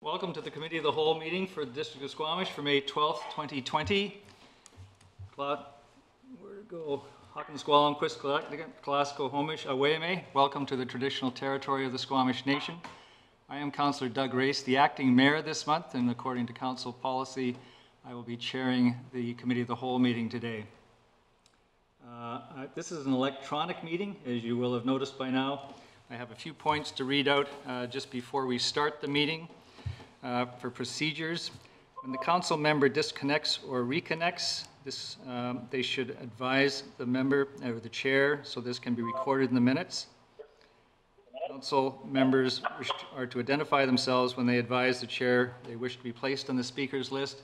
Welcome to the Committee of the Whole meeting for the District of Squamish for May 12th, 2020. Where to go? Hakan Quist Glasgow Homish Awayme. Welcome to the traditional territory of the Squamish Nation. I am Councillor Doug Race, the acting mayor this month, and according to council policy, I will be chairing the Committee of the Whole meeting today. This is an electronic meeting, as you will have noticed by now. I have a few points to read out just before we start the meeting. For procedures, when the council member disconnects or reconnects, they should advise the member or the chair, so this can be recorded in the minutes. Council members are to identify themselves when they advise the chair they wish to be placed on the speakers list.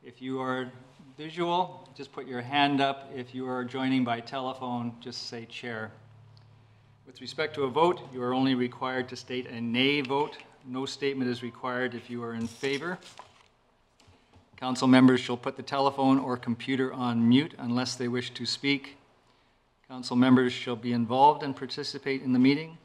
If you are visual, just put your hand up. If you are joining by telephone, just say chair. With respect to a vote, you are only required to state a nay vote. No statement is required if you are in favor. Council members shall put the telephone or computer on mute unless they wish to speak. Council members shall be involved and participate in the meeting.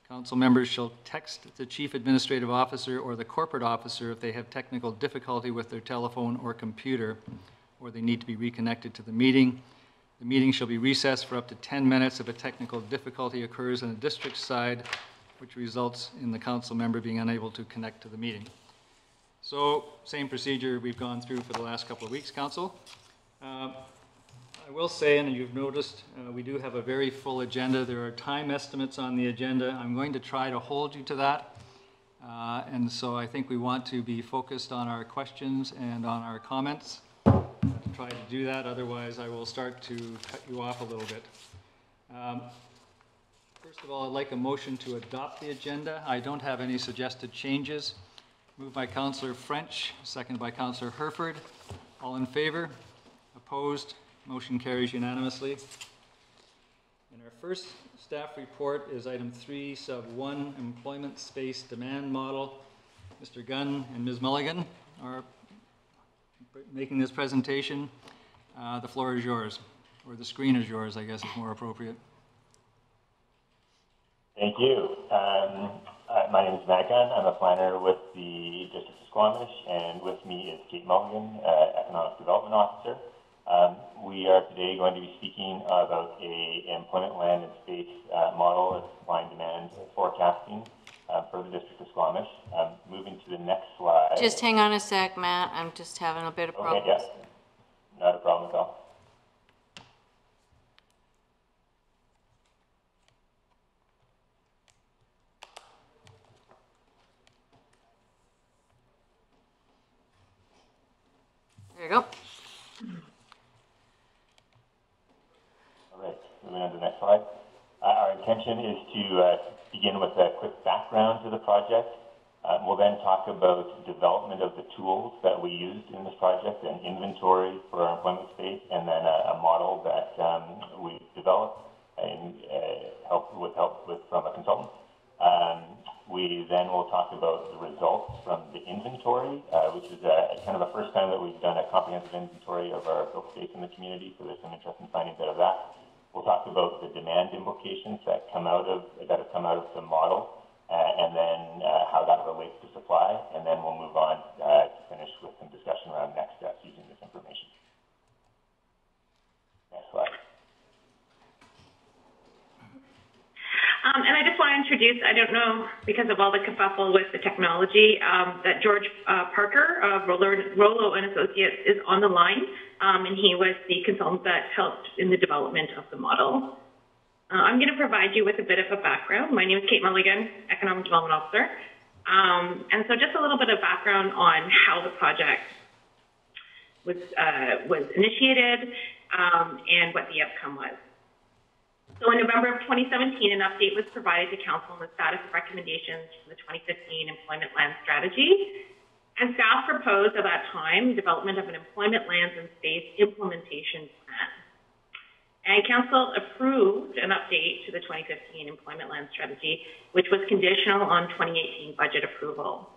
Council members shall text the Chief Administrative Officer or the Corporate Officer if they have technical difficulty with their telephone or computer, or they need to be reconnected to the meeting. The meeting shall be recessed for up to 10 minutes if a technical difficulty occurs on the district side, which results in the council member being unable to connect to the meeting. So, same procedure we've gone through for the last couple of weeks, Council. I will say, and you've noticed, we do have a very full agenda. There are time estimates on the agenda. I'm going to try to hold you to that. And so I think we want to be focused on our questions and on our comments to try to do that. Otherwise, I will start to cut you off a little bit. First of all, I'd like a motion to adopt the agenda. I don't have any suggested changes. Moved by Councillor French, seconded by Councillor Herford. All in favor? Opposed? Motion carries unanimously. And our first staff report is item 3, sub 1, employment space demand model. Mr. Gunn and Ms. Mulligan are making this presentation. The floor is yours, or the screen is yours, I guess is more appropriate. Thank you. My name is Matt Gunn. I'm a planner with the District of Squamish, and with me is Kate Mulligan, Economic Development Officer. We are today going to be speaking about an employment land and space model of supply and demand forecasting for the District of Squamish. Moving to the next slide. Just hang on a sec, Matt. I'm just having a bit of problems. Okay, yes. Not a problem at all. There you go. All right, moving on to the next slide. Our intention is to begin with a quick background to the project. We'll then talk about development of the tools that we used in this project, an inventory for our employment space, and then a model that we developed and with help from a consultant. We then will talk about the results from the inventory, which is kind of the first time that we've done a comprehensive inventory of our built space in the community, so there's some interesting findings out of that. We'll talk about the demand implications that have come out of the model, and then how that relates to supply, and then we'll move on to finish with some discussion around next steps using this information. Next slide. And I just want to introduce, I don't know, because of all the kerfuffle with the technology, that George Parker of Rollo and Associates is on the line, and he was the consultant that helped in the development of the model. I'm going to provide you with a bit of a background. My name is Kate Mulligan, Economic Development Officer. And so just a little bit of background on how the project was initiated and what the outcome was. So in November of 2017, an update was provided to Council on the status of recommendations for the 2015 Employment Land Strategy. And staff proposed at that time development of an Employment Lands and Space Implementation Plan. And Council approved an update to the 2015 Employment Land Strategy, which was conditional on 2018 budget approval.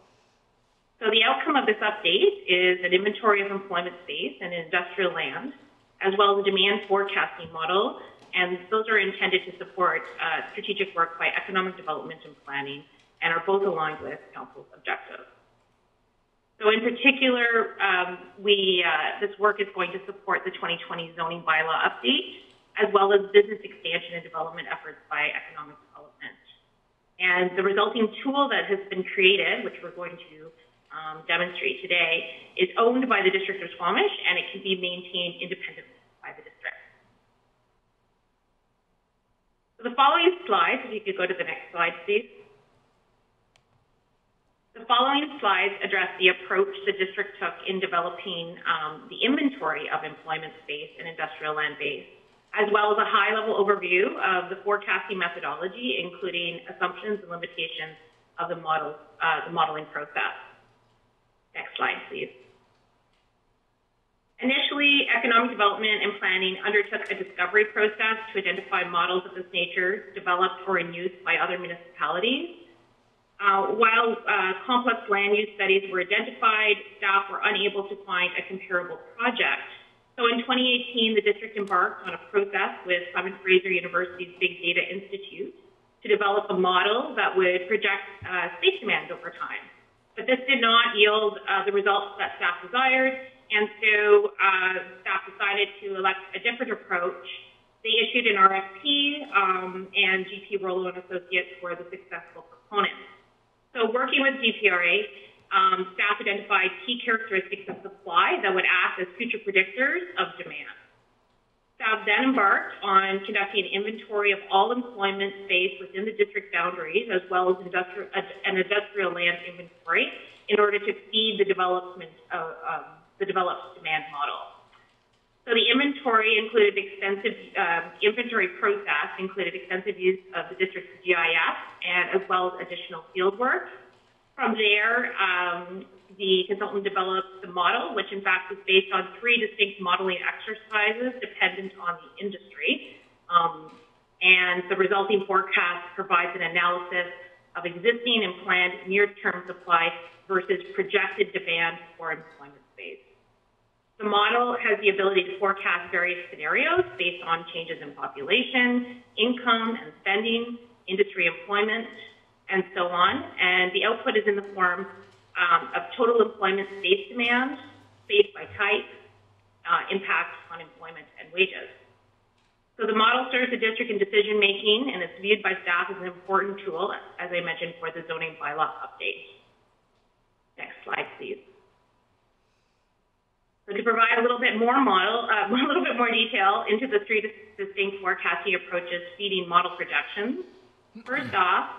So the outcome of this update is an inventory of employment space and industrial land, as well as a demand forecasting model. And those are intended to support strategic work by economic development and planning, and are both aligned with Council's objectives. in particular, this work is going to support the 2020 zoning bylaw update, as well as business expansion and development efforts by economic development. And the resulting tool that has been created, which we're going to demonstrate today, is owned by the District of Squamish, and it can be maintained independently by the district. So the following slides, if you could go to the next slide, please. The following slides address the approach the district took in developing the inventory of employment space and industrial land base, as well as a high-level overview of the forecasting methodology, including assumptions and limitations of the modeling process. Next slide, please. Initially, economic development and planning undertook a discovery process to identify models of this nature developed or in use by other municipalities. While complex land use studies were identified, staff were unable to find a comparable project. So in 2018, the district embarked on a process with Simon Fraser University's Big Data Institute to develop a model that would project space demand over time. But this did not yield the results that staff desired, and so staff decided to elect a different approach. They issued an RFP, and GP Rollo and Associates were the successful proponents. So working with GPRA, staff identified key characteristics of supply that would act as future predictors of demand. Staff then embarked on conducting an inventory of all employment space within the district boundaries, as well as an industrial land inventory, in order to feed the development of the developed demand model. So the inventory included inventory process included extensive use of the district's GIS, and as well as additional field work. From there, the consultant developed the model, which in fact was based on 3 distinct modeling exercises dependent on the industry. And the resulting forecast provides an analysis of existing and planned near-term supply versus projected demand for employment space. The model has the ability to forecast various scenarios based on changes in population, income and spending, industry employment, and so on. And the output is in the form of total employment space demand, space by type, impact on employment and wages. So the model serves the district in decision making, and it's viewed by staff as an important tool, as I mentioned, for the zoning bylaw update. Next slide, please. So to provide a little bit more detail into the 3 distinct forecasting approaches feeding model projections. First off,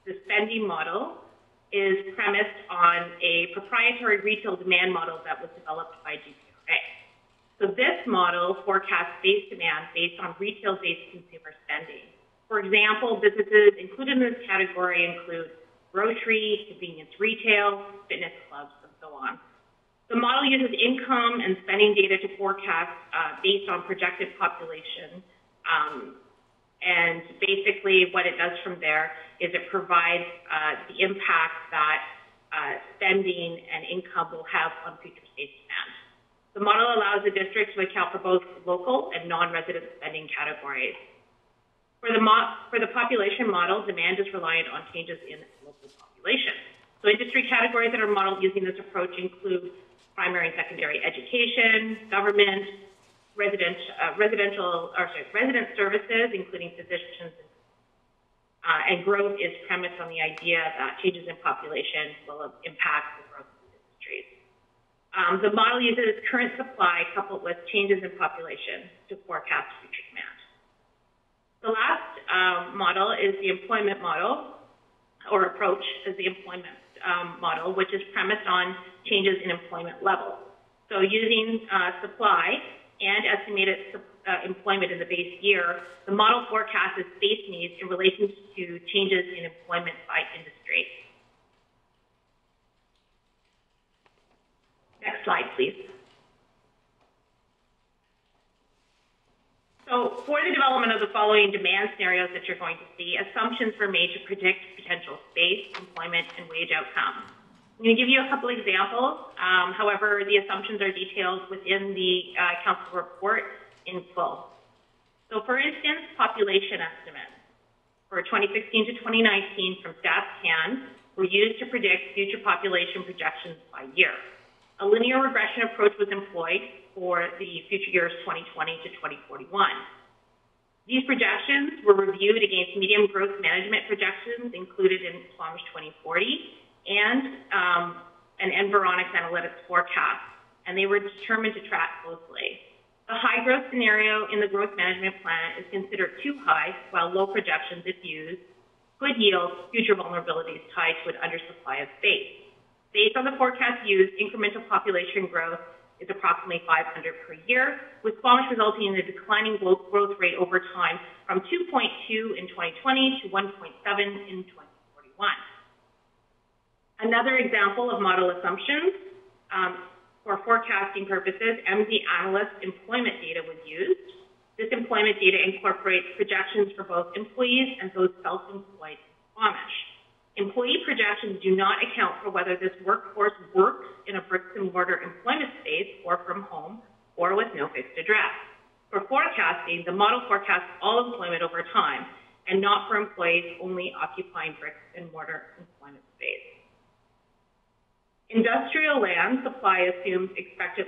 the spending model is premised on a proprietary retail demand model that was developed by GPRA. So this model forecasts space demand based on retail-based consumer spending. For example, businesses included in this category include grocery, convenience retail, fitness clubs, and so on. The model uses income and spending data to forecast based on projected population. And basically what it does from there is it provides the impact that spending and income will have on future space demand. The model allows the district to account for both local and non-resident spending categories. For the population model, demand is reliant on changes in local population. So industry categories that are modeled using this approach include primary and secondary education, government, resident services, including physicians, and growth is premised on the idea that changes in population will impact the growth of these industries. The model uses current supply coupled with changes in population to forecast future demand. The last model is the employment model, or approach is the employment model, which is premised on changes in employment level. So using supply and estimated employment in the base year, the model forecasts space needs in relation to changes in employment by industry. Next slide, please. So for the development of the following demand scenarios that you're going to see, assumptions were made to predict potential space, employment, and wage outcomes. I'm going to give you a couple examples. However, the assumptions are detailed within the council report in full. So for instance, population estimates for 2016 to 2019 from StatsCan were used to predict future population projections by year. A linear regression approach was employed for the future years 2020 to 2041. These projections were reviewed against medium growth management projections included in Squamish 2040 and an Environics analytics forecast, and they were determined to track closely. The high growth scenario in the growth management plan is considered too high, while low projections, if used, could yield future vulnerabilities tied to an undersupply of space. Based on the forecast used, incremental population growth is approximately 500 per year, with Squamish resulting in a declining growth rate over time from 2.2 in 2020 to 1.7 in 2041. Another example of model assumptions, for forecasting purposes, MZ Analyst employment data was used. This employment data incorporates projections for both employees and those self-employed in Squamish. Employee projections do not account for whether this workforce works in a bricks and mortar employment space or from home or with no fixed address. For forecasting, the model forecasts all employment over time and not for employees only occupying bricks and mortar employment space. Industrial land supply assumes expected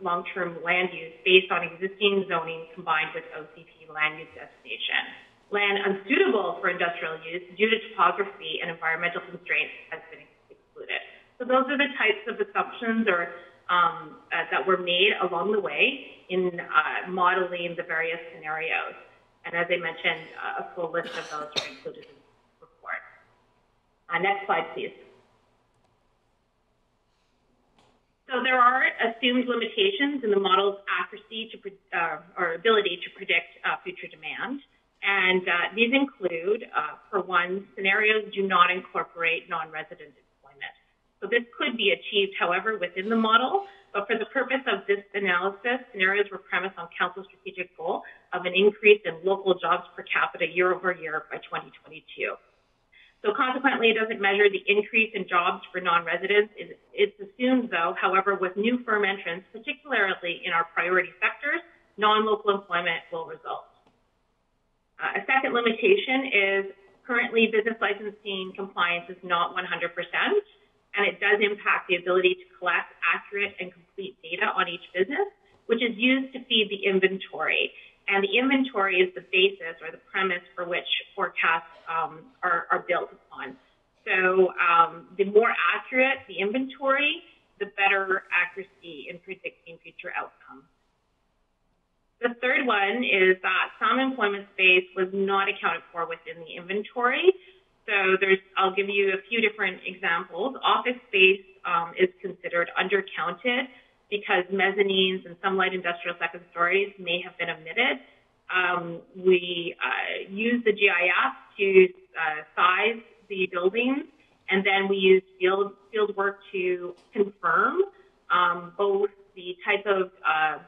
long-term land use based on existing zoning combined with OCP land use destination. Land unsuitable for industrial use due to topography and environmental constraints has been excluded. So those are the types of assumptions that were made along the way in modeling the various scenarios. And as I mentioned, a full list of those are included in the report. Next slide, please. So there are assumed limitations in the model's accuracy or ability to predict future demand. And these include, for one, scenarios do not incorporate non-resident employment. So this could be achieved, however, within the model, but for the purpose of this analysis, scenarios were premised on Council's strategic goal of an increase in local jobs per capita year over year by 2022. So consequently, it doesn't measure the increase in jobs for non-residents. It's assumed, though, however, with new firm entrants, particularly in our priority sectors, non-local employment will result. A second limitation is currently business licensing compliance is not 100%, and it does impact the ability to collect accurate and complete data on each business, which is used to feed the inventory. And the inventory is the basis or the premise for which forecasts are built upon. So the more accurate the inventory, the better accuracy in predicting future outcomes. The third one is that some employment space was not accounted for within the inventory. So I'll give you a few different examples. Office space is considered undercounted because mezzanines and some light industrial second stories may have been omitted. We use the GIS to size the buildings, and then we use field work to confirm both the type of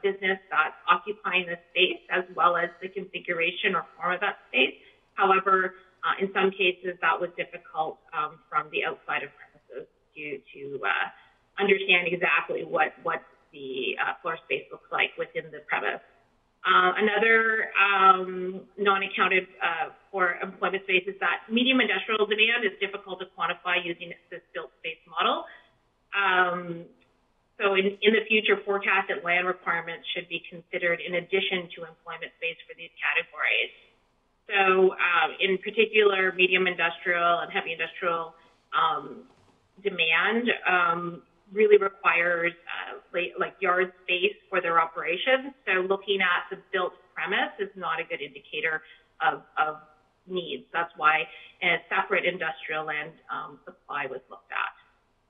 business that's occupying the space as well as the configuration or form of that space. However, in some cases, that was difficult from the outside of premises to understand exactly what the floor space looks like within the premise. Another non-accounted for employment space is that medium industrial demand is difficult to quantify using this built space model. So in the future, forecasted land requirements should be considered in addition to employment space for these categories. So in particular, medium industrial and heavy industrial demand really requires like yard space for their operations. So looking at the built premise is not a good indicator of needs. That's why a separate industrial land supply was looked at.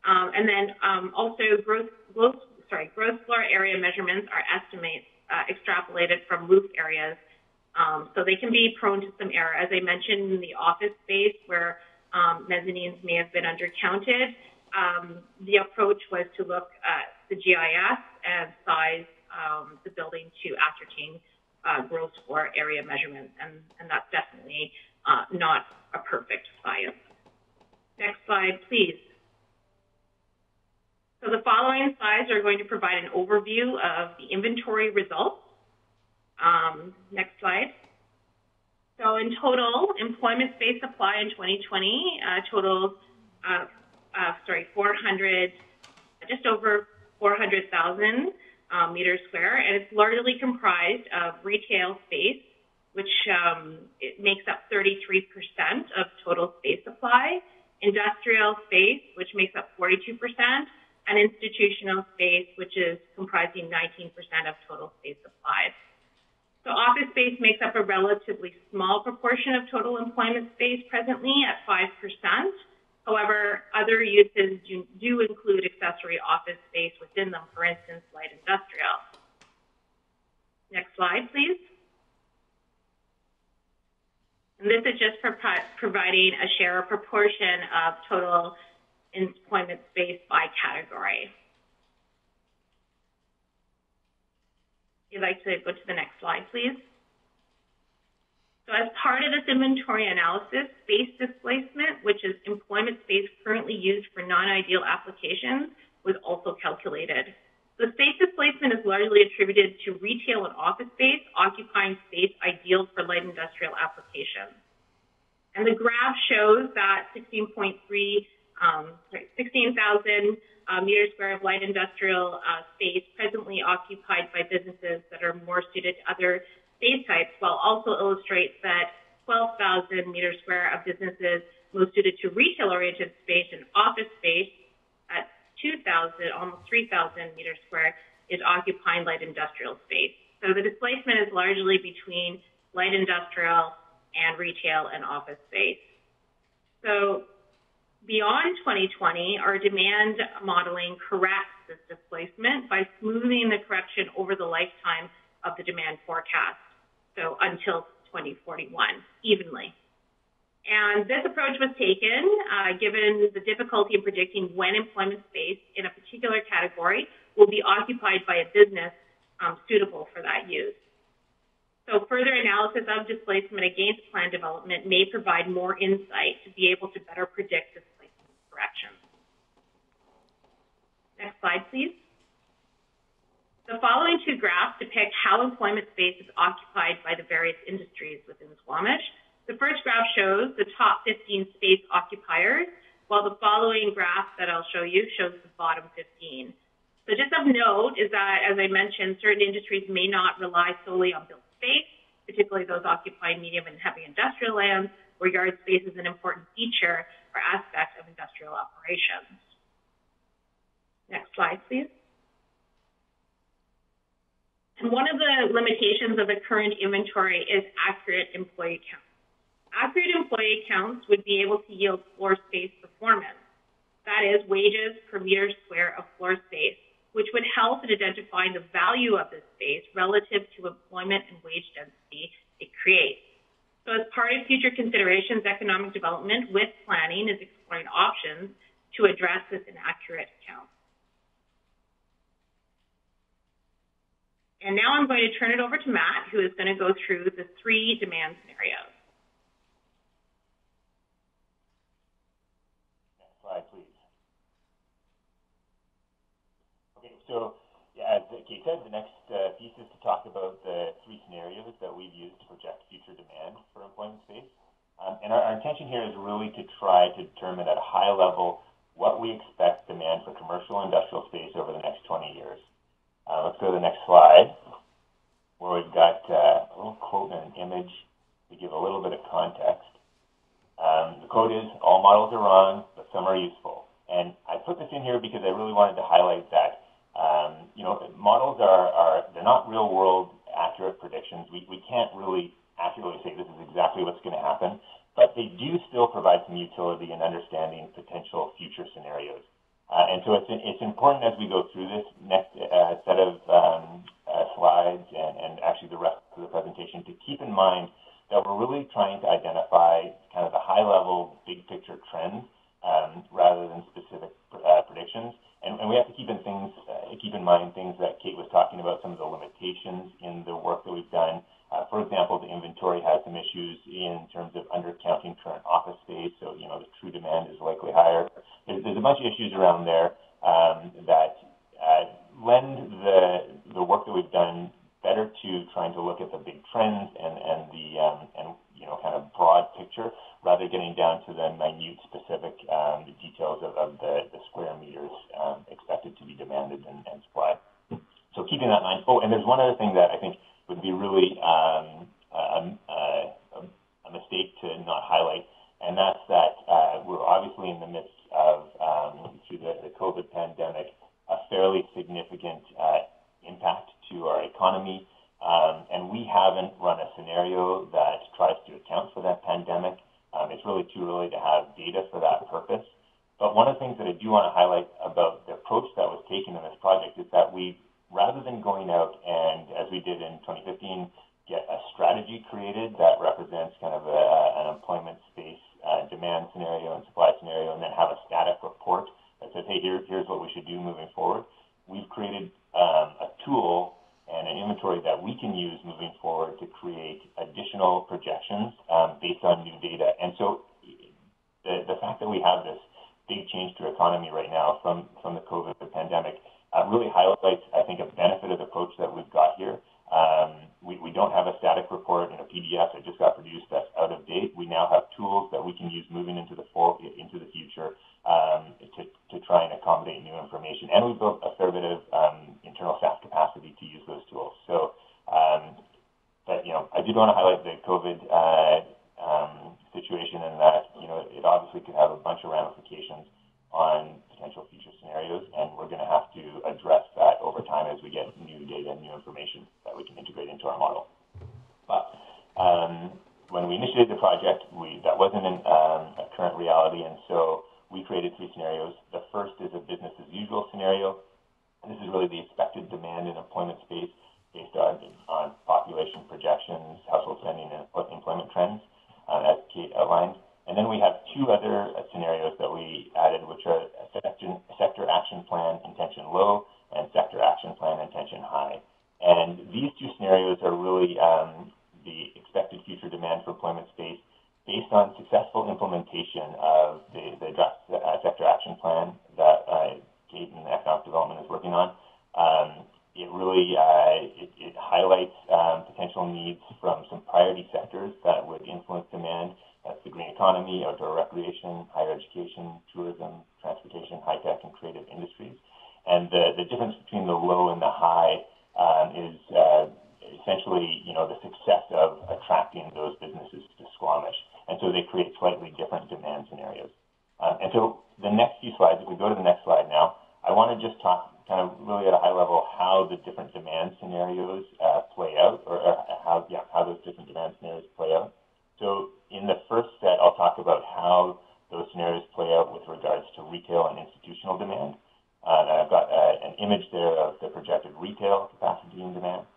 And then also gross floor area measurements are estimates extrapolated from roof areas. So they can be prone to some error. As I mentioned in the office space where mezzanines may have been undercounted, the approach was to look at the GIS and size the building to ascertain gross floor area measurements, and that's definitely not a perfect science. Next slide, please. So the following slides are going to provide an overview of the inventory results. Next slide. So in total, employment space supply in 2020 totals just over 400,000 meters square, and it's largely comprised of retail space, which it makes up 33% of total space supply, industrial space, which makes up 42%, and institutional space, which is comprising 19% of total space supply. So office space makes up a relatively small proportion of total employment space presently at 5%. However, other uses do include accessory office space within them, for instance, light industrial. Next slide, please. And this is just providing a share or proportion of total employment space by category. If you'd like to go to the next slide, please. So as part of this inventory analysis, space displacement, which is employment space currently used for non-ideal applications, was also calculated. The space displacement is largely attributed to retail and office space occupying space ideal for light industrial applications. And the graph shows that 16,000 meters square of light industrial space presently occupied by businesses that are more suited to other space types, while also illustrates that 12,000 meters square of businesses most suited to retail-oriented space and office space at 2,000, almost 3,000 meters square, is occupying light industrial space. So the displacement is largely between light industrial and retail and office space. So beyond 2020, our demand modeling corrects this displacement by smoothing the correction over the lifetime of the demand forecast, so until 2041, evenly. And this approach was taken given the difficulty in predicting when employment space in a particular category will be occupied by a business suitable for that use. So further analysis of displacement against planned development may provide more insight to be able to better predict displacement corrections. Next slide, please. The following two graphs depict how employment space is occupied by the various industries within Squamish. The first graph shows the top 15 space occupiers, while the following graph that I'll show you shows the bottom 15. So just of note is that, as I mentioned, certain industries may not rely solely on built space, particularly those occupying medium and heavy industrial lands, where yard space is an important feature or aspect of industrial operations. Next slide, please. And one of the limitations of the current inventory is accurate employee counts. Accurate employee counts would be able to yield floor space performance. That is, wages per meter square of floor space, which would help in identifying the value of this space relative to employment and wage density it creates. So as part of future considerations, economic development with planning is exploring options to address this inaccurate count. And now I'm going to turn it over to Matt, who is going to go through the 3 demand scenarios. Next slide, please. Okay, so yeah, as Kate said, the next piece is to talk about the 3 scenarios that we've used to project future demand for employment space. And our intention here is really to try to determine at a high level what we expect demand for commercial and industrial space over the next 20 years. Let's go to the next slide, where we've got a little quote and an image to give a little bit of context. The quote is, "All models are wrong, but some are useful." And I put this in here because I really wanted to highlight that, models they're not real world accurate predictions. We can't really accurately say this is exactly what's going to happen, but they do still provide some utility in understanding potential future scenarios. And so it's important as we go through this next set of slides and actually the rest of the presentation to keep in mind that we're really trying to identify kind of the high-level, big-picture trends rather than specific predictions. And we have to keep in mind things that Kate was talking about, some of the limitations in the work that we've done. For example, the inventory has some issues in terms of undercounting current office space, so the true demand is likely higher. There's a bunch of issues around there that lend the work that we've done better to trying to look at the big trends and kind of broad picture, rather getting down to the minute specific details of the square meters expected to be demanded and supplied. So keeping that in mind. Oh, and there's one other thing that I think would be really a mistake to not highlight, and that's that we're obviously in the midst of, through the COVID pandemic, a fairly significant impact to our economy, and we haven't run a scenario that tries to account for that pandemic. It's really too early to have data for that purpose. But one of the things that I do want to highlight about the approach that was taken in this project is that we, rather than going out and, as we did in 2015, get a strategy created that represents kind of an employment space demand scenario and supply scenario, and then have a static report that says, hey, here's what we should do moving forward. We've created a tool and an inventory that we can use moving forward to create additional projections based on new data. And so the fact that we have this big change to our economy right now from the COVID pandemic really highlights, I think, a benefit of the approach that we've got here. We don't have a static report in a PDF that just got produced that's out of date. We now have tools that we can use moving into the future to try and accommodate new information. And we built a fair bit of internal staff capacity to use those tools. So, but, I did want to highlight the COVID situation, and that, it obviously could have a bunch of ramifications on potential future scenarios, and we're going to have to address that over time as we get new data and new information that we can integrate into our model. But when we initiated the project, that wasn't a current reality, and so we created 3 scenarios. The first is a business as usual scenario. And this is really the expected demand in employment space based on population projections, household spending, and employment trends, as Kate outlined. And then we have 2 other scenarios that we added, which are sector action plan intention low and sector action plan intention high. And these 2 scenarios are really the expected future demand for employment space based on successful implementation of the draft sector action plan that Kate and Economic Development is working on. It really it highlights potential needs from some priority sectors that would influence demand. That's the green economy, outdoor recreation, higher education, tourism, transportation, high-tech, and creative industries. And the difference between the low and the high is essentially, the success of attracting those businesses to Squamish. And so they create slightly different demand scenarios. And so the next few slides, if we go to the next slide now, I want to just talk kind of really at a high level how the different demand scenarios play out, or how those different demand scenarios play out. So in the first set, I'll talk about how those scenarios play out with regards to retail and institutional demand. And I've got an image there of the projected retail capacity and demand.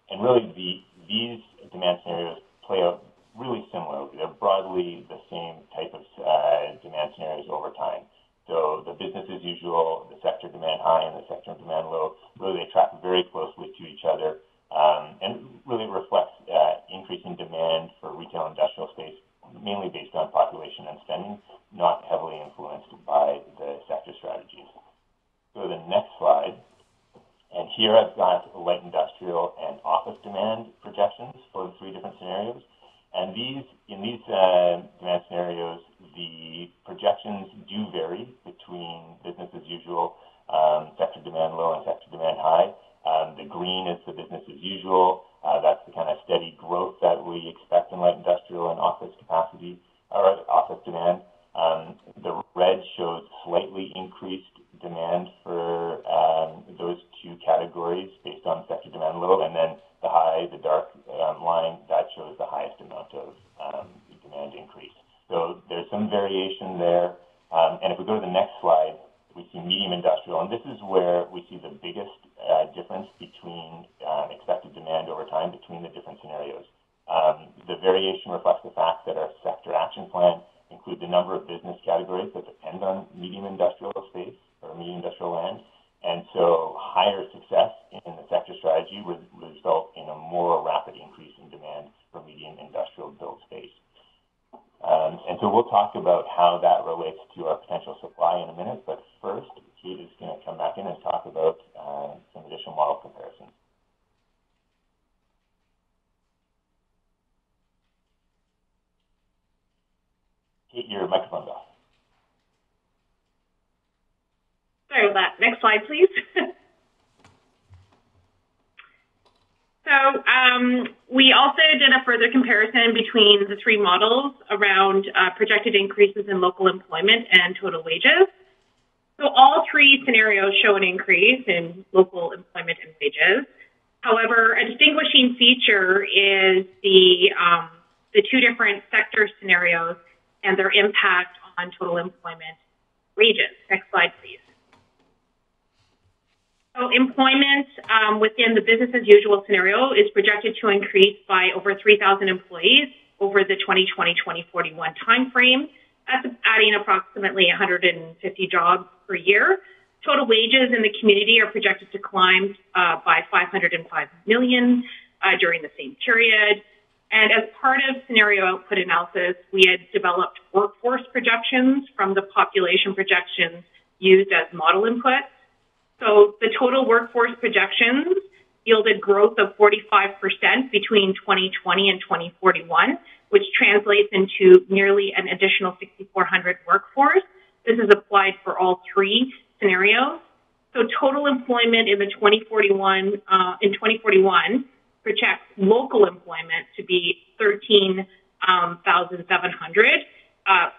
And really, these demand scenarios play out really similar. They're broadly the same type of demand scenarios over time. So the business as usual, the sector demand high and the sector demand low, really they track very closely to each other, and really reflects increasing demand for retail industrial space, mainly based on population and spending, not heavily influenced by the sector strategies. Go to the next slide. And here I've got light industrial and office demand projections for the 3 different scenarios. And in these demand scenarios, the projections do vary between business as usual, sector demand low, and sector demand high. The green is the business as usual. That's the kind of steady growth that we expect in light industrial and office capacity, or office demand. The red shows slightly increased demand for those 2 categories based on sector demand low, and then the high, the dark line, that shows the highest amount of demand increase. So there's some variation there. And if we go to the next slide, we see medium industrial, and this is where we see the biggest difference between expected demand over time between the different scenarios. The variation reflects the fact that our sector action plan includes a number of business categories that depend on medium industrial space or medium industrial land. And so higher success in the sector strategy would result in a more rapid increase in demand for medium industrial build space. And so we'll talk about how that relates to our potential supply in a minute, but first, Kate is going to come back in and talk about Sorry about that. Next slide, please. So we also did a further comparison between the three models around projected increases in local employment and total wages. So all three scenarios show an increase in local employment and wages. However, a distinguishing feature is the two different sector scenarios and their impact on total employment wages. Next slide, please. So employment within the business as usual scenario is projected to increase by over 3,000 employees over the 2020-2041 timeframe. That's adding approximately 150 jobs per year. Total wages in the community are projected to climb by $505 million during the same period. And as part of scenario output analysis, we had developed workforce projections from the population projections used as model inputs. So the total workforce projections yielded growth of 45% between 2020 and 2041, which translates into nearly an additional 6,400 workforce. This is applied for all three scenarios. So total employment in the 2041 projects local employment to be 13,700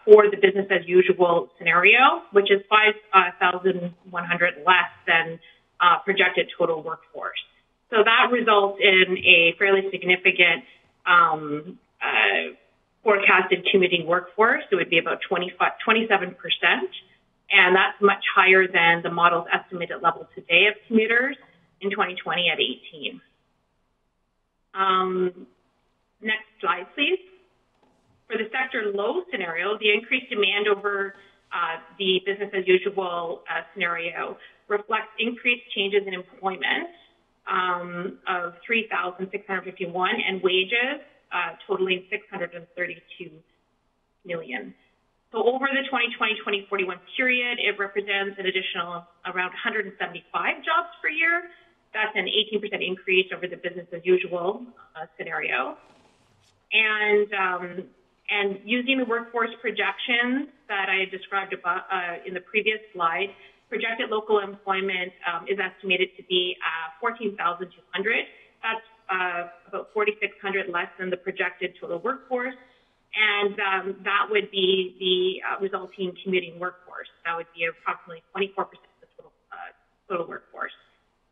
for the business as usual scenario, which is 5,100 less than projected total workforce. So that results in a fairly significant forecasted commuting workforce. It would be about 27%, and that's much higher than the model's estimated level today of commuters in 2020 at 18. Next slide, please. For the sector low scenario, the increased demand over the business as usual scenario reflects increased changes in employment of 3,651 and wages totaling 632 million. So over the 2020-2041 period, it represents an additional around 175 jobs per year. That's an 18% increase over the business as usual scenario. And using the workforce projections that I had described above, in the previous slide, projected local employment is estimated to be 14,200. That's about 4,600 less than the projected total workforce. And that would be the resulting commuting workforce. That would be approximately 24% of the total workforce.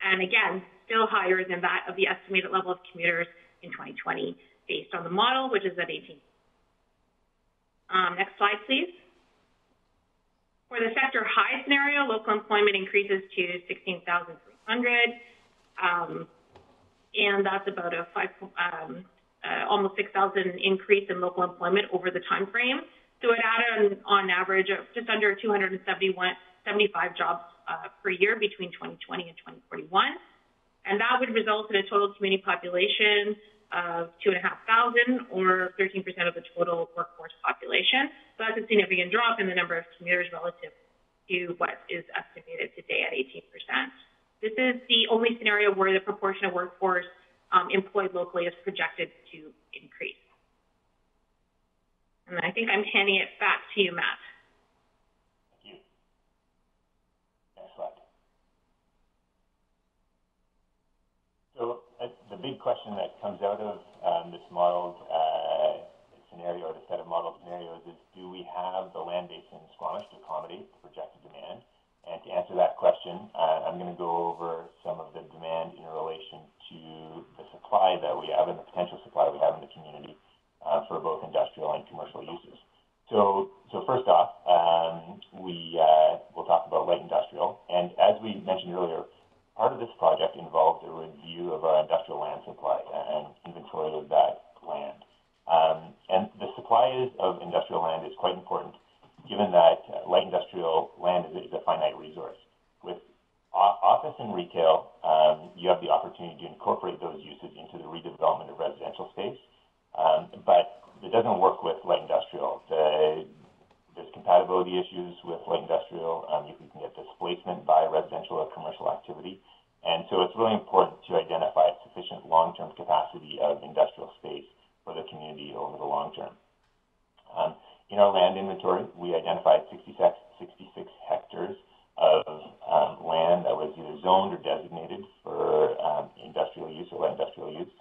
And again, still higher than that of the estimated level of commuters in 2020 based on the model, which is at 18. Next slide, please. For the sector high scenario, local employment increases to 16,300, and that's about a almost 6,000 increase in local employment over the time frame. So it added on average of just under 275 jobs per year between 2020 and 2041, and that would result in a total community population of 2,500 or 13% of the total workforce population. So that's a significant drop in the number of commuters relative to what is estimated today at 18%. This is the only scenario where the proportion of workforce employed locally is projected to increase. And I think I'm handing it back to you, Matt. Thank you. Next slide. So the big question that comes out of this modeled scenario, or the set of model scenarios, is do we have the land base in Squamish to accommodate the projected demand? And to answer that question, I'm going to go over some of the demand in relation to the supply that we have and the potential supply we have in the community for both industrial and commercial uses. So first off, we'll talk about light industrial. And as we mentioned earlier, part of this project involved a review of our industrial land supply and inventory of that land. And the supply of industrial land is quite important, given that light industrial land is a finite resource. With office and retail, you have the opportunity to incorporate those uses into the redevelopment of residential space, but it doesn't work with light industrial. There's compatibility issues with light industrial. You can get displacement by residential or commercial activity. And so it's really important to identify sufficient long-term capacity of industrial space for the community over the long term. In our land inventory, we identified 66 hectares of either zoned or designated for industrial use or light industrial use.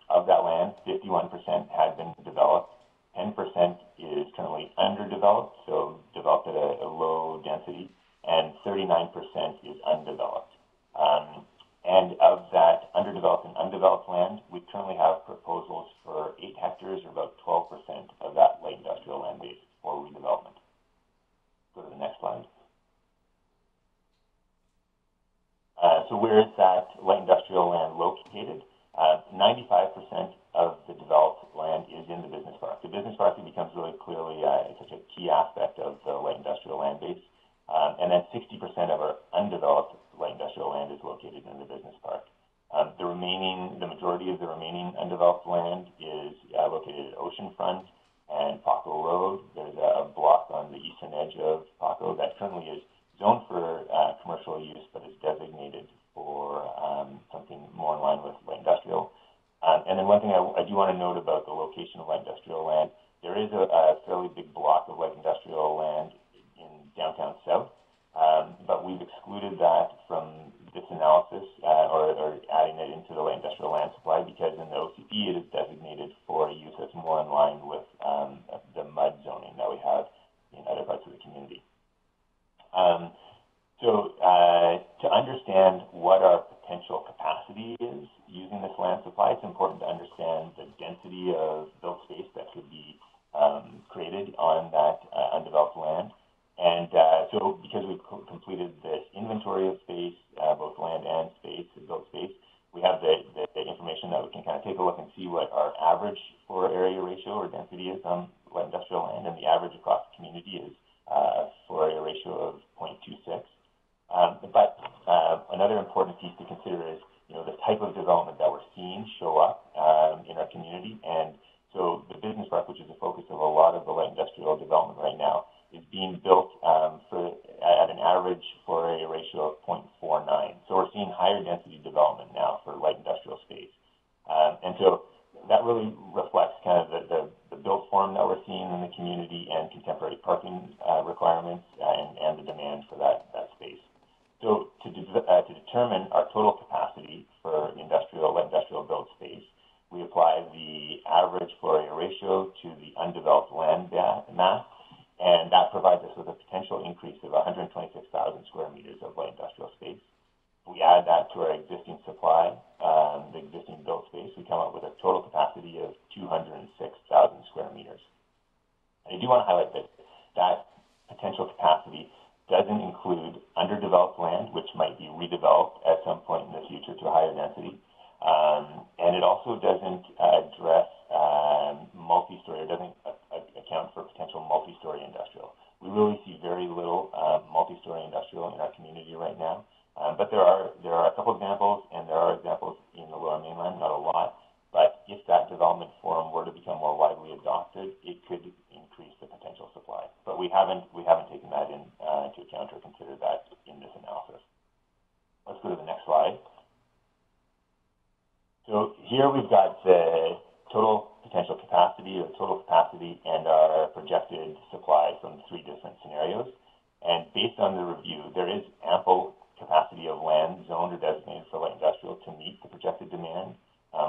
Of that land, 51% had been developed. 10% is currently underdeveloped, so developed at a low density, and 39% is undeveloped. And of that underdeveloped and undeveloped land, we currently have proposals for 8 hectares, or about 12% of that light industrial land base for redevelopment. Go to the next slide. So where is that light industrial land located? 95% of the developed land is in the business park. The business park becomes really clearly such a key aspect of the light industrial land base. And then 60% of our undeveloped light industrial land is located in the business park. The majority of the remaining undeveloped land is located at Oceanfront and Paco Road. There's a block on the eastern edge of Paco that currently is zoned for commercial use, but is designated for something more in line with light industrial. And then one thing I do want to note about the location of light industrial land, there is a fairly big block of light industrial land in downtown South, but we've excluded that from this analysis or adding it into the light industrial land supply because in the OCP it is designated for a use that's more in line with the MUD zoning that we have in other parts of the community. To understand what our potential capacity is using this land supply, it's important to understand the density of built space that could be created on that undeveloped land. And so because we've completed this inventory of space, both land and space, built space, we have the information that we can kind of take a look and see what our average floor area ratio or density is on light industrial land, and the average across the community is floor area ratio of 0.26. But another important piece to consider is, the type of development that we're seeing show up in our community. And so the business park, which is the focus of a lot of the light industrial development right now, is being built at an average floor area ratio of 0.49. So we're seeing higher density development now for light industrial space. And so that really reflects kind of the built form that we're seeing in the community and contemporary parking requirements and the demand for that space. So to determine our total capacity for light industrial built space, we apply the average floor area ratio to the undeveloped land mass, and that provides us with a potential increase of 126,000 square meters of light industrial space. We add that to our existing supply, the existing built space, we come up with a total capacity of 206,000 square meters. And I do want to highlight that potential capacity doesn't include underdeveloped land, which might be redeveloped at some point in the future to a higher density. And it also doesn't address multi-story, or doesn't account for potential multi-story industrial. We really see very little multi-story industrial in our community right now. But there are a couple examples, and there are examples in the Lower Mainland, not a lot. But if that development forum were to become more widely adopted, it could increase the potential supply. But we haven't taken that into account or considered that in this analysis. Let's go to the next slide. So here we've got the total potential capacity, or total capacity, and our projected supply from 3 different scenarios. And based on the review, there is ample capacity of land zoned or designated for light industrial to meet the projected demand,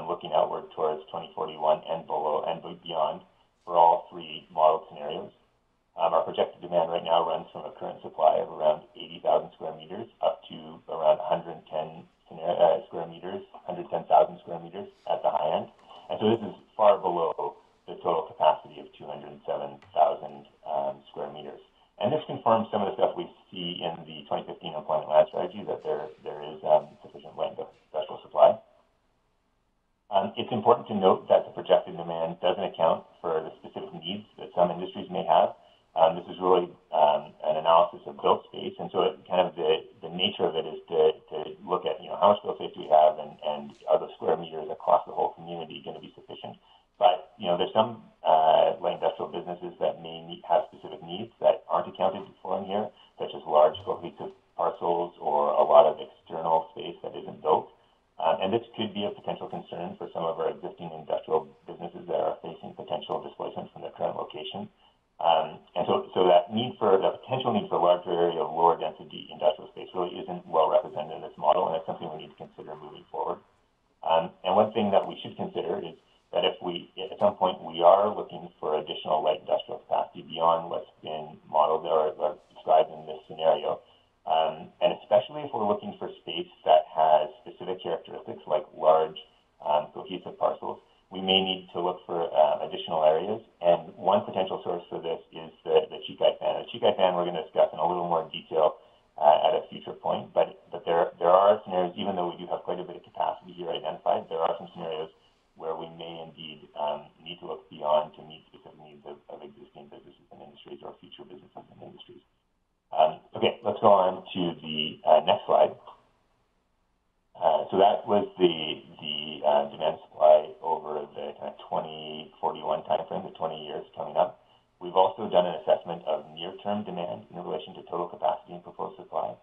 looking outward towards 2041 and below and beyond for all 3 modeled scenarios. Our projected demand right now runs from a current supply of around 80,000 square meters up to around 110,000 square meters at the high end. And so this is far below the total capacity of 207,000 square meters. And this confirms some of the stuff we see in the 2015 employment land strategy, that there is sufficient light industrial supply. It's important to note that the projected demand doesn't account for the specific needs that some industries may have. This is really an analysis of built space, and so the nature of it is to look at how much built space do we have, and are the square meters across the whole community going to be sufficient? But there's some light industrial businesses that may have specific needs that aren't accounted for in here, such as large cohesive parcels or a lot of external space that isn't built. And this could be a potential concern for some of our existing industrial businesses that are facing potential displacement from their current location. And so that potential need for larger area of lower density industrial space really isn't well represented in this model, and it's something we need to consider moving forward. And one thing that we should consider is that if we, at some point, we are looking for additional light industrial capacity beyond what's been modeled or described in this scenario, and especially if we're looking for space that has specific characteristics like large cohesive parcels, we may need to look for additional areas. And one potential source for this is the Chikai fan. The Chikai fan we're going to discuss in a little more detail at a future point, but there are scenarios, even though we do have quite a bit of capacity here identified, there are some scenarios where we may indeed need to look beyond to meet specific needs of existing businesses and industries or future businesses and industries. Okay, let's go on to the next slide. So that was the demand supply over the kind of 2041 timeframe, the 20 years coming up. We've also done an assessment of near-term demand in relation to total capacity and proposed supply.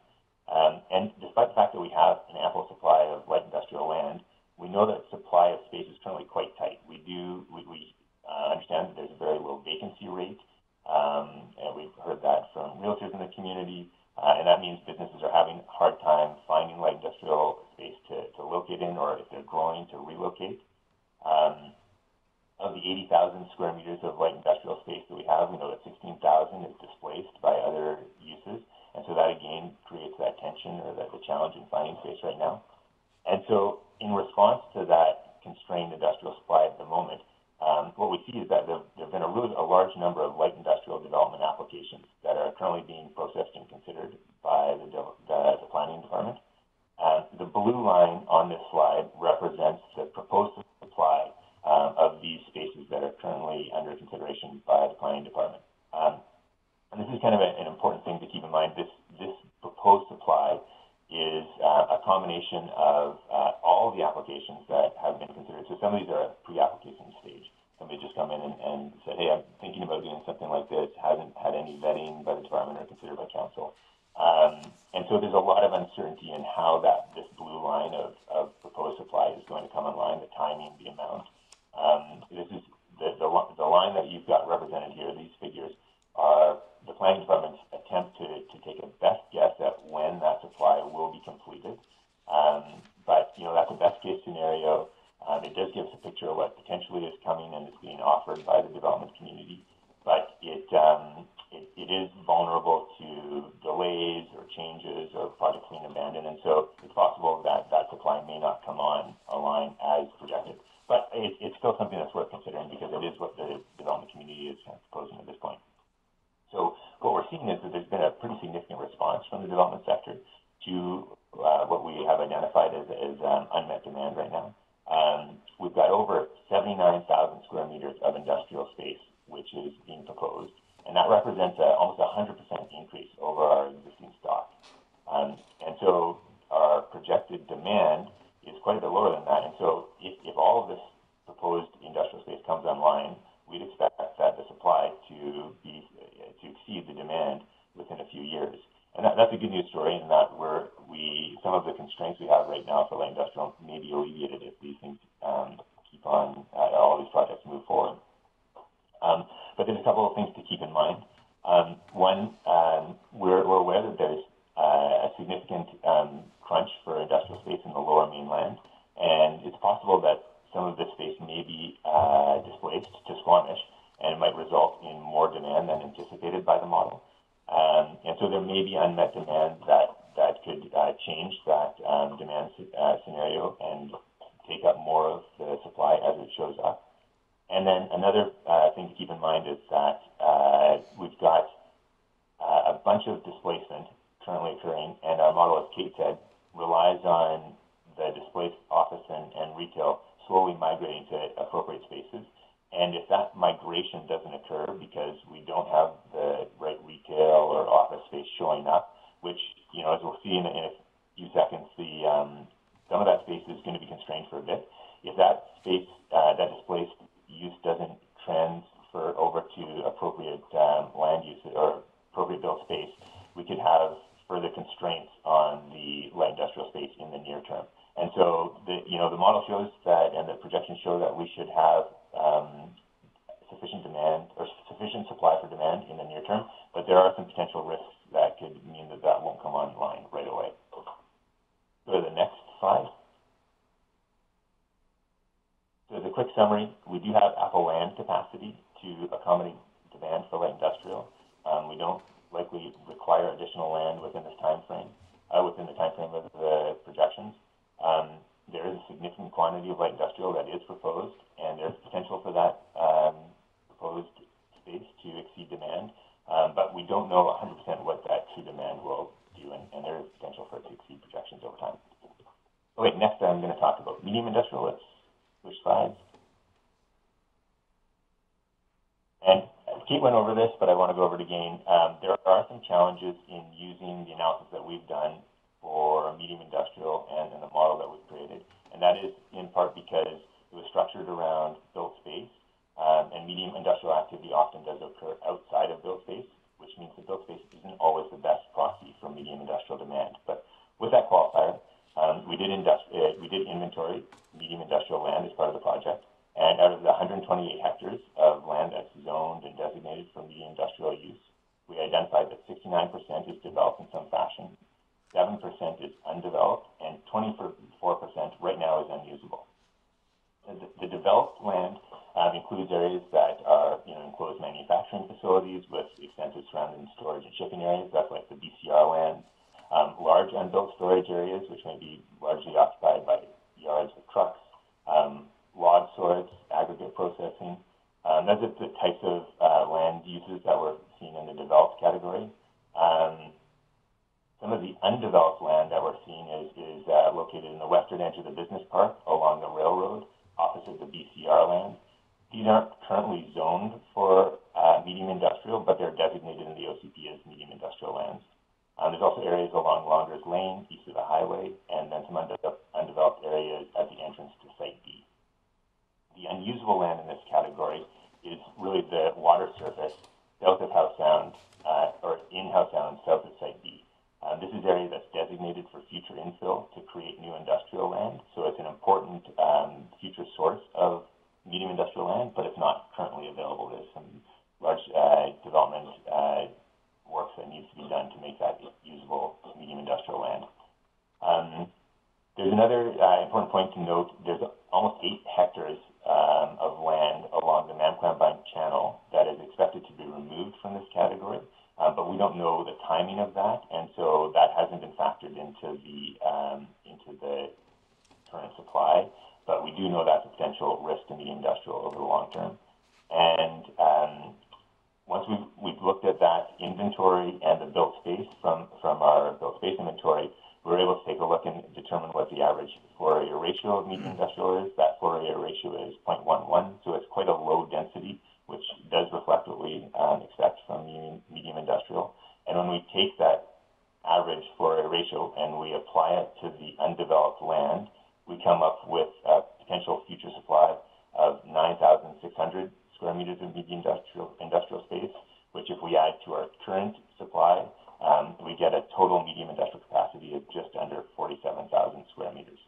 And despite the fact that we have an ample supply of light industrial land, we know that supply of space is currently quite tight. We understand that there's a very low vacancy rate, and we've heard that from realtors in the community, and that means businesses are having a hard time finding light industrial space to locate in, or if they're growing, to relocate. Of the 80,000 square meters of light industrial space that we have, we know that 16,000 is displaced by other uses, and so that again creates that tension or the challenge in finding space right now. And so in response to that constrained industrial supply at the moment, what we see is that there have been a large number of light industrial development applications that are currently being processed and considered by the planning department. The blue line on this slide represents the proposed supply of these spaces that are currently under consideration by the planning department. And this is kind of an important thing to keep in mind. This proposed supply is a combination of all the applications that have been considered. So some of these are at pre-application stage. Somebody just come in and said, hey, I'm thinking about doing something like this, hasn't had any vetting by the department or considered by council. And so there's a lot of uncertainty in how this blue line of proposed supply is going to come online, the timing, the amount. This is the line that you've got represented here. These figures are the planning department's attempt to take a best guess at when that supply will be completed. But that's a best case scenario. It does give us a picture of what potentially is coming and is being offered by the development community. But it is vulnerable to delays or changes or projects being abandoned, and so it's possible that that supply may not come online as projected. But it's still something that's worth considering because it is what the development community is proposing at this point. So what we're seeing is that there's been a pretty significant response from the development sector to what we have identified as unmet demand right now. We've got over 79,000 square meters of industrial space which is being proposed, and that represents almost 100% increase over our existing stock. And so our projected demand is quite a bit lower than that. And so if all of this proposed industrial space comes online, we'd expect that the supply to exceed the demand within a few years. And that's a good news story in that some of the constraints we have right now for light industrial may be alleviated if these things keep on, all these projects move forward. But there's a couple of things to keep in mind. One, we're aware that there's a significant crunch for industrial space in the lower mainland, and it's possible that some of this space may be displaced to Squamish, and it might result in more demand than anticipated by the model. And so there may be unmet demand that could change that demand scenario and take up more of the supply as it shows up. And then another thing to keep in mind is that we've got a bunch of displacement currently occurring, and our model, as Kate said, relies on the displaced office and retail slowly migrating to appropriate spaces. And if that migration doesn't occur because we don't have the right retail or office space showing up, which, as we'll see in a few seconds, some of that space is going to be constrained for a bit. If that space, that displaced use doesn't transfer over to appropriate land use or appropriate built space, we could have further constraints on the light industrial space in the near term. And so the model shows that, and the projections show that we should have sufficient demand or sufficient supply for demand in the near term, but there are some potential risks that could quick summary, we do have ample land capacity to accommodate demand for light industrial. We don't likely require additional land within this time frame, within the time frame of the projections. There is a significant quantity of light industrial that is proposed, and there's potential for that proposed space to exceed demand, but we don't know 100% what that true demand will do, and there is potential for it to exceed projections over time. Okay, next I'm going to talk about medium industrial. Let's switch slides. And Kate went over this, but I want to go over it again. There are some challenges in using the analysis that we've done for medium industrial and the model that we've created. And that is in part because it was structured around built space, and medium industrial activity often does occur outside of built space, which means that built space isn't always the best proxy for medium industrial demand. But with that qualifier, we did inventory medium industrial land as part of the project. And out of the 128 hectares of land that's zoned and designated for medium industrial use, we identified that 69% is developed in some fashion, 7% is undeveloped, and 24% right now is unusable. The developed land includes areas that are enclosed manufacturing facilities with extensive surrounding storage and shipping areas. That's like the BCR land. Large unbuilt storage areas, which may be largely occupied by yards with trucks, log sorts, aggregate processing. Those are the types of land uses that we're seeing in the developed category. Some of the undeveloped land that we're seeing is located in the western edge of the business park along the railroad, opposite the BCR land. These aren't currently zoned for medium industrial, but they're designated in the OCP as medium industrial lands. There's also areas along Longer's Lane, east of the highway, and then some undeveloped areas at the entrance to Site B. The unusable land in this category is really the water surface south of Howe Sound, or in Howe Sound, south of Site B. This is area that's designated for future infill to create new industrial land, so it's an important future source of medium industrial land, but it's not currently available. There's some large development works that needs to be done to make that usable medium industrial land. There's another important point to note. There's almost 8 hectares of land along the Mamquambine Channel that is expected to be removed from this category, but we don't know the timing of that, and so that hasn't been factored into the current supply, but we do know that's a potential risk to medium industrial over the long term. And once we've looked at that inventory and the built space from our built space inventory, we were able to take a look and determine what the average floor area ratio of medium industrial is. That floor area ratio is 0.11, so it's quite a low density, which does reflect what we expect from medium industrial. And when we take that average floor area ratio and we apply it to the undeveloped land, we come up with a potential future supply of 9,600 square meters of medium industrial space, which if we add to our current supply, we get a total medium industrial capacity of just under 47,000 square meters.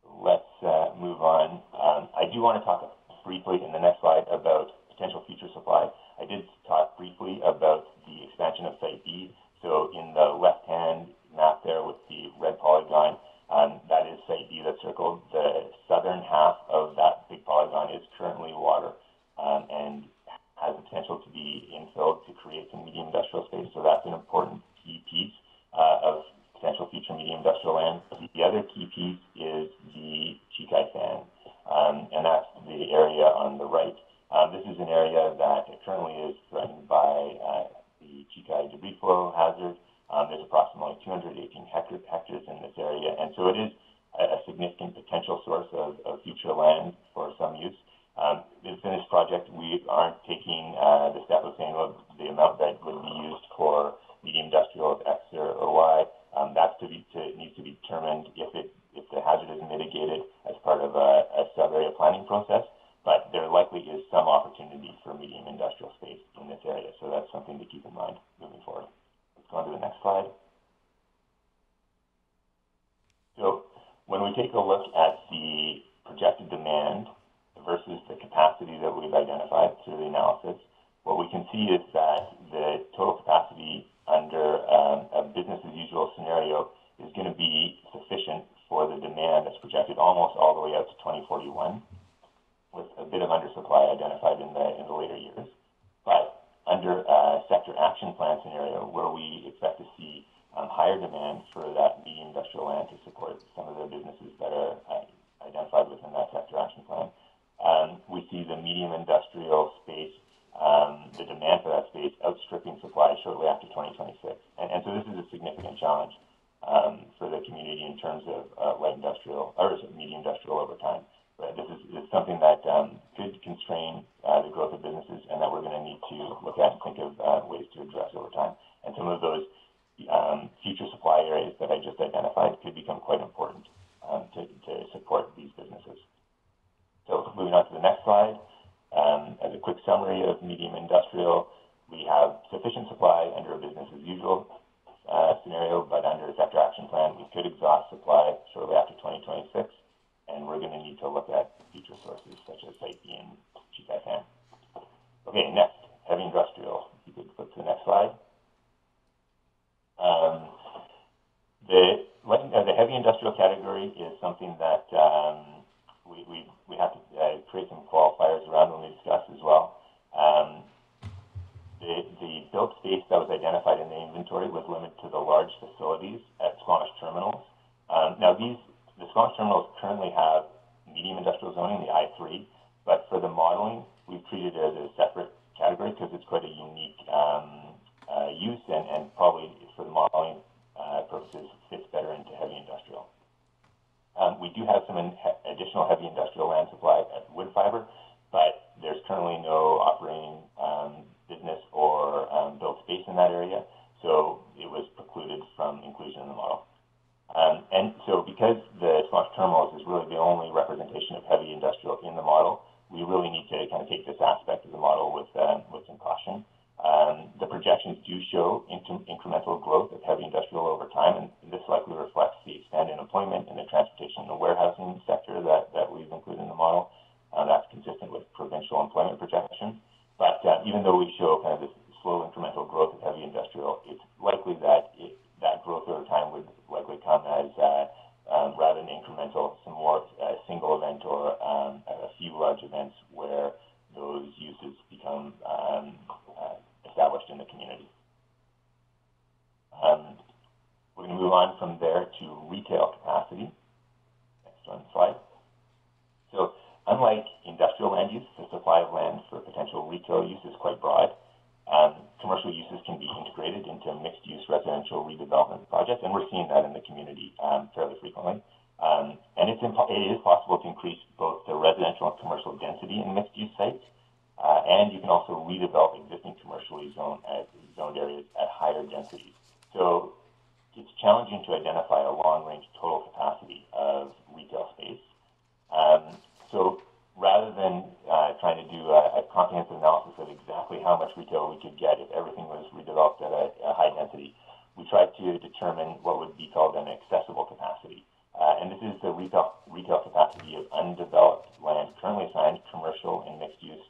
Let's move on. I do want to talk briefly in the next slide about potential future supply. I did talk briefly about the expansion of Site B. So in the left-hand map there with the red polygon, that is Site B that's circled. The southern half of that big polygon is currently water and has the potential to be infilled to create some medium industrial space. So that's an important key piece of potential future medium industrial land. The other key piece is the Chikai Fan, and that's the area on the right. This is an area that currently is threatened by the Chikai debris flow hazard. There's approximately 218 hectares in this area, and so it is a significant potential source of future land for some use. In this project, we aren't taking the step of saying, well, the amount that would be used for medium industrial is X or Y. That needs to be determined if the hazard is mitigated as part of a sub-area planning process. But there likely is some opportunity for medium industrial space in this area, so that's something to keep in mind moving forward. Let's go on to the next slide. So when we take a look at the projected demand versus the capacity that we've identified through the analysis, what we can see is that the total capacity under a business as usual scenario is going to be sufficient for the demand demand that's projected almost all the way out to 2041, with a bit of undersupply identified in the later years. But under a sector action plan scenario, where we expect to see higher demand for that medium industrial land to support some of the businesses that are identified within that sector action plan, we see the medium industrial space, the demand for that space outstripping supply shortly after 2026. And so this is a significant challenge for the community in terms of light industrial, or medium industrial over time. But this is something that could constrain the growth of businesses, and that we're going to need to look at and think of ways to address over time. And some of those future supply areas that I just identified could become quite important to support these businesses. So moving on to the next slide, as a quick summary of medium industrial, we have sufficient supply under a business as usual scenario, but under a sector action plan, we could exhaust supply shortly after 2026, and we're going to need to look at future sources such as Site B and GFN. Okay, next, heavy industrial. If you could flip to the next slide. The heavy industrial category is something that we have to create some qualifiers around when we discuss as well. The built space that was identified in the inventory was limited to the large facilities at Squamish terminals. Now, the Squamish terminals currently have medium industrial zoning, the I3, but for the modeling, we've treated it as a separate category because it's quite a unique use, and probably for the modeling purposes fits better into heavy industrial. We do have some additional heavy industrial land supply at Woodfibre, but there's currently no operating business or built space in that area, so it was precluded from inclusion in the model. And so because the Squamish terminals is really the only representation of heavy industrial in the model, we really need to kind of take this aspect of the model with some caution. The projections do show incremental growth of heavy industrial over time, and this likely reflects the expanded employment in the transportation and the warehousing sector that we've included in the model. That's consistent with provincial employment projections. But even though we show kind of this slow incremental growth of heavy industrial, it's likely that that growth over time would likely come as rather than incremental, some more single event or a few large events where those uses become established in the community. We're going to move on from there to retail capacity. Next one slide. So unlike industrial land use, the supply of land for potential retail use is quite broad. Commercial uses can be integrated into mixed-use residential redevelopment projects, and we're seeing that in the community fairly frequently. And it is possible to increase both the residential and commercial density in mixed-use sites, and you can also redevelop existing commercially zoned areas at higher densities. So it's challenging to identify a long-range total capacity of retail space. So rather than trying to do a comprehensive analysis of exactly how much retail we could get if everything was redeveloped at a high density, we tried to determine what would be called an accessible capacity. And this is the retail capacity of undeveloped land currently assigned commercial and mixed-use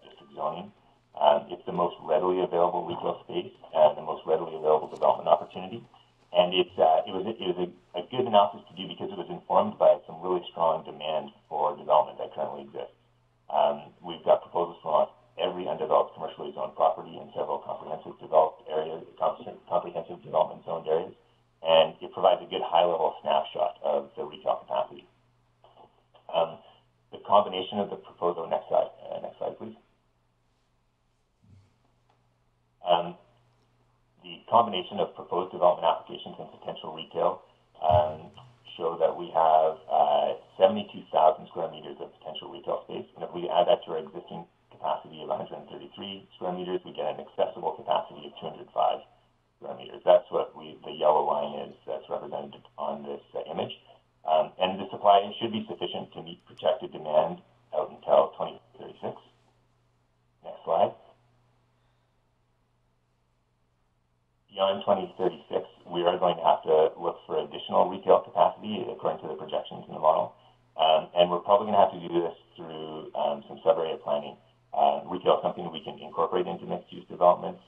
district zoning. It's the most readily available retail space, the most readily available development opportunity. And it was a good analysis to do because it was informed by some really strong demand for development that currently exists. We've got proposals from every undeveloped commercially zoned property in several comprehensive development zoned areas, and it provides a good high-level snapshot of the retail capacity. The combination of the proposal, next slide, please. The combination of proposed development applications and potential retail show that we have 72,000 square meters of potential retail space. And if we add that to our existing capacity of 133 square meters, we get an accessible capacity of 205 square meters. That's what the yellow line is that's represented on this image. And the supply should be sufficient to meet projected demand out until 2036. Next slide. Beyond 2036, we are going to have to look for additional retail capacity according to the projections in the model. And we're probably going to have to do this through some sub-area planning. Retail is something we can incorporate into mixed-use developments,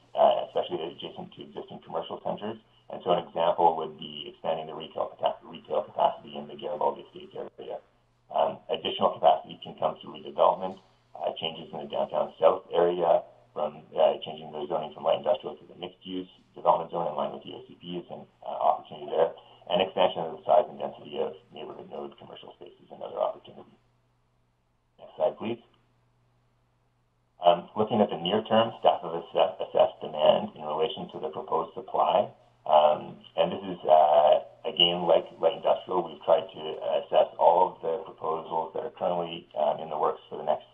especially adjacent to existing commercial centers. And so an example would be expanding the retail capacity in the Garibaldi Estates area. Additional capacity can come through redevelopment, changes in the downtown south area, from changing the zoning from light industrial to the mixed-use development zone in line with the OCP is an opportunity there, and expansion of the size and density of neighborhood node commercial spaces, another opportunity. Next slide, please. Looking at the near term, staff have assessed demand in relation to the proposed supply. And this is, again, like light industrial, we've tried to assess all of the proposals that are currently in the works for the next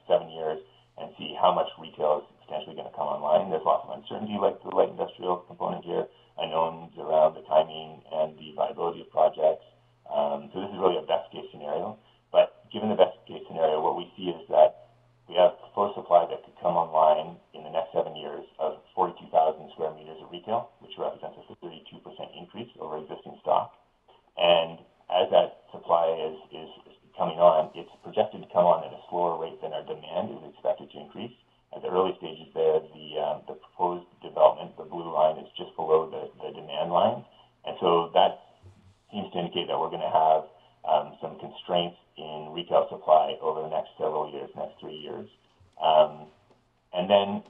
7 years and see how much retail is potentially going to come online. There's lots of uncertainty like the light industrial component here, unknowns around the timing and the viability of projects. So this is really a best case scenario. But given the best case scenario, what we see is that we have proposed supply that could come online in the next 7 years of 42,000 square meters of retail, which represents a 32% increase over existing stock. And as that supply is coming on, it's projected to come on at a slower rate than our demand is expected to increase. At the early stages there, the proposed development, the blue line, is just below the demand line. And so that seems to indicate that we're going to have some constraints in retail supply over the next several years, next 3 years. And then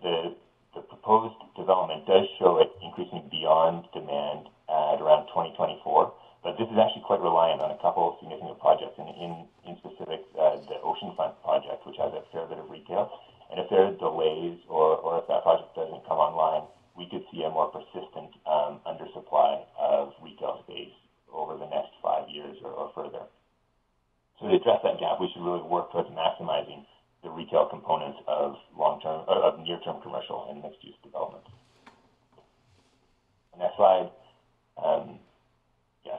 the proposed development does show it increasing beyond demand at around 2024. But this is actually quite reliant on a couple of significant projects, and in specific, the Oceanfront project, which has a fair bit of retail. And if there are delays or if that project doesn't come online, we could see a more persistent undersupply of retail space over the next 5 years or further. So to address that gap, we should really work towards maximizing the retail components of near-term commercial and mixed-use development. Next slide.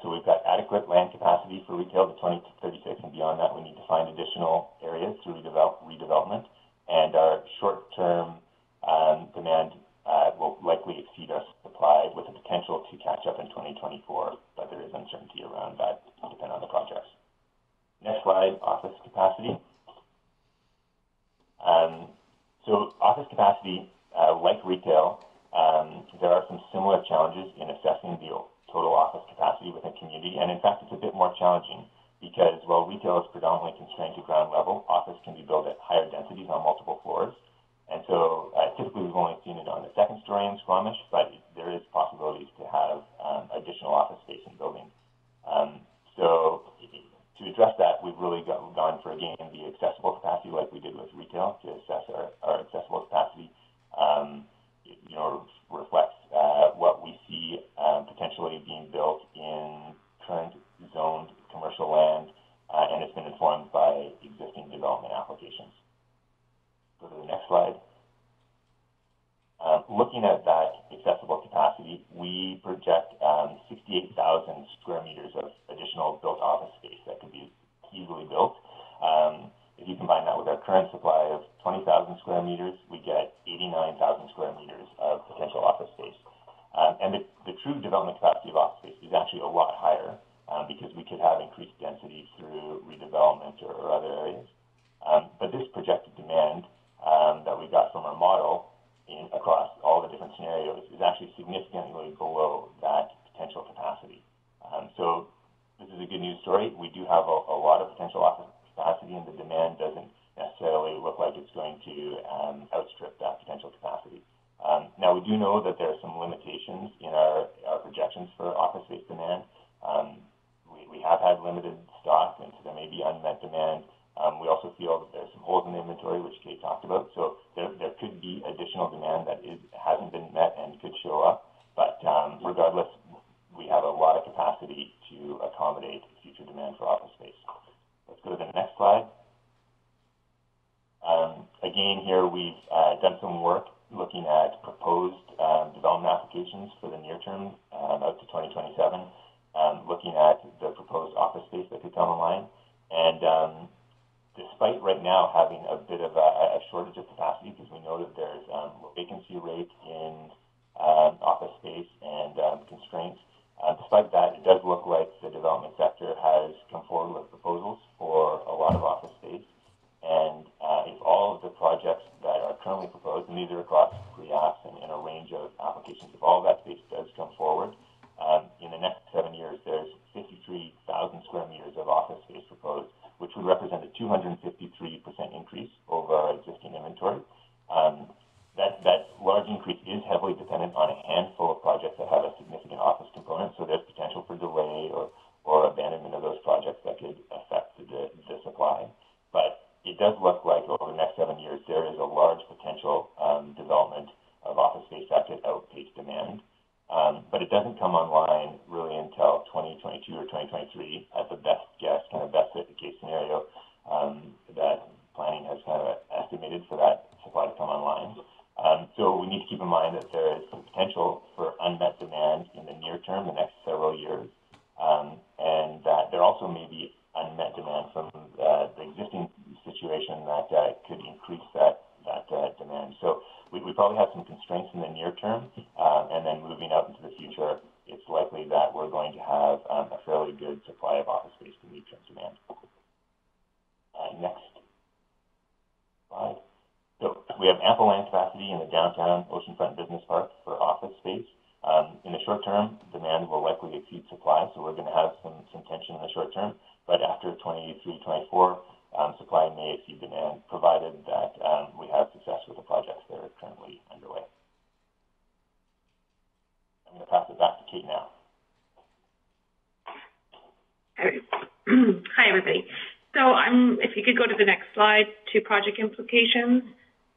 So we've got adequate land capacity for retail to 2036, and beyond that, we need to find additional areas through redevelopment. And our short-term demand will likely exceed our supply, with the potential to catch up in 2024, but there is uncertainty around that, depending on the projects. Next slide, office capacity. So office capacity, like retail, there are some similar challenges in assessing the total office capacity within a community, and in fact, it's a bit more challenging because while retail is predominantly constrained to ground level, office can be built at higher densities on multiple floors. And so typically we've only seen it on the second story in Squamish, but there is possibilities to have additional office space in buildings. So to address that, we've really gone for, again, the accessible capacity like we did with retail to assess our accessible capacity. Reflects what we see potentially being built in current zoned commercial land, and it's been informed by existing development applications. Go to the next slide. Looking at that accessible capacity, we project 68,000 square meters of additional built office space that could be easily built. If you combine that with our current supply of 20,000 square meters, we get 89,000 square meters of potential office space. And the true development capacity of office space is actually a lot higher because we could have increased density through redevelopment or other areas. But this projected demand that we got from our model across all the different scenarios is actually significantly below that potential capacity. So this is a good news story. We do have a lot of potential office capacity, and the demand doesn't necessarily look like it's going to outstrip that potential capacity. Now, we do know that there are some limitations in our projections for office space demand. We have had limited stock, and so there may be unmet demand. We also feel that there's some holes in the inventory, which Kate talked about. So there could be additional demand that hasn't been met and could show up. But regardless, we have a lot of capacity to accommodate future demand for office space. Let's go to the next slide. Again, here we've done some work looking at proposed development applications for the near term out to 2027, looking at the proposed office space that could come online. And despite right now having a bit of a shortage of capacity, because we know that there's vacancy rate in office space and constraints, despite that, it does look like the development sector has come forward with proposals for a lot of office space. And if all of the projects that are currently proposed, and these are across pre-apps and in a range of applications, if all of that space does 253% increase over our existing inventory. That large increase is heavily dependent on a handful of projects that have a significant office component, so there's potential for delay or abandonment of those projects that could affect the supply. But it does look like over the next 7 years, there is a large potential development of office space that could outpace demand. But it doesn't come online really until 2022 or 2023 at the best guess, kind of best case scenario that planning has kind of estimated for that supply to come online. So we need to keep in mind that there is some potential for unmet demand in the near term, the next several years, and that there also may be unmet demand from the existing situation that could increase that demand. So we probably have some constraints in the near term, and then moving out into the future, it's likely that we're going to have a fairly good supply of office space to meet current demand. Next slide. So we have ample land capacity in the downtown Oceanfront Business Park for office space. In the short term, demand will likely exceed supply, so we're going to have some tension in the short term. But after 23-24, supply may exceed demand, provided that we have success with the projects that are currently underway. I'm going to pass it back to Kate now. Hi, everybody. So if you could go to the next slide, to project implications.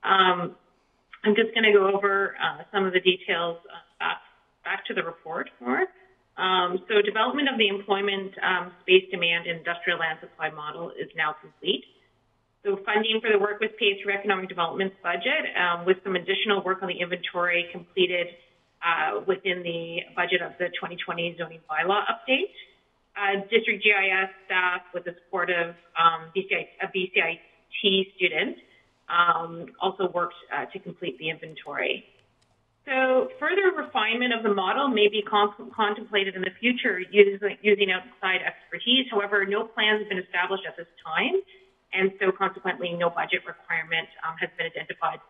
I'm just going to go over some of the details back to the report more. So development of the employment space demand and industrial land supply model is now complete. So funding for the work was paid through economic development's budget, with some additional work on the inventory completed within the budget of the 2020 zoning bylaw update. District GIS staff, with the support of a BCIT student, also worked to complete the inventory. So further refinement of the model may be contemplated in the future using outside expertise. However, no plans have been established at this time, and so consequently, no budget requirement has been identified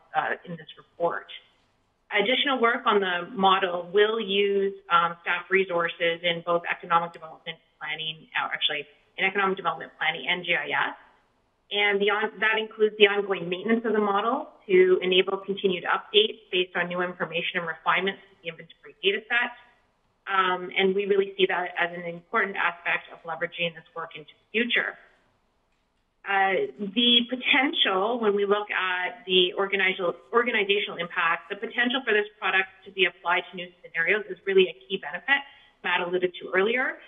in this report. Additional work on the model will use staff resources in both economic development planning, in economic development planning and GIS. And that includes the ongoing maintenance of the model to enable continued updates based on new information and refinements to the inventory data set. And we really see that as an important aspect of leveraging this work into the future. The potential, when we look at the organizational impact, the potential for this product to be applied to new scenarios is really a key benefit Matt alluded to earlier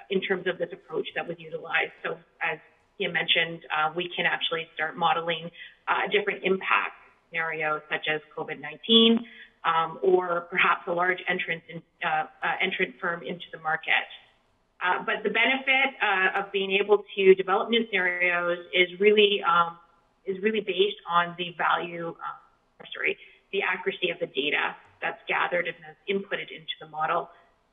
in terms of this approach that was utilized. So as he mentioned, we can actually start modeling different impact scenarios such as COVID-19 or perhaps a large entrant firm into the market. But the benefit of being able to develop new scenarios is really based on the the accuracy of the data that's gathered and that's inputted into the model.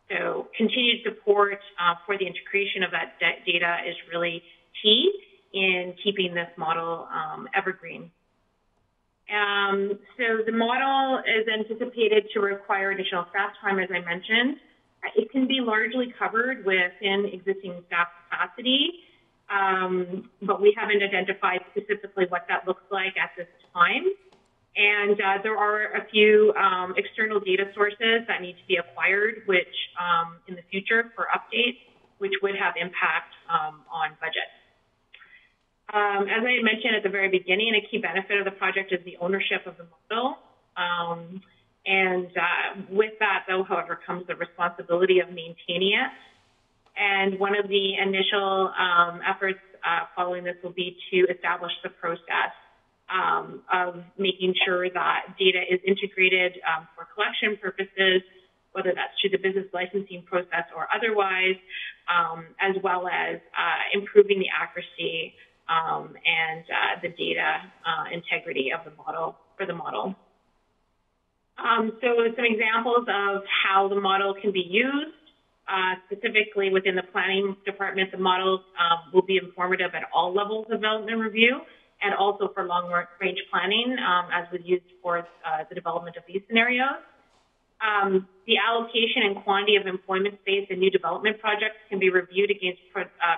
So continued support for the integration of that data is really key in keeping this model evergreen. So the model is anticipated to require additional staff time, as I mentioned. It can be largely covered within existing staff capacity, but we haven't identified specifically what that looks like at this time. And there are a few external data sources that need to be acquired, which in the future for updates, which would have impact on budget. As I mentioned at the very beginning, a key benefit of the project is the ownership of the model. And with that, though, however, comes the responsibility of maintaining it. And one of the initial efforts following this will be to establish the process of making sure that data is integrated for collection purposes, whether that's through the business licensing process or otherwise, as well as improving the accuracy and the data integrity of the model for the model. So some examples of how the model can be used, specifically within the planning department, the model will be informative at all levels of development review and also for long-range planning, as was used for the development of these scenarios. The allocation and quantity of employment space in new development projects can be reviewed against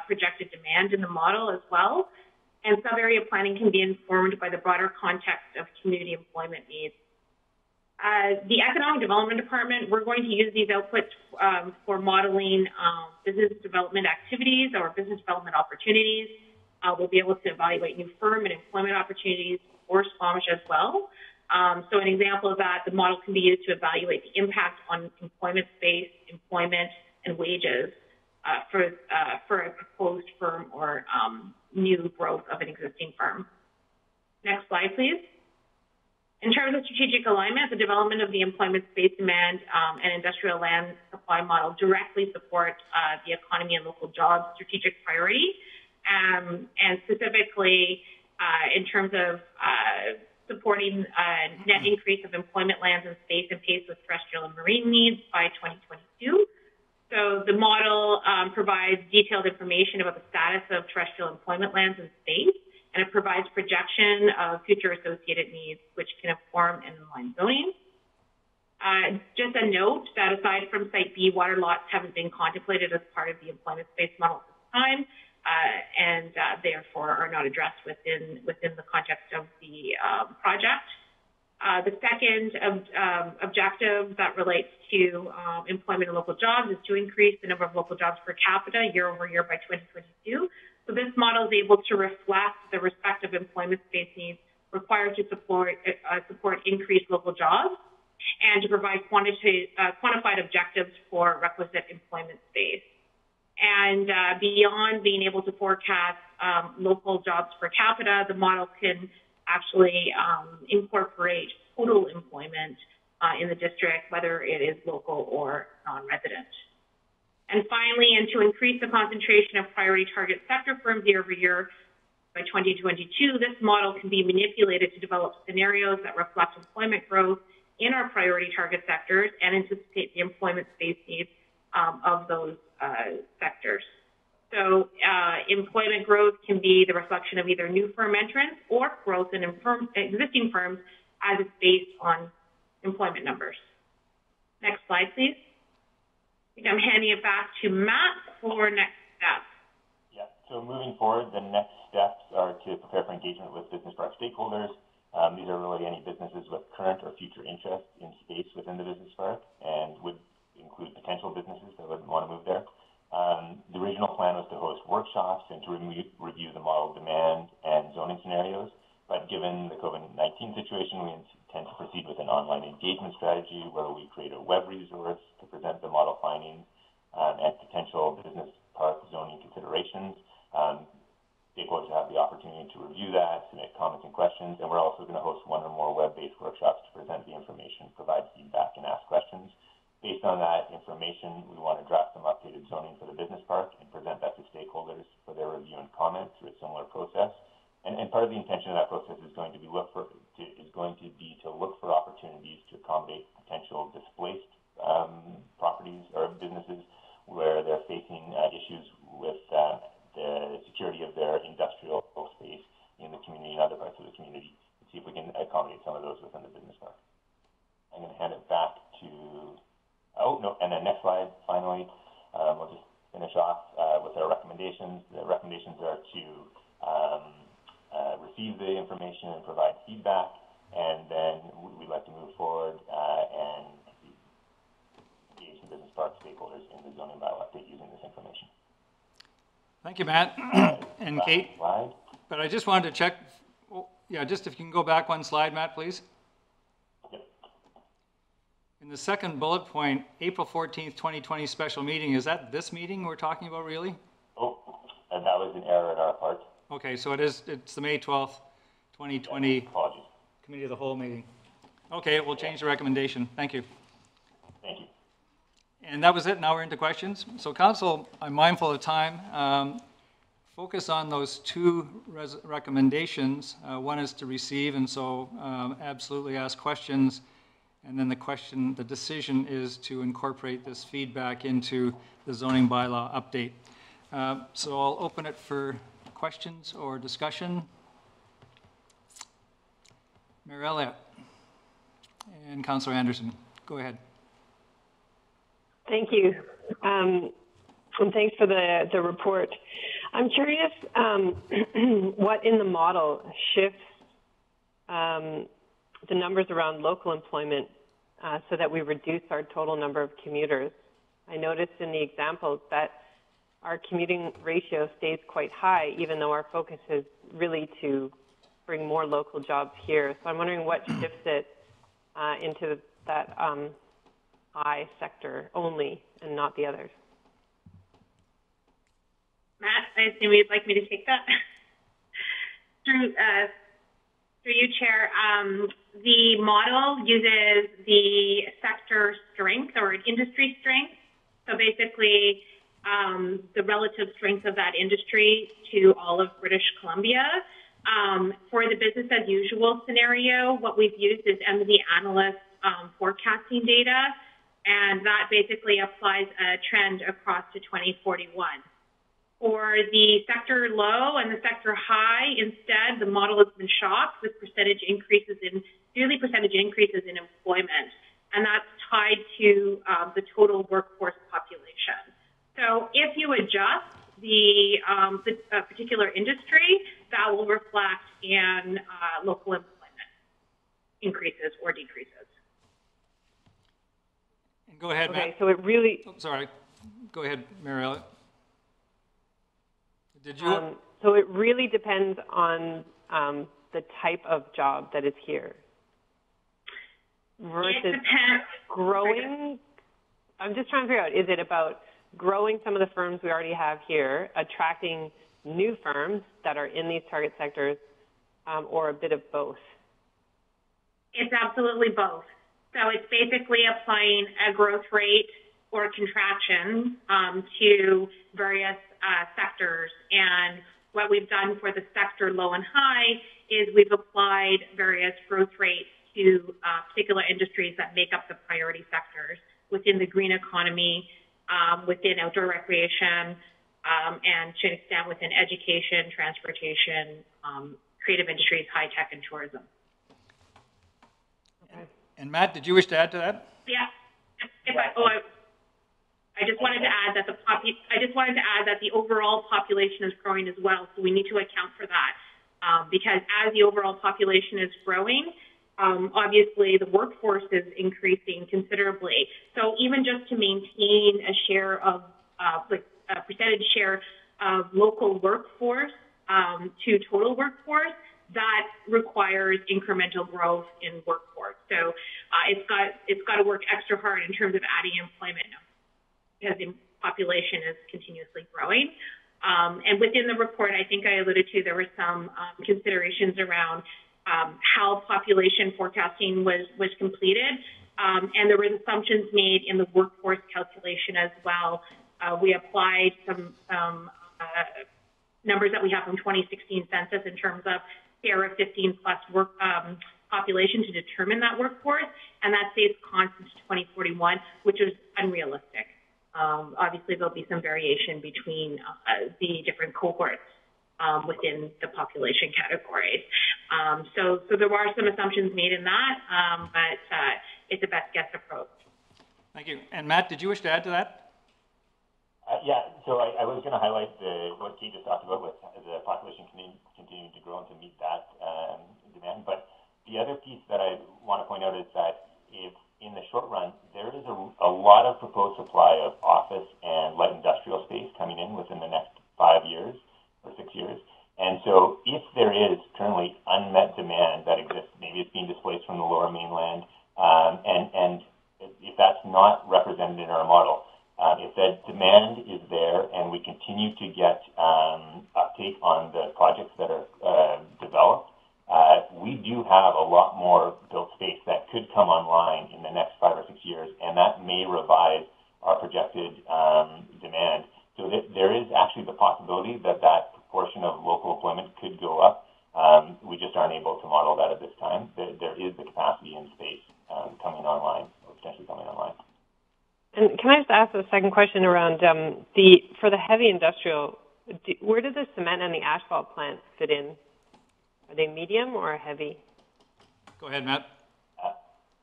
projected demand in the model as well. And sub-area planning can be informed by the broader context of community employment needs. The Economic Development Department, we're going to use these outputs for modeling business development activities or business development opportunities. We'll be able to evaluate new firm and employment opportunities for Squamish as well. So an example of that, the model can be used to evaluate the impact on employment space, employment, and wages for a proposed firm or new growth of an existing firm. Next slide, please. In terms of strategic alignment, the development of the employment space demand and industrial land supply model directly support the economy and local jobs strategic priority, and specifically in terms of supporting net increase of employment lands and space and pace with terrestrial and marine needs by 2022. So the model provides detailed information about the status of terrestrial employment lands and space, and it provides projection of future associated needs, which can inform inline zoning. Just a note that aside from Site B, water lots haven't been contemplated as part of the employment space model at this time, and therefore are not addressed within the context of the project. The second objective that relates to employment and local jobs is to increase the number of local jobs per capita year over year by 2022. So this model is able to reflect the respective employment space needs required to support increased local jobs and to provide quantified objectives for requisite employment space. And beyond being able to forecast local jobs per capita, the model can actually incorporate total employment in the district, whether it is local or non-resident. And finally, and to increase the concentration of priority target sector firms year over year by 2022, this model can be manipulated to develop scenarios that reflect employment growth in our priority target sectors and anticipate the employment space needs of those sectors. So employment growth can be the reflection of either new firm entrants or growth in existing firms as it's based on employment numbers. Next slide, please. I think I'm handing it back to Matt for next steps. Yeah, so moving forward, the next steps are to prepare for engagement with business park stakeholders. These are really any businesses with current or future interest in space within the business park and would include potential businesses that would want to move there. The original plan was to host workshops and to review the model demand and zoning scenarios, but given the COVID-19 situation, we intend to proceed with an online engagement strategy where we create a web resource to present the model findings and potential business park zoning considerations. Stakeholders have the opportunity to review that, submit comments and questions, and we're also going to host one or more web-based workshops to present the information, provide feedback, and ask questions. Based on that information, we want to draft some updated zoning for the business park and present that to stakeholders for their review and comment through a similar process. And part of the intention of that process is going to be to look for opportunities to accommodate potential displaced properties or businesses where they're facing issues with the security of their industrial space in the community and other parts of the community, and see if we can accommodate some of those within the business park. I'm going to hand it back to, and then next slide, finally, we'll just finish off with our recommendations. The recommendations are to receive the information and provide feedback, and then we'd like to move forward and engage the business park stakeholders in the zoning bylaw update using this information. Thank you, Matt. And Kate, slide. But I just wanted to check, just if you can go back one slide, Matt, please. Yep. In the second bullet point, April 14th, 2020 special meeting, is that this meeting we're talking about really? Oh, and that was an error on our part. Okay, so it's the May 12th, 2020 Apologies. Committee of the Whole meeting. Okay, we'll change the recommendation. Thank you. Thank you. And that was it. Now we're into questions. So Council, I'm mindful of time. Focus on those two recommendations. One is to receive, and so absolutely ask questions. And then the decision is to incorporate this feedback into the zoning bylaw update. So I'll open it for questions or discussion. Mayor Elliott and Councillor Anderson, go ahead. Thank you. And thanks for the report. I'm curious what in the model shifts the numbers around local employment so that we reduce our total number of commuters. I noticed in the examples that our commuting ratio stays quite high, even though our focus is really to bring more local jobs here. So I'm wondering what shifts it into that I sector only and not the others. Matt, I assume you'd like me to take that? Through you, Chair, the model uses the sector strength or industry strength. So basically, the relative strength of that industry to all of British Columbia. For the business as usual scenario, what we've used is MD Analyst forecasting data, and that basically applies a trend across to 2041. For the sector low and the sector high, instead, the model has been shocked with yearly percentage increases in employment, and that's tied to the total workforce population. So if you adjust the particular industry, that will reflect in local employment increases or decreases. And go ahead, Okay, Matt. so it really... Oh, sorry. Go ahead, Mary Elliott. Did you? So it really depends on the type of job that is here versus it depends. Growing. I'm just trying to figure out, is it about growing some of the firms we already have here, attracting new firms that are in these target sectors, or a bit of both? It's absolutely both. So it's basically applying a growth rate or contraction to various sectors. And what we've done for the sector low and high is we've applied various growth rates to particular industries that make up the priority sectors within the green economy, within outdoor recreation, and to an extent within education, transportation, creative industries, high tech, and tourism. Okay. And Matt, did you wish to add to that? Yeah. I just wanted to add that the overall population is growing as well, so we need to account for that because as the overall population is growing, obviously the workforce is increasing considerably. So even just to maintain a share of a percentage share of local workforce to total workforce, that requires incremental growth in workforce. So it's got to work extra hard in terms of adding employment because the population is continuously growing. And within the report, I think I alluded to, there were some considerations around how population forecasting was completed. And there were assumptions made in the workforce calculation as well. We applied some numbers that we have from 2016 census in terms of share of 15 plus population to determine that workforce, and that stays constant to 2041, which is unrealistic. Obviously, there'll be some variation between the different cohorts within the population categories. So there are some assumptions made in that, but it's a best guess approach. Thank you. And Matt, did you wish to add to that? Yeah, so I was going to highlight what Kate just talked about with the population continuing to grow and to meet that demand. But the other piece that I want to point out is that if in the short run, there is a lot of proposed supply of office and light industrial space coming in within the next 5 years or 6 years. And so if there is currently unmet demand that exists, maybe it's being displaced from the lower mainland, and if that's not represented in our model, if that demand is there and we continue to get uptake on the projects that are developed, we do have a lot more built space that could come online in the next 5 or 6 years, and that may revise our projected demand. So there is actually the possibility that that proportion of local employment could go up. We just aren't able to model that at this time. There is the capacity and space coming online, or potentially coming online. And can I just ask a second question around for the heavy industrial, where do the cement and the asphalt plants fit in? Are they medium or heavy? Go ahead, Matt.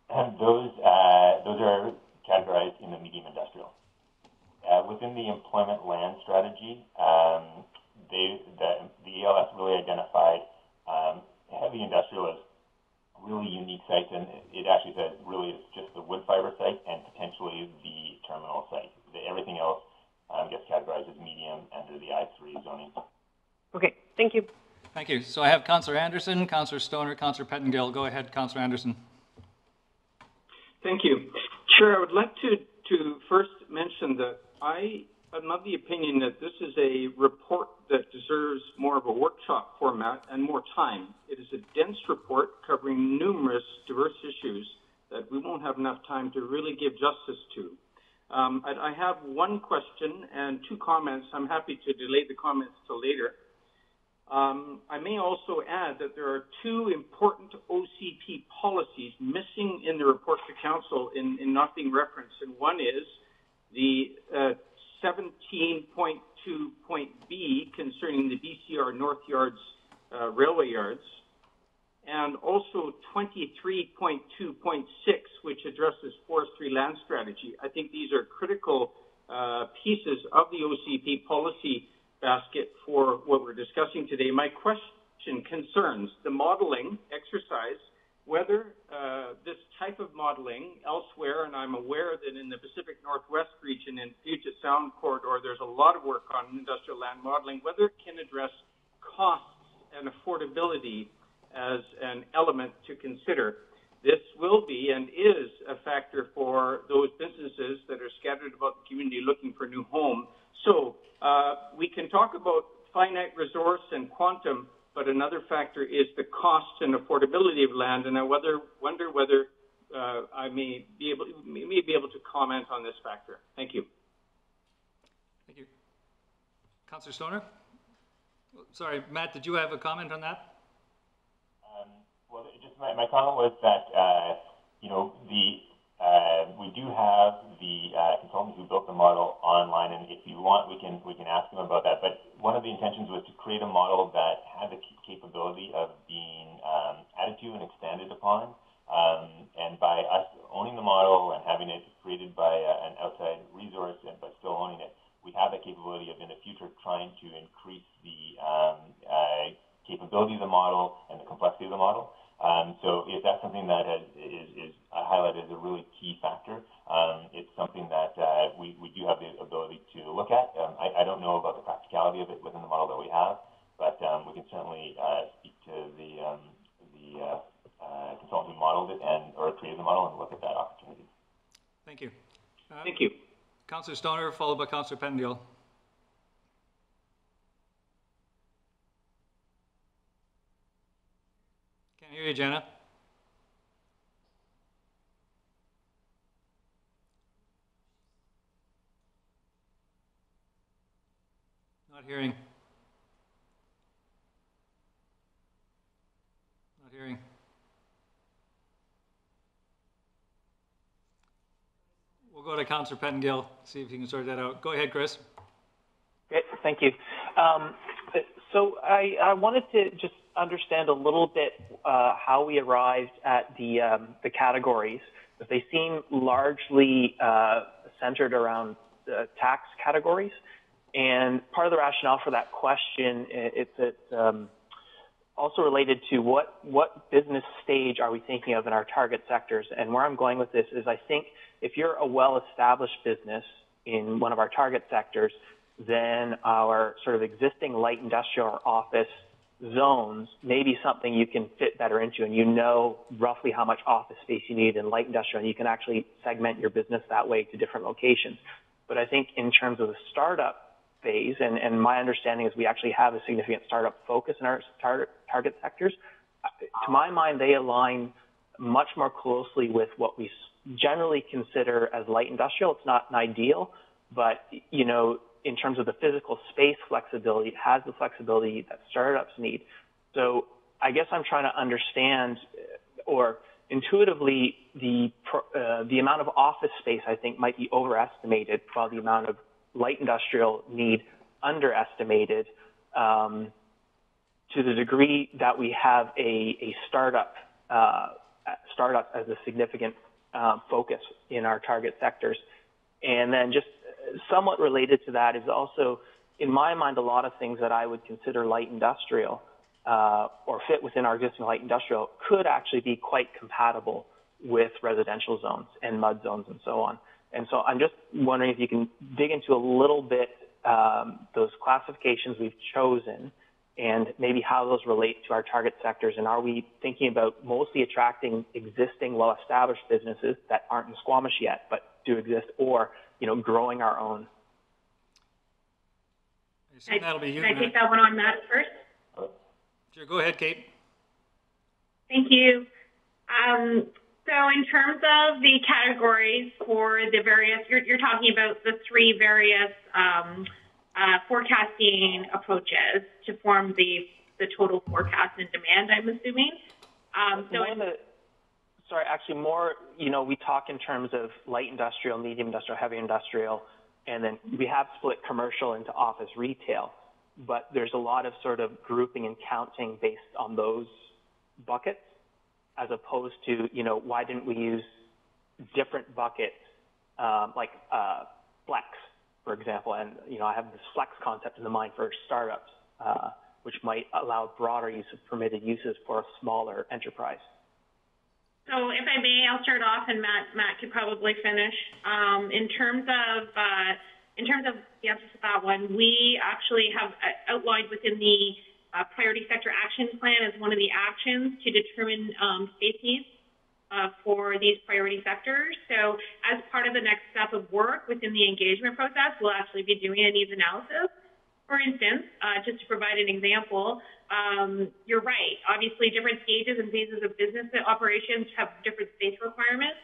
Those are categorized in the medium industrial. within the employment land strategy, the ELS really identified heavy industrial as really unique sites, and it actually says really it's just the wood fiber site and potentially the terminal site. Everything else gets categorized as medium under the I3 zoning. Okay, thank you. Thank you. So I have Councillor Anderson, Councillor Stoner, Councillor Pettengill. Go ahead, Councillor Anderson. Thank you. Chair, I would like to first mention that I'm of the opinion that this is a report that deserves more of a workshop format and more time. It is a dense report covering numerous diverse issues that we won't have enough time to really give justice to. I have one question and two comments. I'm happy to delay the comments till later. I may also add that there are two important OCP policies missing in the report to council in not being referenced, and one is the 17.2.B concerning the BCR North Yards railway yards, and also 23.2.6, which addresses forestry land strategy. I think these are critical pieces of the OCP policy basket for what we're discussing today. My question concerns the modeling exercise, whether this type of modeling elsewhere, and I'm aware that in the Pacific Northwest region in Puget Sound corridor, there's a lot of work on industrial land modeling, whether it can address costs and affordability as an element to consider. This will be and is a factor for those businesses that are scattered about the community looking for a new home. So we can talk about finite resource and quantum, but another factor is the cost and affordability of land, and I wonder whether I may be able to comment on this factor. Thank you. Thank you. Councillor Stoner? Sorry, Matt, did you have a comment on that? Well, just my comment was that, we do have the consultant who built the model online, and if you want, we can ask them about that. But one of the intentions was to create a model that had the capability of being added to and expanded upon. And by us owning the model and having it created by an outside resource, but still owning it, we have the capability of in the future trying to increase the capability of the model and the complexity of the model. So if that's something that is highlighted as a really key factor, it's something that we do have the ability to look at. I don't know about the practicality of it within the model that we have, but we can certainly speak to the consultant who modeled it or created the model and look at that opportunity. Thank you. Thank you. Councillor Stoner, followed by Councillor Pettengill. Can't hear you, Jenna. Not hearing. Not hearing. We'll go to Councillor Pettengill, see if you can sort that out. Go ahead, Chris. Great, thank you. So I wanted to just understand a little bit how we arrived at the categories. They seem largely centered around the tax categories. And part of the rationale for that question, it's also related to what business stage are we thinking of in our target sectors. And where I'm going with this is I think if you're a well-established business in one of our target sectors, then our sort of existing light industrial or office zones may be something you can fit better into, and you know roughly how much office space you need in light industrial, and you can actually segment your business that way to different locations. But I think in terms of the startup phase, and my understanding is we actually have a significant startup focus in our target sectors, to my mind, they align much more closely with what we generally consider as light industrial. It's not an ideal, but, you know, in terms of the physical space flexibility, it has the flexibility that startups need. So I guess I'm trying to understand, or intuitively, the amount of office space, I think, might be overestimated, while the amount of light industrial need underestimated, to the degree that we have a startup as a significant focus in our target sectors. And then just somewhat related to that is also, in my mind, a lot of things that I would consider light industrial or fit within our existing light industrial could actually be quite compatible with residential zones and mud zones and so on. And so I'm just wondering if you can dig into a little bit those classifications we've chosen and maybe how those relate to our target sectors. And are we thinking about mostly attracting existing well-established businesses that aren't in Squamish yet but do exist, or growing our own? I assume that'll be you, Can I take that one on, Matt, first? Sure, go ahead, Kate. Thank you. So in terms of the categories for the various, you're talking about the three various forecasting approaches to form the total forecast and demand, I'm assuming. We talk in terms of light industrial, medium industrial, heavy industrial, and then we have split commercial into office retail, but there's a lot of sort of grouping and counting based on those buckets, as opposed to, why didn't we use different buckets, like flex, for example, and, I have this flex concept in the mind for startups, which might allow broader use of permitted uses for a smaller enterprise. So if I may, I'll start off, and Matt could probably finish. In terms of the answer to that one, we actually have outlined within the priority sector action plan as one of the actions to determine space needs for these priority sectors. So as part of the next step of work within the engagement process, we'll actually be doing a needs analysis. For instance, just to provide an example, you're right. Obviously, different stages and phases of business operations have different space requirements.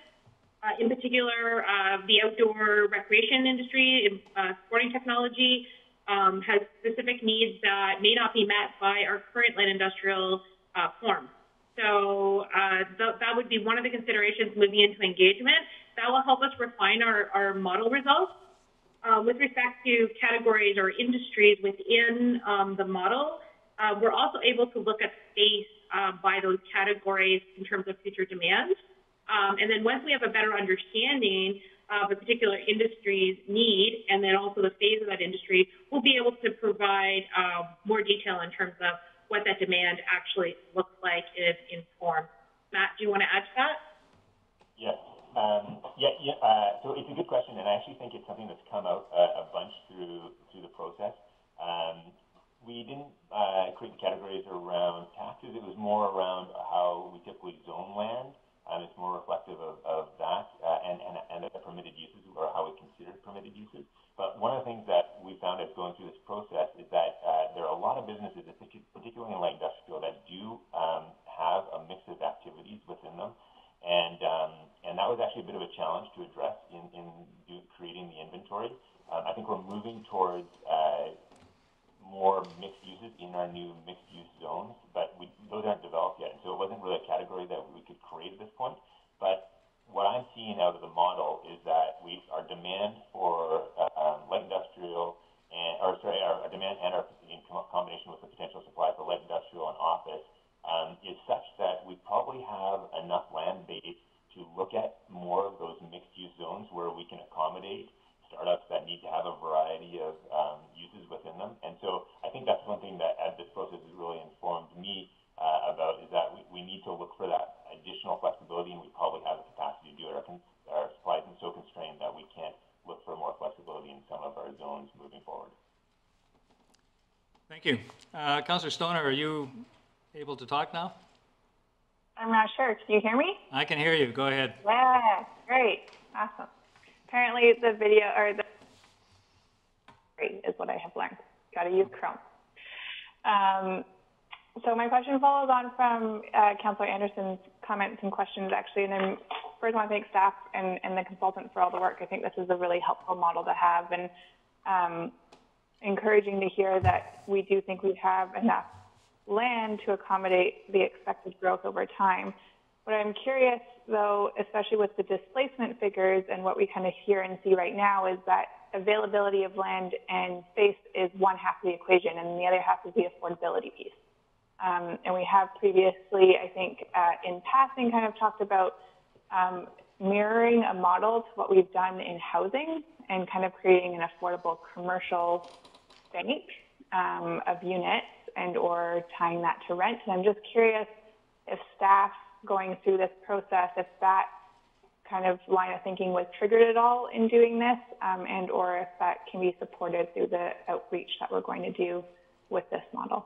In particular, the outdoor recreation industry, sporting technology, has specific needs that may not be met by our current light industrial form. So that would be one of the considerations moving into engagement. That will help us refine our model results. With respect to categories or industries within the model, we're also able to look at space by those categories in terms of future demand. And then once we have a better understanding of a particular industry's need, and then also the phase of that industry, we'll be able to provide more detail in terms of what that demand actually looks like in form. Matt, do you want to add to that? Yes. So it's a good question, and I actually think it's something that's come out a bunch through the process. We didn't create the categories around taxes. It was more around how we typically zone land. It's more reflective of that and the permitted uses, or how we consider permitted uses. But one of the things that we found as going through this process is that there are a lot of businesses, particularly in light industrial, that do have a mix of activities within them. And that was actually a bit of a challenge to address in creating the inventory. I think we're moving towards more mixed uses in our new mixed-use zones, but those aren't developed yet. And so it wasn't really a category that we could create at this point. But what I'm seeing out of the model is that our demand for light industrial, our demand and in combination with the potential supply for light industrial and office is such that we probably have enough land base to look at more of those mixed-use zones where we can accommodate startups that need to have a variety of uses within them. And so I think that's one thing that this process has really informed me about, is that we need to look for that additional flexibility, and we probably have the capacity to do it. Our supply is so constrained that we can't look for more flexibility in some of our zones moving forward. Thank you. Councillor Stoner, are you able to talk now? I'm not sure. Can you hear me? I can hear you. Go ahead. Yeah, great. Awesome. Apparently the video, or the is what I have learned. Got to use Chrome. So my question follows on from Councillor Anderson's comments and questions, actually, and I first want to thank staff and the consultant for all the work. I think this is a really helpful model to have, and encouraging to hear that we do think we have enough land to accommodate the expected growth over time. What I'm curious, though, especially with the displacement figures and what we kind of hear and see right now, is that availability of land and space is one half of the equation, and the other half is the affordability piece. And we have previously, I think, in passing, kind of talked about mirroring a model to what we've done in housing and kind of creating an affordable commercial bank of units and or tying that to rent. And I'm just curious if staff going through this process, if that kind of line of thinking was triggered at all in doing this, and or if that can be supported through the outreach that we're going to do with this model.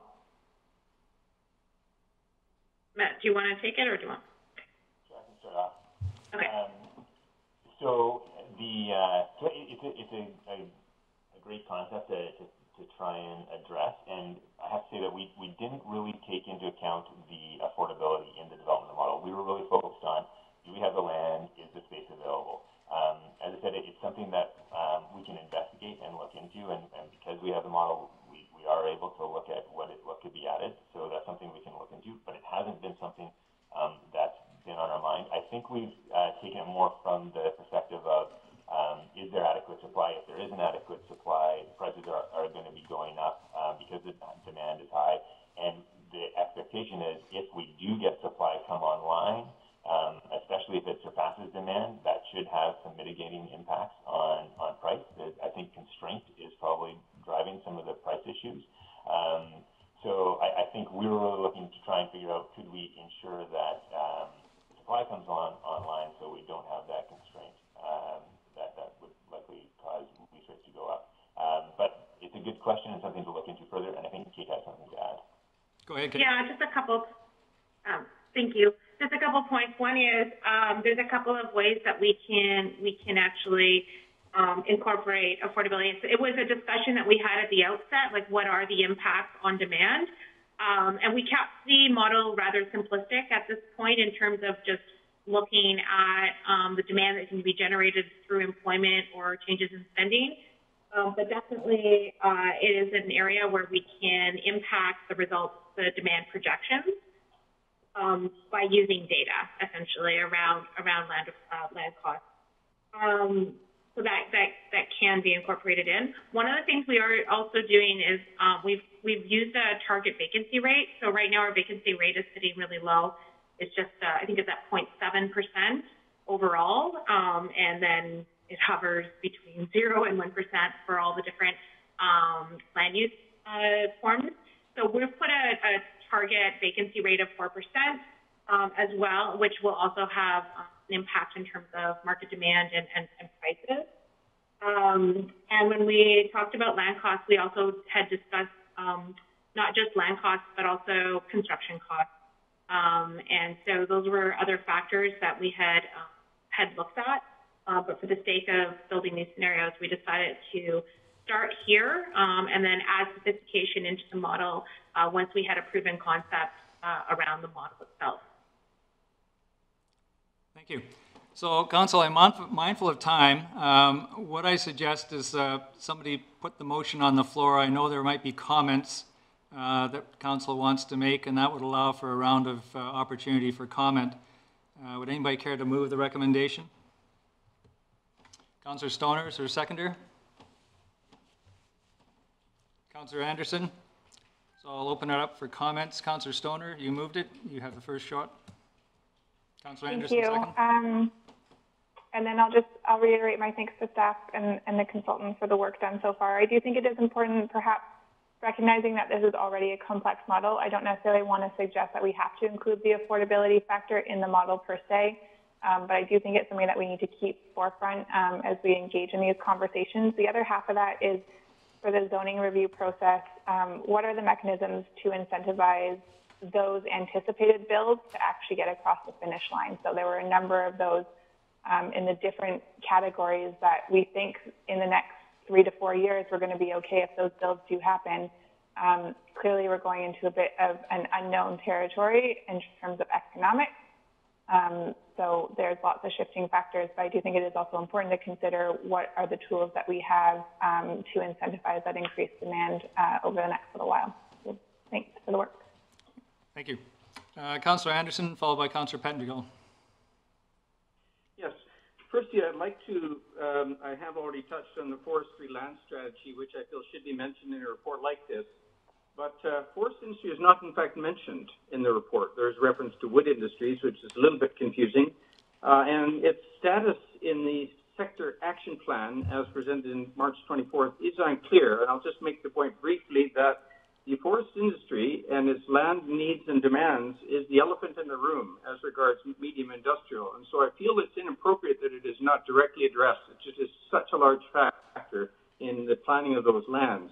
Matt, do you want to take it or do you want? Sure, I can start off. Okay. So it's a great concept to try and address, and I have to say that we didn't really take into account the affordability in the development model. We were really focused on, do we have the land, is the space available? As I said, it's something that we can investigate and look into, and because we have the model, we are able to look at what could be added, so that's something we can look into, but it hasn't been something that's been on our mind. I think we've taken it more from the perspective of, is there adequate supply? If there is an adequate supply, prices are going to be going up because the demand is high, and the expectation is if we do get supply come online, especially if it surpasses demand, that should have some mitigating impacts on price. I think constraint is probably driving some of the price issues. So I think we were really looking to try and figure out, could we ensure that supply comes online so we don't have that constraint that would likely cause lease rates to go up. But it's a good question and something to look into further, and I think Kate has something to add. Go ahead, Kate. Yeah, just a couple. Thank you. Just a couple points. One is there's a couple of ways that we can actually incorporate affordability. It was a discussion that we had at the outset, like what are the impacts on demand, and we kept the model rather simplistic at this point in terms of just looking at the demand that can be generated through employment or changes in spending. But definitely it is an area where we can impact the results, the demand projections, by using data essentially around land costs. So that can be incorporated in. One of the things we are also doing is we've used a target vacancy rate. So right now our vacancy rate is sitting really low. It's just I think it's at 0.7% overall, and then it hovers between 0 and 1% for all the different land use forms. So we've put a target vacancy rate of 4% as well, which will also have an impact in terms of market demand and prices. And when we talked about land costs, we also had discussed not just land costs, but also construction costs. And so those were other factors that we had looked at. But for the sake of building these scenarios, we decided to start here and then add sophistication into the model once we had a proven concept around the model itself. Thank you. So, Council, I'm mindful of time. What I suggest is somebody put the motion on the floor. I know there might be comments that Council wants to make, and that would allow for a round of opportunity for comment. Would anybody care to move the recommendation? Councillor Stoner, is there a seconder? Councillor Anderson? So I'll open it up for comments. Councillor Stoner, you moved it. You have the first shot. Councillor Anderson, second. And then I'll reiterate my thanks to staff and the consultant for the work done so far. I do think it is important, perhaps recognizing that this is already a complex model. I don't necessarily want to suggest that we have to include the affordability factor in the model per se, but I do think it's something that we need to keep forefront as we engage in these conversations. The other half of that is for the zoning review process, what are the mechanisms to incentivize those anticipated builds to actually get across the finish line? So there were a number of those in the different categories that we think in the next 3 to 4 years we're going to be okay if those builds do happen. Clearly we're going into a bit of an unknown territory in terms of economics. So there's lots of shifting factors, but I do think it is also important to consider what are the tools that we have to incentivize that increased demand over the next little while. So thanks for the work. Thank you. Councillor Anderson, followed by Councillor Pettengill. Yes. Firstly, I'd like to, I have already touched on the forestry land strategy, which I feel should be mentioned in a report like this. But forest industry is not, in fact, mentioned in the report. There's reference to wood industries, which is a little bit confusing. and its status in the sector action plan, as presented in March 24th, is unclear. And I'll just make the point briefly that the forest industry and its land needs and demands is the elephant in the room as regards medium industrial. And so I feel it's inappropriate that it is not directly addressed. It just is such a large factor in the planning of those lands.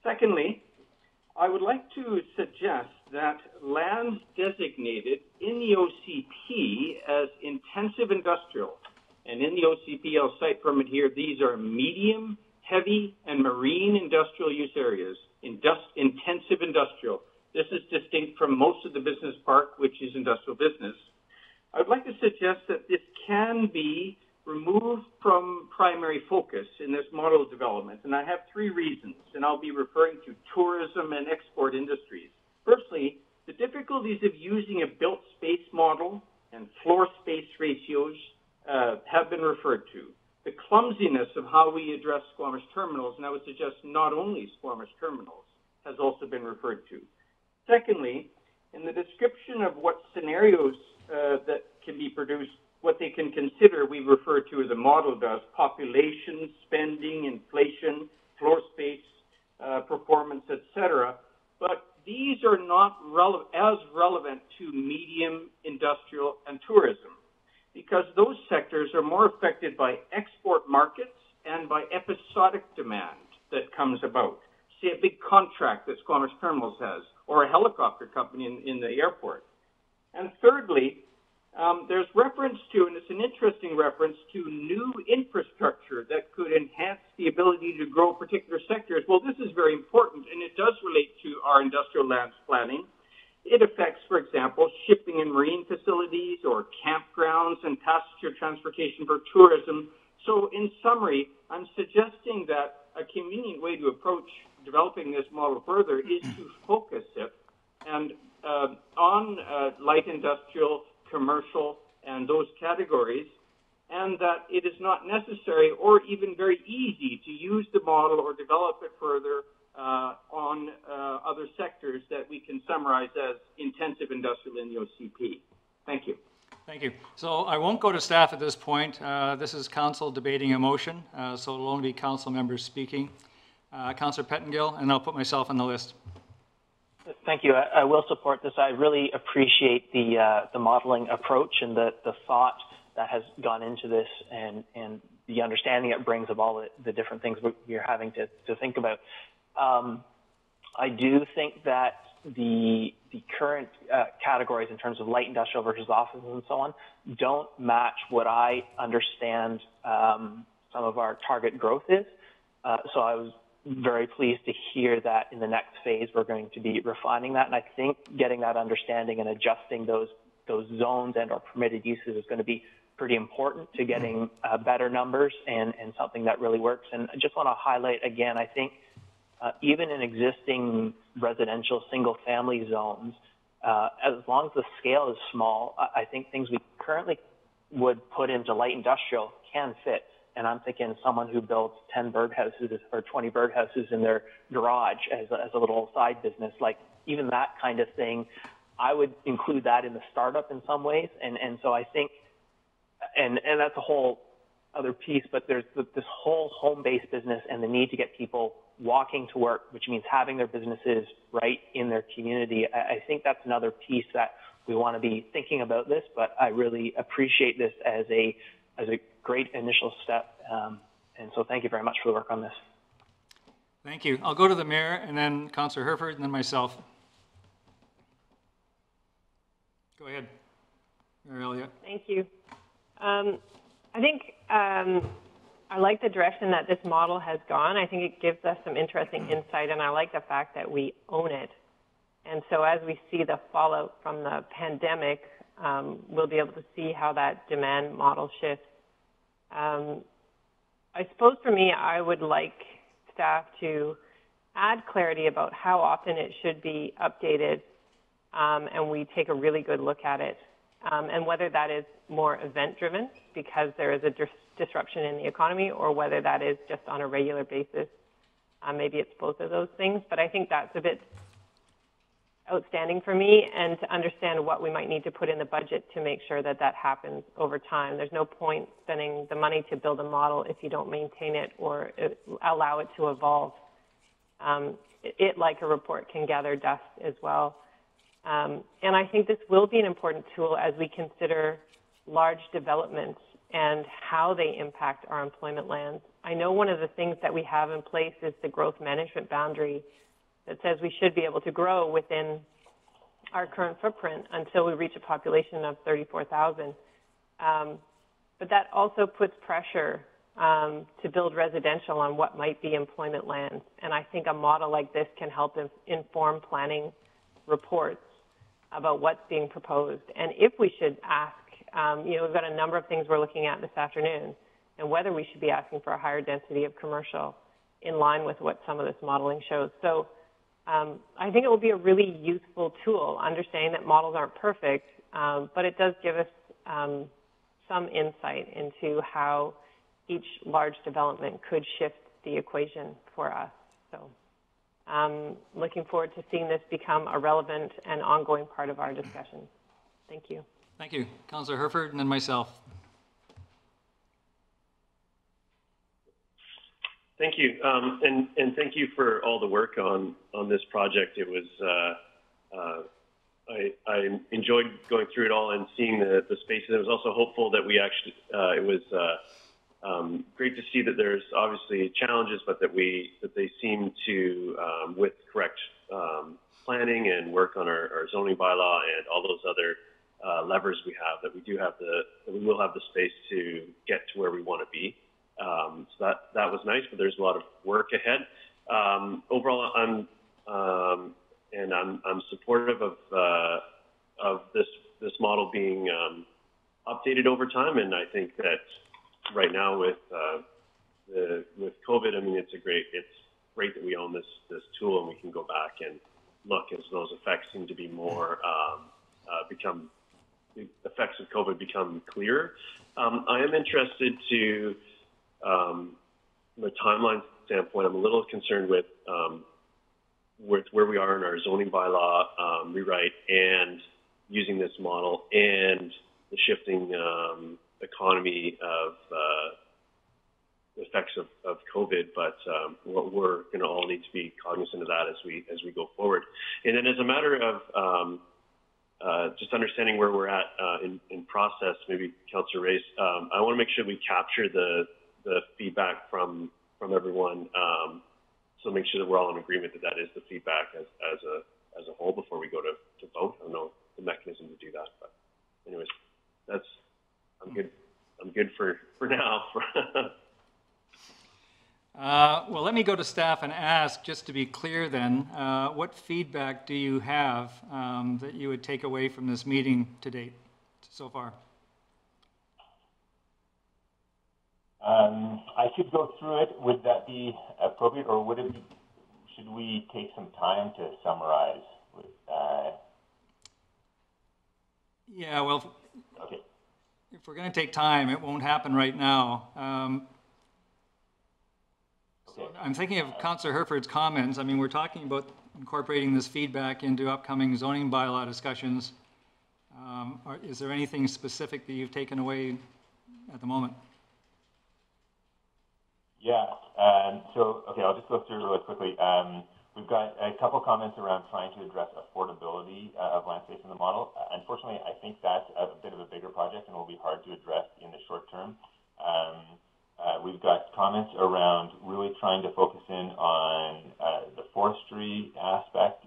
Secondly, I would like to suggest that lands designated in the OCP as intensive industrial, and in the OCP, I'll cite from it here, these are medium, heavy, and marine industrial use areas, intensive industrial. This is distinct from most of the business park, which is industrial business. I would like to suggest that this can be removed from primary focus in this model development, and I have three reasons, and I'll be referring to tourism and export industries. Firstly, the difficulties of using a built space model and floor space ratios have been referred to. The clumsiness of how we address Squamish terminals, and I would suggest not only Squamish terminals, has also been referred to. Secondly, in the description of what scenarios that can be produced, what they can consider, we refer to as a model does, population, spending, inflation, floor space, performance, etc. But these are not as relevant to medium industrial and tourism, because those sectors are more affected by export markets and by episodic demand that comes about. Say a big contract that Squamish Terminals has, or a helicopter company in the airport. And thirdly, there's reference to, and it's an interesting reference to, new infrastructure that could enhance the ability to grow particular sectors. Well, this is very important, and it does relate to our industrial lands planning. It affects, for example, shipping and marine facilities or campgrounds and passenger transportation for tourism. So in summary, I'm suggesting that a convenient way to approach developing this model further is to focus it and on light industrial, commercial, and those categories, and that it is not necessary or even very easy to use the model or develop it further on other sectors that we can summarize as intensive industrial in the OCP. Thank you. Thank you. So I won't go to staff at this point. This is council debating a motion, so it'll only be council members speaking. Councillor Pettengill, and I'll put myself on the list. Thank you. I will support this. I really appreciate the modeling approach and the thought that has gone into this and the understanding it brings of all the different things we're having to think about. I do think that the current categories in terms of light industrial versus offices and so on don't match what I understand some of our target growth is. So I was very pleased to hear that in the next phase we're going to be refining that, and I think getting that understanding and adjusting those zones and or permitted uses is going to be pretty important to getting better numbers and something that really works. And I just want to highlight again, I think even in existing residential single-family zones, as long as the scale is small, I think things we currently would put into light industrial can fit. And I'm thinking someone who builds 10 birdhouses or 20 birdhouses in their garage as a little side business, like even that kind of thing, I would include that in the startup in some ways. And so I think, and that's a whole other piece, but there's this whole home-based business and the need to get people walking to work, which means having their businesses right in their community. I think that's another piece that we want to be thinking about this, but I really appreciate this as a great initial step. And so thank you very much for the work on this. Thank you. I'll go to the mayor and then Councillor Herford and then myself. Go ahead, Mayor Elliott. Thank you. I think I like the direction that this model has gone. I think it gives us some interesting insight, and I like the fact that we own it. And so as we see the fallout from the pandemic, we'll be able to see how that demand model shifts. I suppose for me, I would like staff to add clarity about how often it should be updated, and we take a really good look at it, and whether that is more event-driven because there is a disruption in the economy, or whether that is just on a regular basis. Maybe it's both of those things, but I think that's a bit outstanding for me, and to understand what we might need to put in the budget to make sure that that happens over time. There's no point spending the money to build a model if you don't maintain it or allow it to evolve. It, like a report, can gather dust as well. And I think this will be an important tool as we consider large developments and how they impact our employment lands. I know one of the things that we have in place is the growth management boundary that says we should be able to grow within our current footprint until we reach a population of 34,000. But that also puts pressure to build residential on what might be employment lands. And I think a model like this can help inform planning reports about what's being proposed. And if we should ask, we've got a number of things we're looking at this afternoon, and whether we should be asking for a higher density of commercial in line with what some of this modeling shows. So I think it will be a really useful tool, understanding that models aren't perfect, but it does give us some insight into how each large development could shift the equation for us. So I'm looking forward to seeing this become a relevant and ongoing part of our discussion. Thank you. Thank you. Councillor Herford and then myself. Thank you, and thank you for all the work on this project. It was I enjoyed going through it all and seeing the spaces. I was also hopeful that we actually it was great to see that there's obviously challenges, but that they seem to with correct planning and work on our zoning bylaw and all those other levers we have, that we will have the space to get to where we want to be. So that was nice, but there's a lot of work ahead. Overall, I'm supportive of this model being updated over time, and I think that right now with COVID, I mean, it's great that we own this tool and we can go back and look as those effects seem to be more the effects of COVID become clearer. I am interested to. From a timeline standpoint, I'm a little concerned with where we are in our zoning bylaw rewrite and using this model and the shifting economy of the effects of COVID. But we're going to all need to be cognizant of that as we go forward. And then, as a matter of just understanding where we're at in process, maybe Councillor Race, I want to make sure we capture the feedback from everyone, so make sure that we're all in agreement that is the feedback as a whole before we go to vote. I don't know the mechanism to do that, but anyways, I'm good for now. Well, let me go to staff and ask, just to be clear then, what feedback do you have that you would take away from this meeting to date so far? I could go through it. Would that be appropriate, or should we take some time to summarize? Yeah, well, okay. If we're going to take time, it won't happen right now. So I'm thinking of Councillor Herford's comments. I mean, we're talking about incorporating this feedback into upcoming zoning bylaw discussions. Is there anything specific that you've taken away at the moment? Yeah, okay, I'll just go through really quickly. We've got a couple comments around trying to address affordability of land space in the model. Unfortunately, I think that's a bit of a bigger project and will be hard to address in the short term. We've got comments around really trying to focus in on the forestry aspect,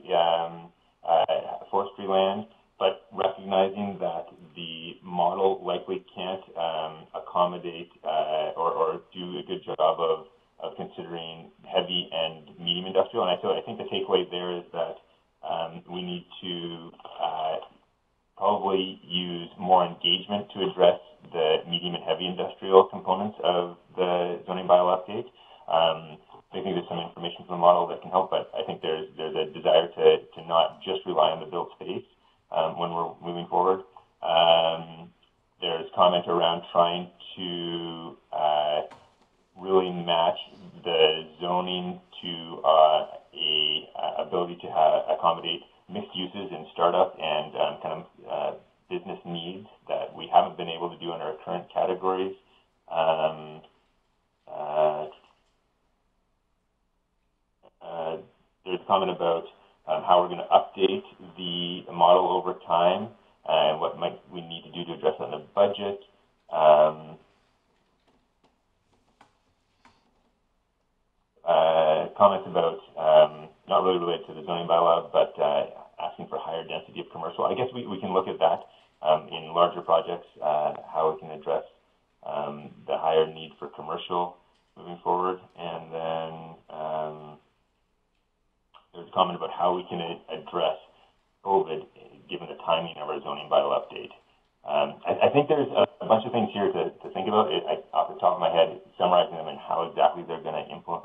forestry land, but recognizing that the model likely can't accommodate or do a good job of considering heavy and medium industrial. And I think the takeaway there is that we need to probably use more engagement to address the medium and heavy industrial components of the zoning bylaw update. I think there's some information from the model that can help, but I think there's a desire to not just rely on the built space when we're moving forward. There's comment around trying to really match the zoning to a ability to accommodate misuses in startup and business needs that we haven't been able to do in our current categories. There's a comment about how we're going to update the model over time and what might we need to do to address that in the budget. Comments about, not really related to the zoning bylaw, but asking for higher density of commercial. I guess we can look at that in larger projects, how we can address the higher need for commercial moving forward. And then there's a comment about how we can address COVID given the timing of our zoning bylaw update. I think there's a bunch of things here to think about. Off the top of my head, summarizing them and how exactly they're going to influence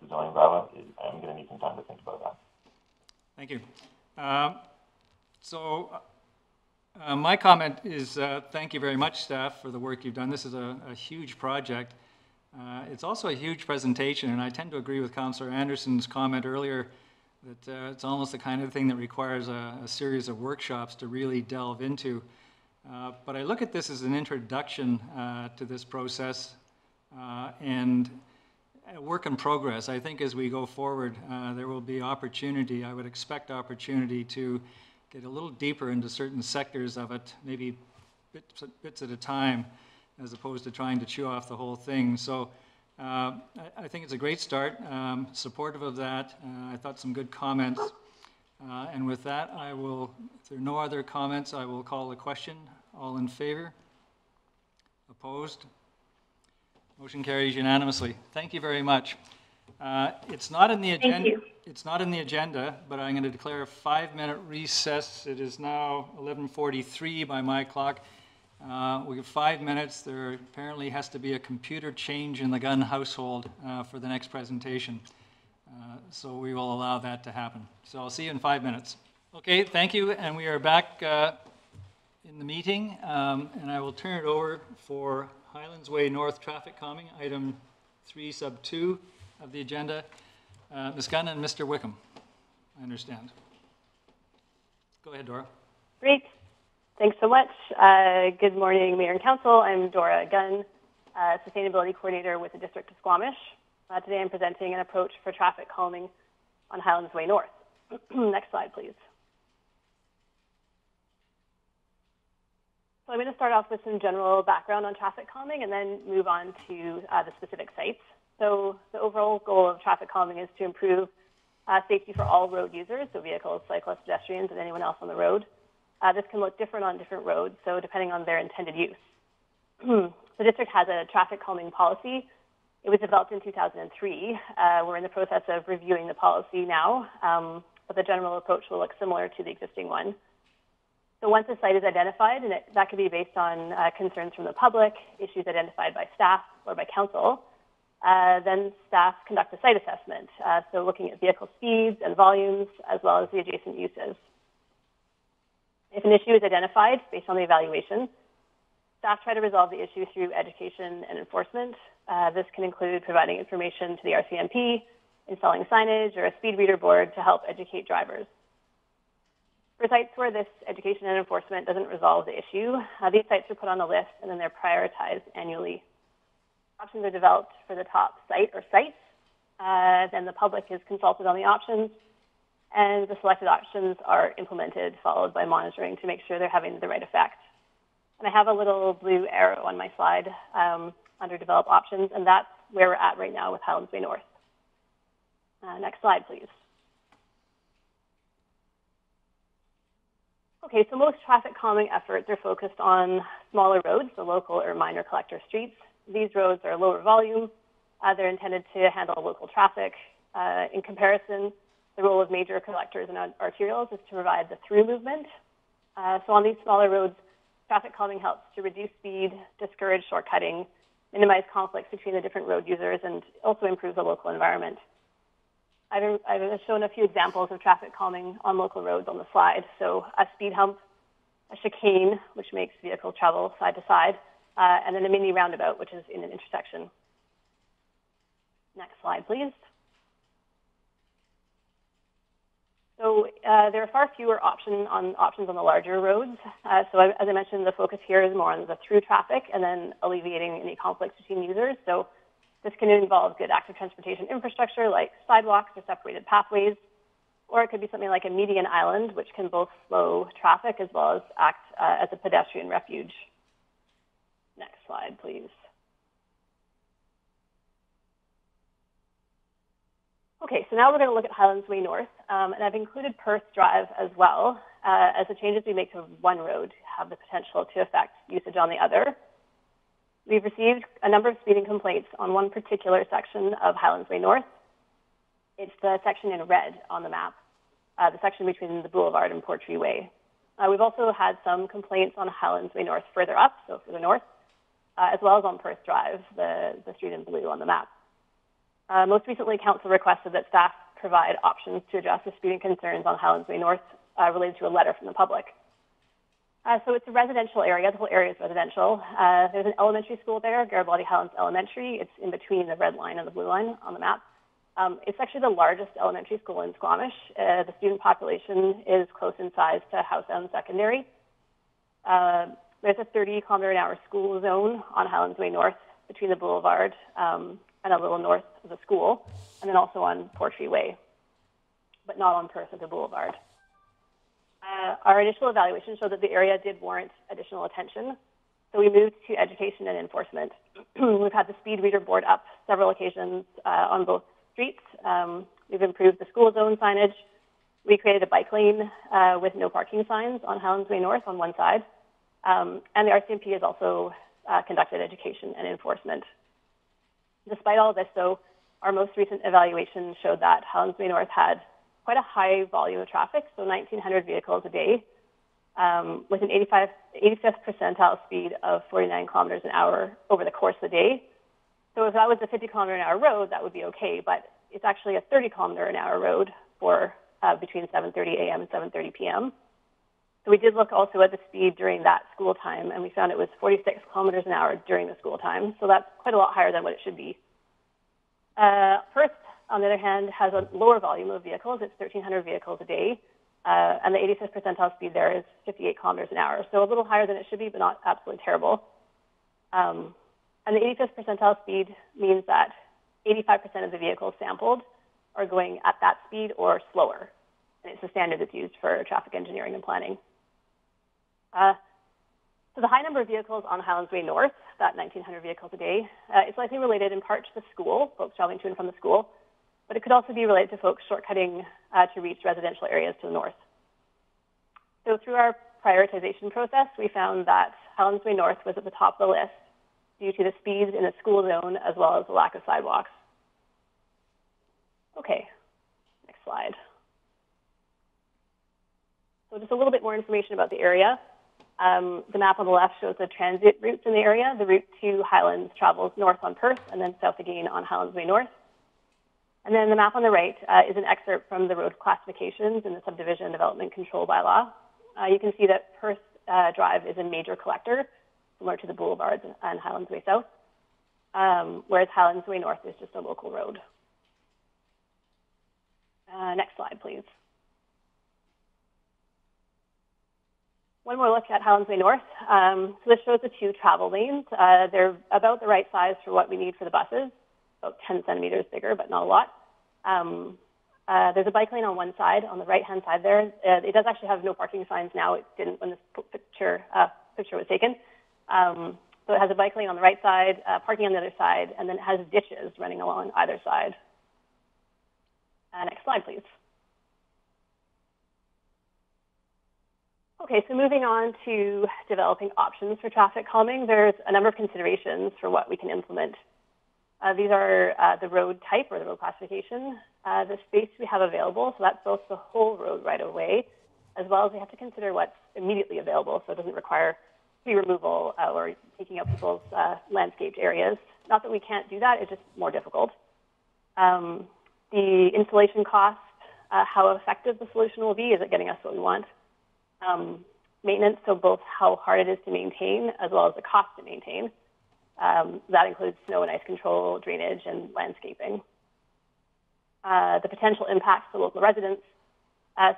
the zoning bylaw, I'm going to need some time to think about that. Thank you. My comment is thank you very much, staff, for the work you've done. This is a huge project. It's also a huge presentation, and I tend to agree with Councillor Anderson's comment earlier that it's almost the kind of thing that requires a series of workshops to really delve into. But I look at this as an introduction to this process and a work in progress. I think as we go forward, there will be opportunity, I would expect opportunity to get a little deeper into certain sectors of it, maybe bits at a time, as opposed to trying to chew off the whole thing. So I think it's a great start, supportive of that. I thought some good comments. And with that, I will, if there are no other comments, I will call the question. All in favor? Opposed? Motion carries unanimously. Thank you very much. It's not in the agenda. Thank you. It's not in the agenda, but I'm going to declare a 5-minute recess. It is now 11:43 by my clock. We have 5 minutes. There apparently has to be a computer change in the Gunn household for the next presentation. So we will allow that to happen. So I'll see you in 5 minutes. Okay, thank you. And we are back in the meeting. And I will turn it over for Highlands Way North traffic calming, item 3 sub 2 of the agenda. Ms. Gunn and Mr. Wickham, I understand. Go ahead, Dora. Great. Thanks so much. Good morning, Mayor and Council. I'm Dora Gunn, Sustainability Coordinator with the District of Squamish. Today I'm presenting an approach for traffic calming on Highlands Way North. Next slide, please. So I'm going to start off with some general background on traffic calming and then move on to the specific sites. So the overall goal of traffic calming is to improve safety for all road users, so vehicles, cyclists, pedestrians, and anyone else on the road. This can look different on different roads, so depending on their intended use. The district has a traffic calming policy. It was developed in 2003. We're in the process of reviewing the policy now, but the general approach will look similar to the existing one. So once a site is identified, and that could be based on concerns from the public, issues identified by staff or by council, then staff conduct a site assessment, so looking at vehicle speeds and volumes, as well as the adjacent uses. If an issue is identified based on the evaluation, staff try to resolve the issue through education and enforcement. This can include providing information to the RCMP, installing signage or a speed reader board to help educate drivers. For sites where this education and enforcement doesn't resolve the issue, these sites are put on a list and then they're prioritized annually. Options are developed for the top site or sites. Then the public is consulted on the options, and the selected options are implemented, followed by monitoring to make sure they're having the right effect. And I have a little blue arrow on my slide under develop options, and that's where we're at right now with Highlands Way North. Next slide, please. Okay, so most traffic calming efforts are focused on smaller roads, the local or minor collector streets. These roads are lower volume. They're intended to handle local traffic. In comparison, the role of major collectors and arterials is to provide the through movement. So on these smaller roads, traffic calming helps to reduce speed, discourage shortcutting, minimize conflicts between the different road users, and also improve the local environment. I've shown a few examples of traffic calming on local roads on the slide. So a speed hump, a chicane, which makes vehicles travel side to side, and then a mini roundabout, which is in an intersection. Next slide, please. So So there are far fewer options on the larger roads. As I mentioned, the focus here is more on the through traffic and then alleviating any conflicts between users. So this can involve good active transportation infrastructure like sidewalks or separated pathways, or it could be something like a median island, which can both slow traffic as well as act as a pedestrian refuge. Next slide, please. Okay, so now we're going to look at Highlands Way North, and I've included Perth Drive as well, as the changes we make to one road have the potential to affect usage on the other. We've received a number of speeding complaints on one particular section of Highlands Way North. It's the section in red on the map, the section between the Boulevard and Portree Way. We've also had some complaints on Highlands Way North further up, so further north, as well as on Perth Drive, the street in blue on the map. Most recently, Council requested that staff provide options to address the speeding concerns on Highlands Way North related to a letter from the public. So it's a residential area. The whole area is residential. There's an elementary school there, Garibaldi Highlands Elementary. It's in between the red line and the blue line on the map. It's actually the largest elementary school in Squamish. The student population is close in size to House End Secondary. There's a 30-kilometer-an-hour school zone on Highlands Way North between the Boulevard and a little north of the school, and then also on Portree Way, but not on Perth or the Boulevard. Our initial evaluation showed that the area did warrant additional attention, so we moved to education and enforcement. We've had the speed reader board up several occasions on both streets. We've improved the school zone signage. We created a bike lane with no parking signs on Highlands Way North on one side, and the RCMP has also conducted education and enforcement. Despite all this, though, our most recent evaluation showed that Highlands Way North had quite a high volume of traffic, so 1,900 vehicles a day, with an 85th percentile speed of 49 kilometers an hour over the course of the day. So if that was a 50-kilometer-an-hour road, that would be okay, but it's actually a 30-kilometer-an-hour road for between 7:30 a.m. and 7:30 p.m. So we did look also at the speed during that school time, and we found it was 46 kilometers an hour during the school time. So that's quite a lot higher than what it should be. Perth, on the other hand, has a lower volume of vehicles. It's 1,300 vehicles a day, and the 85th percentile speed there is 58 kilometers an hour. So a little higher than it should be, but not absolutely terrible. And the 85th percentile speed means that 85% of the vehicles sampled are going at that speed or slower. And it's the standard that's used for traffic engineering and planning. So the high number of vehicles on Highlands Way North, that 1,900 vehicles a day, is likely related in part to the school, folks traveling to and from the school, but it could also be related to folks shortcutting to reach residential areas to the north. So through our prioritization process, we found that Highlands Way North was at the top of the list due to the speeds in the school zone as well as the lack of sidewalks. Okay, next slide. So just a little bit more information about the area. The map on the left shows the transit routes in the area. The route to Highlands travels north on Perth and then south again on Highlands Way North. And then the map on the right is an excerpt from the road classifications in the Subdivision Development Control Bylaw. You can see that Perth Drive is a major collector, similar to the Boulevards and Highlands Way South, whereas Highlands Way North is just a local road. Next slide, please. One more look at Highlands Way North. So this shows the two travel lanes. They're about the right size for what we need for the buses, about 10 centimeters bigger, but not a lot. There's a bike lane on one side, on the right-hand side there. It does actually have no parking signs now. It didn't when this picture was taken. So it has a bike lane on the right side, parking on the other side, and then it has ditches running along either side. Next slide, please. Okay, so moving on to developing options for traffic calming, there's a number of considerations for what we can implement. These are the road type or the road classification, the space we have available, so that's both the whole road right away, as well as we have to consider what's immediately available, so it doesn't require tree removal or taking up people's landscaped areas. Not that we can't do that, it's just more difficult. The installation cost, how effective the solution will be, is it getting us what we want? Maintenance, so both how hard it is to maintain as well as the cost to maintain. That includes snow and ice control, drainage, and landscaping. The potential impacts to local residents,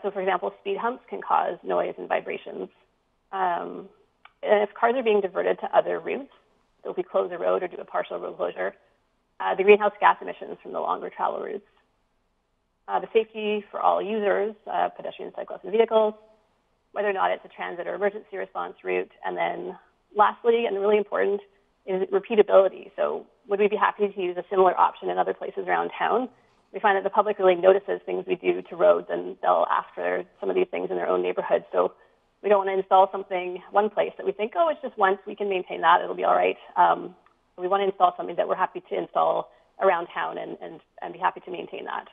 So, for example, speed humps can cause noise and vibrations. And if cars are being diverted to other routes, so if we close a road or do a partial road closure, the greenhouse gas emissions from the longer travel routes. The safety for all users, pedestrians, cyclists, and vehicles, whether or not it's a transit or emergency response route. And then lastly, and really important, is repeatability. So would we be happy to use a similar option in other places around town? We find that the public really notices things we do to roads, and they'll ask for some of these things in their own neighborhood. So we don't want to install something one place that we think, oh, it's just once, we can maintain that, it'll be all right. We want to install something that we're happy to install around town and be happy to maintain that.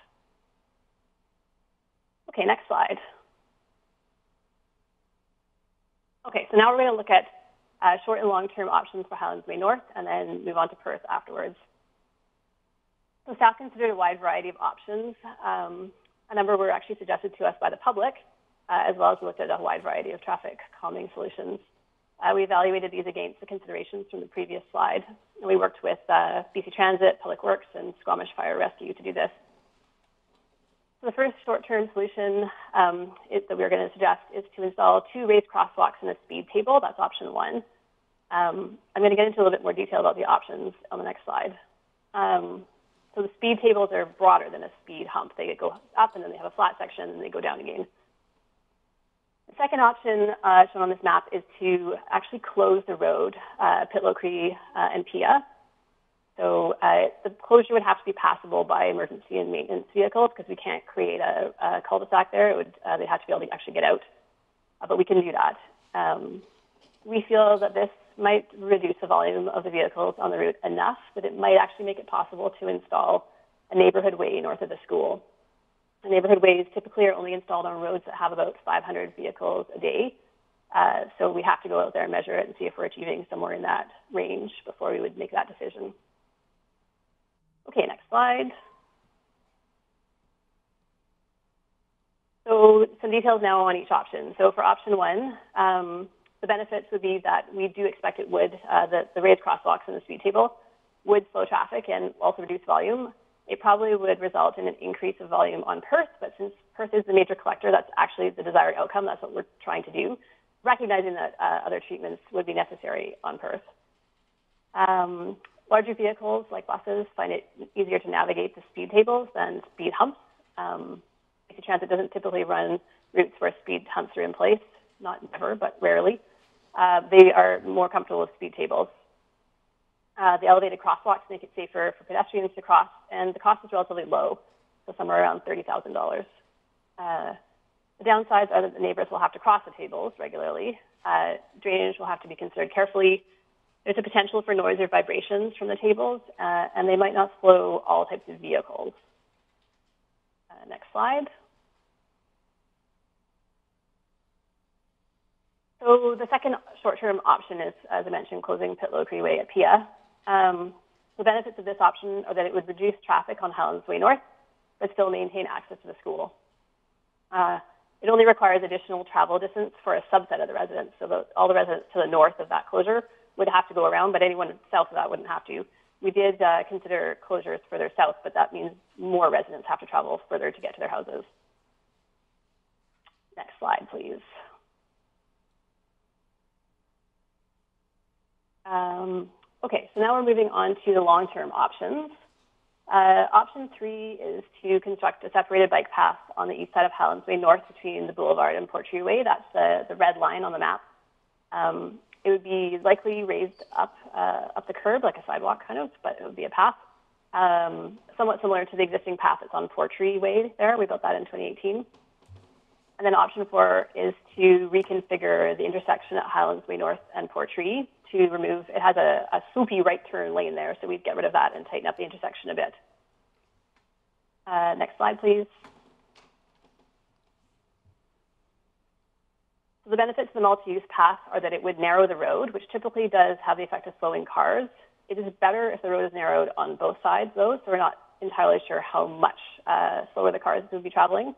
Okay, next slide. Okay, so now we're going to look at short and long-term options for Highlands Way North, and then move on to Perth afterwards. So staff considered a wide variety of options. A number were actually suggested to us by the public, as well as we looked at a wide variety of traffic calming solutions. We evaluated these against the considerations from the previous slide, and we worked with BC Transit, Public Works, and Squamish Fire Rescue to do this. So the first short-term solution that we're going to suggest is to install 2 raised crosswalks and a speed table. That's option 1. I'm going to get into a little bit more detail about the options on the next slide. So the speed tables are broader than a speed hump. They go up and then they have a flat section and they go down again. The second option shown on this map is to actually close the road, Pitlow Cree and Pia. So the closure would have to be passable by emergency and maintenance vehicles because we can't create a cul-de-sac there. They'd have to be able to actually get out, but we can do that. We feel that this might reduce the volume of the vehicles on the route enough that it might actually make it possible to install a neighborhood way north of the school. The neighborhood ways typically are only installed on roads that have about 500 vehicles a day. So we have to go out there and measure it and see if we're achieving somewhere in that range before we would make that decision. Okay, next slide. So some details now on each option. So for option 1, the benefits would be that we do expect it would, the raised crosswalks and the speed table would slow traffic and also reduce volume. It probably would result in an increase of volume on Perth, but since Perth is the major collector, that's actually the desired outcome. That's what we're trying to do, recognizing that other treatments would be necessary on Perth. Larger vehicles like buses find it easier to navigate the speed tables than speed humps. BC Transit doesn't typically run routes where speed humps are in place, not never, but rarely. They are more comfortable with speed tables. The elevated crosswalks make it safer for pedestrians to cross, and the cost is relatively low, so somewhere around $30,000. The downsides are that the neighbors will have to cross the tables regularly. Drainage will have to be considered carefully. There's a potential for noise or vibrations from the tables, and they might not slow all types of vehicles. Next slide. So the second short-term option is, as I mentioned, closing Pitlow Cree Way at Pia. The benefits of this option are that it would reduce traffic on Highlands Way North, but still maintain access to the school. It only requires additional travel distance for a subset of the residents. So all the residents to the north of that closure would have to go around, but anyone south of that wouldn't have to. We did consider closures further south, but that means more residents have to travel further to get to their houses. Next slide, please. Okay, so now we're moving on to the long-term options. Option 3 is to construct a separated bike path on the east side of Highlands Way North between the boulevard and Portree Way. That's the red line on the map. It would be likely raised up the curb, like a sidewalk kind of, but it would be a path. Somewhat similar to the existing path that's on Portree Way there. We built that in 2018. And then option 4 is to reconfigure the intersection at Highlands Way North and Portree to remove, it has a swoopy right turn lane there, so we'd get rid of that and tighten up the intersection a bit. Next slide, please. So the benefits of the multi-use path are that it would narrow the road, which typically does have the effect of slowing cars. It is better if the road is narrowed on both sides, though, so we're not entirely sure how much slower the cars would be traveling.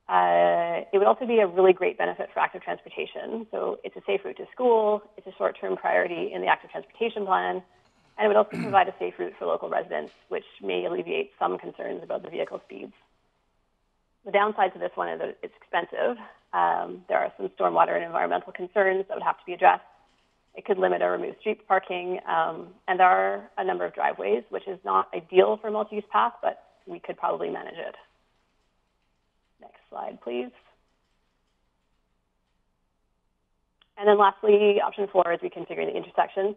It would also be a really great benefit for active transportation. So it's a safe route to school, it's a short-term priority in the active transportation plan, and it would also provide a safe route for local residents, which may alleviate some concerns about the vehicle speeds. The downside to this one is that it's expensive. There are some stormwater and environmental concerns that would have to be addressed. It could limit or remove street parking, and there are a number of driveways, which is not ideal for a multi-use path, but we could probably manage it. Next slide, please. And then lastly, option 4 is reconfiguring the intersection.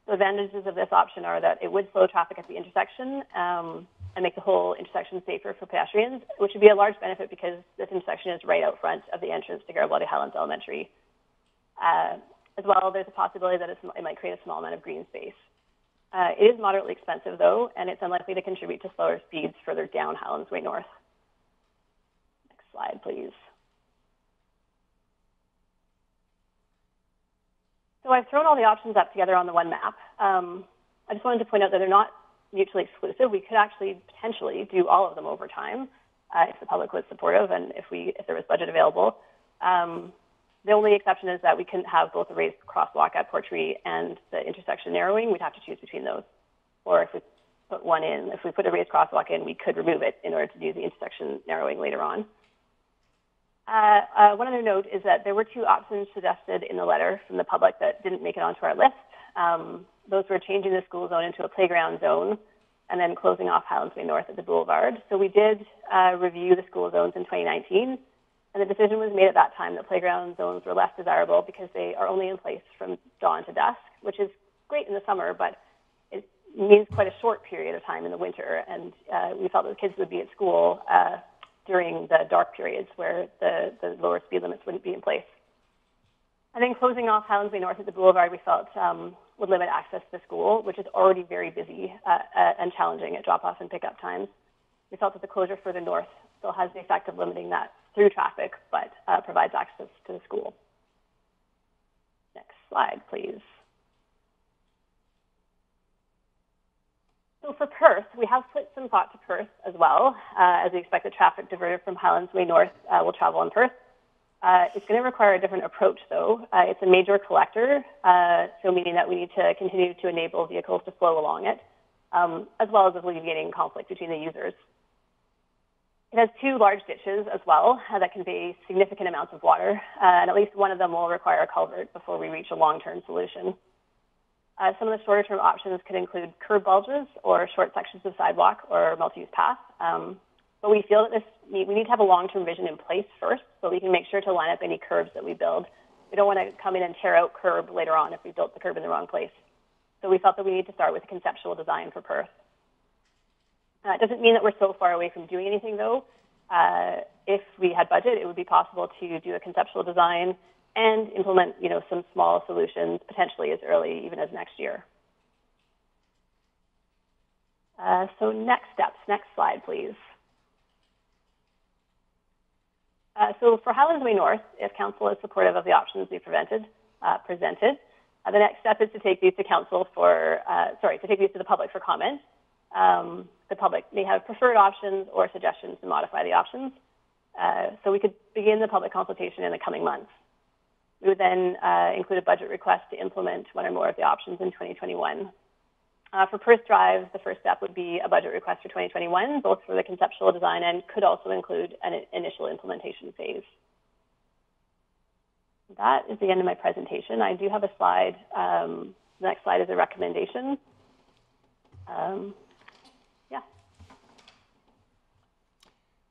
The advantages of this option are that it would slow traffic at the intersection and make the whole intersection safer for pedestrians, which would be a large benefit because this intersection is right out front of the entrance to Garibaldi Highlands Elementary. As well, there's a possibility that it might create a small amount of green space. It is moderately expensive, though, and it's unlikely to contribute to slower speeds further down Highlands Way North. Next slide, please. So I've thrown all the options up together on the one map. I just wanted to point out that they're not mutually exclusive. We could actually potentially do all of them over time if the public was supportive and if there was budget available. The only exception is that we couldn't have both a raised crosswalk at Portree and the intersection narrowing. We'd have to choose between those. Or if we put one in, if we put a raised crosswalk in, we could remove it in order to do the intersection narrowing later on. One other note is that there were 2 options suggested in the letter from the public that didn't make it onto our list. Those were changing the school zone into a playground zone and then closing off Highlands Way North at the boulevard. So we did review the school zones in 2019, and the decision was made at that time that playground zones were less desirable because they are only in place from dawn to dusk, which is great in the summer, but it means quite a short period of time in the winter, and we felt that the kids would be at school during the dark periods where the lower speed limits wouldn't be in place. I think closing off Highlands Way North at the boulevard we felt would limit access to the school, which is already very busy and challenging at drop-off and pickup times. We felt that the closure further north still has the effect of limiting that through traffic, but provides access to the school. Next slide, please. So for Perth, we have put some thought to Perth as well, as we expect the traffic diverted from Highlands Way North will travel in Perth. It's going to require a different approach, though. It's a major collector, so meaning that we need to continue to enable vehicles to flow along it, as well as alleviating conflict between the users. It has 2 large ditches as well that convey significant amounts of water, and at least one of them will require a culvert before we reach a long-term solution. Some of the shorter-term options could include curb bulges or short sections of sidewalk or multi-use path. But we feel that we need to have a long-term vision in place first so we can make sure to line up any curbs that we build. We don't want to come in and tear out curb later on if we built the curb in the wrong place. So we felt that we need to start with a conceptual design for Perth. It doesn't mean that we're so far away from doing anything, though. If we had budget, it would be possible to do a conceptual design and implement, some small solutions potentially as early even as next year. So next steps. Next slide, please. So for Highlands Way North, if Council is supportive of the options we presented, the next step is to take these to Council to take these to the public for comment. The public may have preferred options or suggestions to modify the options. So we could begin the public consultation in the coming months. We would then include a budget request to implement one or more of the options in 2021. For Perth Drive, the first step would be a budget request for 2021, both for the conceptual design and could also include an initial implementation phase. That is the end of my presentation. I do have a slide. The next slide is a recommendation. Yeah.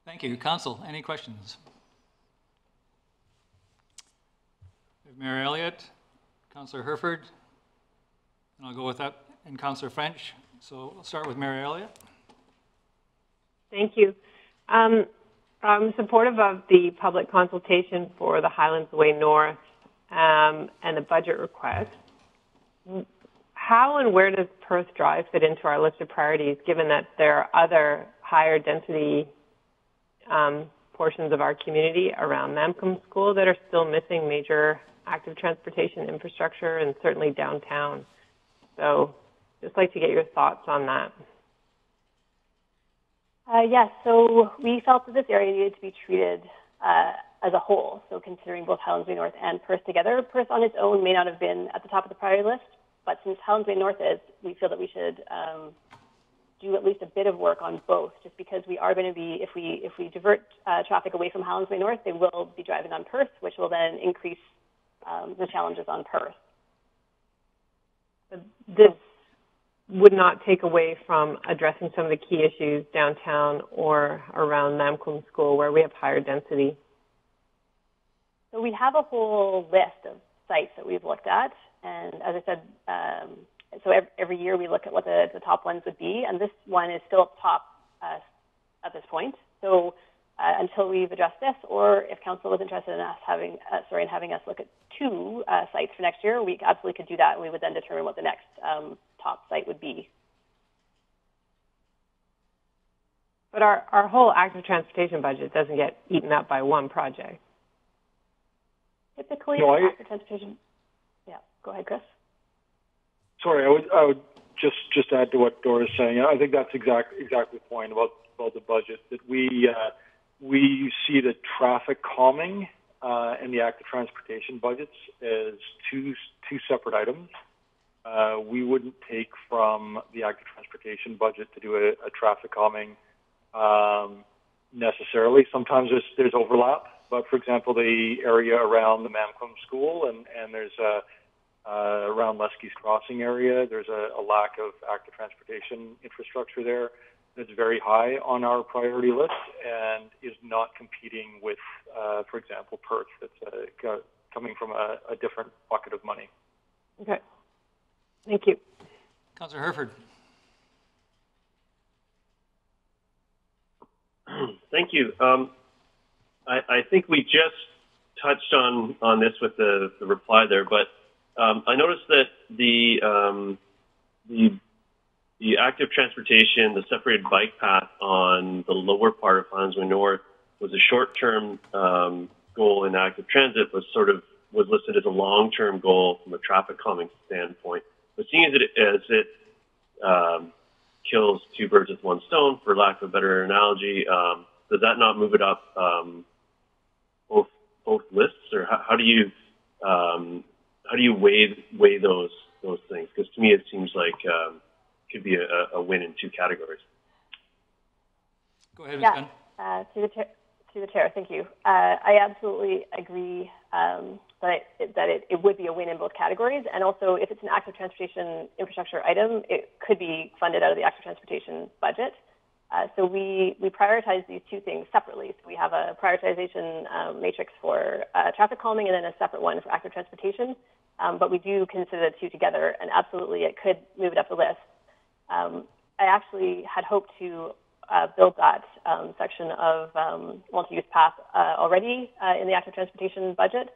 Thank you. Council, any questions? Mayor Elliott, Councillor Herford, and I'll go with that, and Councillor French. So we'll start with Mayor Elliott. Thank you. I'm supportive of the public consultation for the Highlands Way North and the budget request. How and where does Perth Drive fit into our list of priorities, given that there are other higher density portions of our community around Mamcombe School that are still missing major active transportation infrastructure and certainly downtown? So just like to get your thoughts on that. Yes, so we felt that this area needed to be treated as a whole, so considering both Highlands Way North and Perth together. Perth on its own may not have been at the top of the priority list, but since Highlands Way North is, we feel that we should do at least a bit of work on both, just because we are going to be, if we divert traffic away from Highlands Way North, they will be driving on Perth, which will then increase the challenges on Perth. This would not take away from addressing some of the key issues downtown or around Namcombe School where we have higher density. So we have a whole list of sites that we've looked at, and as I said, so every year we look at what the top ones would be, and this one is still up top at this point. So until we've addressed this, or if council was interested in us having us look at 2 sites for next year, we absolutely could do that, and we would then determine what the next top site would be. But our whole active transportation budget doesn't get eaten up by one project. Typically, no, active transportation. Yeah, go ahead, Chris. Sorry, I would just add to what Dora's saying. I think that's exactly the point about the budget, that we see the traffic calming and the active transportation budgets as two separate items. We wouldn't take from the active transportation budget to do a traffic calming necessarily. Sometimes there's overlap, but for example, the area around the Namcombe School and there's around Lesky's Crossing area, there's a lack of active transportation infrastructure there that's very high on our priority list and is not competing with, for example, Perth, that's coming from a different bucket of money. Okay. Thank you. Councillor Herford. Thank you. I think we just touched on this with the reply there, but I noticed that the active transportation, the separated bike path on the lower part of Highlands Way North was a short-term goal in active transit, was listed as a long-term goal from a traffic calming standpoint. But seeing as it kills 2 birds with 1 stone, for lack of a better analogy, does that not move it up both lists, or how do you weigh those things? Because to me, it seems like could be a win in 2 categories. Go ahead, Ms. Gunn. To the chair, thank you. I absolutely agree that it would be a win in both categories, and also if it's an active transportation infrastructure item, it could be funded out of the active transportation budget. So we prioritize these 2 things separately. So we have a prioritization matrix for traffic calming and then a separate one for active transportation. But we do consider the 2 together, and absolutely it could move it up the list. I actually had hoped to build that section of multi-use path already in the active transportation budget.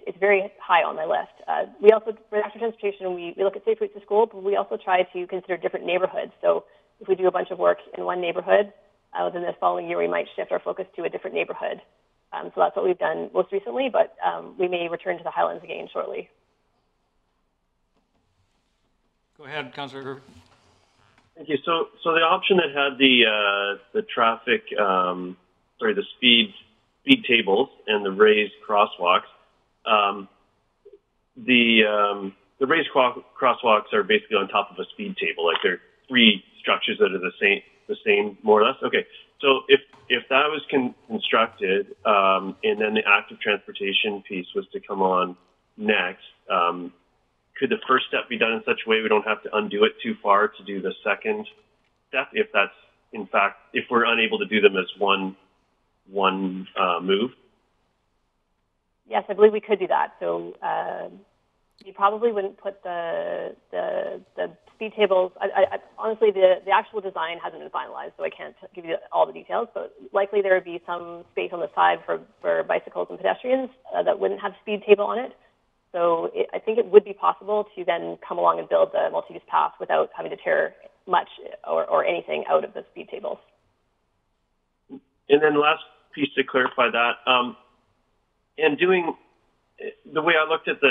It's very high on my list. We also, for active transportation, we look at safe routes to school, but we also try to consider different neighborhoods. So if we do a bunch of work in one neighborhood, then this following year we might shift our focus to a different neighborhood. So that's what we've done most recently, but we may return to the Highlands again shortly. Go ahead, Councillor Herford. Thank you. So the option that had the traffic, the speed tables and the raised crosswalks, the raised crosswalks are basically on top of a speed table, like they're 3 structures that are the same more or less. Okay, so if that was constructed and then the active transportation piece was to come on next, could the first step be done in such a way we don't have to undo it too far to do the second step, if that's in fact, if we're unable to do them as one move? Yes, I believe we could do that. So you probably wouldn't put the speed tables. Honestly, the actual design hasn't been finalized, so I can't give you all the details. But likely there would be some space on the side for bicycles and pedestrians that wouldn't have speed table on it. So I think it would be possible to then come along and build the multi-use path without having to tear much or anything out of the speed tables. And then last piece to clarify that, and doing the way I looked at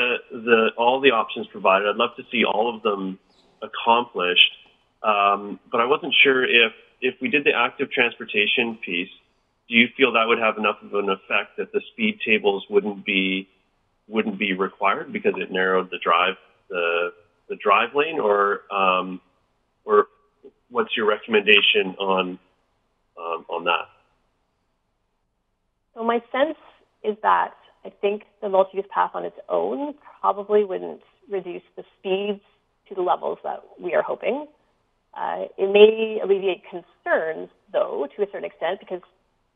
all the options provided, I'd love to see all of them accomplished, but I wasn't sure if we did the active transportation piece, do you feel that would have enough of an effect that the speed tables wouldn't be required because it narrowed the drive lane, or what's your recommendation on that? So my sense is that I think the multi-use path on its own probably wouldn't reduce the speeds to the levels that we are hoping. It may alleviate concerns, though, to a certain extent, because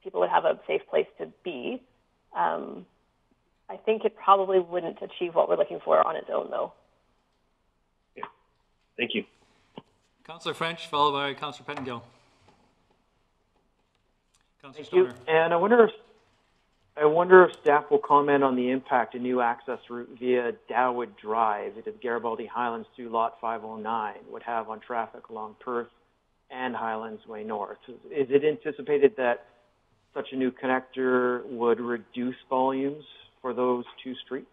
people would have a safe place to be. I think it probably wouldn't achieve what we're looking for on its own, though. Yeah. Thank you. Councillor French, followed by Councillor Pettengill. Councillor Thank you. Stoner. And I wonder if staff will comment on the impact a new access route via Dowwood Drive into the Garibaldi Highlands through Lot 509 would have on traffic along Perth and Highlands Way North. Is it anticipated that such a new connector would reduce volumes for those two streets?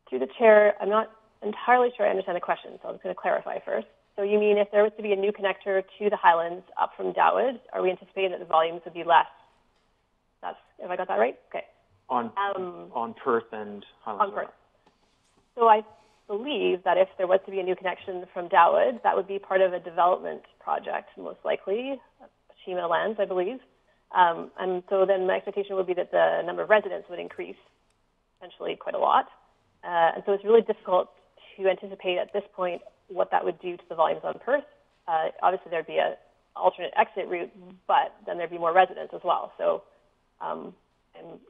Through the chair, I'm not entirely sure I understand the question, so I'm just going to clarify first. So you mean if there was to be a new connector to the Highlands up from Dowwood, are we anticipating that the volumes would be less? Have I got that right? Okay. On Perth and Highlands Way. On Perth. So I believe that if there was to be a new connection from Dowwood, that would be part of a development project, most likely, Shima Lands, I believe. And so then my expectation would be that the number of residents would increase potentially quite a lot. And so it's really difficult to anticipate at this point what that would do to the volumes on Perth. Obviously, there'd be an alternate exit route, but then there'd be more residents as well. So I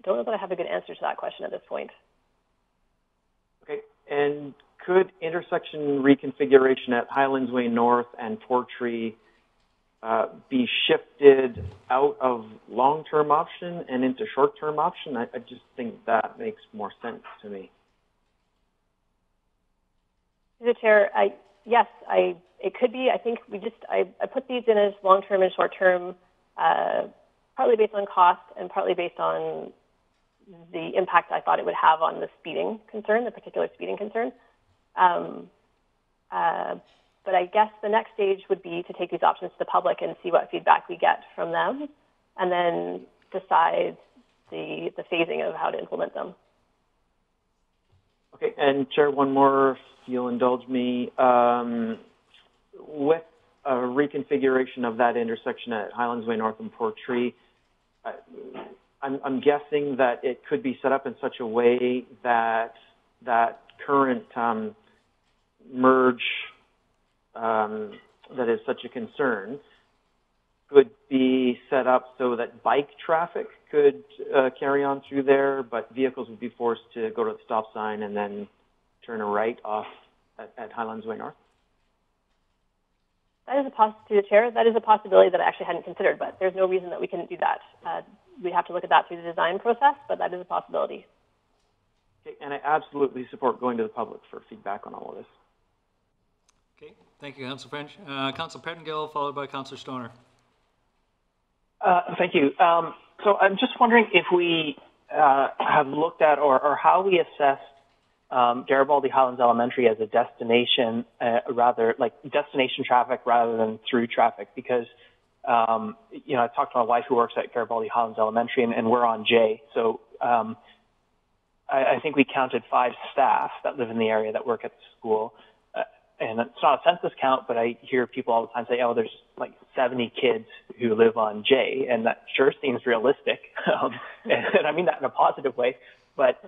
don't know that I have a good answer to that question at this point. Okay. And could intersection reconfiguration at Highlands Way North and Portree be shifted out of long-term option and into short-term option? I just think that makes more sense to me. To the chair, yes, it could be. I think I put these in as long-term and short-term, partly based on cost and partly based on the impact I thought it would have on the speeding concern, the particular speeding concern. But I guess the next stage would be to take these options to the public and see what feedback we get from them, and then decide the phasing of how to implement them. Okay, and Chair, one more, if you'll indulge me. With a reconfiguration of that intersection at Highlands Way North and Portree, I'm guessing that it could be set up in such a way that that current merge that is such a concern could be set up so that bike traffic could carry on through there, but vehicles would be forced to go to the stop sign and then turn a right off at Highlands Way North? That is to the chair. That is a possibility that I actually hadn't considered, but there's no reason that we couldn't do that. We'd have to look at that through the design process, but that is a possibility. Okay, and I absolutely support going to the public for feedback on all of this. Okay, thank you, Councillor French. Councillor Pettengill, followed by Councillor Stoner. Thank you. So I'm just wondering if we have looked at or how we assessed Garibaldi Highlands Elementary as a destination, rather like destination traffic rather than through traffic, because I talked to my wife who works at Garibaldi Highlands Elementary, and we're on J. So I think we counted 5 staff that live in the area that work at the school. And it's not a census count, but I hear people all the time say, oh, there's like 70 kids who live on J, and that sure seems realistic. And I mean that in a positive way. But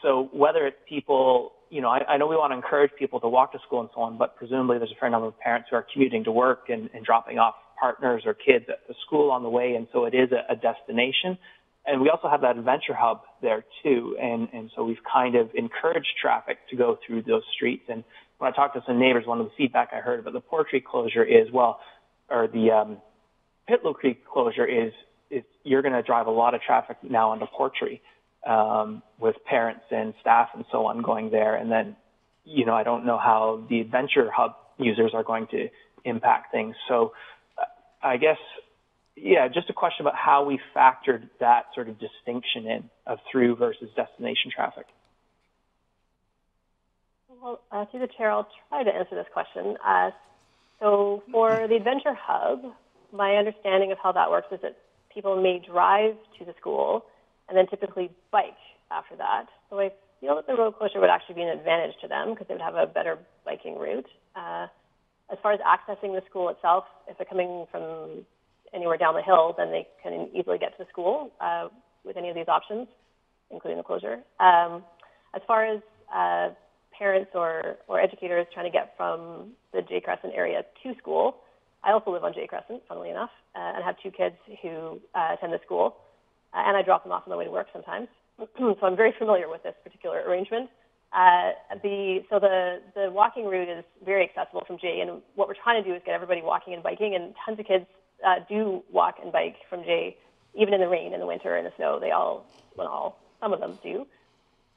so whether it's people, I know we want to encourage people to walk to school and so on, but presumably there's a fair number of parents who are commuting to work and dropping off partners or kids at the school on the way, and so it is a destination. And we also have that adventure hub there too, and so we've kind of encouraged traffic to go through those streets. And when I talked to some neighbors, one of the feedback I heard about the Portree closure is, or the Pitlow Creek closure is you're going to drive a lot of traffic now onto Portree with parents and staff and so on going there. And then, I don't know how the adventure hub users are going to impact things. So I guess, just a question about how we factored that sort of distinction in of through versus destination traffic. Well, through the chair, I'll try to answer this question. So for the Adventure Hub, my understanding of how that works is that people may drive to the school and then typically bike after that. So I feel that the road closure would actually be an advantage to them because they would have a better biking route. As far as accessing the school itself, if they're coming from anywhere down the hill, then they can easily get to the school with any of these options, including the closure. As far as parents or educators trying to get from the J Crescent area to school, I also live on J Crescent, funnily enough, and have 2 kids who attend the school, and I drop them off on the way to work sometimes. So I'm very familiar with this particular arrangement. The walking route is very accessible from J, and what we're trying to do is get everybody walking and biking, and tons of kids do walk and bike from J, even in the rain, in the winter, in the snow. Some of them do.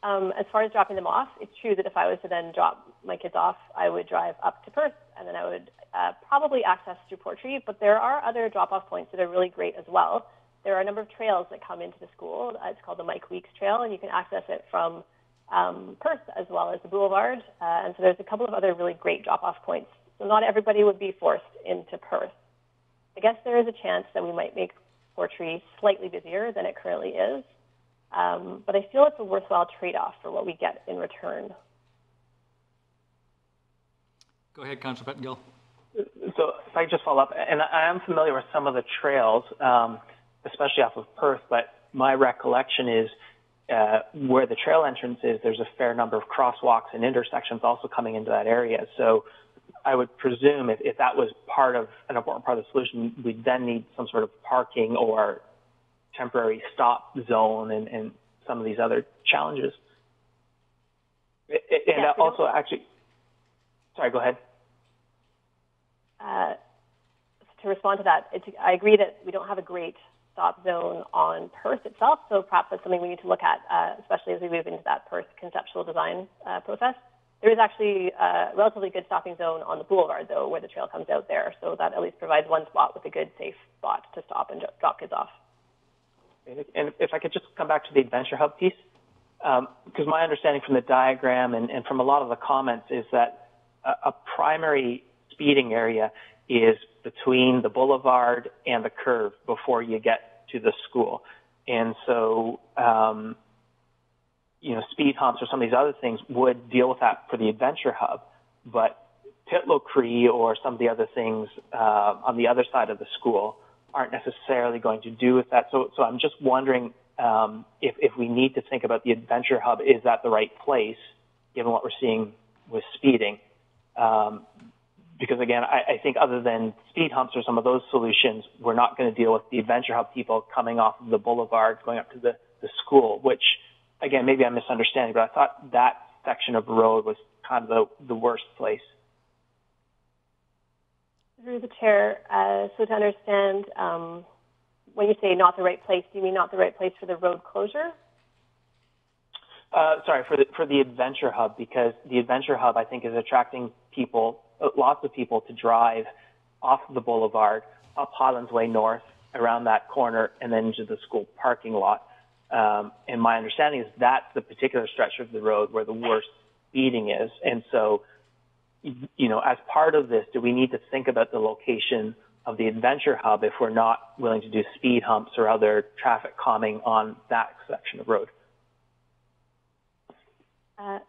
As far as dropping them off, it's true that if I was to then drop my kids off, I would drive up to Perth, and then I would probably access through Portree, but there are other drop-off points that are really great as well. There are a number of trails that come into the school. It's called the Mike Weeks Trail, and you can access it from Perth as well as the Boulevard. And so there's a couple of other really great drop-off points. So not everybody would be forced into Perth. I guess there is a chance that we might make Portree slightly busier than it currently is. But I feel it's a worthwhile trade-off for what we get in return. Go ahead, Councillor Pettengill. So if I just follow up, and I am familiar with some of the trails, especially off of Perth, but my recollection is where the trail entrance is, there's a fair number of crosswalks and intersections also coming into that area. So I would presume if that was an important part of the solution, we'd then need some sort of parking or temporary stop zone and some of these other challenges. And also, actually, sorry, go ahead. To respond to that, I agree that we don't have a great stop zone on Perth itself, so perhaps that's something we need to look at, especially as we move into that Perth conceptual design process. There is actually a relatively good stopping zone on the Boulevard, though, where the trail comes out there, so that at least provides one spot with a good, safe spot to stop and drop kids off. And if I could just come back to the Adventure Hub piece, because my understanding from the diagram and from a lot of the comments is that a primary speeding area is between the Boulevard and the curve before you get to the school. And so, speed humps or some of these other things would deal with that for the Adventure Hub, but Titlow Cree or some of the other things on the other side of the school aren't necessarily going to do with that. So I'm just wondering if we need to think about the Adventure Hub, is that the right place, given what we're seeing with speeding? Because again, I think other than speed humps or some of those solutions, we're not going to deal with the Adventure Hub people coming off of the Boulevard, going up to the school, which again, maybe I'm misunderstanding, but I thought that section of road was kind of the worst place. Through the chair, so to understand, when you say not the right place, do you mean not the right place for the road closure? Sorry, for the Adventure Hub, because the Adventure Hub, I think, is attracting people, lots of people to drive off the Boulevard, up Highlands Way North, around that corner, and then into the school parking lot. And my understanding is that's the particular stretch of the road where the worst speeding is. And so, as part of this, do we need to think about the location of the Adventure Hub if we're not willing to do speed humps or other traffic calming on that section of road? I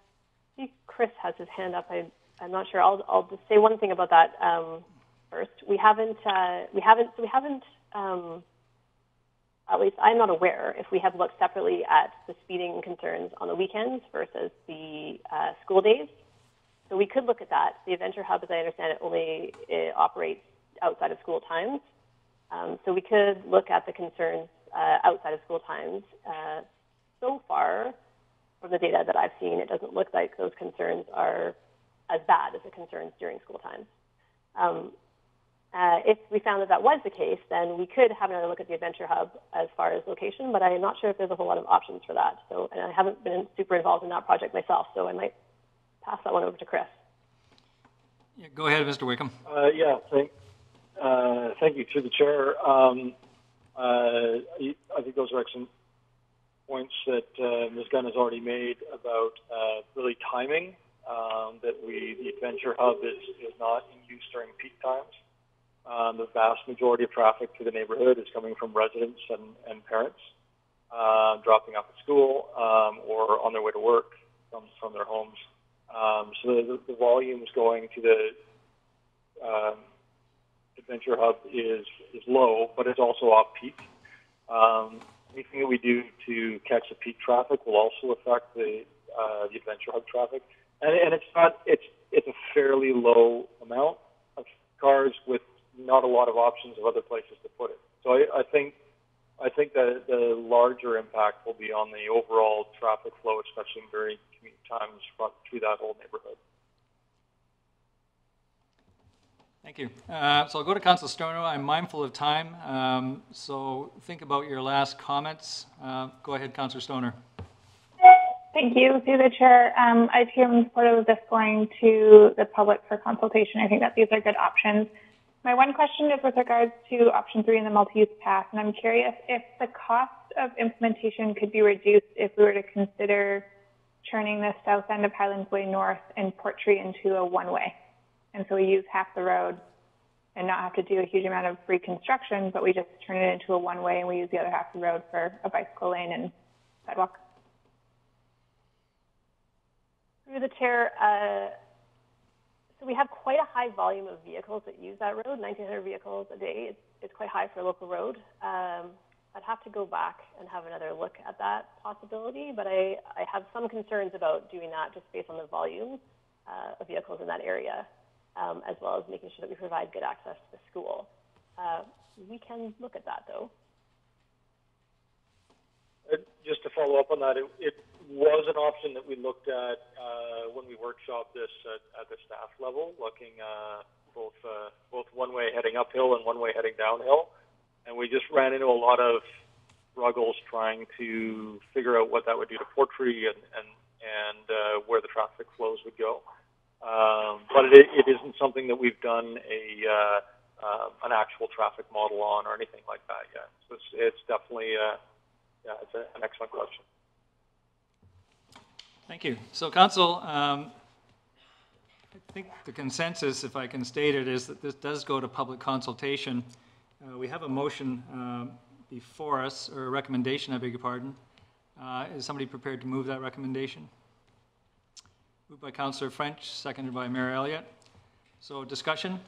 see Chris has his hand up. I'm not sure. I'll just say one thing about that first. We haven't. At least I'm not aware if we have looked separately at the speeding concerns on the weekends versus the school days. So we could look at that. The Adventure Hub, as I understand it, only operates outside of school times. So we could look at the concerns outside of school times. So far, from the data that I've seen, it doesn't look like those concerns are as bad as the concerns during school times. If we found that was the case, then we could have another look at the Adventure Hub as far as location, but I am not sure if there's a whole lot of options for that. So, and I haven't been super involved in that project myself, so I might pass that one over to Chris. Yeah, go ahead, Mr. Wickham. Thank you through the chair. I think those are excellent points that Ms. Gunn has already made about really timing. That the Adventure Hub is not in use during peak times. The vast majority of traffic through the neighborhood is coming from residents and parents. dropping off at school, or on their way to work from their homes. So the volumes going to the Adventure Hub is low, but it's also off-peak. Anything that we do to catch the peak traffic will also affect the Adventure Hub traffic. And it's a fairly low amount of cars with not a lot of options of other places to put it. So I think that the larger impact will be on the overall traffic flow, especially during commute times through that whole neighborhood. Thank you. So I'll go to Councilor Stono. I'm mindful of time, so think about your last comments. Go ahead, Councilor Stoner. Thank you, through the chair. I too am supportive of this going to the public for consultation. I think that these are good options. My one question is with regards to option 3 in the multi-use path, and I'm curious if the cost of implementation could be reduced if we were to consider turning the south end of Highlands Way North and Portree into a one-way. And so we use half the road and not have to do a huge amount of reconstruction, but we just turn it into a one-way and we use the other half of the road for a bicycle lane and sidewalk. Through the chair, so we have quite a high volume of vehicles that use that road, 1,900 vehicles a day. It's quite high for a local road. I'd have to go back and have another look at that possibility, but I have some concerns about doing that just based on the volume of vehicles in that area, as well as making sure that we provide good access to the school. We can look at that, though. Just to follow up on that, it was an option that we looked at when we workshopped this at the staff level, looking both one-way heading uphill and one-way heading downhill. And we just ran into a lot of struggles trying to figure out what that would do to Portree and where the traffic flows would go. But it isn't something that we've done an actual traffic model on or anything like that yet. So it's definitely it's an excellent question. Thank you. So, Council, I think the consensus, if I can state it, is that this does go to public consultation. We have a motion before us, or a recommendation, I beg your pardon. Is somebody prepared to move that recommendation? Moved by Councillor French, seconded by Mayor Elliott. So, discussion?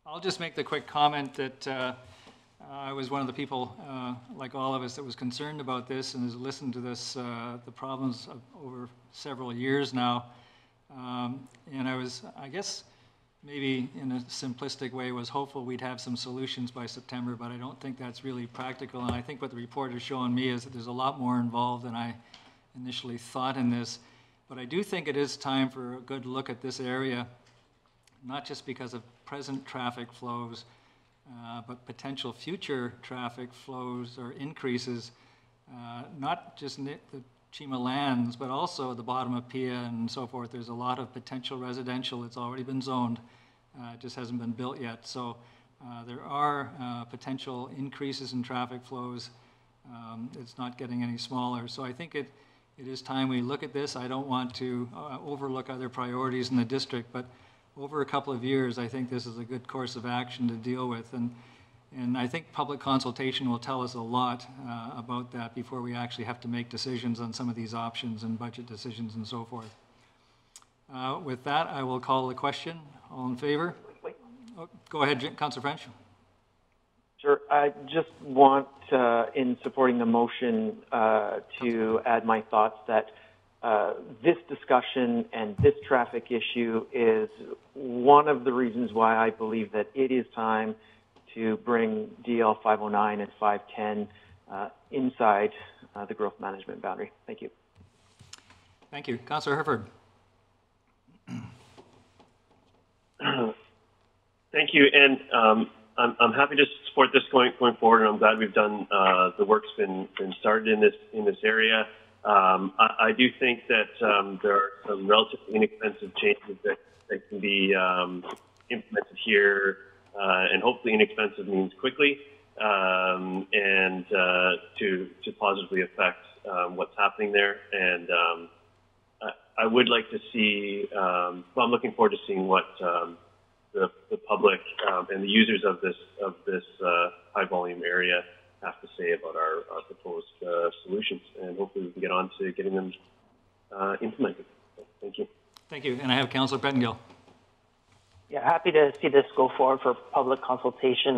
I'll just make the quick comment that I was one of the people, like all of us, that was concerned about this and has listened to this, the problems over several years now. And I guess, maybe in a simplistic way, was hopeful we'd have some solutions by September, but I don't think that's really practical. And I think what the report has shown me is that there's a lot more involved than I initially thought in this. But I do think it is time for a good look at this area, not just because of present traffic flows, but potential future traffic flows or increases, not just the Chima lands, but also the bottom of Pia and so forth. There's a lot of potential residential that's already been zoned, just hasn't been built yet. So there are potential increases in traffic flows. It's not getting any smaller. So I think it is time we look at this. I don't want to overlook other priorities in the district, but over a couple of years, I think this is a good course of action to deal with. And I think public consultation will tell us a lot about that before we actually have to make decisions on some of these options and budget decisions and so forth. With that, I will call the question. All in favor? Oh, go ahead, Councillor French. Sure. I just want, in supporting the motion, to add my thoughts that this discussion and this traffic issue is one of the reasons why I believe that it is time to bring DL 509 and 510 inside the growth management boundary. Thank you. Thank you. Councillor Herford. Thank you. And I'm happy to support this going forward, and I'm glad we've done the work's been started in this area. I do think that there are some relatively inexpensive changes that can be implemented here, and hopefully inexpensive means quickly, and to positively affect what's happening there. And I would like to see, well, I'm looking forward to seeing what the public and the users of this high volume area have to say about our proposed solutions, and hopefully we can get on to getting them implemented. So, thank you. Thank you. And I have Councillor Pettengill. Yeah, happy to see this go forward for public consultation.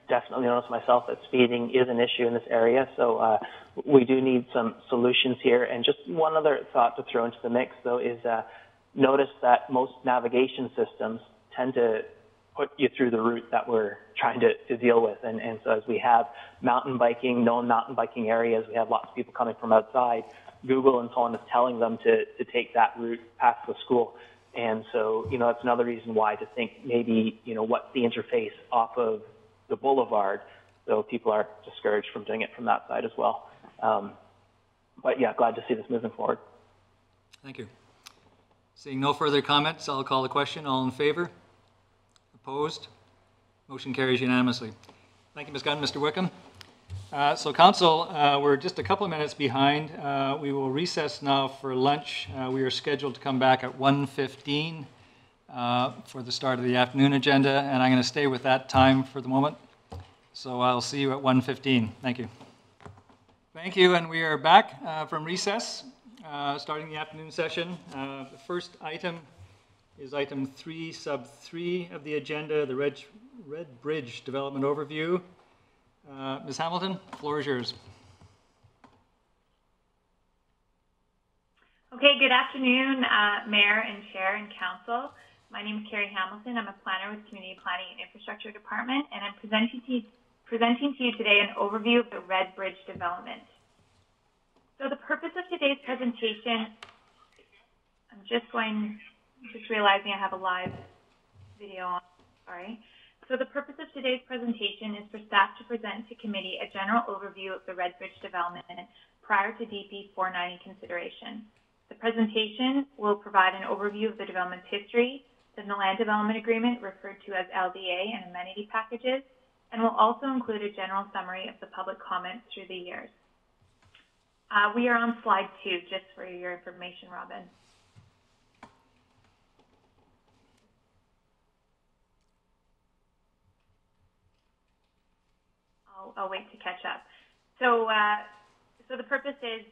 Definitely notice myself that speeding is an issue in this area, so we do need some solutions here. And just one other thought to throw into the mix, though, is notice that most navigation systems tend to put you through the route that we're trying to deal with. And so as we have mountain biking, known mountain biking areas, we have lots of people coming from outside, Google and so on is telling them to take that route past the school. And so, that's another reason why to think maybe, what's the interface off of the boulevard, so people are discouraged from doing it from that side as well. But yeah, glad to see this moving forward. Thank you. Seeing no further comments, I'll call the question. All in favor? Opposed? Motion carries unanimously. Thank you, Ms. Gunn. Mr. Wickham? So Council, we're just a couple of minutes behind. We will recess now for lunch. We are scheduled to come back at 1:15 for the start of the afternoon agenda, and I'm going to stay with that time for the moment. So I'll see you at 1:15. Thank you. Thank you, and we are back from recess, starting the afternoon session. The first item is item 3 sub 3 of the agenda, the Redbridge Development Overview. Ms. Hamilton, the floor is yours. Okay, good afternoon, Mayor and Chair and Council. My name is Carrie Hamilton. I'm a planner with Community Planning and Infrastructure Department, and I'm presenting to you today an overview of the Redbridge Development. So the purpose of today's presentation, I'm just realizing I have a live video on, sorry. So the purpose of today's presentation is for staff to present to committee a general overview of the Redbridge development prior to DP 490 consideration. The presentation will provide an overview of the development's history, the land development agreement referred to as LDA and amenity packages, and will also include a general summary of the public comments through the years. We are on slide 2, just for your information, Robin. I'll wait to catch up. So the purpose is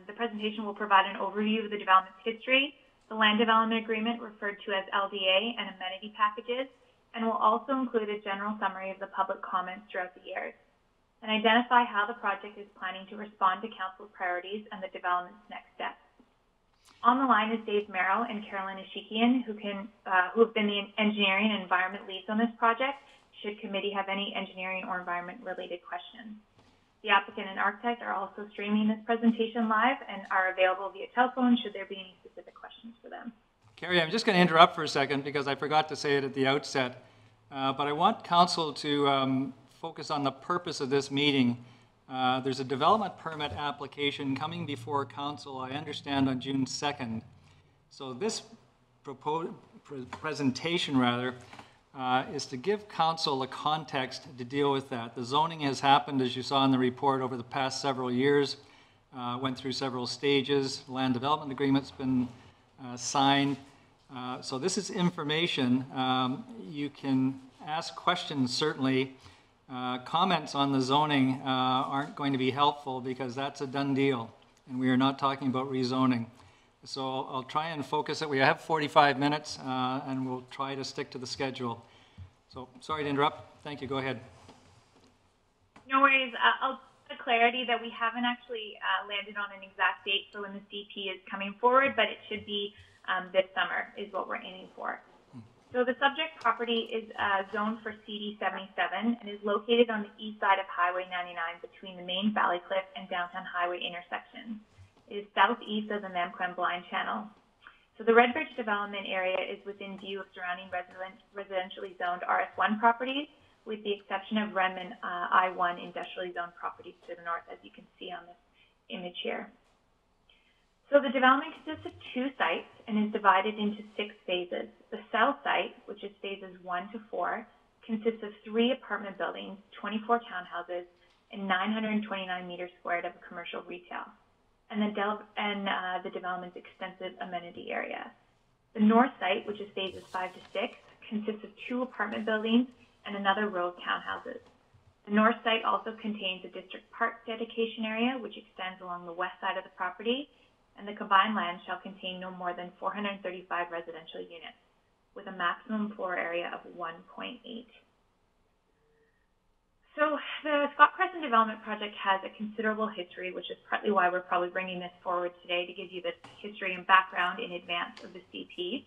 the presentation will provide an overview of the development's history, the land development agreement referred to as LDA and amenity packages, and will also include a general summary of the public comments throughout the years, and identify how the project is planning to respond to Council's priorities and the development's next steps. On the line is Dave Merrill and Carolyn Ashikian, who have been the engineering and environment leads on this project, should committee have any engineering or environment-related questions. The applicant and architect are also streaming this presentation live and are available via telephone should there be any specific questions for them. Carrie, I'm just going to interrupt for a second because I forgot to say it at the outset, but I want Council to focus on the purpose of this meeting. There's a development permit application coming before Council, I understand, on June 2nd. So this presentation, is to give Council the context to deal with that. The zoning has happened, as you saw in the report, over the past several years, went through several stages. Land development agreement's been signed. So this is information. You can ask questions, certainly. Comments on the zoning aren't going to be helpful because that's a done deal, and we are not talking about rezoning. So I'll try and focus it. We have 45 minutes, and we'll try to stick to the schedule. So sorry to interrupt. Thank you. Go ahead. No worries. I'll put clarity that we haven't actually landed on an exact date for when the CP is coming forward, but it should be this summer is what we're aiming for. So the subject property is zoned for CD 77 and is located on the east side of Highway 99 between the main Valley Cliff and Downtown Highway intersections. It is southeast of the Memquem Blind Channel. So the Redbridge development area is within view of surrounding residentially zoned RS1 properties, with the exception of Redmond I1 industrially zoned properties to the north, as you can see on this image here. So the development consists of 2 sites and is divided into 6 phases. The south site, which is phases 1 to 4, consists of 3 apartment buildings, 24 townhouses, and 929 meters squared of commercial retail, and the development's extensive amenity area. The north site, which is phases 5 to 6, consists of 2 apartment buildings and another row of townhouses. The north site also contains a district park dedication area, which extends along the west side of the property, and the combined land shall contain no more than 435 residential units, with a maximum floor area of 1.8. So the Scott Crescent Development Project has a considerable history, which is partly why we're probably bringing this forward today, to give you this history and background in advance of the CP.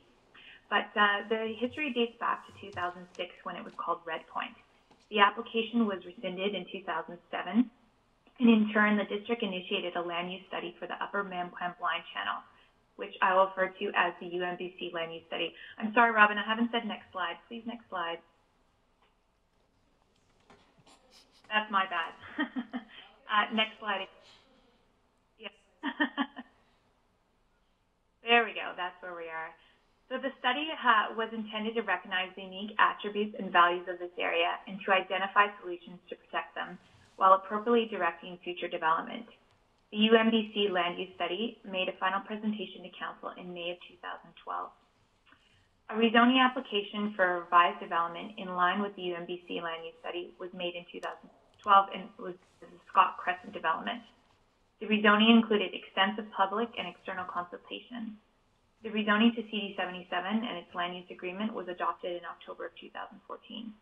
But the history dates back to 2006, when it was called Red Point. The application was rescinded in 2007, and in turn, the district initiated a land use study for the Upper Mamquam Blind Channel, which I will refer to as the UMBC land use study. I'm sorry, Robin, I haven't said next slide. Please, next slide. That's my bad. Next slide. Yes. There we go. That's where we are. So the study was intended to recognize the unique attributes and values of this area and to identify solutions to protect them while appropriately directing future development. The UMBC land use study made a final presentation to Council in May of 2012. A rezoning application for revised development in line with the UMBC land use study was made in 2012 and was the Scott Crescent Development. The rezoning included extensive public and external consultation. The rezoning to CD 77 and its land use agreement was adopted in October of 2014.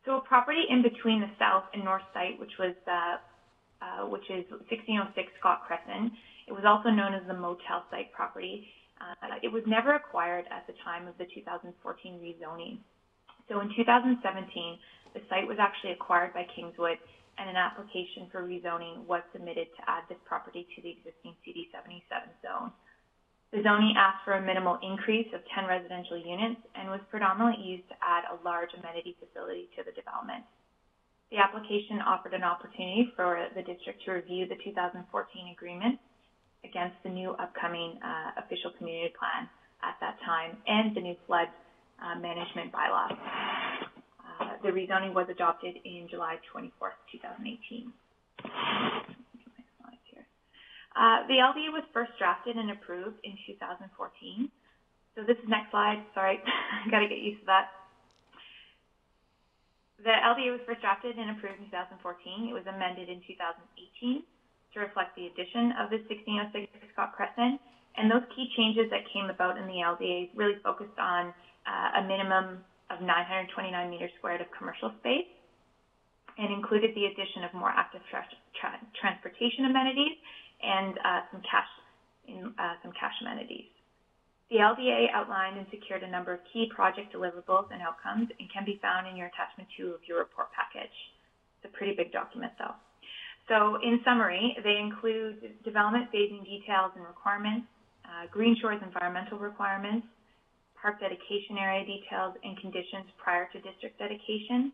So a property in between the south and north site, which is 1606 Scott Crescent, it was also known as the motel site property. It was never acquired at the time of the 2014 rezoning. So in 2017, the site was actually acquired by Kingswood, and an application for rezoning was submitted to add this property to the existing CD 77 zone. The zoning asked for a minimal increase of 10 residential units and was predominantly used to add a large amenity facility to the development. The application offered an opportunity for the district to review the 2014 agreement against the new upcoming official community plan at that time and the new flood management bylaw. The rezoning was adopted in July 24th, 2018. The LDA was first drafted and approved in 2014. So this is next slide. Sorry, I got to get used to that. The LDA was first drafted and approved in 2014. It was amended in 2018 to reflect the addition of the 1606 Scott Crescent. And those key changes that came about in the LDA really focused on a minimum of 929 meters squared of commercial space and included the addition of more active transportation amenities and some cash amenities. The LDA outlined and secured a number of key project deliverables and outcomes and can be found in your attachment 2 of your report package. It's a pretty big document though. So in summary, they include development phasing details and requirements, Green Shores environmental requirements, park dedication area details and conditions prior to district dedication,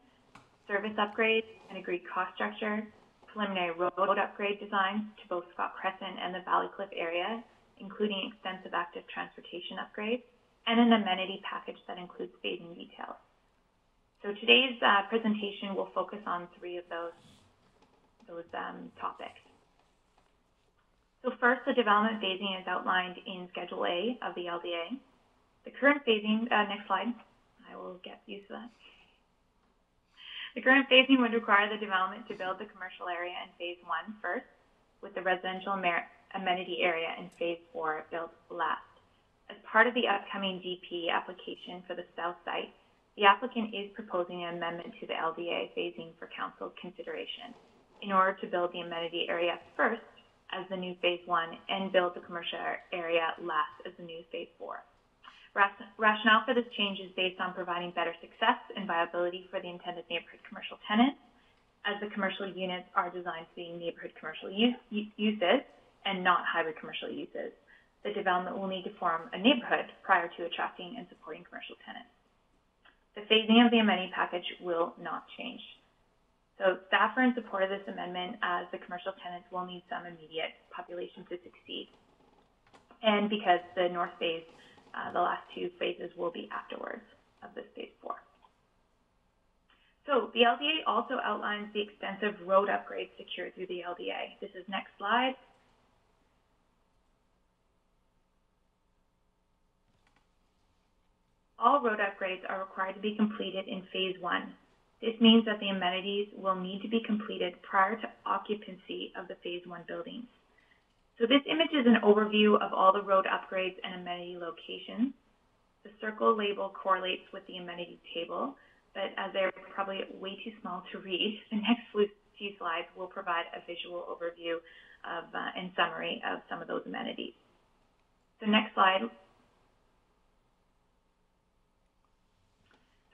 service upgrades and agreed cost structure, preliminary road upgrade designs to both Scott Crescent and the Valley Cliff area, including extensive active transportation upgrades, and an amenity package that includes phasing details. So today's presentation will focus on 3 of those topics. So first, the development phasing is outlined in Schedule A of the LDA. The current phasing, next slide, I will get used to that. The current phasing would require the development to build the commercial area in Phase 1 first, with the residential amenity area in Phase 4 built last. As part of the upcoming DP application for the south site, the applicant is proposing an amendment to the LDA phasing for council consideration in order to build the amenity area first as the new Phase 1 and build the commercial area last as the new Phase 4. Rationale for this change is based on providing better success and viability for the intended neighborhood commercial tenants, as the commercial units are designed to be neighborhood commercial uses and not hybrid commercial uses. The development will need to form a neighborhood prior to attracting and supporting commercial tenants. The phasing of the amenity package will not change. So staff are in support of this amendment as the commercial tenants will need some immediate population to succeed. And because the north phase, the last 2 phases will be afterwards of this Phase 4. So the LDA also outlines the extensive road upgrades secured through the LDA. This is next slide. All road upgrades are required to be completed in Phase 1. This means that the amenities will need to be completed prior to occupancy of the Phase 1 buildings. So this image is an overview of all the road upgrades and amenity locations. The circle label correlates with the amenity table, but as they're probably way too small to read, the next few slides will provide a visual overview of and summary of some of those amenities. So next slide.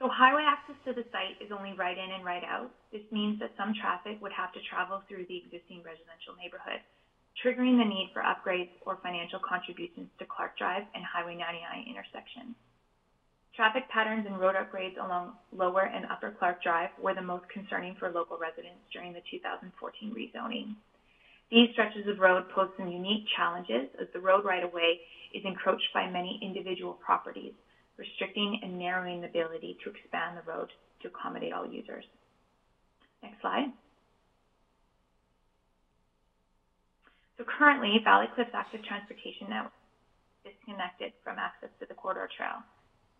So highway access to the site is only right in and right out. This means that some traffic would have to travel through the existing residential neighborhood, triggering the need for upgrades or financial contributions to Clark Drive and Highway 99 intersections. Traffic patterns and road upgrades along Lower and Upper Clark Drive were the most concerning for local residents during the 2014 rezoning. These stretches of road pose some unique challenges as the road right-of-way is encroached by many individual properties, restricting and narrowing the ability to expand the road to accommodate all users. Next slide. So currently, Valley Cliff's active transportation network is disconnected from access to the corridor trail.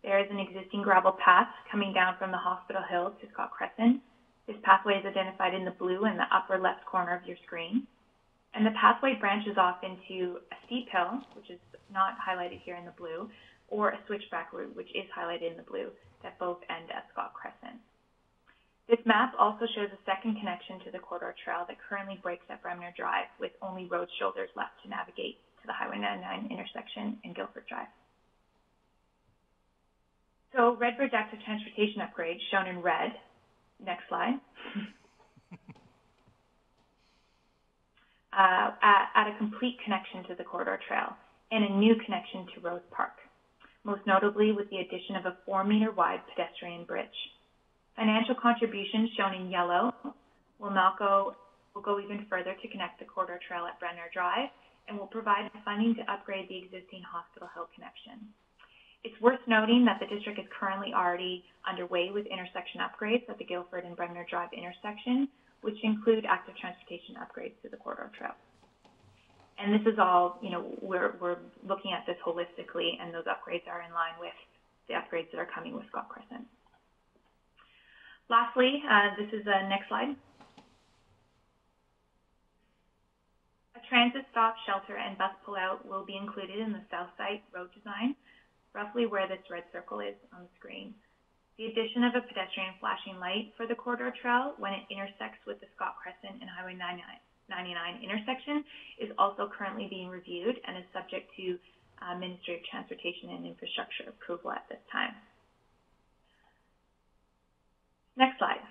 There is an existing gravel path coming down from the Hospital Hill to Scott Crescent. This pathway is identified in the blue in the upper left corner of your screen. And the pathway branches off into a steep hill, which is not highlighted here in the blue, or a switchback route, which is highlighted in the blue, that both end at Scott Crescent. This map also shows a second connection to the corridor trail that currently breaks at Bremner Drive, with only road shoulders left to navigate to the Highway 99 intersection and Guilford Drive. So Redbridge active transportation upgrade shown in red. Next slide. At a complete connection to the corridor trail and a new connection to Rose Park, most notably with the addition of a 4-meter wide pedestrian bridge. Financial contributions shown in yellow will go even further to connect the corridor trail at Brenner Drive and will provide funding to upgrade the existing Hospital Hill connection. It's worth noting that the district is currently already underway with intersection upgrades at the Guilford and Bremner Drive intersection, which include active transportation upgrades to the corridor trail. And this is all, we're looking at this holistically, and those upgrades are in line with the upgrades that are coming with Scott Crescent. Lastly, this is the next slide. A transit stop, shelter, and bus pullout will be included in the south side road design, roughly where this red circle is on the screen. The addition of a pedestrian flashing light for the corridor trail when it intersects with the Scott Crescent and Highway 99 intersection is also currently being reviewed and is subject to Ministry of Transportation and Infrastructure approval at this time. Next slide.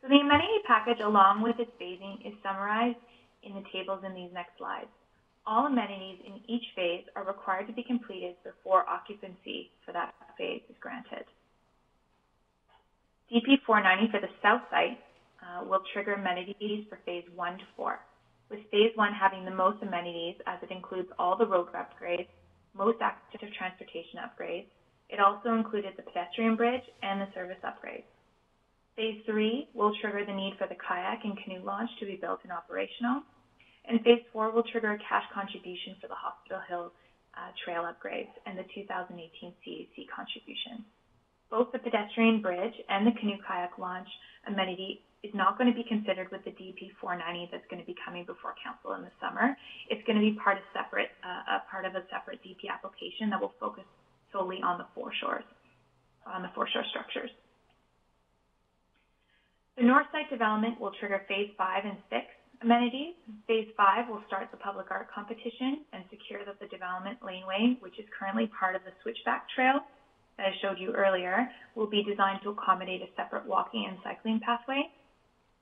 So the amenity package along with its phasing is summarized in the tables in these next slides. All amenities in each phase are required to be completed before occupancy for that phase is granted. DP 490 for the south site will trigger amenities for phase 1 to 4, with phase 1 having the most amenities as it includes all the road upgrades, most active transportation upgrades. It also included the pedestrian bridge and the service upgrades. Phase 3 will trigger the need for the kayak and canoe launch to be built and operational. And phase 4 will trigger a cash contribution for the Hospital Hill trail upgrades and the 2018 CAC contribution. Both the pedestrian bridge and the canoe kayak launch amenity is not going to be considered with the DP 490 that's going to be coming before council in the summer. It's going to be part of a separate DP application that will focus solely on the foreshore structures. The north side development will trigger phase 5 and 6 amenities. Phase 5 will start the public art competition and secure that the development laneway, which is currently part of the switchback trail that I showed you earlier, will be designed to accommodate a separate walking and cycling pathway.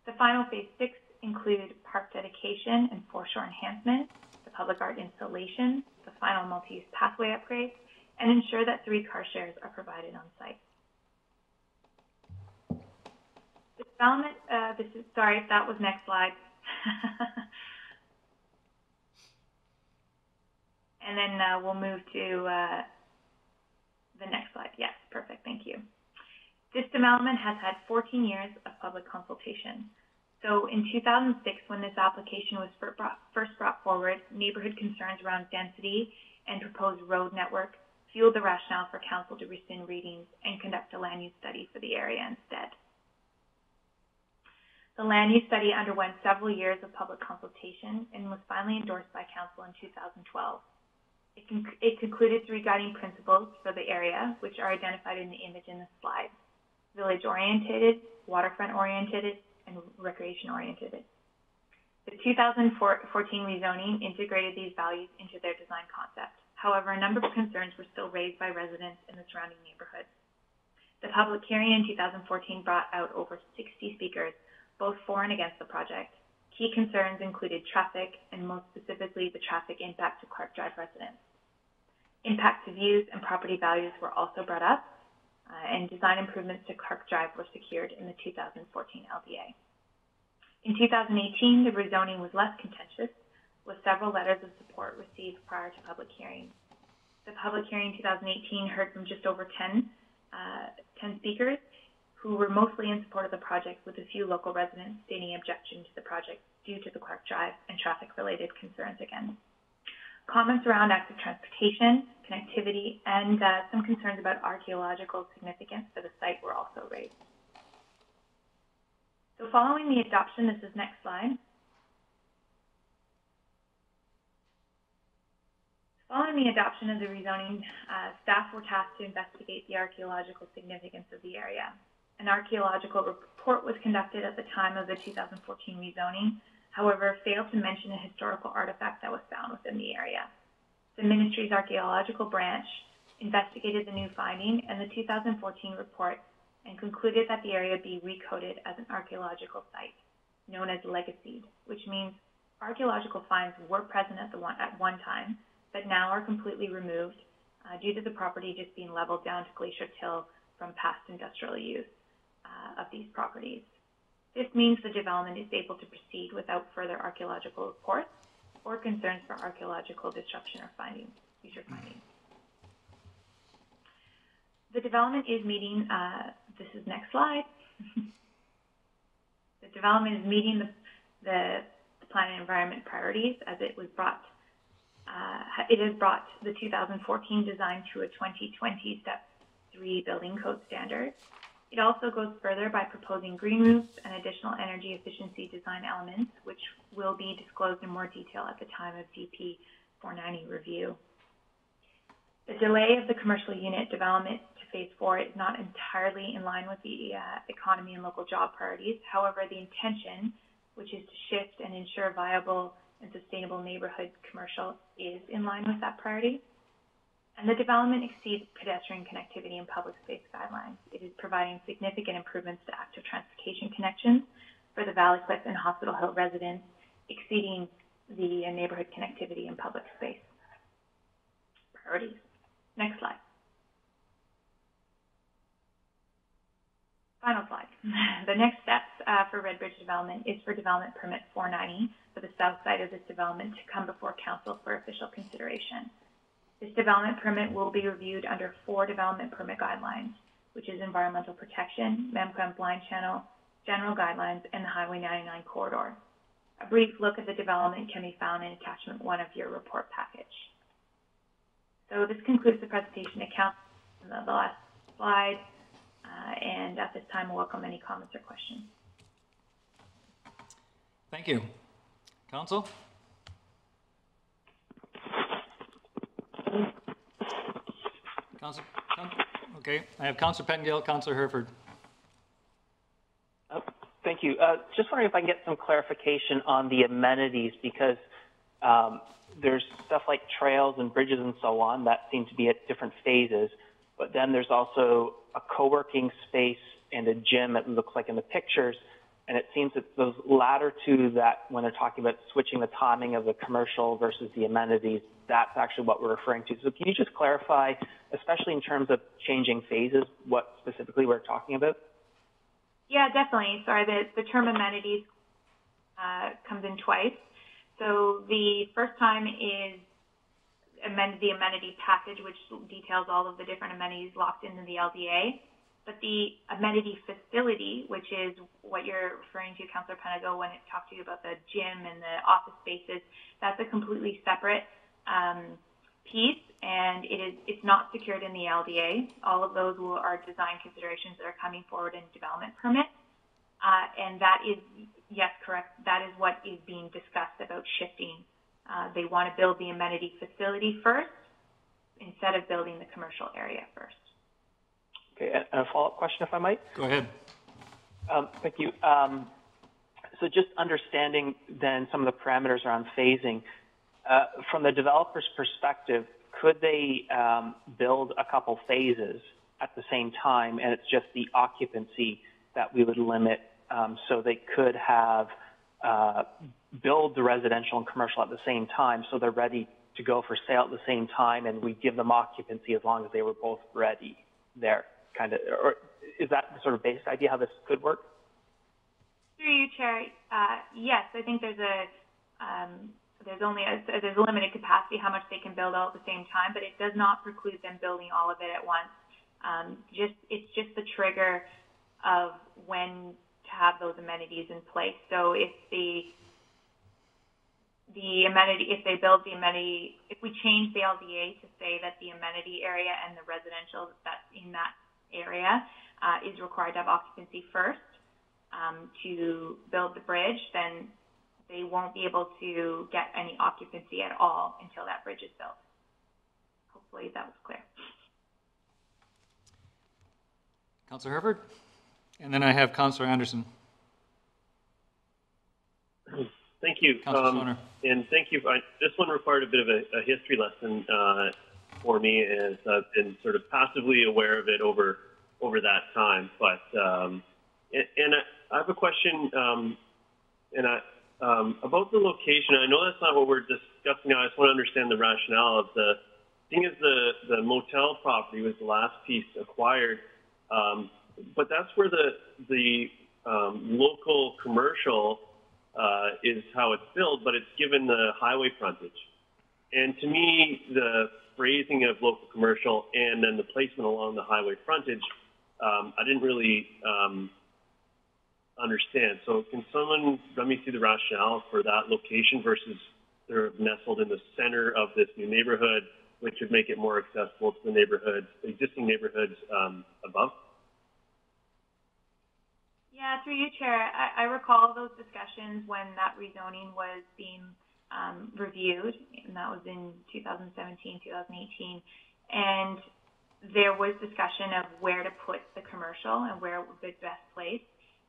The final phase 6 include park dedication and foreshore enhancement, the public art installation, the final multi-use pathway upgrades, and ensure that 3 car shares are provided on site. The development, that was next slide. And then we'll move to the next slide. Yes, perfect, thank you. This development has had 14 years of public consultation. So in 2006, when this application was first brought forward, neighborhood concerns around density and proposed road network fueled the rationale for council to rescind readings and conduct a land use study for the area instead. The land use study underwent several years of public consultation and was finally endorsed by council in 2012. It concluded 3 guiding principles for the area, which are identified in the image in the slide: village-oriented, waterfront-oriented, and recreation-oriented. The 2014 rezoning integrated these values into their design concept. However, a number of concerns were still raised by residents in the surrounding neighborhoods. The public hearing in 2014 brought out over 60 speakers, both for and against the project. Key concerns included traffic, and most specifically, the traffic impact to Clark Drive residents. Impact to views and property values were also brought up, and design improvements to Clark Drive were secured in the 2014 LDA. In 2018, the rezoning was less contentious, with several letters of support received prior to public hearing. The public hearing in 2018 heard from just over 10 speakers, who were mostly in support of the project, with a few local residents stating objection to the project due to the Clark Drive and traffic-related concerns again. Comments around active transportation, connectivity, and some concerns about archaeological significance for the site were also raised. So following the adoption, this is next slide. Following the adoption of the rezoning, staff were tasked to investigate the archaeological significance of the area. An archaeological report was conducted at the time of the 2014 rezoning, however, failed to mention a historical artifact that was found within the area. The ministry's archaeological branch investigated the new finding and the 2014 report and concluded that the area be recoded as an archaeological site, known as legacied, which means archaeological finds were present at one time, but now are completely removed due to the property just being leveled down to glacier till from past industrial use of these properties. This means the development is able to proceed without further archaeological reports or concerns for archaeological disruption or future findings. The development is meeting, this is next slide. The development is meeting the plan and environment priorities as it was brought, it has brought the 2014 design to a 2020 Step 3 building code standard. It also goes further by proposing green roofs and additional energy efficiency design elements, which will be disclosed in more detail at the time of DP 490 review. The delay of the commercial unit development to phase 4 is not entirely in line with the economy and local job priorities. However, the intention, which is to shift and ensure viable and sustainable neighborhood commercial, is in line with that priority. And the development exceeds pedestrian connectivity and public space guidelines. It is providing significant improvements to active transportation connections for the Valley Cliff and Hospital Hill residents, exceeding the neighborhood connectivity and public space priorities. Next slide. Final slide. The next steps for Redbridge Development is for Development Permit 490 for the south side of this development to come before Council for official consideration. This development permit will be reviewed under 4 development permit guidelines, which is environmental protection, MEMCOM blind channel, general guidelines, and the Highway 99 corridor. A brief look at the development can be found in attachment 1 of your report package. So this concludes the presentation to Council on the last slide, and at this time we'll welcome any comments or questions. Thank you. Council? Okay, I have Councillor Pettengill, Councillor Herford. Thank you. Just wondering if I can get some clarification on the amenities, because there's stuff like trails and bridges and so on that seem to be at different phases, but then there's also a co-working space and a gym, it looks like in the pictures, and it seems that those latter two, that when they're talking about switching the timing of the commercial versus the amenities, that's actually what we're referring to. So can you just clarify, especially in terms of changing phases, what specifically we're talking about? Yeah, definitely. Sorry, the term amenities comes in twice. So the first time is the amenity package, which details all of the different amenities locked into the LDA. But the amenity facility, which is what you're referring to, Councillor Pettengill, when it talked to you about the gym and the office spaces, that's a completely separate piece, and it's not secured in the LDA. All of those are design considerations that are coming forward in development permit. And that is, yes, correct, that is what is being discussed about shifting. They want to build the amenity facility first instead of building the commercial area first. Okay, and a follow-up question, if I might? Go ahead. Thank you. So just understanding then some of the parameters around phasing, from the developer's perspective, could they build a couple phases at the same time, and it's just the occupancy that we would limit, so they could have build the residential and commercial at the same time, so they're ready to go for sale at the same time, and we give them occupancy as long as they were both ready there, kind of, or is that the sort of basic idea how this could work? Through you, Chair, yes, I think there's there's a limited capacity how much they can build all at the same time, but it does not preclude them building all of it at once. It's just the trigger of when to have those amenities in place. So if if we change the LDA to say that the amenity area and the residential that's in that area is required to have occupancy first to build the bridge, then they won't be able to get any occupancy at all until that bridge is built. Hopefully that was clear. Councillor Herford? And then I have Councillor Anderson. Thank you. And thank you. This one required a bit of a history lesson for me, as I've been sort of passively aware of it over that time. But and I have a question, about the location. I know that's not what we're discussing now. I just want to understand the rationale of the thing. Is the motel property was the last piece acquired, but that's where the local commercial is how it's built, but it's given the highway frontage. And to me, the phrasing of local commercial and then the placement along the highway frontage, I didn't really understand. So can someone run me through the rationale for that location versus they're nestled in the center of this new neighborhood, which would make it more accessible to the existing neighborhoods above? Yeah, through you, Chair. I recall those discussions when that rezoning was being reviewed, and that was in 2017, 2018. And there was discussion of where to put the commercial and where it would be best placed.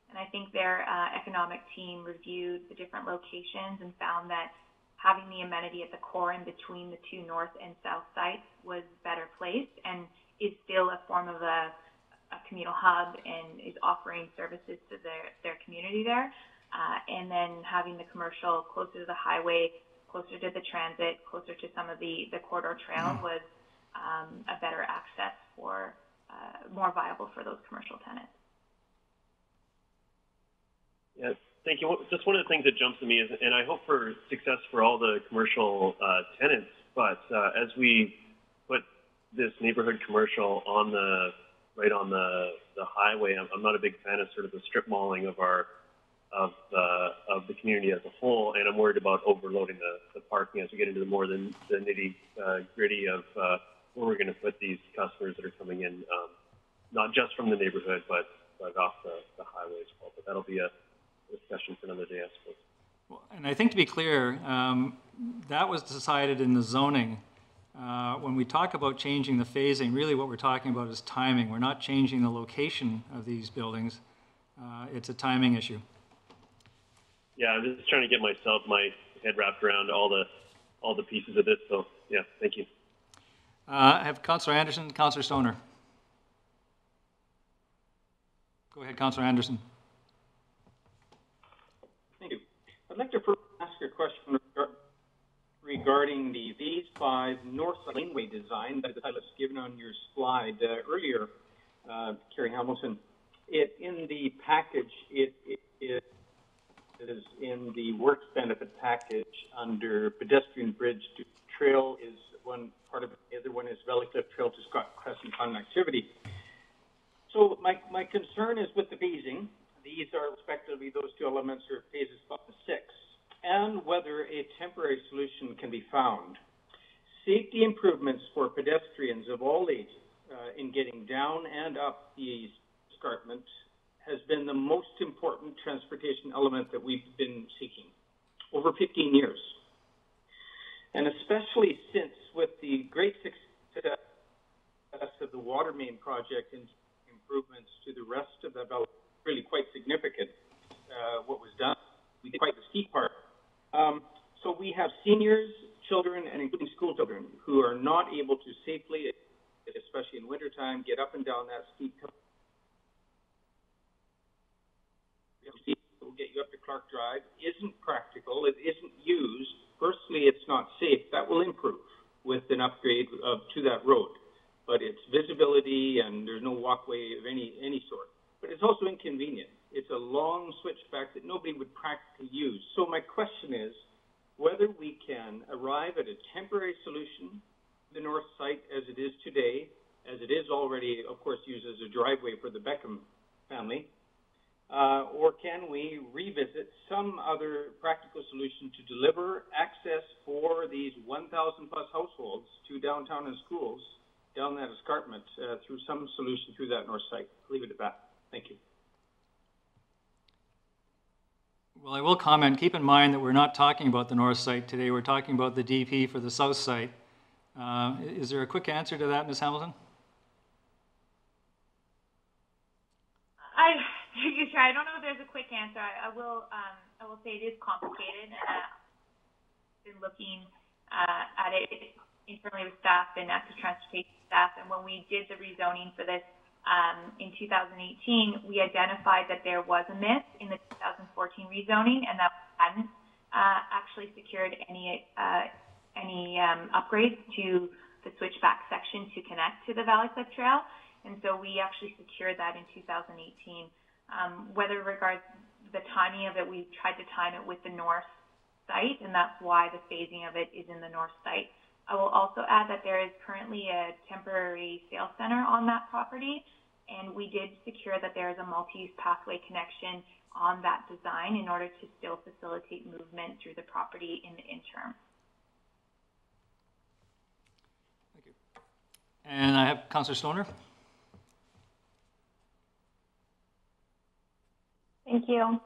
And I think their economic team reviewed the different locations and found that having the amenity at the core in between the two north and south sites was better placed and is still a form of a communal hub and is offering services to their community there. And then having the commercial closer to the highway, closer to the transit, closer to some of the corridor trail was a better access for, more viable for those commercial tenants. Yeah, thank you. Just one of the things that jumps to me is, and I hope for success for all the commercial tenants, but as we put this neighborhood commercial right on the highway, I'm not a big fan of sort of the strip malling of the community as a whole, and I'm worried about overloading the parking as we get into the more the nitty gritty of where we're going to put these customers that are coming in, not just from the neighborhood, but off the highway as well. But that'll be a discussion for another day, I suppose. Well, and I think to be clear, that was decided in the zoning. When we talk about changing the phasing, really what we're talking about is timing. We're not changing the location of these buildings. It's a timing issue. Yeah, I'm just trying to get my head wrapped around all the pieces of this. So yeah, thank you. I have Councillor Anderson, Councillor Stoner. Go ahead, Councillor Anderson. Thank you. I'd like to first ask a question regarding the Phase 5 North Laneway design that was given on your slide earlier, Kerry Hamilton. In the package, it is in the works benefit package under pedestrian bridge to trail is one part of it. The other one is Valley Cliff Trail to Scott Crescent connectivity. So my concern is with the phasing. These are respectively, those two elements are phases 5 and 6, and whether a temporary solution can be found. Safety improvements for pedestrians of all ages in getting down and up the escarpment has been the most important transportation element that we've been seeking over 15 years. And especially since with the great success of the water main project and improvements to the rest of the belt, really quite significant, what was done. We did quite the steep part. So we have seniors, children, and including school children who are not able to safely, especially in wintertime, get up and down that steep hill. Will get you up to Clark Drive isn't practical. It isn't used. Firstly, it's not safe. That will improve with an upgrade to that road. But it's visibility and there's no walkway of any sort. But it's also inconvenient. It's a long switchback that nobody would practically use. So my question is whether we can arrive at a temporary solution to the north site as it is today, as it is already, of course, used as a driveway for the Beckham family, or can we revisit some other practical solution to deliver access for these 1,000 plus households to downtown and schools down that escarpment through some solution through that north site? Leave it at that. Thank you. Well, I will comment, keep in mind that we're not talking about the north site today. We're talking about the DP for the south site. Is there a quick answer to that, Ms. Hamilton? I don't know if there's a quick answer. I will say it is complicated, and I've been looking at it internally with staff and active transportation staff. And when we did the rezoning for this in 2018, we identified that there was a miss in the 2014 rezoning, and that we hadn't actually secured any upgrades to the switchback section to connect to the Valley Cliff Trail. And so we actually secured that in 2018. Whether regards the timing of it, we tried to time it with the north site, and that's why the phasing of it is in the north site. I will also add that there is currently a temporary sales center on that property, and we did secure that there is a multi-use pathway connection on that design in order to still facilitate movement through the property in the interim. Thank you. And I have Councillor Stoner. Thank you.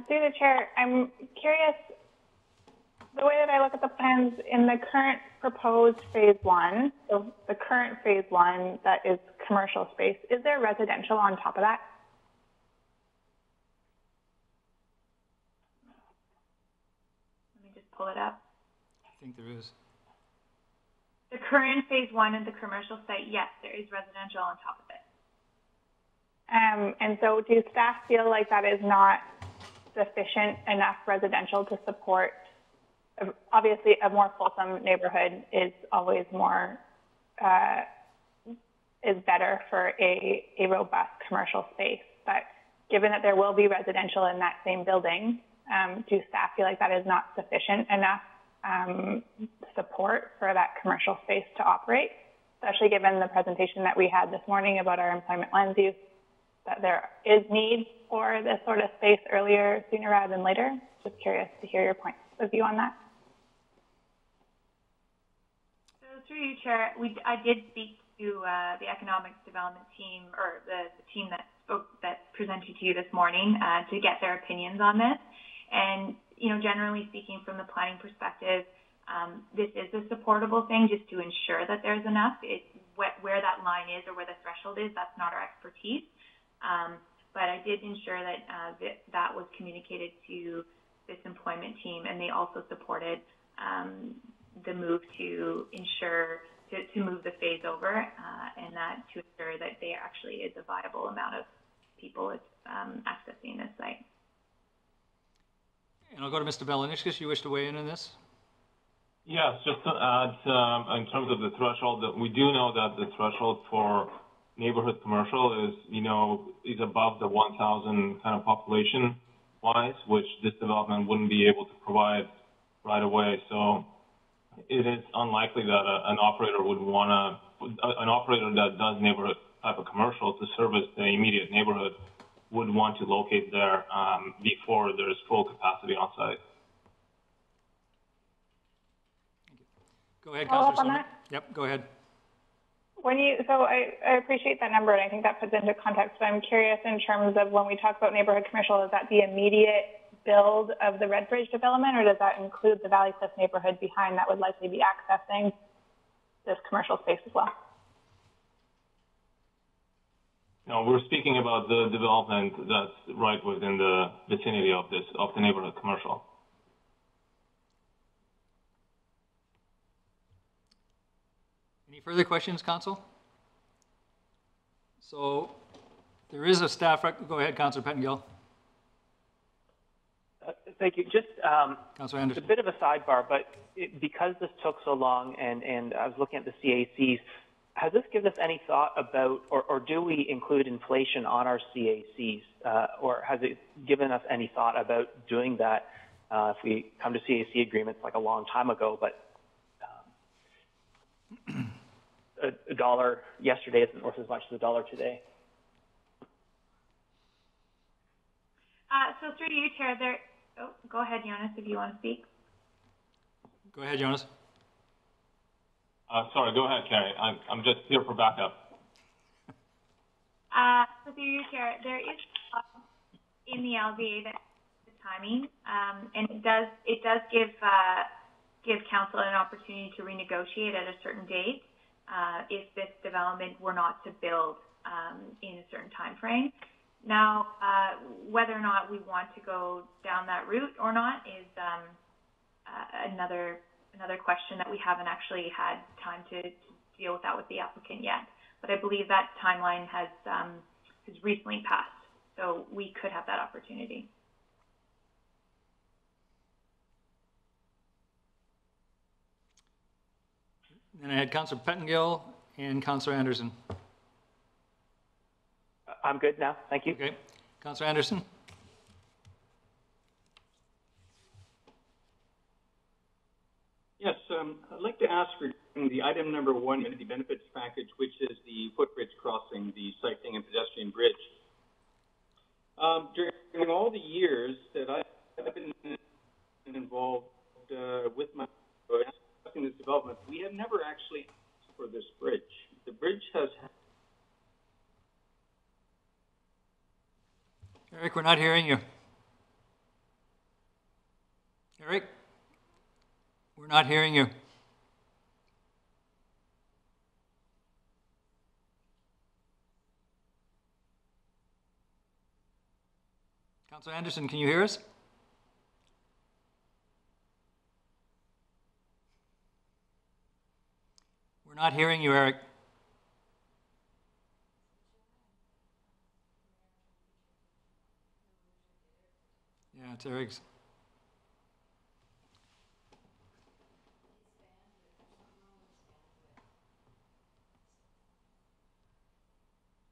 Through the chair, I'm curious, the way that I look at the plans in the current proposed phase one, so the current phase one that is commercial space, is there residential on top of that? Let me just pull it up. I think there is. The current phase one of the commercial site, yes, there is residential on top of it. And so do staff feel like that is not sufficient enough residential to support? Obviously, a more fulsome neighborhood is always more, is better for a robust commercial space. But given that there will be residential in that same building, do staff feel like that is not sufficient enough support for that commercial space to operate? Especially given the presentation that we had this morning about our employment land use, that there is need for this sort of space sooner rather than later. Just curious to hear your point of view on that. So through you, Chair, I did speak to the economic development team, or the team that presented to you this morning to get their opinions on this. And, you know, generally speaking from the planning perspective, this is a supportable thing just to ensure that there's enough. Where that line is or where the threshold is, that's not our expertise. But I did ensure that that was communicated to this employment team, and they also supported the move to ensure to move the phase over, and that to ensure that there actually is a viable amount of people accessing this site. And I'll go to Mr. Belenishkis. You wish to weigh in on this? Yes, just to add, in terms of the threshold, that we do know that the threshold for neighborhood commercial is above the 1,000 kind of population-wise, which this development wouldn't be able to provide right away. So it is unlikely that an operator would want to, an operator that does neighborhood type of commercial to service the immediate neighborhood would want to locate there before there's full capacity on site. Go ahead, follow up Councillor on Summit. Yep, go ahead. So I appreciate that number, and I think that puts into context, but I'm curious in terms of when we talk about neighborhood commercial, is that the immediate build of the Redbridge development, or does that include the Valley Cliff neighborhood behind that would likely be accessing this commercial space as well? No, we're speaking about the development that's right within the vicinity of the neighborhood commercial. Any further questions, Council? So there is a staff, go ahead, Councillor Pettengill. Thank you. Just Councillor Anderson. a bit of a sidebar, but because this took so long and I was looking at the CACs, has this given us any thought about, or do we include inflation on our CACs, or has it given us any thought about doing that if we come to CAC agreements like a long time ago, but a dollar yesterday isn't worth as much as a dollar today? So through you, Chair, go ahead, Jonas, if you want to speak. Go ahead, Jonas. Sorry, go ahead, Carrie. I'm just here for backup. So through you, Chair, there is in the LVA that the timing, and it does give council an opportunity to renegotiate at a certain date if this development were not to build in a certain time frame. Now, whether or not we want to go down that route or not is another question that we haven't actually had time to deal with that with the applicant yet. But I believe that timeline has recently passed, so we could have that opportunity. Then I had Councillor Pettengill and Councillor Anderson. I'm good now. Thank you. Okay. Councillor Anderson. Yes, I'd like to ask for the item number 1 in the benefits package, which is the footbridge crossing, the cycling and pedestrian bridge. During all the years that I've been involved with my this development, we have never actually asked for this bridge. The bridge has. Eric, we're not hearing you. Eric, we're not hearing you. Councillor Anderson, can you hear us? We're not hearing you, Eric. Yeah, it's Eric's.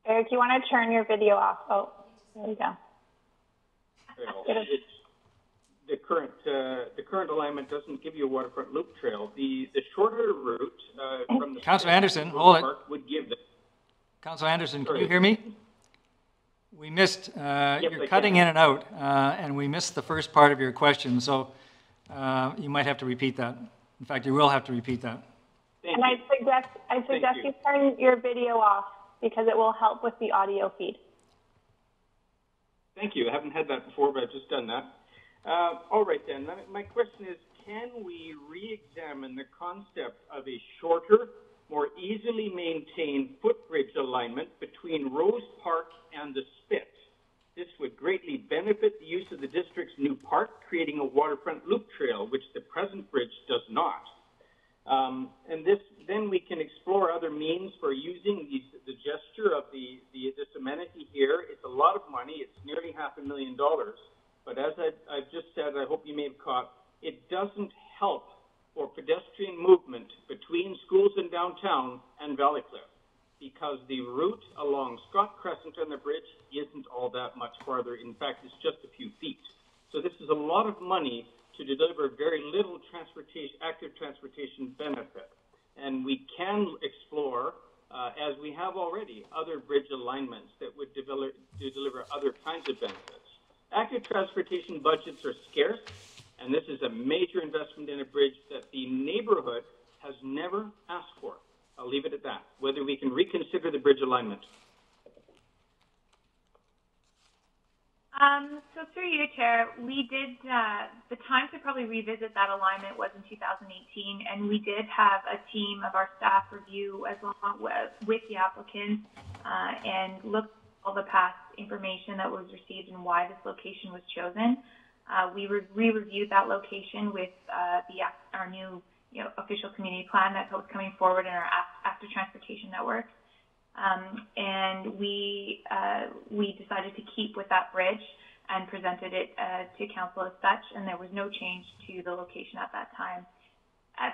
Eric, you want to turn your video off? Oh, there you go. The current alignment doesn't give you a waterfront loop trail. The shorter route from the Councillor Anderson, hold it. would give the. Councillor Anderson, can you hear me? We missed, Yes, you're cutting in and out, and we missed the first part of your question, so you might have to repeat that. In fact, you will have to repeat that. And I suggest you turn your video off because it will help with the audio feed. Thank you. I haven't had that before, but I've just done that. All right, then. My question is, can we re-examine the concept of a shorter, more easily maintained footbridge alignment between Rose Park and the Spit? This would greatly benefit the use of the district's new park, creating a waterfront loop trail, which the present bridge does not. And then we can explore other means for using the gesture of this amenity here. It's a lot of money. It's nearly $500,000. But as I've just said, I hope you may have caught, it doesn't help for pedestrian movement between schools in downtown and Valleycliff, because the route along Scott Crescent and the bridge isn't all that much farther. In fact, it's just a few feet. So this is a lot of money to deliver very little active transportation benefit. And we can explore, as we have already, other bridge alignments that would deliver other kinds of benefits. Active transportation budgets are scarce, and this is a major investment in a bridge that the neighborhood has never asked for. I'll leave it at that. Whether we can reconsider the bridge alignment. So through you, Chair, we did, the time to probably revisit that alignment was in 2018, and we did have a team of our staff review as well with the applicant and look at all the past information that was received and why this location was chosen. We re-reviewed that location with our new official community plan that was coming forward in our active transportation network. And we decided to keep with that bridge and presented it to council as such, and there was no change to the location at that time.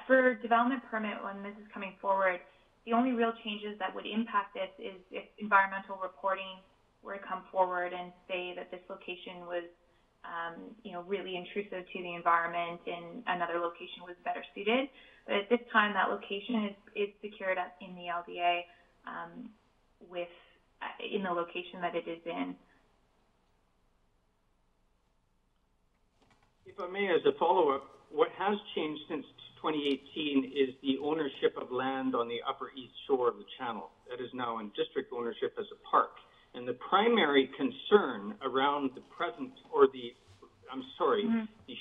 For development permit, when this is coming forward, the only real changes that would impact this is if environmental reporting were to come forward and say that this location was really intrusive to the environment and another location was better suited. But at this time, that location is secured in the LDA in the location that it is in. If I may, as a follow-up, what has changed since 2018 is the ownership of land on the upper east shore of the channel. That is now in district ownership as a park. And the primary concern around the present, or the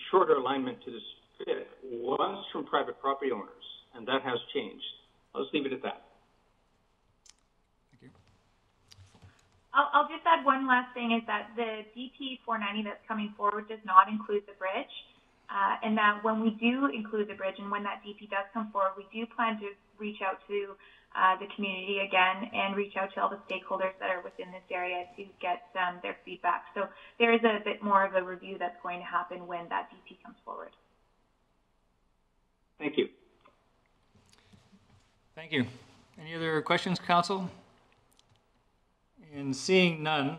shorter alignment to the spit was from private property owners, and that has changed. I'll just leave it at that. Thank you. I'll just add one last thing, is that the DP 490 that's coming forward does not include the bridge, and that when we do include the bridge and when that DP does come forward, we do plan to reach out to the community again and reach out to all the stakeholders that are within this area to get their feedback. So there is a bit more of a review that's going to happen when that DP comes forward. Thank you. Thank you. Any other questions, Council? And seeing none,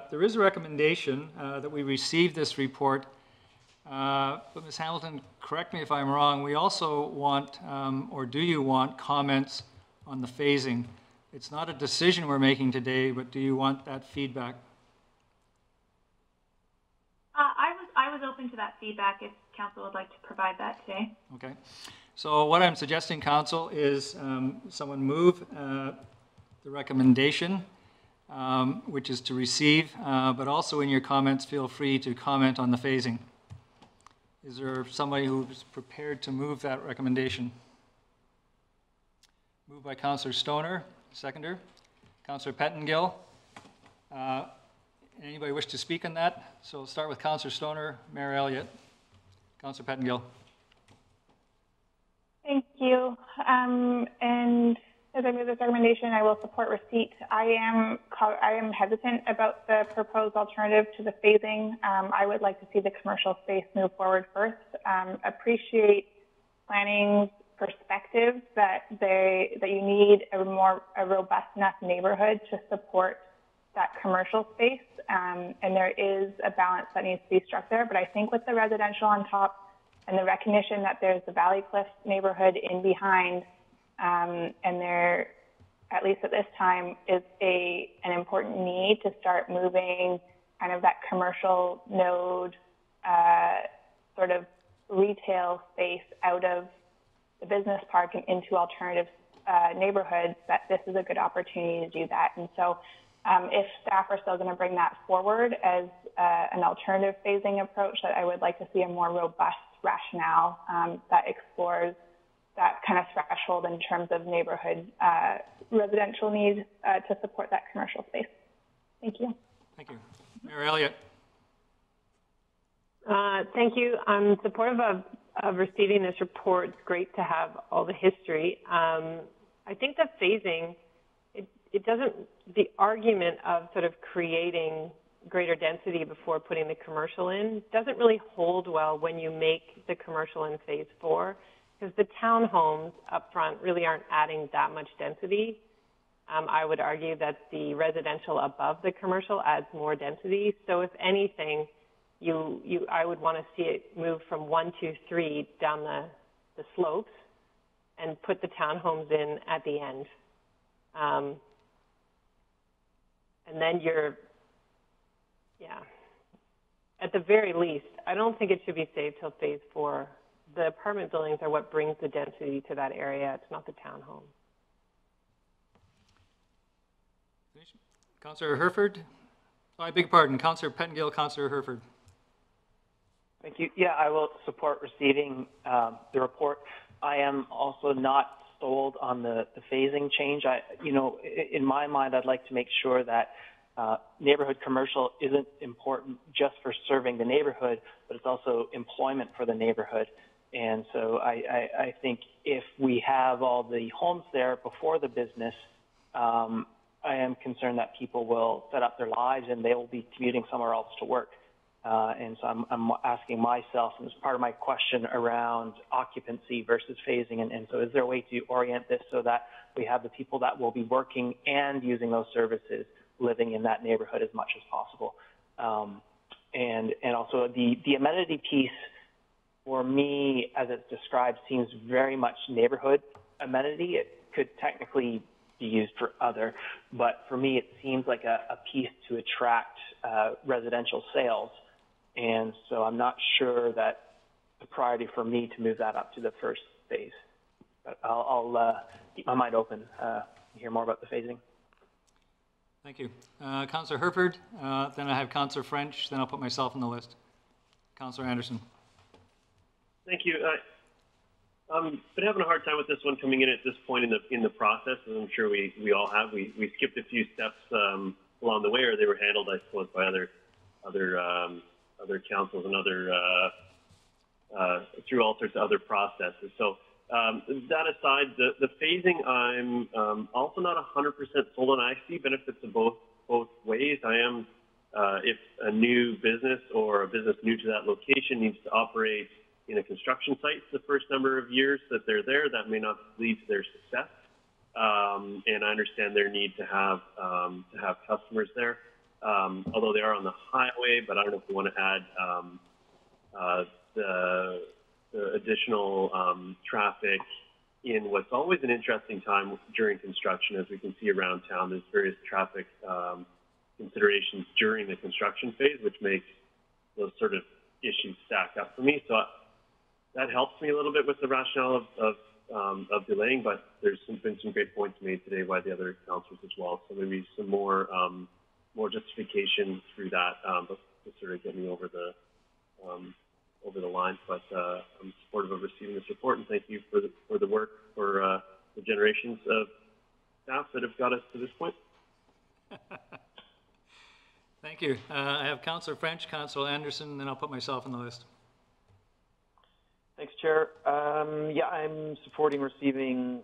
there is a recommendation that we receive this report. But Ms. Hamilton, correct me if I'm wrong, we also want, or do you want, comments on the phasing? It's not a decision we're making today, but do you want that feedback? I was open to that feedback if Council would like to provide that today. Okay. So what I'm suggesting, Council, is someone move the recommendation, which is to receive, but also in your comments, feel free to comment on the phasing. Is there somebody who's prepared to move that recommendation? Moved by Councillor Stoner, seconder. Councillor Pettengill. Anybody wish to speak on that? So we'll start with Councillor Stoner, Mayor Elliott. Councillor Pettengill. Thank you. And as I move this recommendation, I will support receipt. I am hesitant about the proposed alternative to the phasing. I would like to see the commercial space move forward first. Appreciate planning's perspective that you need a robust enough neighborhood to support that commercial space, and there is a balance that needs to be struck there. But I think with the residential on top and the recognition that there's the Valley Cliff neighborhood in behind, and there, at least at this time, is an important need to start moving kind of that commercial node sort of retail space out of the business park and into alternative neighborhoods, that this is a good opportunity to do that. And so if staff are still going to bring that forward as an alternative phasing approach, that I would like to see a more robust rationale that explores that kind of threshold in terms of neighborhood residential need to support that commercial space. Thank you. Thank you. Mayor Elliott. Thank you. I'm supportive of receiving this report. It's great to have all the history. I think the phasing, it doesn't, the argument of sort of creating greater density before putting the commercial in doesn't really hold well when you make the commercial in phase 4, because the townhomes up front really aren't adding that much density. I would argue that the residential above the commercial adds more density. So if anything, I would want to see it move from 1, 2, 3 down the slopes and put the townhomes in at the end. And then at the very least, I don't think it should be saved till phase 4 the apartment buildings are what brings the density to that area. It's not the townhome. Councillor Herford? Oh, I beg your pardon, Councillor Pettengill, Councillor Herford. Thank you. Yeah, I will support receiving the report. I am also not sold on the phasing change. In my mind, I'd like to make sure that neighborhood commercial isn't important just for serving the neighborhood, but it's also employment for the neighborhood. And so I think if we have all the homes there before the business, I am concerned that people will set up their lives and they will be commuting somewhere else to work. And so I'm asking myself, and as part of my question around occupancy versus phasing, and so is there a way to orient this so that we have the people that will be working and using those services living in that neighborhood as much as possible? And also the amenity piece, for me, as it's described, seems very much neighborhood amenity. It could technically be used for other, but for me, it seems like a piece to attract residential sales. And so I'm not sure that the priority for me to move that up to the first phase. But I'll keep my mind open to hear more about the phasing. Thank you. Councillor Herford, then I have Councillor French, then I'll put myself on the list. Councillor Anderson. Thank you. Been having a hard time with this one coming in at this point in the process, as I'm sure we all have. We skipped a few steps along the way, or they were handled, I suppose, by other councils and through all sorts of other processes. So that aside, the phasing, I'm also not 100% sold on. I see benefits in both ways. I am, if a new business or a business new to that location needs to operate in a construction site the first number of years that they're there, that may not lead to their success. And I understand their need to have customers there. Although they are on the highway, but I don't know if we want to add the additional traffic in what's always an interesting time during construction. As we can see around town, there's various traffic considerations during the construction phase, which makes those sort of issues stack up for me. So that helps me a little bit with the rationale of delaying, but there's been some great points made today by the other councillors as well. So maybe some more justification through that, but to sort of get me over the line. But I'm supportive of receiving this report, and thank you for the work for the generations of staff that have got us to this point. Thank you. I have Councillor French, Councillor Anderson, and then I'll put myself on the list. Thanks, Chair. Yeah, I'm supporting receiving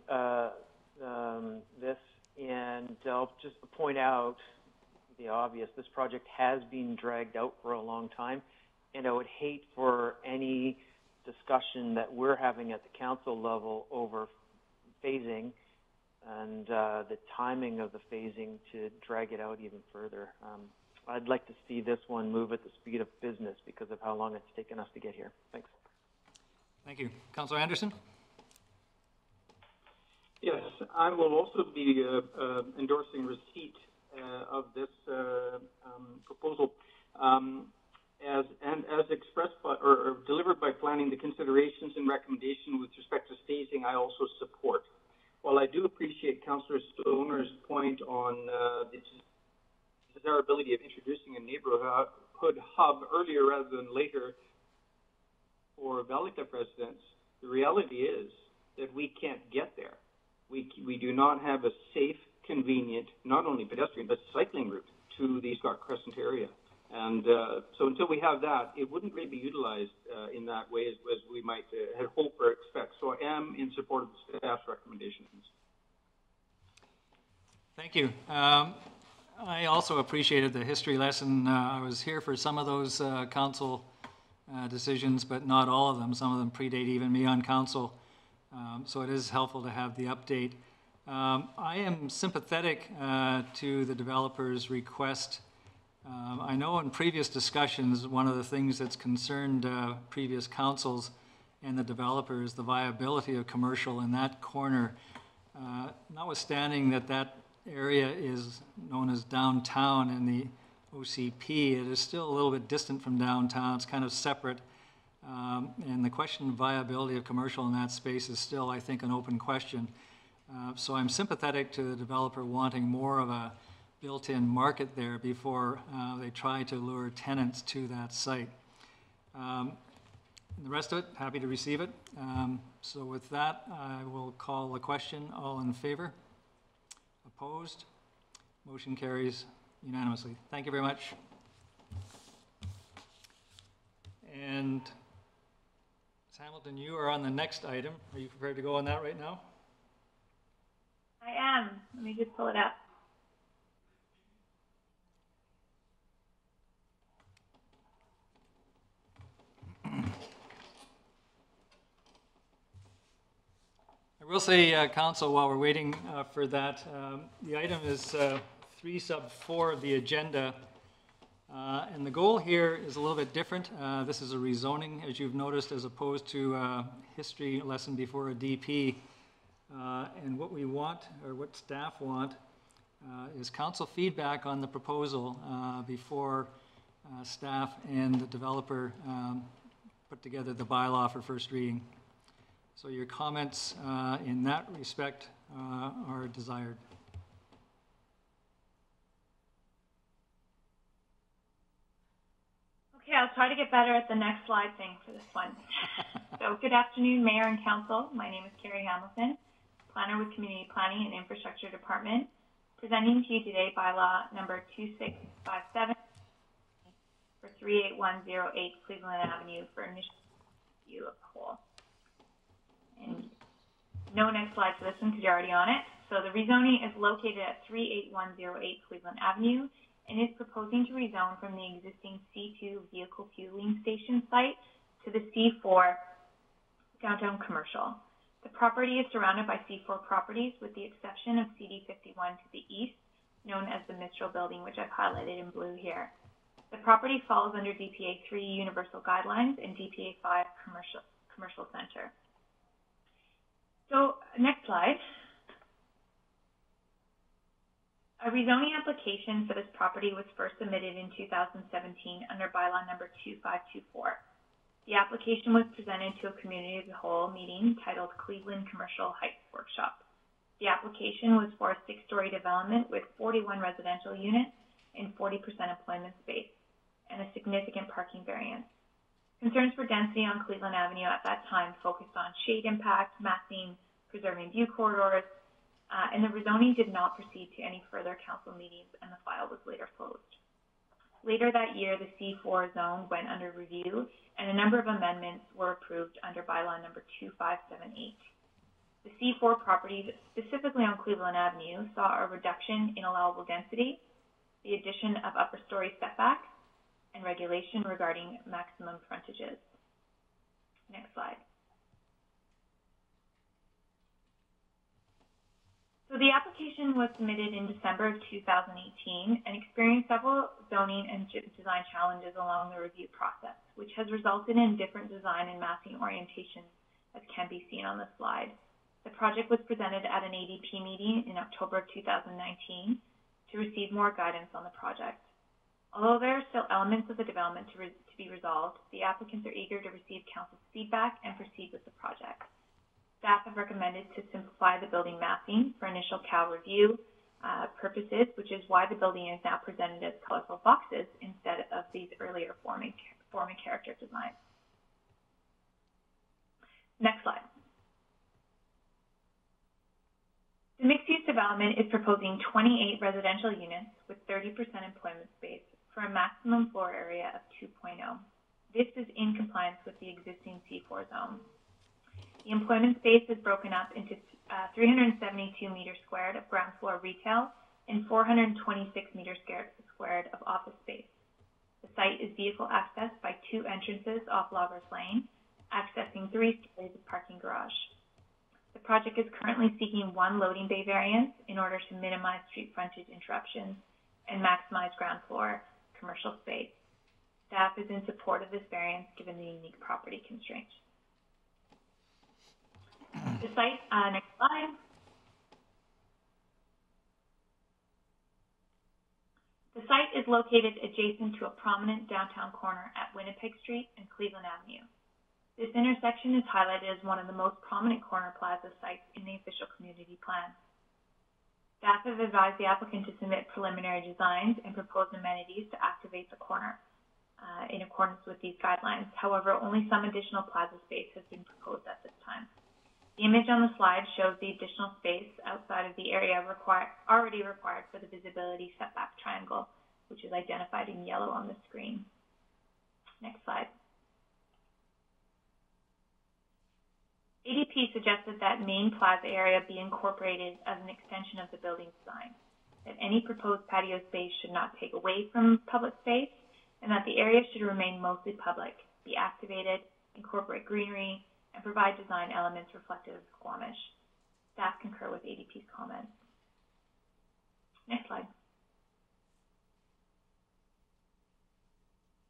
this, and I'll just point out the obvious. This project has been dragged out for a long time, and I would hate for any discussion that we're having at the council level over phasing and the timing of the phasing to drag it out even further. I'd like to see this one move at the speed of business because of how long it's taken us to get here. Thanks. Thank you. Councillor Anderson? Yes, I will also be endorsing receipt of this proposal. As expressed by, or delivered by planning, the considerations and recommendation with respect to phasing, I also support. While I do appreciate Councillor Stoner's point on the desirability of introducing a neighborhood hub earlier rather than later for Valley Cliff residents, the reality is that we can't get there. We do not have a safe, convenient, not only pedestrian, but cycling route to the Scott Crescent area. And so until we have that, it wouldn't really be utilized in that way as we might hope or expect. So I am in support of the staff's recommendations. Thank you. I also appreciated the history lesson. I was here for some of those council decisions, but not all of them. Some of them predate even me on council. So it is helpful to have the update. I am sympathetic to the developer's request. I know in previous discussions, one of the things that's concerned previous councils and the developers, the viability of commercial in that corner. Notwithstanding that area is known as downtown in the OCP, it is still a little bit distant from downtown. It's kind of separate. And the question of viability of commercial in that space is still, I think, an open question. So I'm sympathetic to the developer wanting more of a built-in market there before they try to lure tenants to that site. The rest of it, happy to receive it. So with that, I will call the question. All in favor? Opposed? Motion carries unanimously. Thank you very much. And Ms. Hamilton, you are on the next item. Are you prepared to go on that right now? I am. Let me just pull it up. I will say, Council, while we're waiting for that, the item is 3 sub 4 of the agenda, and the goal here is a little bit different. This is a rezoning, as you've noticed, as opposed to a history lesson before a DP. And what we want, or what staff want, is council feedback on the proposal before staff and the developer put together the bylaw for first reading. So your comments in that respect are desired. Okay, I'll try to get better at the next slide thing for this one. So good afternoon, Mayor and Council. My name is Carrie Hamilton, Planner with Community Planning and Infrastructure Department, presenting to you today bylaw number 2657 for 38108 Cleveland Avenue for initial review of the whole. And no next slide for this one because you're already on it. So the rezoning is located at 38108 Cleveland Avenue and is proposing to rezone from the existing C2 vehicle fueling station site to the C4 downtown commercial. The property is surrounded by C4 properties with the exception of CD51 to the east, known as the Mistral Building, which I've highlighted in blue here. The property falls under DPA 3 Universal Guidelines and DPA 5 Commercial Center. So next slide. A rezoning application for this property was first submitted in 2017 under bylaw number 2524. The application was presented to a community as a whole meeting titled Cleveland Commercial Heights Workshop. The application was for a 6-story development with 41 residential units and 40% employment space and a significant parking variance. Concerns for density on Cleveland Avenue at that time focused on shade impact, massing, preserving view corridors, and the rezoning did not proceed to any further council meetings and the file was later closed. Later that year, the C4 zone went under review and a number of amendments were approved under bylaw number 2578. The C4 properties, specifically on Cleveland Avenue, saw a reduction in allowable density, the addition of upper story setback, and regulation regarding maximum frontages. Next slide. So the application was submitted in December of 2018 and experienced several zoning and design challenges along the review process, which has resulted in different design and massing orientations, as can be seen on the slide. The project was presented at an ADP meeting in October of 2019 to receive more guidance on the project. Although there are still elements of the development to be resolved, the applicants are eager to receive council's feedback and proceed with the project. Staff have recommended to simplify the building mapping for initial CAL review purposes, which is why the building is now presented as colorful boxes instead of these earlier form and character designs. Next slide. The mixed-use development is proposing 28 residential units with 30% employment space for a maximum floor area of 2.0. This is in compliance with the existing C4 zone. The employment space is broken up into 372 meters squared of ground floor retail and 426 meters squared of office space. The site is vehicle accessed by 2 entrances off Loggers Lane, accessing 3 stories of parking garage. The project is currently seeking 1 loading bay variance in order to minimize street frontage interruptions and maximize ground floor commercial space. Staff is in support of this variance given the unique property constraints. The site, next slide. The site is located adjacent to a prominent downtown corner at Winnipeg Street and Cleveland Avenue. This intersection is highlighted as one of the most prominent corner plaza sites in the official community plan. Staff have advised the applicant to submit preliminary designs and proposed amenities to activate the corner in accordance with these guidelines. However, only some additional plaza space has been proposed at this time. The image on the slide shows the additional space outside of the area already required for the visibility setback triangle, which is identified in yellow on the screen. Next slide. ADP suggested that main plaza area be incorporated as an extension of the building design, that any proposed patio space should not take away from public space, and that the area should remain mostly public, be activated, incorporate greenery, and provide design elements reflective of Squamish. Staff concur with ADP's comments. Next slide.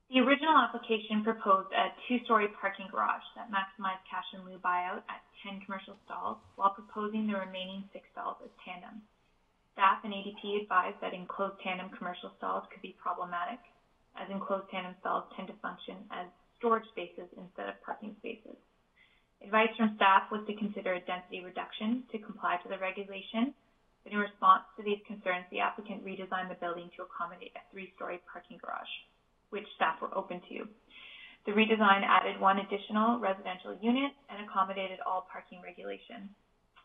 The original application proposed a two-story parking garage that maximized cash and lieu buyout at 10 commercial stalls while proposing the remaining 6 stalls as tandem. Staff and ADP advised that enclosed tandem commercial stalls could be problematic, as enclosed tandem stalls tend to function as storage spaces instead of parking spaces. Advice from staff was to consider a density reduction to comply to the regulation, but in response to these concerns, the applicant redesigned the building to accommodate a 3-story parking garage, which staff were open to. The redesign added 1 additional residential unit and accommodated all parking regulations,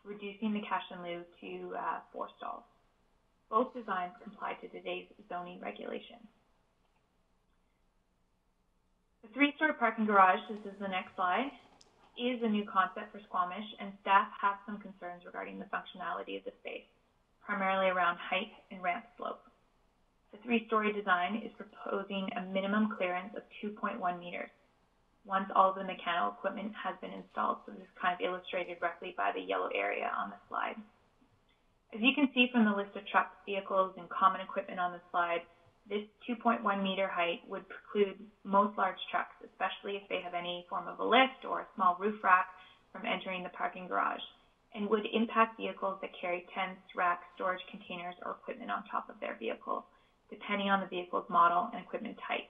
reducing the cash and lieu to 4 stalls. Both designs comply to today's zoning regulations. The 3-story parking garage, this is the next slide, is a new concept for Squamish, and staff have some concerns regarding the functionality of the space, primarily around height and ramp slope. The 3-story design is proposing a minimum clearance of 2.1 meters once all of the mechanical equipment has been installed. So this is kind of illustrated directly by the yellow area on the slide. As you can see from the list of trucks, vehicles, and common equipment on the slide, this 2.1 meter height would preclude most large trucks, especially if they have any form of a lift or a small roof rack, from entering the parking garage, and would impact vehicles that carry tents, racks, storage containers, or equipment on top of their vehicle, depending on the vehicle's model and equipment type.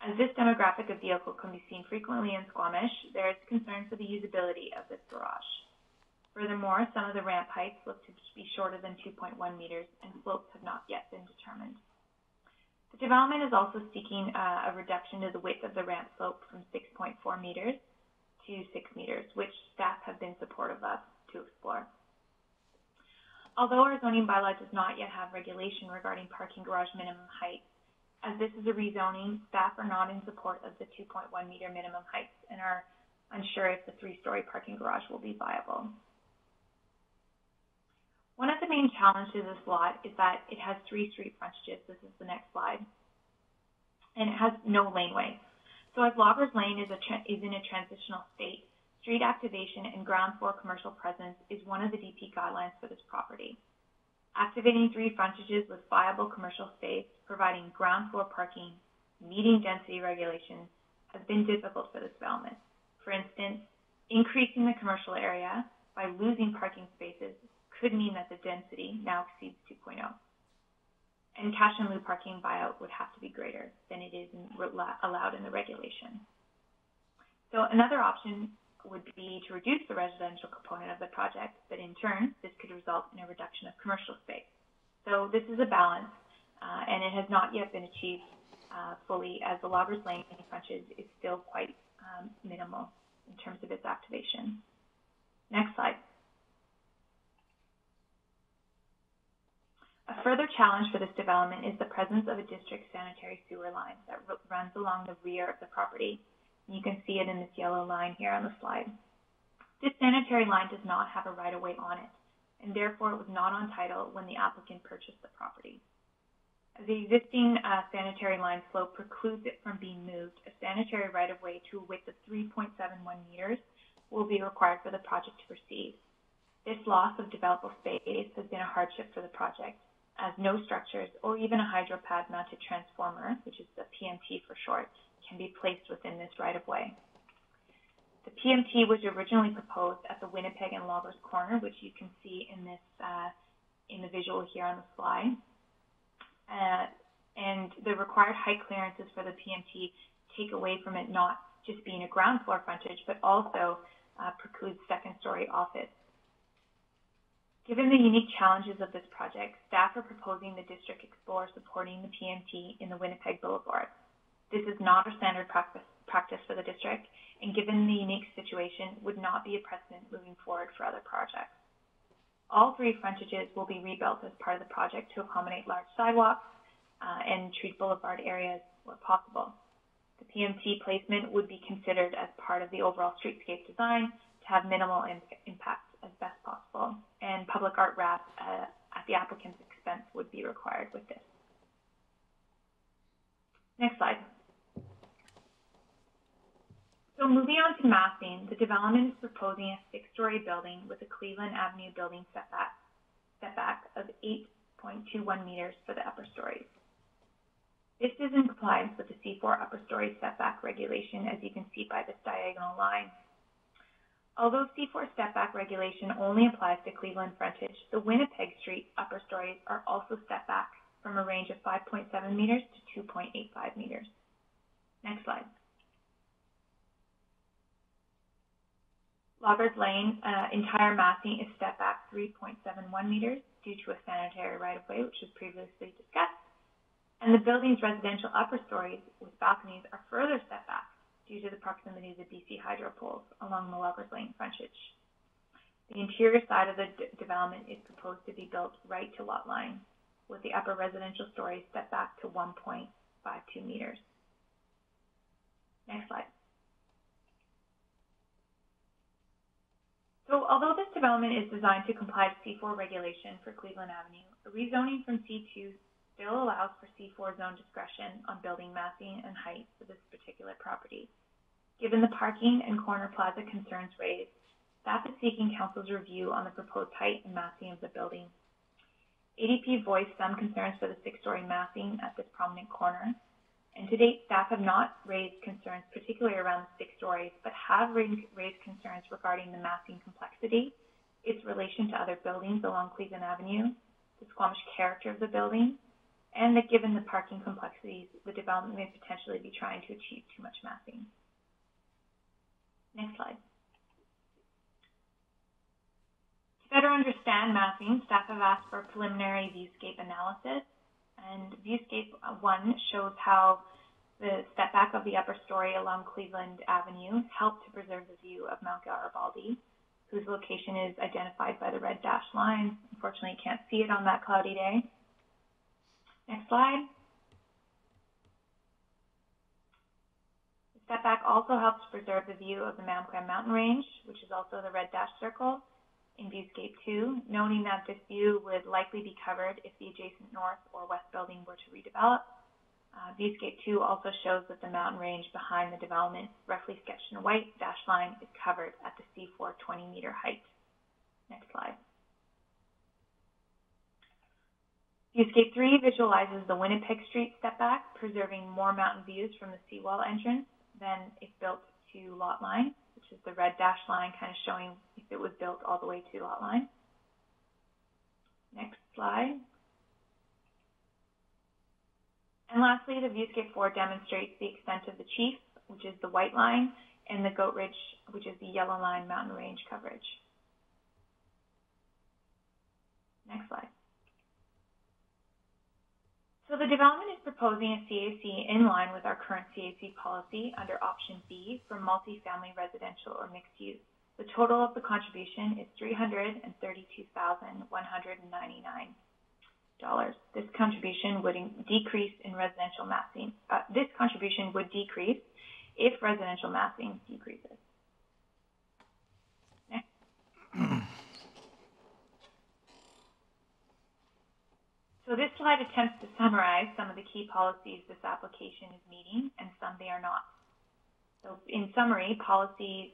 As this demographic of vehicle can be seen frequently in Squamish, there is concern for the usability of this garage. Furthermore, some of the ramp heights look to be shorter than 2.1 meters, and slopes have not yet been determined. The development is also seeking a reduction to the width of the ramp slope from 6.4 meters to 6 meters, which staff have been supportive of to explore. Although our zoning bylaw does not yet have regulation regarding parking garage minimum height, as this is a rezoning, staff are not in support of the 2.1 meter minimum heights and are unsure if the 3-story parking garage will be viable. One of the main challenges of this lot is that it has 3 street frontages. This is the next slide. And it has no laneway. So as Loggers Lane is in a transitional state, street activation and ground floor commercial presence is one of the DP guidelines for this property. Activating 3 frontages with viable commercial space, providing ground floor parking, meeting density regulations, has been difficult for this development. For instance, increasing the commercial area by losing parking spaces could mean that the density now exceeds 2.0. And cash and lieu parking buyout would have to be greater than it is allowed in the regulation. So another option would be to reduce the residential component of the project, but in turn, this could result in a reduction of commercial space. So this is a balance, and it has not yet been achieved fully, as the Loggers Lane frontage is still quite minimal in terms of its activation. Next slide. A further challenge for this development is the presence of a district sanitary sewer line that runs along the rear of the property. You can see it in this yellow line here on the slide. This sanitary line does not have a right-of-way on it, and therefore it was not on title when the applicant purchased the property. As the existing sanitary line slope precludes it from being moved, a sanitary right-of-way to a width of 3.71 meters will be required for the project to proceed. This loss of developable space has been a hardship for the project, as no structures or even a hydropad mounted transformer, which is the PMT for short, can be placed within this right-of-way. The PMT was originally proposed at the Winnipeg and Loggers corner, which you can see in this in the visual here on the slide. And the required height clearances for the PMT take away from it not just being a ground floor frontage, but also precludes second-story office. Given the unique challenges of this project, staff are proposing the district explore supporting the PMT in the Winnipeg Boulevard. This is not a standard practice for the district, and given the unique situation, would not be a precedent moving forward for other projects. All three frontages will be rebuilt as part of the project to accommodate large sidewalks and treat boulevard areas where possible. The PMT placement would be considered as part of the overall streetscape design to have minimal impact as best possible, and public art wrap at the applicant's expense would be required with this. Next slide. So moving on to massing, the development is proposing a 6-story building with a Cleveland Avenue building setback of 8.21 meters for the upper stories. This is in compliance with the C4 upper story setback regulation, as you can see by this diagonal line. Although C4 step-back regulation only applies to Cleveland frontage, the Winnipeg Street upper stories are also stepped back from a range of 5.7 meters to 2.85 meters. Next slide. Loggers Lane entire massing is stepped back 3.71 meters due to a sanitary right-of-way, which was previously discussed. And the building's residential upper stories with balconies are further stepped back due to the proximity of the DC hydro poles along the Loggers Lane frontage. The interior side of the development is proposed to be built right to lot line, with the upper residential story stepped back to 1.52 meters. Next slide. So although this development is designed to comply with C4 regulation for Cleveland Avenue, a rezoning from C2 still allows for C4 zone discretion on building massing and height for this particular property. Given the parking and corner plaza concerns raised, staff is seeking council's review on the proposed height and massing of the building. ADP voiced some concerns for the 6-story massing at this prominent corner, and to date, staff have not raised concerns particularly around the 6 stories, but have raised concerns regarding the massing complexity, its relation to other buildings along Cleveland Avenue, the Squamish character of the building, and that given the parking complexities, the development may potentially be trying to achieve too much massing. Next slide. To better understand massing, staff have asked for a preliminary viewscape analysis, and viewscape 1 shows how the step back of the upper story along Cleveland Avenue helped to preserve the view of Mount Garibaldi, whose location is identified by the red dashed line. Unfortunately, you can't see it on that cloudy day. Next slide. The step back also helps preserve the view of the Mamquam Mountain Range, which is also the red dashed circle in Viewscape 2, noting that this view would likely be covered if the adjacent north or west building were to redevelop. Viewscape 2 also shows that the mountain range behind the development, roughly sketched in a white dashed line, is covered at the C4 20-meter height. Next slide. Viewscape 3 visualizes the Winnipeg Street stepback, preserving more mountain views from the seawall entrance than if built to lot line, which is the red dashed line kind of showing if it was built all the way to lot line. Next slide. And lastly, the Viewscape 4 demonstrates the extent of the Chief, which is the white line, and the Goat Ridge, which is the yellow line mountain range coverage. Next slide. So the development is proposing a CAC in line with our current CAC policy under option B for multifamily residential or mixed use. The total of the contribution is $332,199. This contribution would decrease in residential massing. This contribution would decrease if residential massing decreases. Next. So this slide attempts to summarize some of the key policies this application is meeting and some they are not. So in summary, policy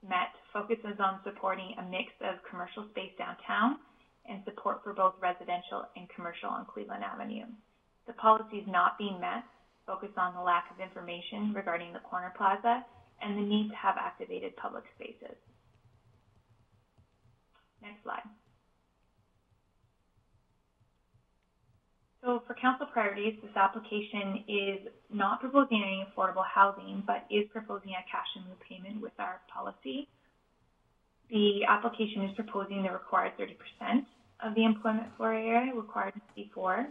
met focuses on supporting a mix of commercial space downtown and support for both residential and commercial on Cleveland Avenue. The policies not being met focus on the lack of information regarding the corner plaza and the need to have activated public spaces. Next slide. So for council priorities, this application is not proposing any affordable housing, but is proposing a cash in lieu payment with our policy. The application is proposing the required 30% of the employment floor area required in C4.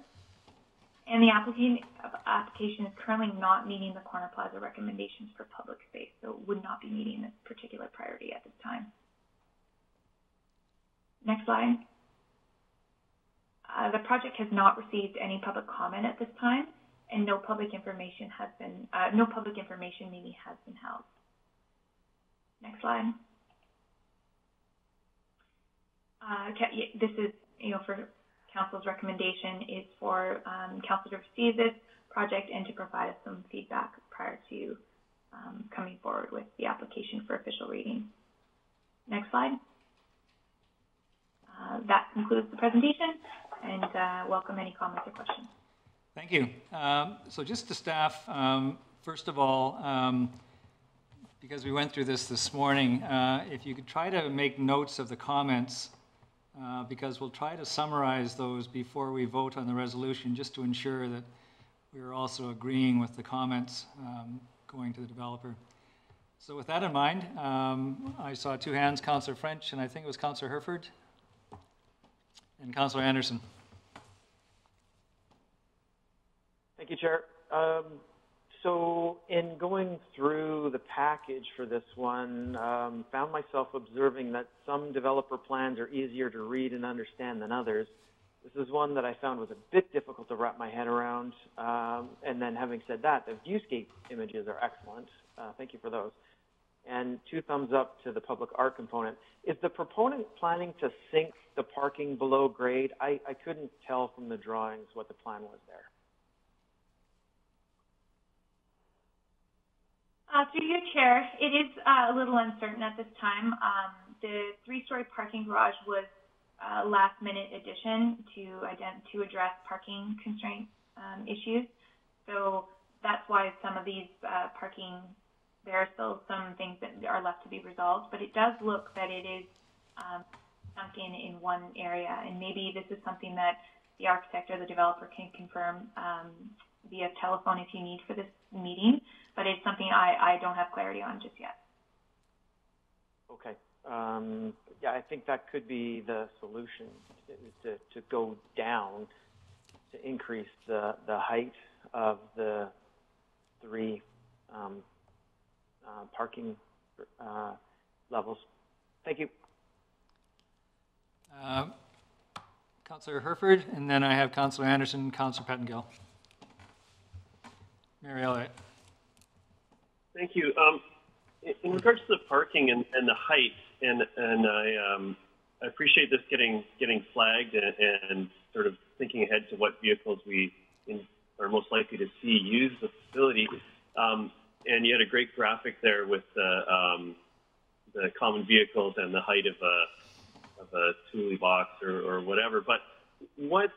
And the application is currently not meeting the Corner Plaza recommendations for public space, so it would not be meeting this particular priority at this time. Next slide. The project has not received any public comment at this time, and no public information meeting has been held. Next slide. This is, for Council's recommendation is for Council to receive this project and to provide us some feedback prior to coming forward with the application for official reading. Next slide. That concludes the presentation, and welcome any comments or questions. Thank you. So just to staff, first of all, because we went through this morning, if you could try to make notes of the comments, because we'll try to summarize those before we vote on the resolution, just to ensure that we're also agreeing with the comments going to the developer. So with that in mind, I saw two hands, Councillor French, and I think it was Councillor Herford, and Councillor Anderson. Thank you, Chair. So in going through the package for this one, found myself observing that some developer plans are easier to read and understand than others. This is one that I found was a bit difficult to wrap my head around. And then having said that, the viewscape images are excellent. Thank you for those. And 2 thumbs up to the public art component. Is the proponent planning to sink the parking below grade? I couldn't tell from the drawings what the plan was there. Through your chair, it is a little uncertain at this time. The 3-story parking garage was a last-minute addition to address parking constraint issues. So that's why some of these there are still some things that are left to be resolved. But it does look that it is sunk in one area, and maybe this is something that the architect or the developer can confirm via telephone if you need for this meeting. But it's something I don't have clarity on just yet. Okay. Yeah, I think that could be the solution, to go down, to increase the height of the 3 parking levels. Thank you. Councillor Herford, and then I have Councillor Anderson and Councillor Pettengill. Mary Elliott. Thank you. In regards to the parking and the height, and I appreciate this getting flagged and sort of thinking ahead to what vehicles we are most likely to see use the facility. And you had a great graphic there with the common vehicles and the height of a Thule box or whatever. But what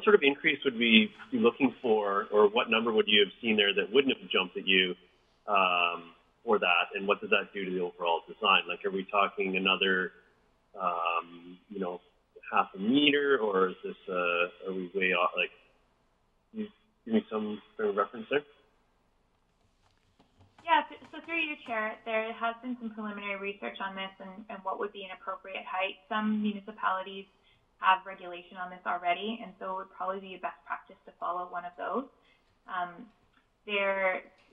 sort of increase would we be looking for, or what number would you have seen there that wouldn't have jumped at you for that, and what does that do to the overall design? Like, are we talking another, half a meter, or is this, are we way off? Like, can you give me some sort of reference there? Yeah, so through your chair, there has been some preliminary research on this and what would be an appropriate height. Some municipalities have regulation on this already, and so it would probably be a best practice to follow one of those.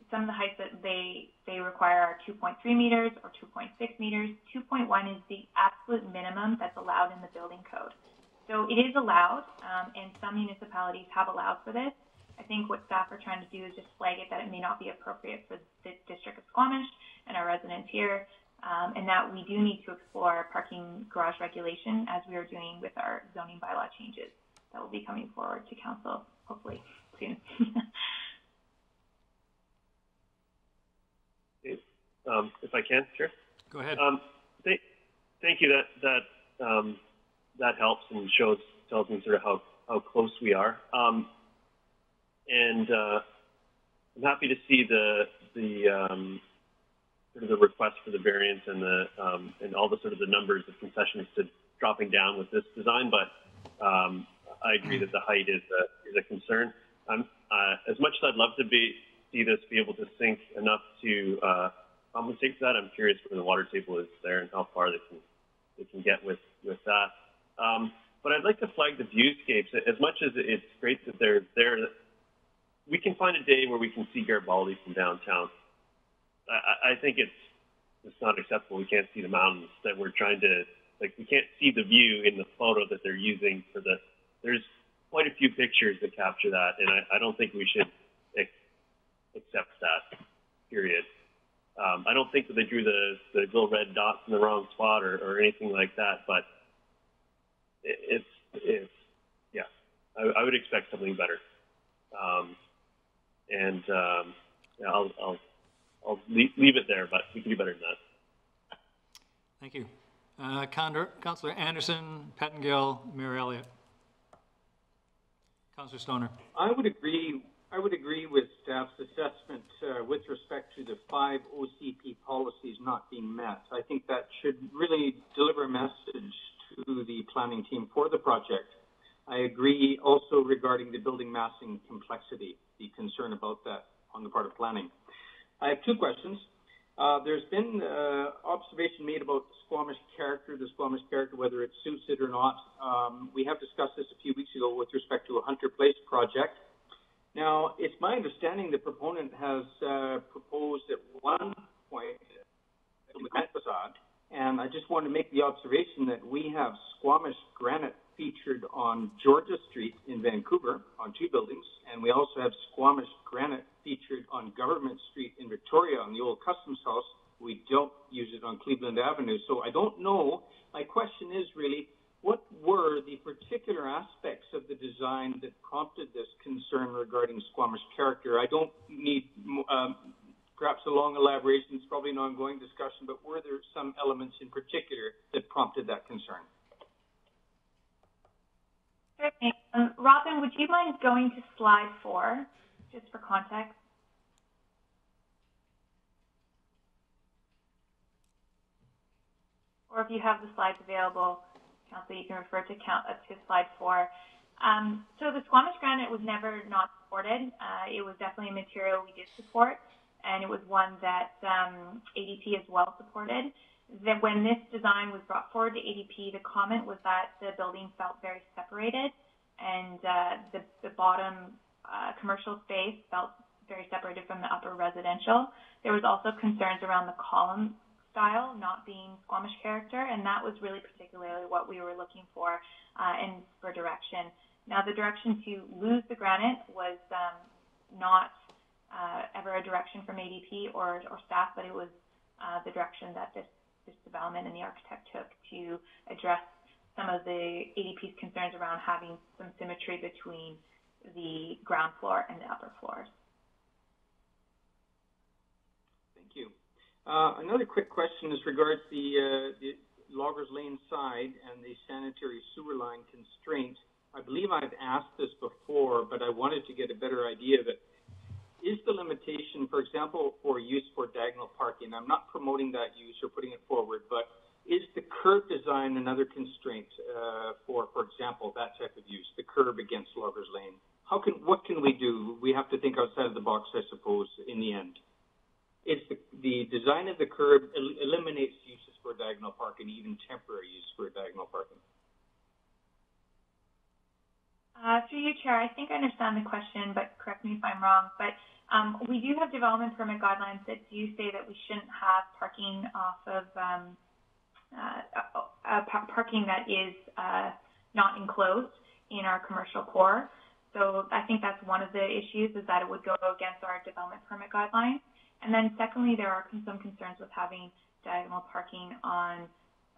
Some of the heights that they require are 2.3 meters or 2.6 meters. 2.1 is the absolute minimum that's allowed in the building code. So it is allowed, and some municipalities have allowed for this. I think what staff are trying to do is just flag it that it may not be appropriate for the District of Squamish and our residents here, and that we do need to explore parking garage regulation as we are doing with our zoning bylaw changes that will be coming forward to council hopefully soon. If I can, sure. Go ahead. Thank you. That helps and tells me sort of how close we are. And I'm happy to see the sort of the request for the variance and all the sort of the numbers of concessions to dropping down with this design. But I agree that the height is a concern. As much as I'd love to see this be able to sink enough to compensate for that, I'm curious where the water table is there and how far they can get with that. But I'd like to flag the viewscapes. As much as it's great that they're there, we can find a day where we can see Garibaldi from downtown. I think it's not acceptable. We can't see the mountains that we're trying to, we can't see the view in the photo that they're using for there's quite a few pictures that capture that, and I don't think we should accept that, period. I don't think that they drew the little red dots in the wrong spot or anything like that, but I would expect something better. I'll leave it there, but we can do better than that. Thank you. Councillor Anderson, Pettengill, Mayor Elliott. Councillor Stoner. I would agree with staff's assessment with respect to the 5 OCP policies not being met. I think that should really deliver a message to the planning team for the project. I agree also regarding the building massing complexity, the concern about that on the part of planning. I have 2 questions. There's been observation made about the Squamish character, whether it suits it or not. We have discussed this a few weeks ago with respect to a Hunter Place project. Now, it's my understanding the proponent has proposed at one point the granite facade, and I just want to make the observation that we have Squamish granite featured on Georgia Street in Vancouver on 2 buildings, and we also have Squamish granite featured on Government Street in Victoria on the old Customs House. We don't use it on Cleveland Avenue, so I don't know. My question is really, what were the particular aspects of the design that prompted this concern regarding Squamish character? I don't need perhaps a long elaboration. It's probably an ongoing discussion, but were there some elements in particular that prompted that concern? Okay. Robin, would you mind going to slide 4, just for context? Or if you have the slides available, Councillor, you can refer to slide 4. So the Squamish granite was never not supported. It was definitely a material we did support, and it was one that ADP as well supported. That when this design was brought forward to ADP, the comment was that the building felt very separated, and the bottom commercial space felt very separated from the upper residential. There was also concerns around the column style not being Squamish character, and that was really particularly what we were looking for and for direction. Now, the direction to lose the granite was not ever a direction from ADP or staff, but it was the direction that this development and the architect took to address some of the ADP's concerns around having some symmetry between the ground floor and the upper floors. Thank you. Another quick question is regards the Loggers Lane side and the sanitary sewer line constraint. I believe I've asked this before, but I wanted to get a better idea of it. Is the limitation, for example, for use for diagonal parking? I'm not promoting that use or putting it forward, but is the curb design another constraint for example, that type of use, the curb against Loggers Lane? What can we do? We have to think outside of the box, I suppose, in the end. Is the design of the curb eliminates uses for diagonal parking, even temporary use for diagonal parking? Through you, Chair, I think I understand the question, but correct me if I'm wrong. But we do have development permit guidelines that do say that we shouldn't have parking off of parking that is not enclosed in our commercial core. So I think that's one of the issues, is that it would go against our development permit guidelines. And then secondly, there are some concerns with having diagonal parking on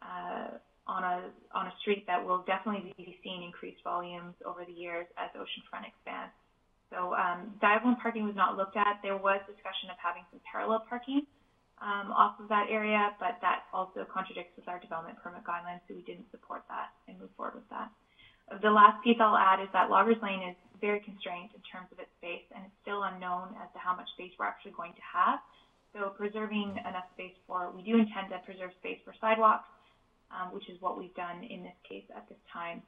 a street that will definitely be seeing increased volumes over the years as oceanfront expands. So diagonal parking was not looked at. There was discussion of having some parallel parking off of that area, but that also contradicts with our development permit guidelines, so we didn't support that and move forward with that. The last piece I'll add is that Loggers Lane is very constrained in terms of its space, and it's still unknown as to how much space we're actually going to have. So preserving enough space we do intend to preserve space for sidewalks, which is what we've done in this case at this time.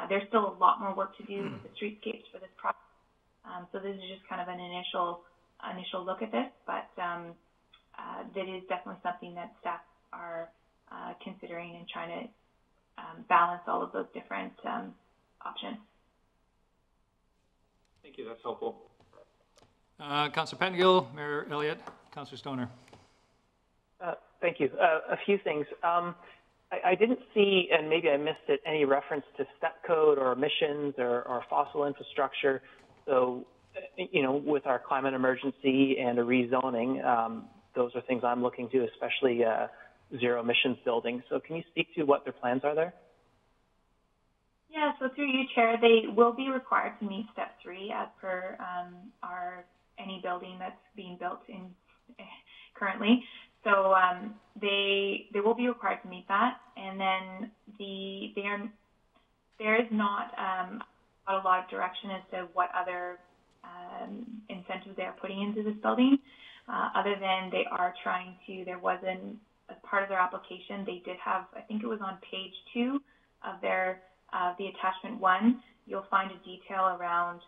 There's still a lot more work to do with the streetscapes for this project. So this is just kind of an initial look at this, but that is definitely something that staff are considering and trying to balance all of those different options. Thank you. That's helpful. Councillor Pettengill, Mayor Elliott, Councillor Stoner. Thank you. A few things. I didn't see, and maybe I missed it, any reference to step code or emissions or fossil infrastructure. So, you know, with our climate emergency and a rezoning, those are things I'm looking to, especially zero emissions buildings. So can you speak to what their plans are there? Yeah, so through you, Chair, they will be required to meet step 3 as per any building that's being built in currently. So they will be required to meet that, and then there is not a lot of direction as to what other incentives they are putting into this building, other than they are trying to. There was as part of their application, they did have, I think it was on page 2 of their the attachment 1. You'll find a detail around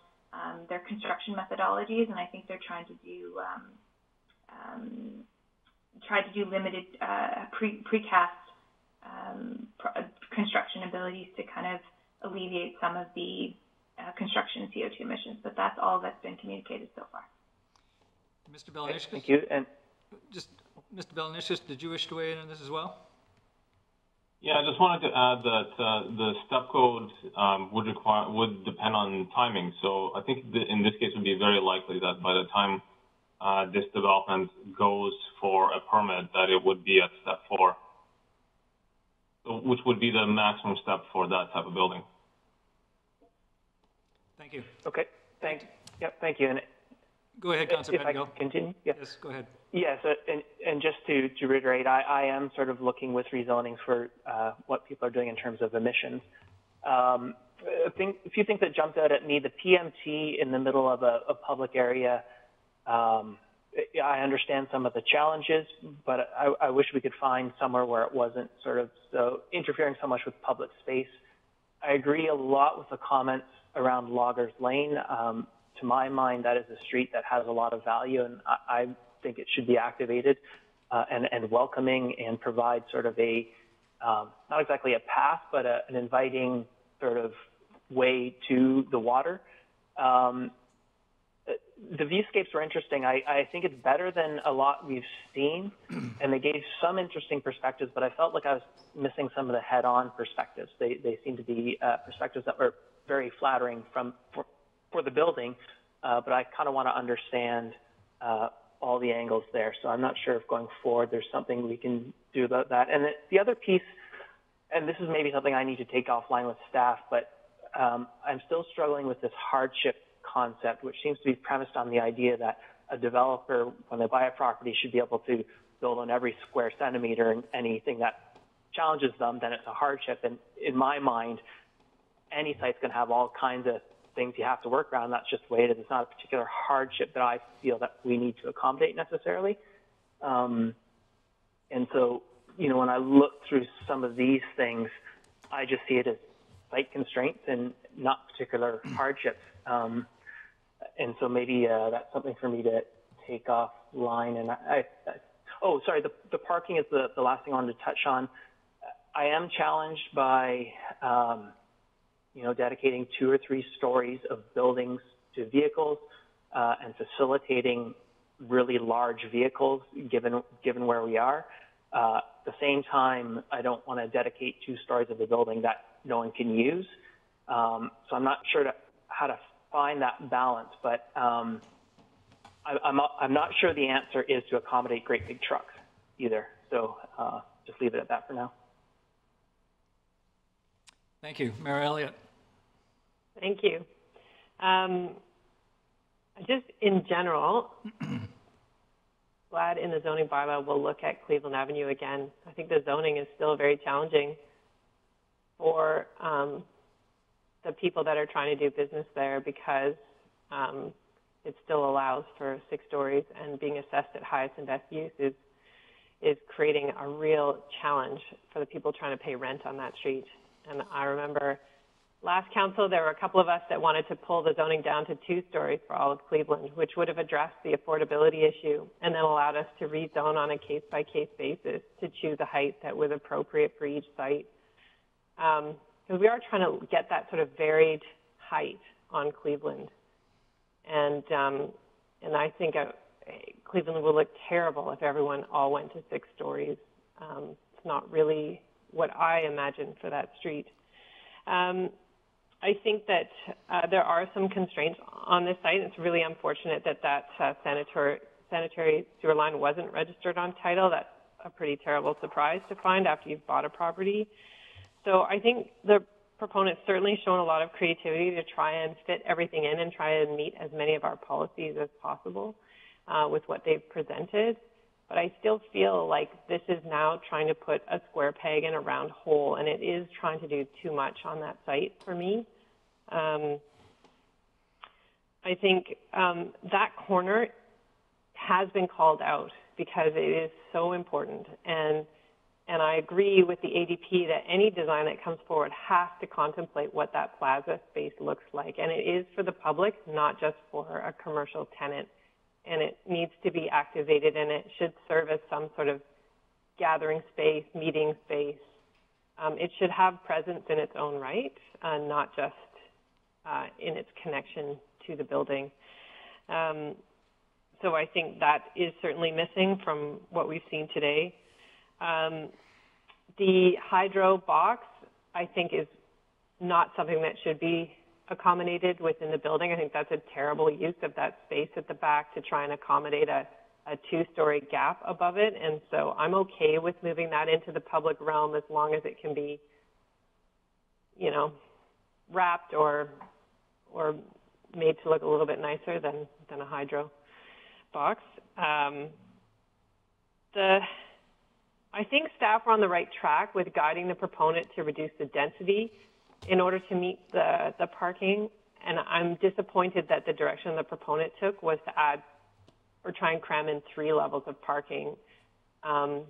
their construction methodologies, and I think they're trying to do limited precast construction abilities to kind of alleviate some of the construction CO2 emissions. But that's all that's been communicated so far. Mr. Belenishis. Thank you. And just Mr. Belenishis, did you wish to weigh in on this as well? Yeah, I just wanted to add that the step code would depend on timing. So I think in this case it would be very likely that by the time this development goes for a permit, that it would be at step 4, which would be the maximum step for that type of building. Thank you. Okay. Thank you. And go ahead, Councillor Pettengill. If I can continue? Yeah. Yes, go ahead. Yes, and just to reiterate, I am sort of looking with rezonings for what people are doing in terms of emissions. A few things that jumped out at me: the PMT in the middle of a public area. I understand some of the challenges, but I wish we could find somewhere where it wasn't sort of so interfering so much with public space. I agree a lot with the comments around Loggers Lane. To my mind, that is a street that has a lot of value, and I think it should be activated and welcoming and provide sort of a, not exactly a path, but an inviting sort of way to the water. The viewscapes were interesting. I think it's better than a lot we've seen, and they gave some interesting perspectives, but I felt like I was missing some of the head-on perspectives. They seem to be perspectives that were very flattering for the building, but I kind of want to understand all the angles there. So I'm not sure if going forward there's something we can do about that. And the other piece, and this is maybe something I need to take offline with staff, but I'm still struggling with this hardship concept, which seems to be premised on the idea that a developer, when they buy a property, should be able to build on every square centimeter, and anything that challenges them, then it's a hardship. And in my mind, any site's going to have all kinds of things you have to work around. That's just the way it is. It's not a particular hardship that I feel that we need to accommodate necessarily. And so, you know, when I look through some of these things, I just see it as site constraints and not particular hardships. And so maybe that's something for me to take offline. And oh, sorry, the parking is the last thing I wanted to touch on. I am challenged by, you know, dedicating 2 or 3 stories of buildings to vehicles and facilitating really large vehicles, given where we are. At the same time, I don't want to dedicate 2 stories of a building that no one can use. So I'm not sure how to find that balance, but I'm not sure the answer is to accommodate great big trucks either. So just leave it at that for now. Thank you. Mayor Elliott. Thank you. Just in general, glad in the zoning bylaw we'll look at Cleveland Avenue again. I think the zoning is still very challenging for the people that are trying to do business there, because it still allows for 6 stories, and being assessed at highest and best use is creating a real challenge for the people trying to pay rent on that street. And I remember last council, there were a couple of us that wanted to pull the zoning down to 2 stories for all of Cleveland, which would have addressed the affordability issue and then allowed us to rezone on a case-by-case basis to choose a height that was appropriate for each site. Because we are trying to get that sort of varied height on Cleveland. And I think Cleveland would look terrible if everyone all went to 6 stories. It's not really what I imagine for that street. I think that there are some constraints on this site. It's really unfortunate that sanitary sewer line wasn't registered on title. That's a pretty terrible surprise to find after you've bought a property. So I think the proponents certainly shown a lot of creativity to try and fit everything in and try and meet as many of our policies as possible with what they've presented. But I still feel like this is now trying to put a square peg in a round hole, and it is trying to do too much on that site for me. I think that corner has been called out because it is so important. And I agree with the ADP that any design that comes forward has to contemplate what that plaza space looks like. And it is for the public, not just for a commercial tenant. And it needs to be activated, and it should serve as some sort of gathering space, meeting space. It should have presence in its own right, not just in its connection to the building. So I think that is certainly missing from what we've seen today. The hydro box, I think, is not something that should be accommodated within the building. I think that's a terrible use of that space at the back to try and accommodate a 2-story gap above it. And so I'm okay with moving that into the public realm as long as it can be, you know, wrapped or made to look a little bit nicer than a hydro box. I think staff are on the right track with guiding the proponent to reduce the density in order to meet the parking, and I'm disappointed that the direction the proponent took was to add or try and cram in 3 levels of parking. And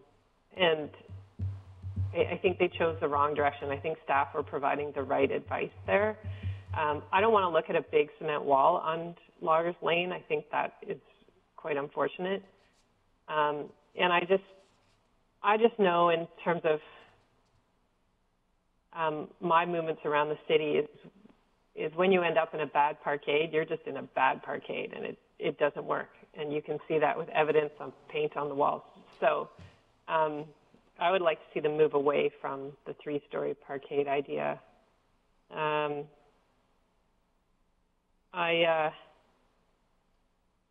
I think they chose the wrong direction. I think staff were providing the right advice there. I don't want to look at a big cement wall on Loggers Lane. I think that is quite unfortunate. And I just know in terms of my movements around the city is when you end up in a bad parkade, you're just in a bad parkade, and it doesn't work. And you can see that with evidence on paint on the walls. So I would like to see them move away from the 3-story parkade idea. I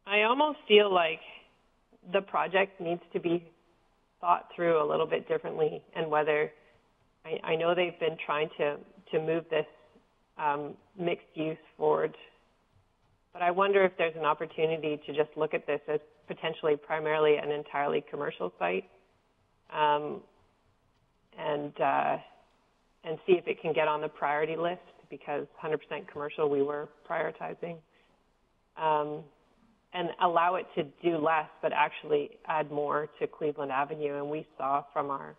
almost feel like the project needs to be thought through a little bit differently, and whether I know they've been trying to move this mixed use forward, but I wonder if there's an opportunity to just look at this as potentially primarily an entirely commercial site, and see if it can get on the priority list, because 100% commercial we were prioritizing, and allow it to do less but actually add more to Cleveland Avenue. And we saw from our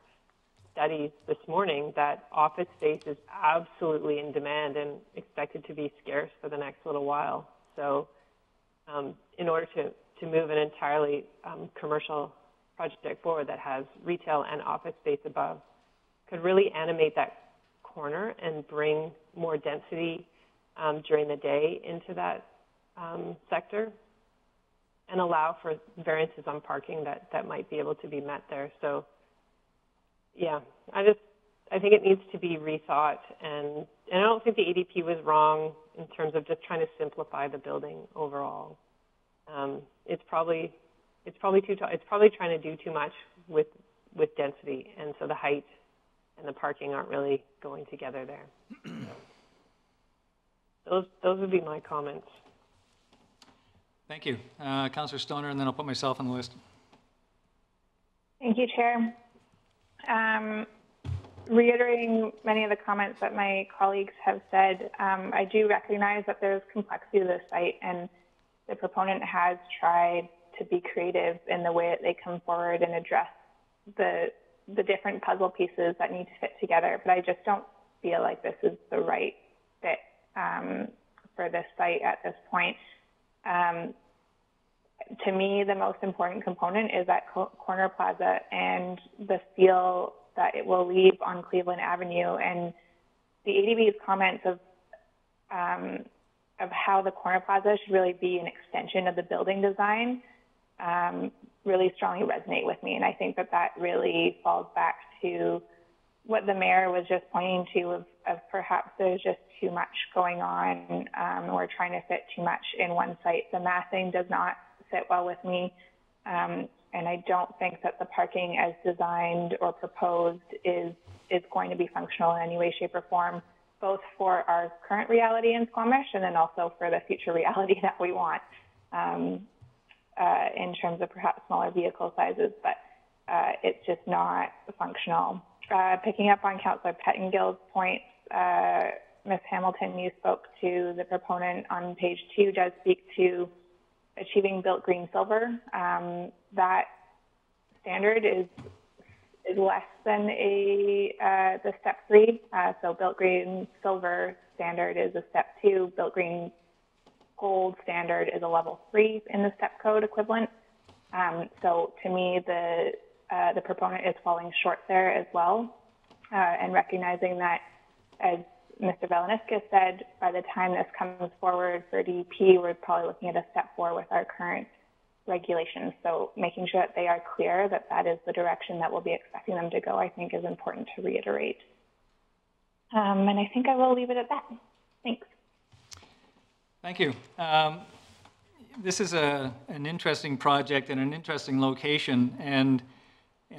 studies this morning that office space is absolutely in demand and expected to be scarce for the next little while. So in order to move an entirely commercial project forward that has retail and office space above could really animate that corner and bring more density during the day into that sector, and allow for variances on parking that might be able to be met there. So yeah, I think it needs to be rethought, and I don't think the ADP was wrong in terms of just trying to simplify the building overall. It's probably trying to do too much with density, and so the height and the parking aren't really going together there. So those would be my comments. Thank you. Councillor Stoner, and then I'll put myself on the list. Thank you, Chair. Reiterating many of the comments that my colleagues have said, I do recognize that there's complexity to the site, and the proponent has tried to be creative in the way that they come forward and address the different puzzle pieces that need to fit together. But I just don't feel like this is the right this site at this point. To me, the most important component is that corner plaza and the feel that it will leave on Cleveland Avenue. And the ADB's comments of how the corner plaza should really be an extension of the building design really strongly resonate with me. And I think that that really falls back to what the mayor was just pointing to of perhaps there's just too much going on. We're trying to fit too much in one site. The massing does not sit well with me. And I don't think that the parking as designed or proposed is going to be functional in any way, shape, or form, both for our current reality in Squamish and then also for the future reality that we want in terms of perhaps smaller vehicle sizes, but it's just not functional. Picking up on Councillor Pettingill's points, Ms. Hamilton, you spoke to the proponent on page 2 does speak to achieving built green silver. That standard is less than the step 3. So built green silver standard is a step 2. Built green gold standard is a level 3 in the step code equivalent. So to me, the proponent is falling short there as well, and recognizing that, as Mr. Valeniska said, by the time this comes forward for DEP, we're probably looking at a step 4 with our current regulations. So making sure that they are clear that that is the direction that we'll be expecting them to go, I think is important to reiterate. And I think I will leave it at that. Thanks. Thank you. This is an interesting project and an interesting location, and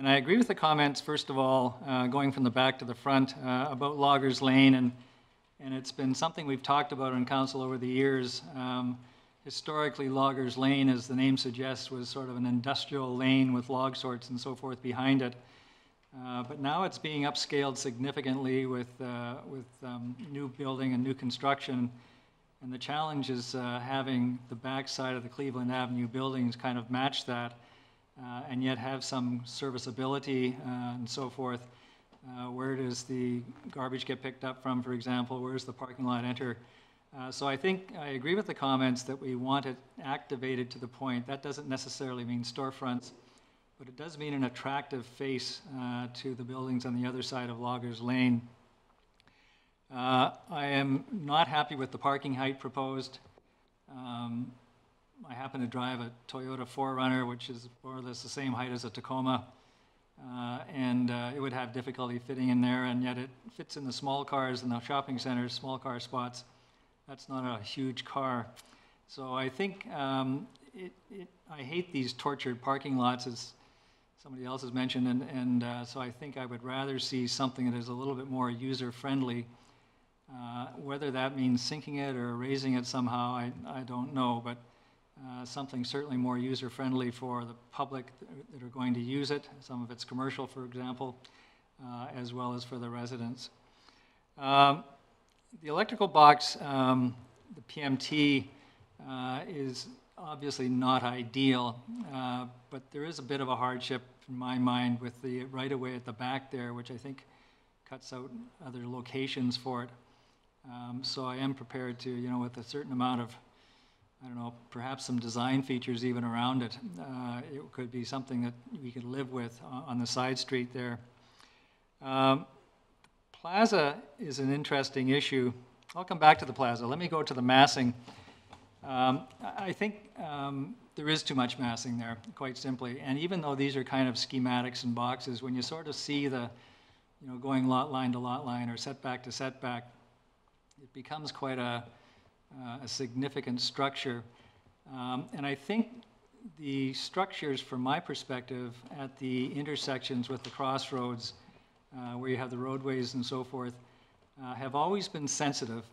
I agree with the comments, first of all, going from the back to the front, about Loggers Lane, and it's been something we've talked about in council over the years. Historically, Loggers Lane, as the name suggests, was sort of an industrial lane with log sorts and so forth behind it. But now it's being upscaled significantly with new building and new construction. And the challenge is having the backside of the Cleveland Avenue buildings kind of match that, and yet have some serviceability and so forth. Where does the garbage get picked up from, for example? Where does the parking lot enter? So I think I agree with the comments that we want it activated to the point. That doesn't necessarily mean storefronts, but it does mean an attractive face to the buildings on the other side of Loggers Lane. I am not happy with the parking height proposed. I happen to drive a Toyota 4Runner, which is more or less the same height as a Tacoma, and it would have difficulty fitting in there, and yet it fits in the small cars in the shopping centers, small car spots. That's not a huge car. So I think I hate these tortured parking lots, as somebody else has mentioned, and so I think I would rather see something that is a little bit more user-friendly. Whether that means sinking it or raising it somehow, I don't know, but something certainly more user-friendly for the public that are going to use it. Some of it's commercial, for example, as well as for the residents. The electrical box, the PMT, is obviously not ideal, but there is a bit of a hardship in my mind with the right-of-way at the back there, which I think cuts out other locations for it. So I am prepared to, with a certain amount of, I don't know, perhaps some design features even around it, it could be something that we could live with on the side street there. Plaza is an interesting issue. I'll come back to the plaza. Let me go to the massing. I think there is too much massing there, quite simply. And even though these are kind of schematics and boxes, when you sort of see the, going lot line to lot line or setback to setback, it becomes quite a significant structure. And I think the structures, from my perspective, at the intersections with the crossroads, where you have the roadways and so forth, have always been sensitive.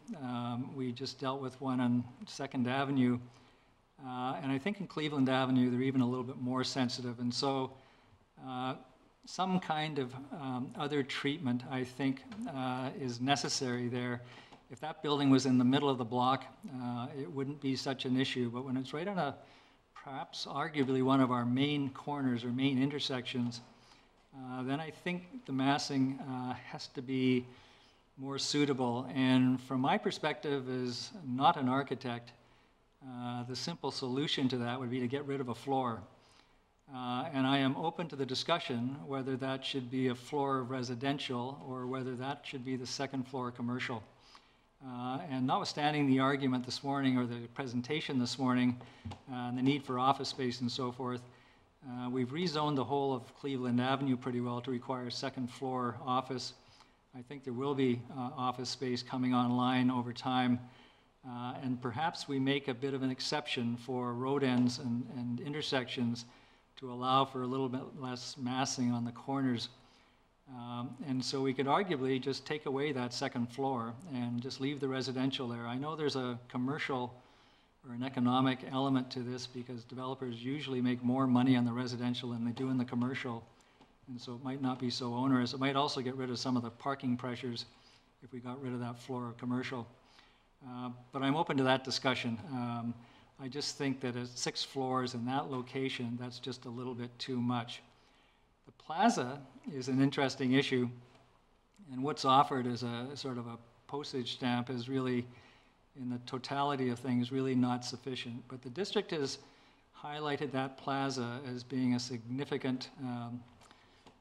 We just dealt with one on 2nd Avenue, and I think in Cleveland Avenue they're even a little bit more sensitive. And so some kind of other treatment, I think, is necessary there. If that building was in the middle of the block, it wouldn't be such an issue. But when it's right on perhaps arguably one of our main corners or main intersections, then I think the massing has to be more suitable. And from my perspective as not an architect, the simple solution to that would be to get rid of a floor. And I am open to the discussion whether that should be a floor of residential or whether that should be the second floor commercial. And notwithstanding the argument this morning or the presentation this morning, and the need for office space and so forth, we've rezoned the whole of Cleveland Avenue pretty well to require second floor office. I think there will be office space coming online over time. And perhaps we make a bit of an exception for road ends and intersections to allow for a little bit less massing on the corners. And so we could arguably just take away that second floor and just leave the residential there. I know there's a commercial or an economic element to this because developers usually make more money on the residential than they do in the commercial. And so it might not be so onerous. It might also get rid of some of the parking pressures if we got rid of that floor of commercial. But I'm open to that discussion. I just think that at 6 floors in that location, that's just a little bit too much. The plaza is an interesting issue, and what's offered as a sort of a postage stamp is really, in the totality of things, really not sufficient. But the district has highlighted that plaza as being a significant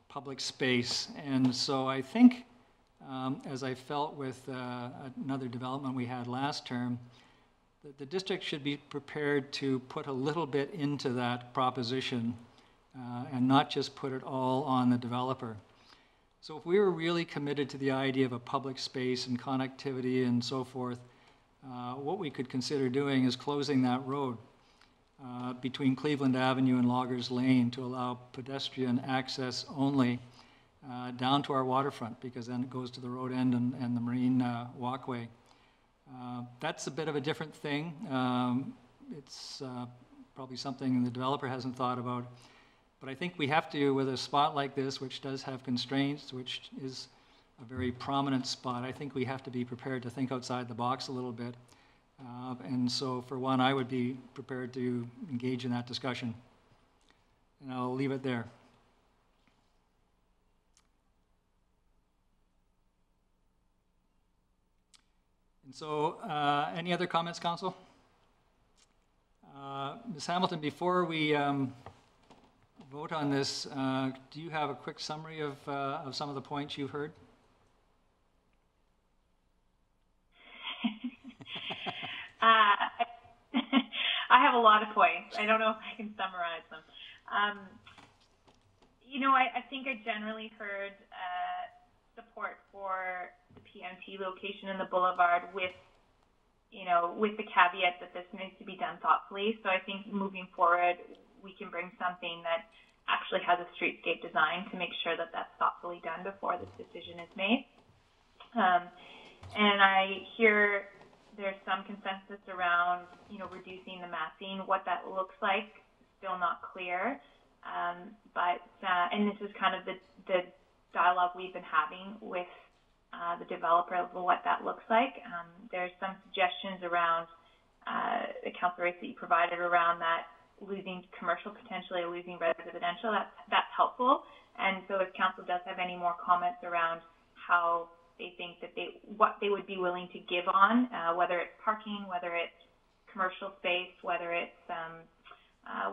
public space, and so I think, as I felt with another development we had last term, that the district should be prepared to put a little bit into that proposition and not just put it all on the developer. So if we were really committed to the idea of a public space and connectivity and so forth, what we could consider doing is closing that road between Cleveland Avenue and Loggers Lane to allow pedestrian access only down to our waterfront, because then it goes to the road end and the marine walkway. That's a bit of a different thing. It's probably something the developer hasn't thought about. But I think we have to, with a spot like this, which does have constraints, which is a very prominent spot, I think we have to be prepared to think outside the box a little bit. And so, for one, I would be prepared to engage in that discussion. And I'll leave it there. And so, any other comments, Council? Ms. Hamilton, before we vote on this, do you have a quick summary of some of the points you've heard? I have a lot of points. I don't know if I can summarize them. I think I generally heard support for the PMT location in the boulevard with the caveat that this needs to be done thoughtfully. So I think moving forward, we can bring something that actually has a streetscape design to make sure that that's thoughtfully done before this decision is made. And I hear there's some consensus around, reducing the massing. What that looks like, still not clear. And this is kind of the dialogue we've been having with the developer of what that looks like. There's some suggestions around the council rates that you provided around that losing commercial, potentially losing residential. That's helpful. And so if council does have any more comments around how they think that what they would be willing to give on, whether it's parking, whether it's commercial space, whether it's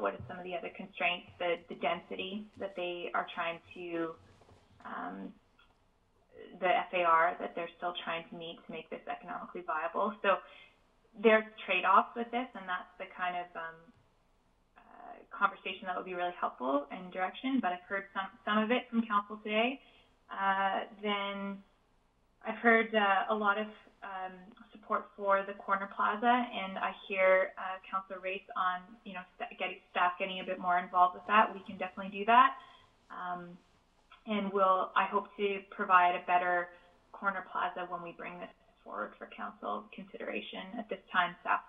what are some of the other constraints, the density that they are trying to, the FAR that they're still trying to meet to make this economically viable. So there's trade-offs with this, and that's the kind of conversation that would be really helpful and direction. But I've heard some of it from council today. Then I've heard a lot of support for the corner plaza, and I hear Councillor Race on staff getting a bit more involved with that. We can definitely do that, and I hope to provide a better corner plaza when we bring this forward for council consideration. At this time, staff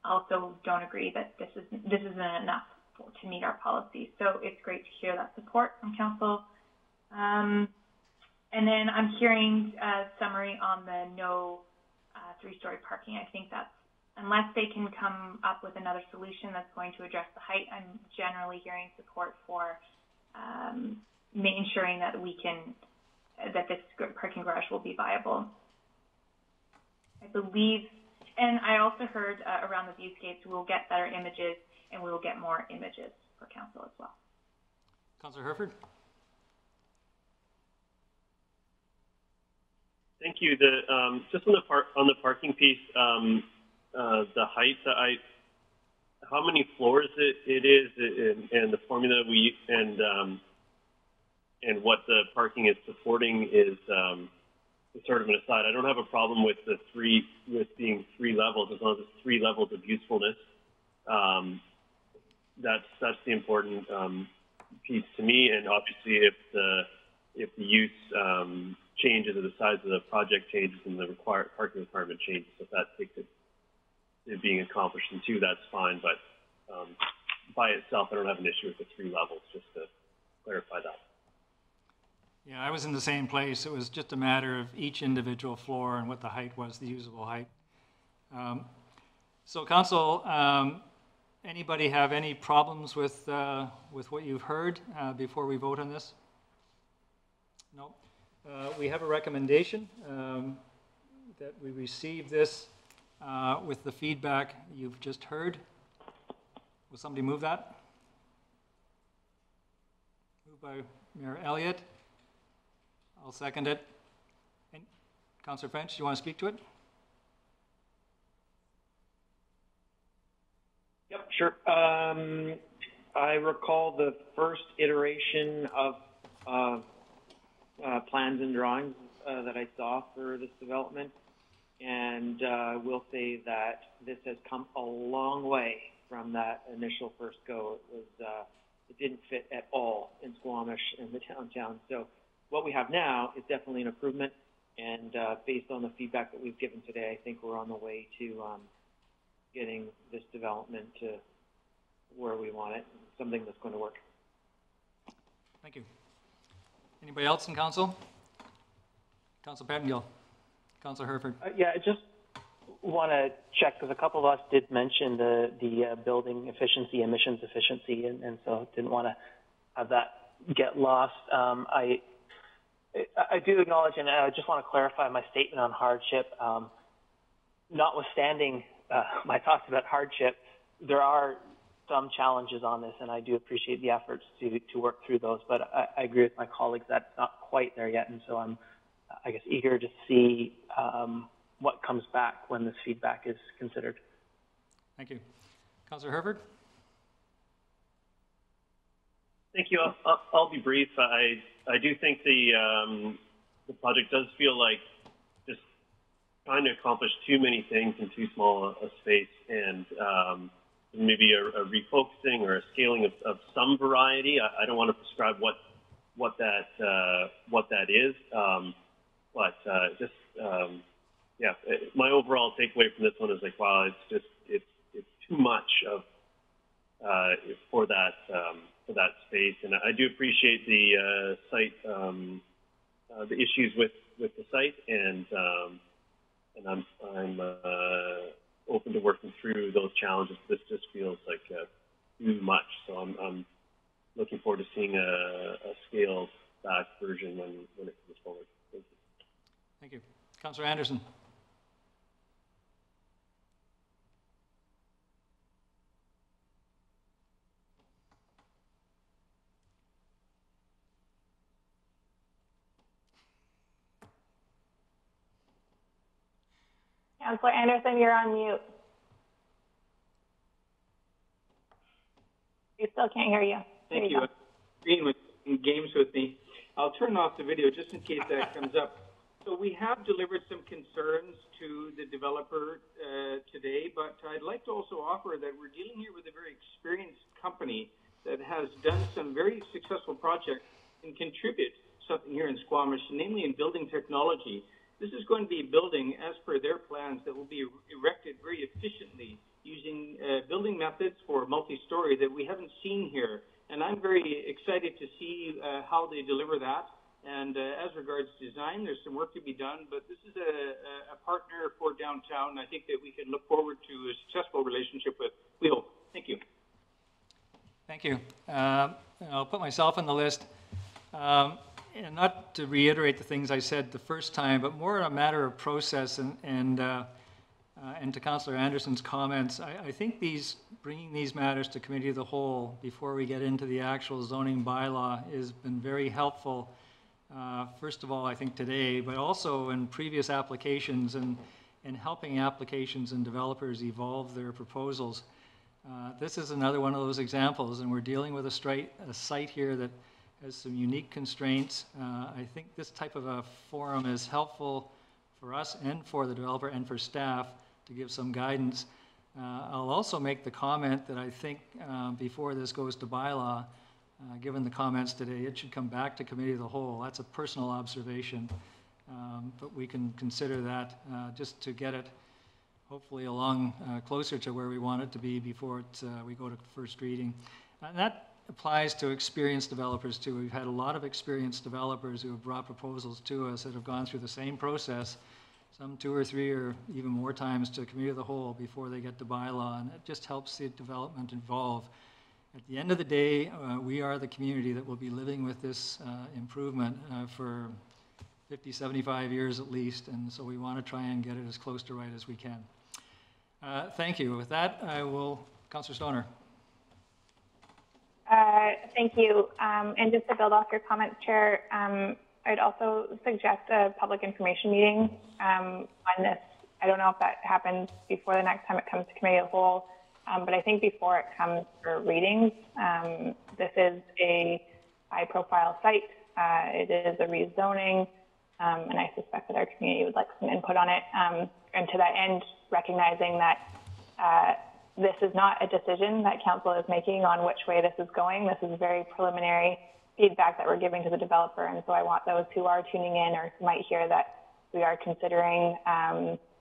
also don't agree that this isn't enough to meet our policies. So it's great to hear that support from council. And then I'm hearing a summary on the no three-story parking. I think that's, unless they can come up with another solution that's going to address the height, I'm generally hearing support for ensuring that that this parking garage will be viable I believe, and I also heard around the viewscapes, we'll get better images and we will get more images for council as well. Councillor Herford? Thank you. Just on the parking piece, the height. How many floors it is, and the formula and what the parking is supporting is sort of an aside. I don't have a problem with being 3 levels as long as it's 3 levels of usefulness. That's the important piece to me. And obviously, if the use changes or the size of the project changes and the parking requirement changes, if that takes it being accomplished in 2, that's fine. But by itself, I don't have an issue with the 3 levels, just to clarify that. Yeah, I was in the same place. It was just a matter of each individual floor and what the height was, the usable height. So council, anybody have any problems with what you've heard before we vote on this? No. We have a recommendation that we receive this with the feedback you've just heard. Will somebody move that? Moved by Mayor Elliott. I'll second it. And Councillor French, do you want to speak to it? Yep, sure. I recall the first iteration of plans and drawings that I saw for this development, and I will say that this has come a long way from that initial first go. It didn't fit at all in Squamish and the downtown. So what we have now is definitely an improvement, and based on the feedback that we've given today, I think we're on the way to getting this development to where we want it, something that's going to work. Thank you. Anybody else in council? Council Pattengill. Councillor Herford. Yeah, I just want to check, because a couple of us did mention the building efficiency, emissions efficiency, and so didn't want to have that get lost. I do acknowledge, and I just want to clarify my statement on hardship. Notwithstanding my thoughts about hardship, there are some challenges on this, and I do appreciate the efforts to work through those. But I agree with my colleagues that it's not quite there yet, and so I'm, I guess, eager to see what comes back when this feedback is considered. Thank you. Councillor Herford? Thank you. I'll be brief. I do think the project does feel like just trying to accomplish too many things in too small a space, and maybe a refocusing or a scaling of some variety. I don't want to prescribe what that is, but yeah. My overall takeaway from this one is like, wow, it's too much of for that space, and I do appreciate the site, the issues with the site, and I'm open to working through those challenges. This just feels like too much, so I'm looking forward to seeing a scaled back version when it comes forward. Thank you. Thank you. Councillor Anderson. Councillor Anderson, you're on mute. We still can't hear you. Thank you. Being in games with me. I'll turn off the video just in case that comes up. So we have delivered some concerns to the developer today, but I'd like to also offer that we're dealing here with a very experienced company that has done some very successful projects and contribute something here in Squamish, namely in building technology. This is going to be a building, as per their plans, that will be erected very efficiently using building methods for multi-story that we haven't seen here. And I'm very excited to see how they deliver that. And as regards design, there's some work to be done, but this is a partner for downtown. I think that we can look forward to a successful relationship with. We hope. Thank you. Thank you. I'll put myself on the list. And not to reiterate the things I said the first time, but more a matter of process and to Councillor Anderson's comments, I think bringing these matters to Committee of the Whole before we get into the actual zoning bylaw has been very helpful. First of all, I think today, but also in previous applications and helping applications and developers evolve their proposals. This is another one of those examples, and we're dealing with a site here that has some unique constraints. I think this type of a forum is helpful for us and for the developer and for staff to give some guidance. I'll also make the comment that I think before this goes to bylaw, given the comments today, it should come back to Committee of the Whole. That's a personal observation, but we can consider that just to get it hopefully along closer to where we want it to be before we go to first reading. And that applies to experienced developers too. We've had a lot of experienced developers who have brought proposals to us that have gone through the same process, some 2 or 3 or even more times to Committee of the Whole before they get to bylaw, and it just helps the development evolve. At the end of the day, we are the community that will be living with this improvement for 50, 75 years at least, and so we want to try and get it as close to right as we can. Thank you. With that, I will, Councillor Stoner. Thank you. And just to build off your comments, Chair, I'd also suggest a public information meeting on this. I don't know if that happens before the next time it comes to Committee of the Whole, but I think before it comes for readings, this is a high-profile site. It is a rezoning, and I suspect that our community would like some input on it. And to that end, recognizing that this is not a decision that Council is making on which way this is going. This is very preliminary feedback that we're giving to the developer, and so I want those who are tuning in or who might hear that we are considering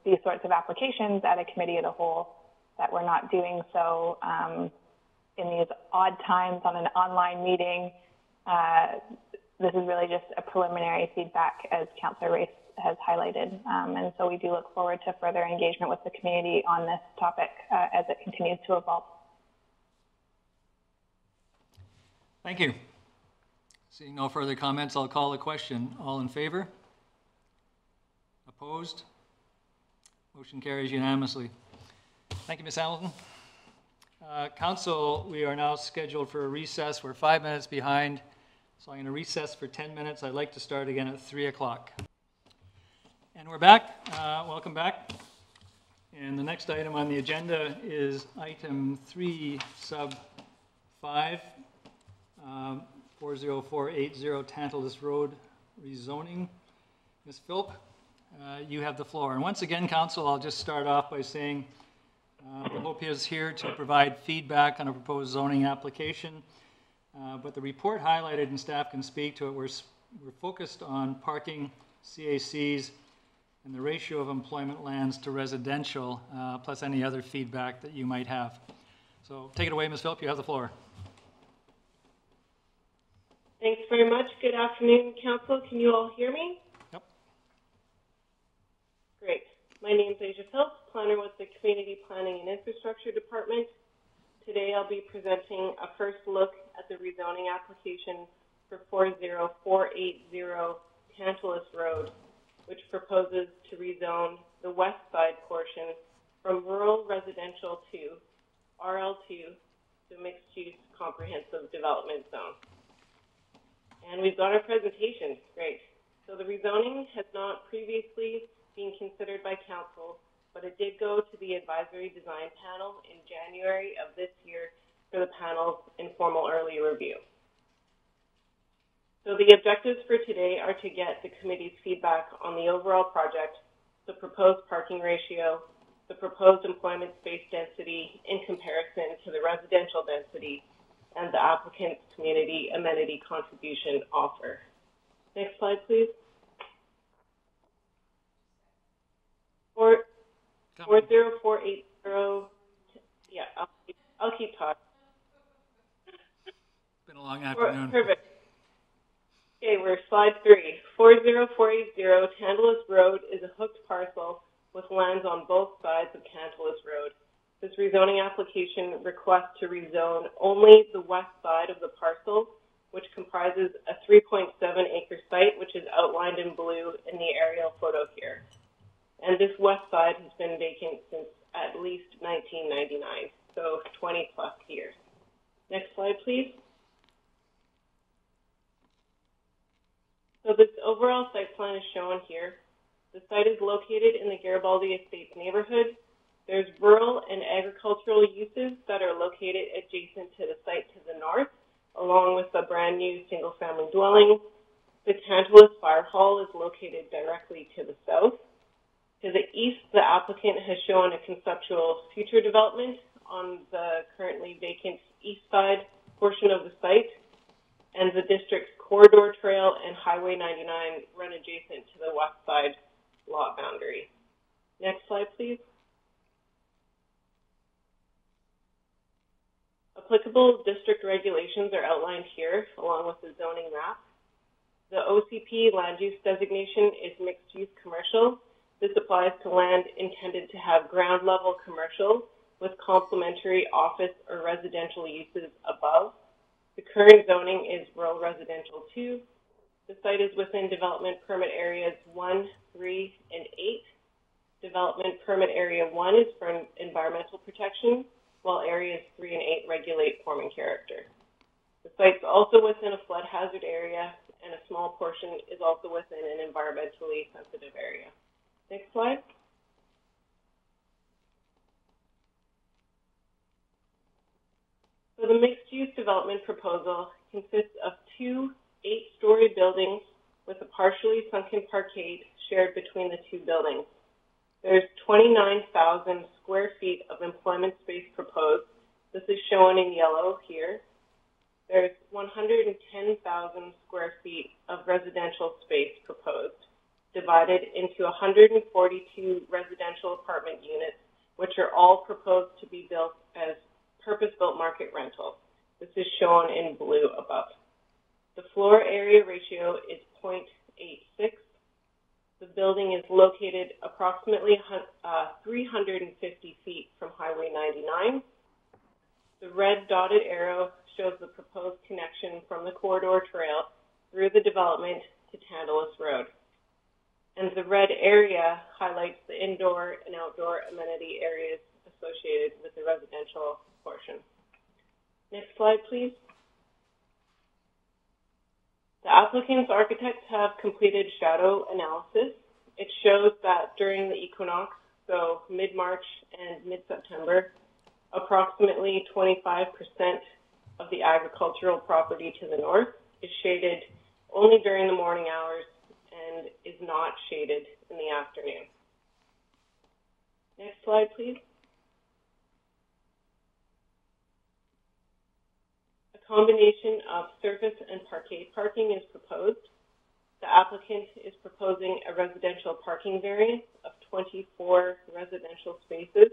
these sorts of applications at a Committee of the Whole, that we're not doing so in these odd times on an online meeting. This is really just a preliminary feedback, as Councillor Race has highlighted, and so we do look forward to further engagement with the community on this topic as it continues to evolve. Thank you. Seeing no further comments, I'll call the question. All in favor? Opposed? Motion carries unanimously. Thank you, Ms. Hamilton. Council, we are now scheduled for a recess. We're 5 minutes behind, so I'm going to recess for 10 minutes. I'd like to start again at 3 o'clock. And we're back. Welcome back. And the next item on the agenda is item 3 sub 5, 40480 Tantalus Road rezoning. Ms. Philp, you have the floor. And once again, Council, I'll just start off by saying the hope is here to provide feedback on a proposed zoning application. But the report highlighted, and staff can speak to it, we're focused on parking, CACs, and the ratio of employment lands to residential, plus any other feedback that you might have. So take it away, Ms. Philp, you have the floor. Thanks very much. Good afternoon, Council. Can you all hear me? Yep. Great. My name is Asia Philp, planner with the Community Planning and Infrastructure Department. Today I'll be presenting a first look at the rezoning application for 40480 Tantalus Road, which proposes to rezone the west side portion from rural residential to RL2, the mixed-use comprehensive development zone. And we've got our presentation. Great. So the rezoning has not previously been considered by Council, but it did go to the Advisory Design Panel in January of this year for the panel's informal early review. So the objectives for today are to get the committee's feedback on the overall project, the proposed parking ratio, the proposed employment space density in comparison to the residential density, and the applicant's community amenity contribution offer. Next slide, please. 40480. Yeah, I'll keep talking. It's been a long afternoon. Perfect. Okay, we're slide 3. 40480 Tantalus Road is a hooked parcel with lands on both sides of Tantalus Road. This rezoning application requests to rezone only the west side of the parcel which comprises a 3.7-acre site, which is outlined in blue in the aerial photo here. And this west side has been vacant since at least 1999, so 20 plus years. Next slide, please. So this overall site plan is shown here. The site is located in the Garibaldi Estates neighborhood. There's rural and agricultural uses that are located adjacent to the site to the north, along with a brand new single-family dwelling. The Tantalus Fire Hall is located directly to the south. To the east, the applicant has shown a conceptual future development on the currently vacant east side portion of the site, and the district's corridor trail and Highway 99 run adjacent to the west side lot boundary. Next slide, please. Applicable district regulations are outlined here, along with the zoning map. The OCP land use designation is mixed-use commercial. This applies to land intended to have ground-level commercial with complementary office or residential uses above. The current zoning is rural residential 2. The site is within development permit areas 1, 3, and 8. Development permit area 1 is for environmental protection, while areas 3 and 8 regulate form and character. The site's also within a flood hazard area, and a small portion is also within an environmentally sensitive area. Next slide. So the mixed-use development proposal consists of 2 8-story buildings with a partially sunken parkade shared between the 2 buildings. There's 29,000 square feet of employment space proposed. This is shown in yellow here. There's 110,000 square feet of residential space proposed, divided into 142 residential apartment units, which are all proposed to be built as purpose-built market rental. This is shown in blue above. The floor area ratio is 0.86. The building is located approximately 350 feet from Highway 99. The red dotted arrow shows the proposed connection from the corridor trail through the development to Tantalus Road. And the red area highlights the indoor and outdoor amenity areas associated with the residential portion. Next slide, please. The applicant's architects have completed shadow analysis. It shows that during the equinox, so mid-March and mid-September, approximately 25% of the agricultural property to the north is shaded only during the morning hours and is not shaded in the afternoon. Next slide, please. A combination of surface and parkade parking is proposed. The applicant is proposing a residential parking variance of 24 residential spaces.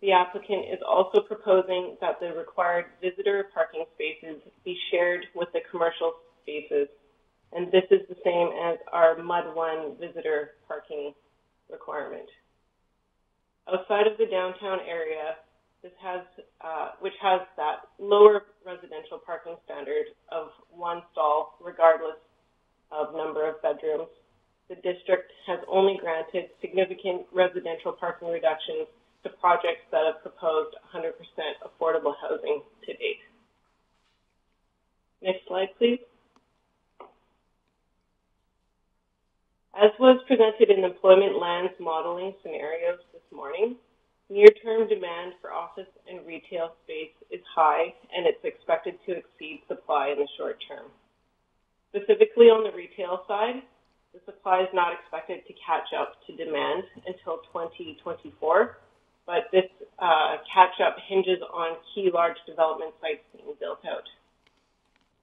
The applicant is also proposing that the required visitor parking spaces be shared with the commercial spaces. And this is the same as our MUD 1 visitor parking requirement. Outside of the downtown area, this has, which has that lower residential parking standard of 1 stall, regardless of number of bedrooms, the district has only granted significant residential parking reductions to projects that have proposed 100% affordable housing to date. Next slide, please. As was presented in employment lands modeling scenarios this morning, near-term demand for office and retail space is high, and it's expected to exceed supply in the short term. Specifically on the retail side, the supply is not expected to catch up to demand until 2024, but this catch-up hinges on key large development sites being built out.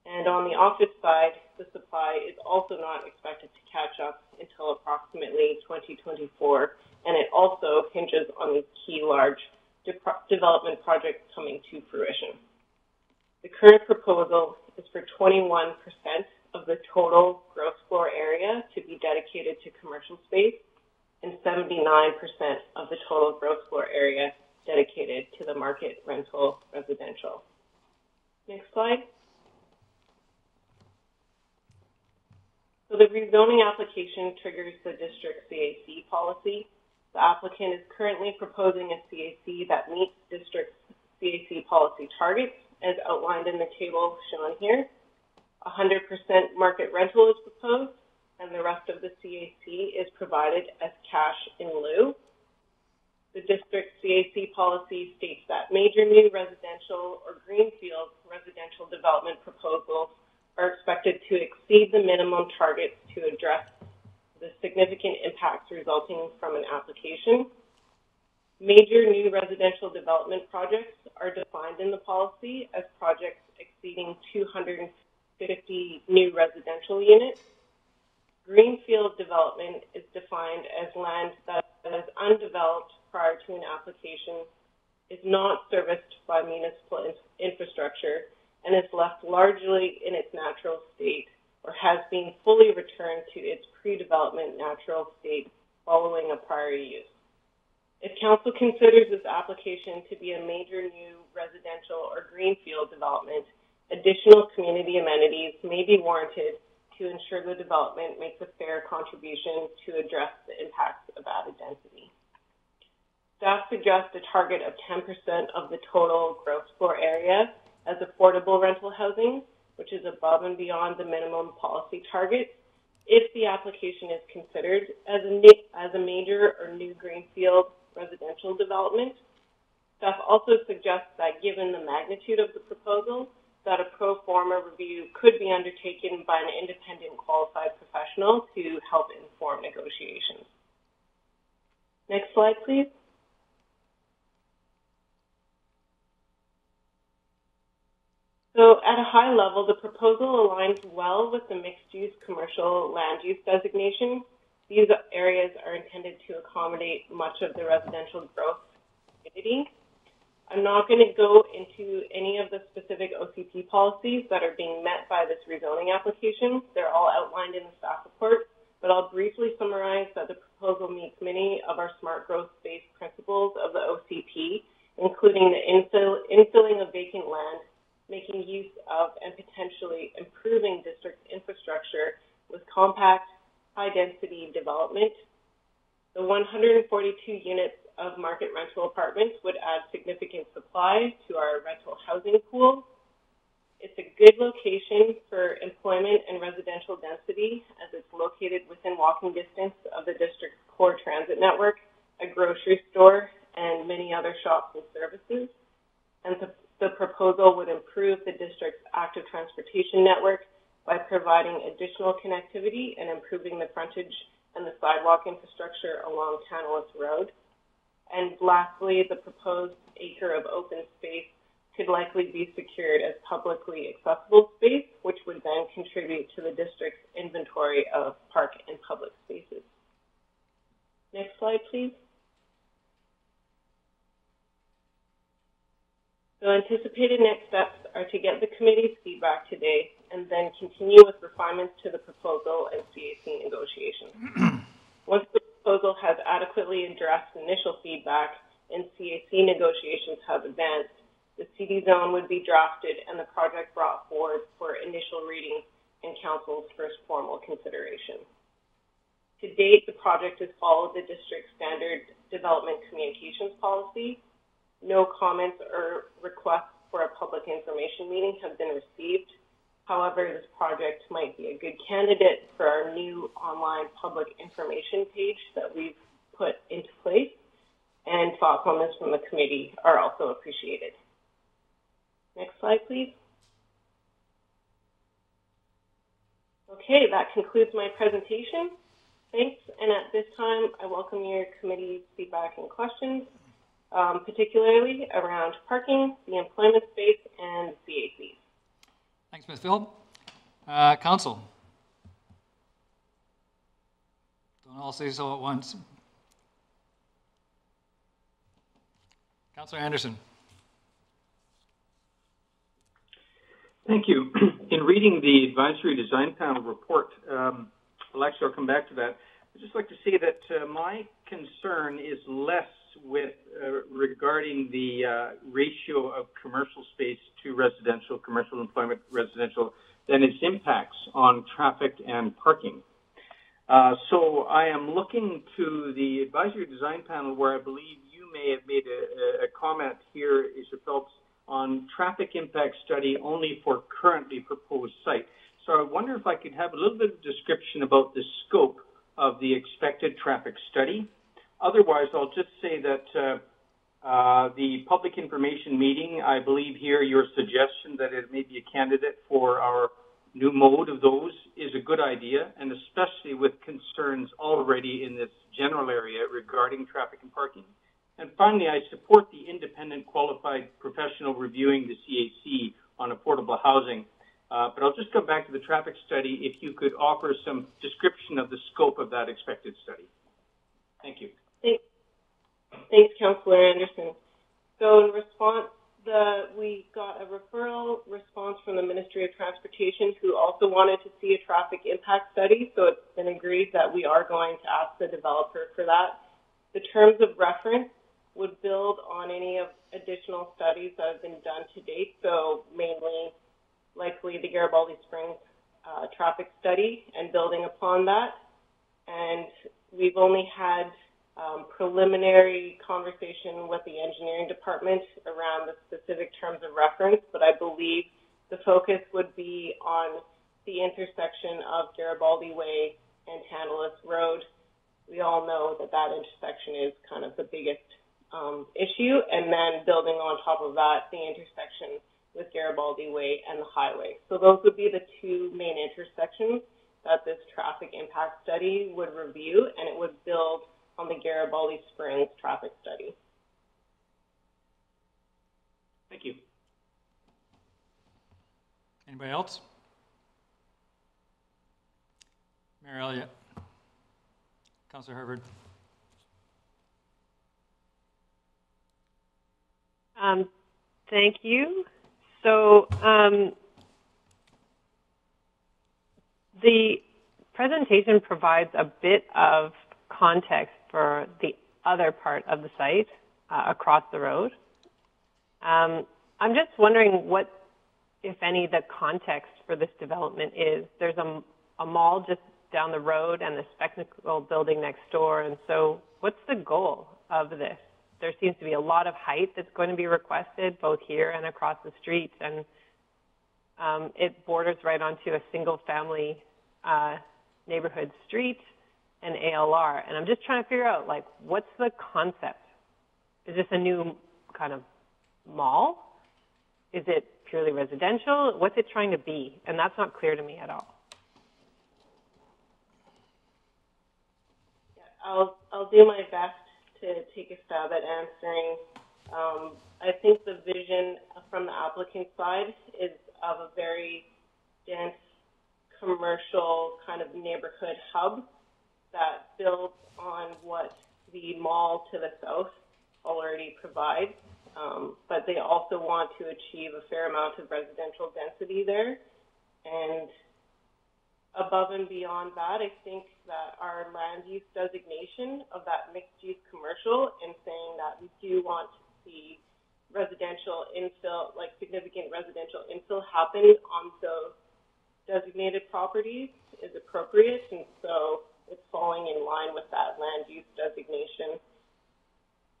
And on the office side, the supply is also not expected to catch up until approximately 2024, and it also hinges on these key large development projects coming to fruition. The current proposal is for 21% of the total gross floor area to be dedicated to commercial space and 79% of the total gross floor area dedicated to the market rental residential. Next slide. So the rezoning application triggers the district CAC policy. The applicant is currently proposing a CAC that meets district CAC policy targets, as outlined in the table shown here. 100% market rental is proposed, and the rest of the CAC is provided as cash in lieu. The district CAC policy states that major new residential or greenfield residential development proposals are expected to exceed the minimum targets to address the significant impacts resulting from an application. Major new residential development projects are defined in the policy as projects exceeding 250 new residential units. Greenfield development is defined as land that is undeveloped prior to an application, is not serviced by municipal infrastructure, and is left largely in its natural state or has been fully returned to its pre-development natural state following a prior use. If Council considers this application to be a major new residential or greenfield development, additional community amenities may be warranted to ensure the development makes a fair contribution to address the impacts of added density. Staff suggests a target of 10% of the total gross floor area as affordable rental housing, which is above and beyond the minimum policy target, if the application is considered as a major or new greenfield residential development. Staff also suggests that given the magnitude of the proposal, that a pro forma review could be undertaken by an independent qualified professional to help inform negotiations. Next slide, please. So at a high level, the proposal aligns well with the mixed-use commercial land use designation. These areas are intended to accommodate much of the residential growth community. I'm not going to go into any of the specific OCP policies that are being met by this rezoning application. They're all outlined in the staff report, but I'll briefly summarize that the proposal meets many of our smart growth-based principles of the OCP, including the infilling of vacant land, making use of and potentially improving district infrastructure with compact, high-density development. The 142 units of market rental apartments would add significant supply to our rental housing pool. It's a good location for employment and residential density as it's located within walking distance of the district's core transit network, a grocery store, and many other shops and services. And the proposal would improve the district's active transportation network by providing additional connectivity and improving the frontage and the sidewalk infrastructure along Tantalus Road. And lastly, the proposed acre of open space could likely be secured as publicly accessible space, which would then contribute to the district's inventory of park and public spaces. Next slide, please. So anticipated next steps are to get the committee's feedback today and then continue with refinements to the proposal and CAC negotiations. Once the proposal has adequately addressed initial feedback and CAC negotiations have advanced, the CD zone would be drafted and the project brought forward for initial reading and Council's first formal consideration. To date, the project has followed the district's standard development communications policy. No comments or requests for a public information meeting have been received. However, this project might be a good candidate for our new online public information page that we've put into place, and thoughts on this from the committee are also appreciated. Next slide, please. Okay, that concludes my presentation. Thanks, and at this time, I welcome your committee's feedback and questions, particularly around parking, the employment space, and CACs. Thanks, Ms. Phil. Council. Don't all say so at once. Councillor Anderson. Thank you. In reading the Advisory Design Panel report, Alexa, I'll come back to that. I'd just like to say that my concern is less with regarding the ratio of commercial space to residential, commercial employment, residential, than its impacts on traffic and parking. So I am looking to the advisory design panel where I believe you may have made a comment here, Isha Phelps, on traffic impact study only for currently proposed site. So I wonder if I could have a little bit of description about the scope of the expected traffic study. Otherwise, I'll just say that the public information meeting, I believe here your suggestion that it may be a candidate for our new mode of those is a good idea, and especially with concerns already in this general area regarding traffic and parking. And finally, I support the independent qualified professional reviewing the CAC on affordable housing. But I'll just come back to the traffic study if you could offer some description of the scope of that expected study. Thank you. Thanks, Councillor Anderson. So in response, we got a referral response from the Ministry of Transportation, who also wanted to see a traffic impact study. So it's been agreed that we are going to ask the developer for that. The terms of reference would build on any of additional studies that have been done to date. So mainly, likely the Garibaldi Springs traffic study and building upon that. And we've only had preliminary conversation with the engineering department around the specific terms of reference, but I believe the focus would be on the intersection of Garibaldi Way and Tantalus Road. We all know that that intersection is kind of the biggest issue, and then building on top of that, the intersection with Garibaldi Way and the highway. So those would be the two main intersections that this traffic impact study would review, and it would build on the Garibaldi Springs traffic study. Thank you. Anybody else? Mayor Elliott. Councillor Harvard. Thank you. So the presentation provides a bit of context for the other part of the site across the road. I'm just wondering what, if any, the context for this development is. There's a mall just down the road and the spectacle building next door, and so what's the goal of this? There seems to be a lot of height that's going to be requested both here and across the street, and it borders right onto a single-family neighborhood street and ALR, and I'm just trying to figure out, like, what's the concept? Is this a new kind of mall? Is it purely residential? What's it trying to be? And that's not clear to me at all. Yeah, I'll do my best to take a stab at answering. I think the vision from the applicant side is of a very dense commercial kind of neighborhood hub that builds on what the mall to the south already provides. But they also want to achieve a fair amount of residential density there. And above and beyond that, I think that our land use designation of that mixed-use commercial and saying that we do want to see residential infill, like significant residential infill happen on those designated properties is appropriate, and so it's falling in line with that land use designation.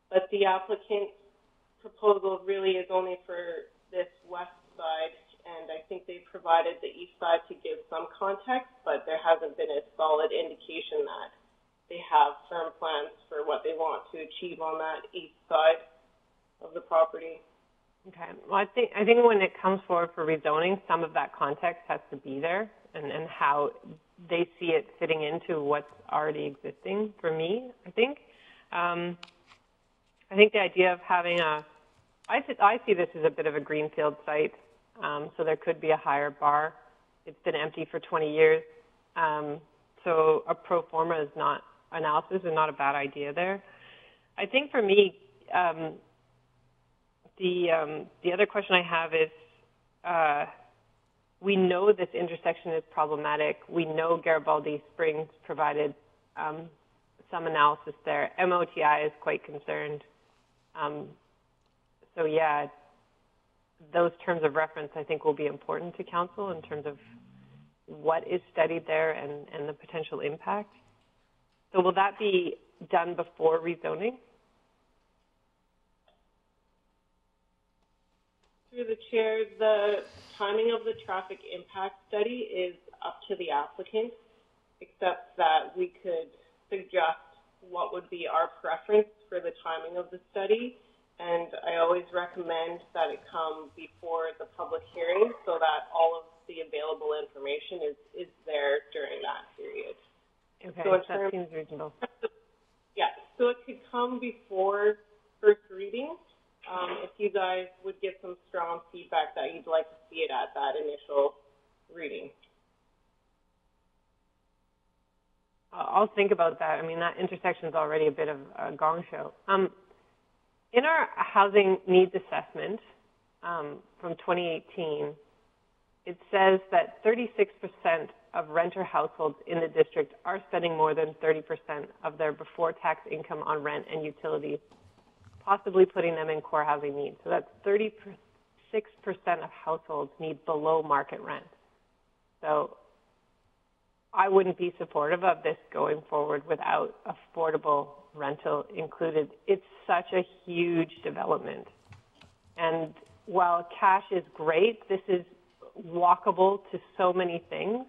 But the applicant's proposal really is only for this west side, and I think they provided the east side to give some context, but there hasn't been a solid indication that they have firm plans for what they want to achieve on that east side of the property. Okay. Well, I think when it comes forward for rezoning, some of that context has to be there, and how they see it fitting into what's already existing for me, I think. I think the idea of having I see this as a bit of a greenfield site, so there could be a higher bar. It's been empty for 20 years, so a pro forma analysis is not a bad idea there. I think for me, the other question I have is, we know this intersection is problematic. We know Garibaldi Springs provided some analysis there. MOTI is quite concerned. So yeah, those terms of reference, I think, will be important to council in terms of what is studied there and the potential impact. So will that be done before rezoning? Through the chair, the timing of the traffic impact study is up to the applicant, except that we could suggest what would be our preference for the timing of the study. And I always recommend that it come before the public hearing so that all of the available information is there during that period. Okay, so that seems reasonable. Yeah, so it could come before first reading if you guys would give some strong feedback that you'd like to see it at that initial reading. I'll think about that. I mean, that intersection is already a bit of a gong show. In our housing needs assessment from 2018, it says that 36% of renter households in the district are spending more than 30% of their before-tax income on rent and utilities, possibly putting them in core housing needs. So that's 36% of households need below-market rent. So I wouldn't be supportive of this going forward without affordable rental included. It's such a huge development. And while cash is great, this is walkable to so many things.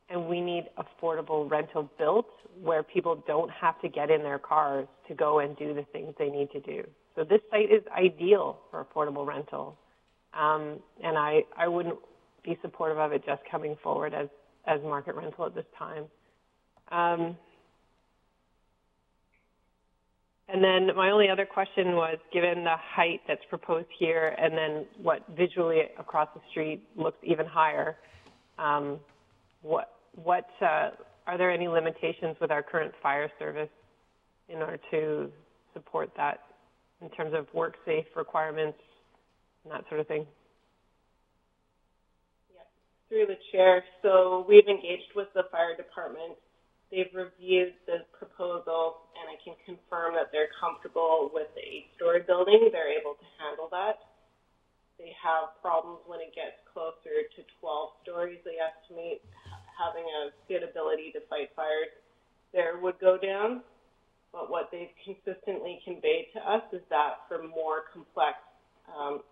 And we need affordable rental built where people don't have to get in their cars to go and do the things they need to do. So this site is ideal for affordable rental. And I wouldn't be supportive of it just coming forward as market rental at this time. And then my only other question was, given the height that's proposed here and then what visually across the street looks even higher, are there any limitations with our current fire service in order to support that in terms of work safe requirements and that sort of thing? Through the chair, so we've engaged with the fire department. They've reviewed the proposal, and I can confirm that they're comfortable with the 8-story building. They're able to handle that. They have problems when it gets closer to 12 stories. They estimate having a good ability to fight fires there would go down. But what they've consistently conveyed to us is that for more complex,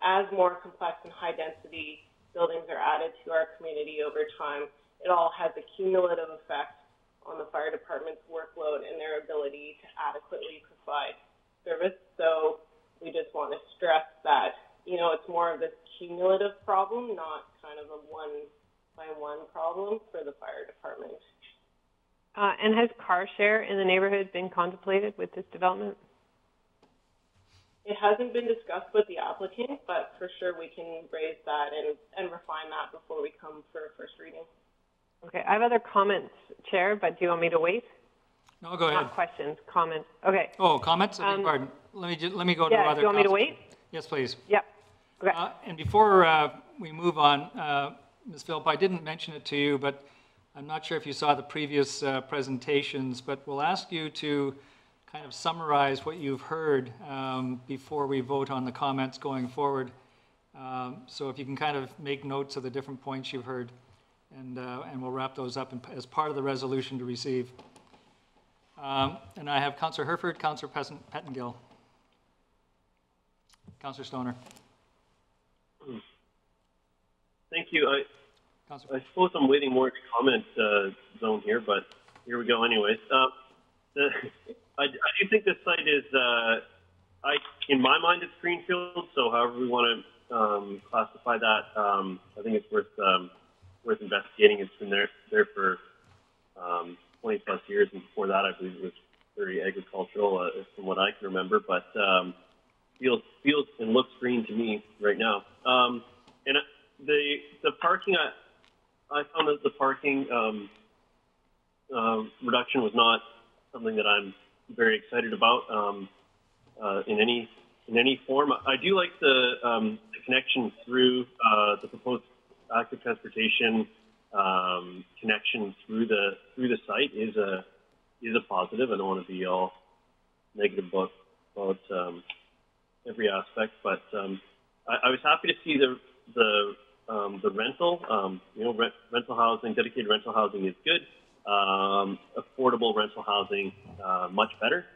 as more complex and high density buildings are added to our community over time, it all has a cumulative effect on the fire department's workload and their ability to adequately provide service. So we just want to stress that, it's more of this cumulative problem, not kind of a one-by-one problem for the fire department. And has car share in the neighborhood been contemplated with this development? It hasn't been discussed with the applicant, but for sure we can raise that and refine that before we come for first reading. Okay, I have other comments, Chair, but do you want me to wait? No, go ahead. Not questions, comments. Okay. Oh, comments? I beg pardon. Let me go to other. Yeah, do you want me to wait? Yes, please. Yep. Okay. And before we move on, Ms. Philp, I didn't mention it to you, but I'm not sure if you saw the previous presentations, but we'll ask you to kind of summarize what you've heard before we vote on the comments going forward. So if you can kind of make notes of the different points you've heard, and we'll wrap those up as part of the resolution to receive. And I have Councillor Herford, Councillor Pettengill. Councillor Stoner. Thank you. I suppose I'm waiting more to comment zone here, but here we go anyways. I do think this site is, in my mind, it's greenfield. So however we want to classify that, I think it's worth investigating. It's been there for 20 plus years, and before that, I believe it was very agricultural, from what I can remember. But feels and looks green to me right now. And the parking, I found that the parking reduction was not something that I'm very excited about in any form. I do like the connection through the proposed active transportation connection through the site is a positive. I don't want to be all negative about every aspect, but I was happy to see the rental. Rental housing, dedicated rental housing is good. Affordable rental housing, much better.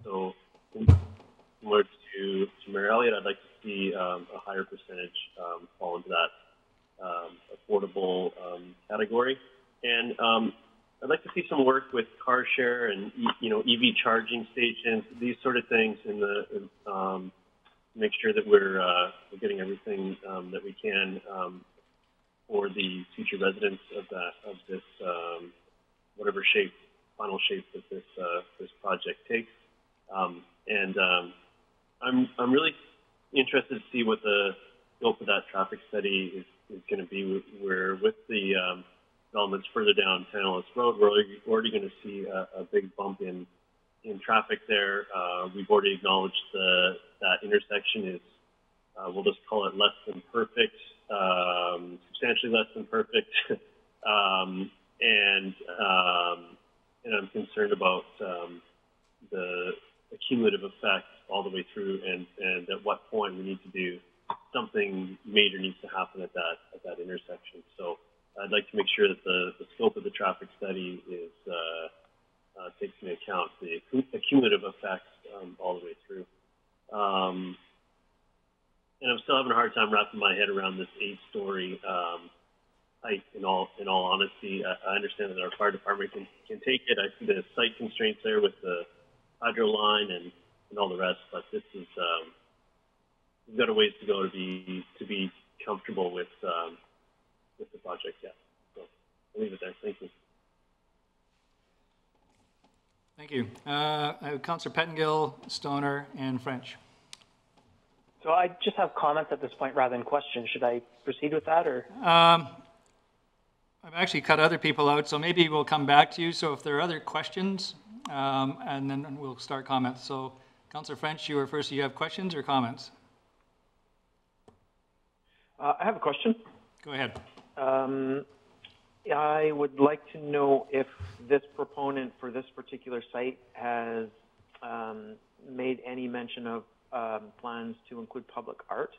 So, similar to Mary Elliott, I'd like to see a higher percentage fall into that affordable category. And I'd like to see some work with car share and EV charging stations, these sort of things, in make sure that we're getting everything that we can for the future residents of this whatever final shape that this project takes. I'm really interested to see what the scope of that traffic study is going to be. Where with the developments further down Tantalus Road, we're already going to see a big bump in traffic there. We've already acknowledged that intersection is, we'll just call it less than perfect, substantially less than perfect. And I'm concerned about the cumulative effect all the way through, and at what point we need to do something major needs to happen at that intersection. So I'd like to make sure that the scope of the traffic study is takes into account the cumulative effects all the way through. And I'm still having a hard time wrapping my head around this 8-story height. In all honesty, I understand that our fire department can take it. I see the site constraints there with the hydro line and all the rest, but this is we've got a ways to go to be comfortable with the project yet. So I'll leave it there. Thank you. Thank you. I have Councillor Pettengill, Stoner, and French. So I just have comments at this point rather than questions. Should I proceed with that, or? I've actually cut other people out, so maybe we'll come back to you. So if there are other questions, and then we'll start comments. So Councillor French, you were first. Do you have questions or comments? I have a question. Go ahead. I would like to know if this proponent for this particular site has made any mention of plans to include public art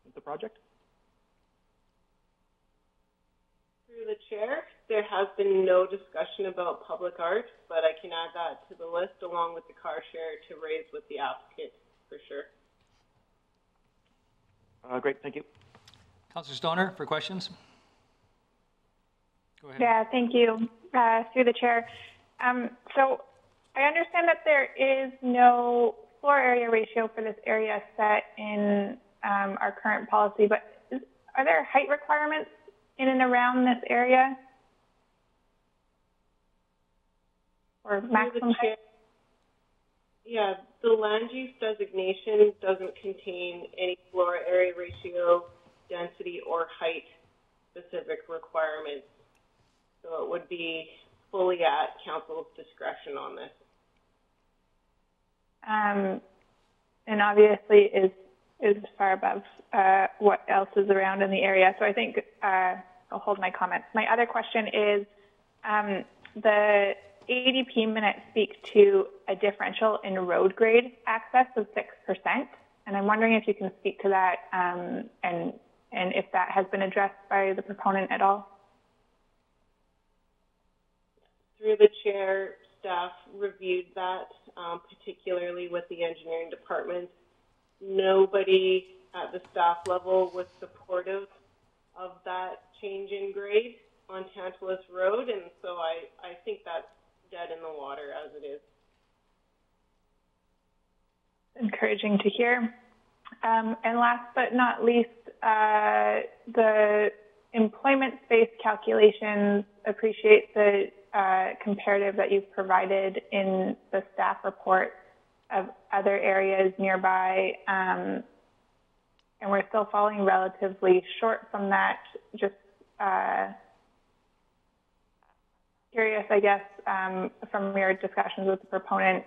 with the project? Through the chair, there has been no discussion about public art, but I can add that to the list along with the car share to raise with the applicant for sure. Great, thank you. Councillor Stoner for questions. Go ahead. Yeah, thank you. Through the chair. So I understand that there is no floor area ratio for this area set in our current policy, but are there height requirements in and around this area? Or maximum height? Yeah, the land use designation doesn't contain any floor area ratio, density, or height specific requirements. So it would be fully at council's discretion on this. And obviously is far above what else is around in the area. So I think I'll hold my comments. My other question is the ADP minutes speak to a differential in road grade access of 6%. And I'm wondering if you can speak to that and if that has been addressed by the proponent at all. Through the chair, staff reviewed that, particularly with the engineering department. Nobody at the staff level was supportive of that change in grade on Tantalus Road, and so I think that's dead in the water as it is. Encouraging to hear. And last but not least, the employment space calculations, appreciate the comparative that you've provided in the staff report of other areas nearby, and we're still falling relatively short from that. Just curious, I guess, from your discussions with the proponent,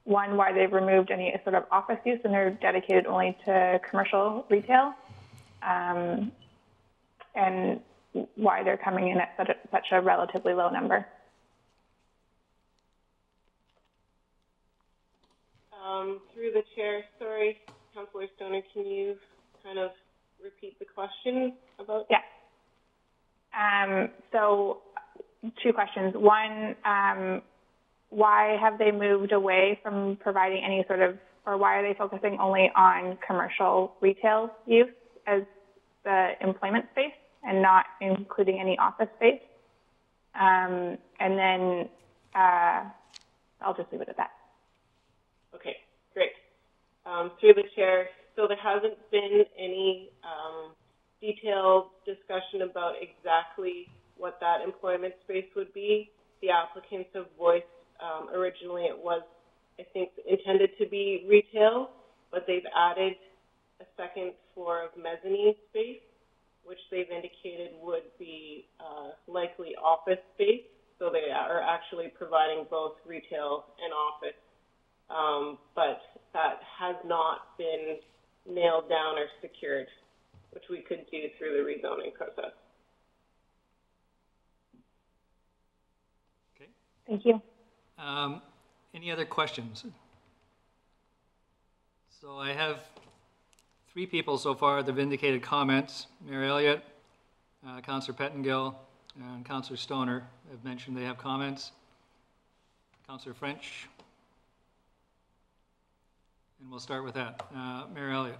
one, why they've removed any sort of office use and they're dedicated only to commercial retail, and why they're coming in at such a relatively low number. Through the chair, sorry, Councillor Stoner, Planner, can you kind of repeat the question about? Yeah. So 2 questions. One, why have they moved away from providing any sort of, or why are they focusing only on commercial retail use as the employment space and not including any office space? And then I'll just leave it at that. Okay, great. Through the chair, so there hasn't been any detailed discussion about exactly what that employment space would be. The applicants have voiced, originally it was, I think, intended to be retail, but they've added a second floor of mezzanine space, which they've indicated would be likely office space. So they are actually providing both retail and office, but that has not been nailed down or secured, which we could do through the rezoning process. Okay. Thank you. Any other questions? So I have 3 people so far that have indicated comments. Mayor Elliott, Councillor Pettengill, and Councillor Stoner have mentioned they have comments. Councillor French. And we'll start with that. Mayor Elliott.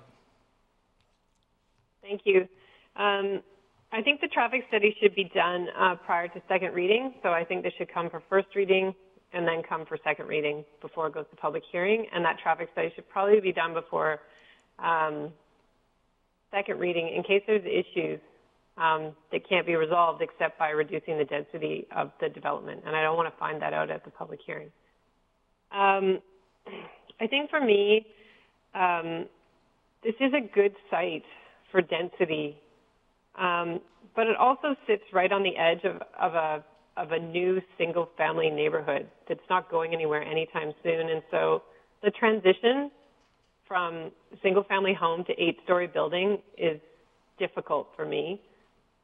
Thank you. I think the traffic study should be done prior to second reading. So I think this should come for first reading and then come for second reading before it goes to public hearing. And that traffic study should probably be done before second reading in case there's issues that can't be resolved except by reducing the density of the development. And I don't want to find that out at the public hearing. I think for me, this is a good site for density, but it also sits right on the edge of a new single-family neighborhood that's not going anywhere anytime soon. And so the transition from single-family home to 8-story building is difficult for me.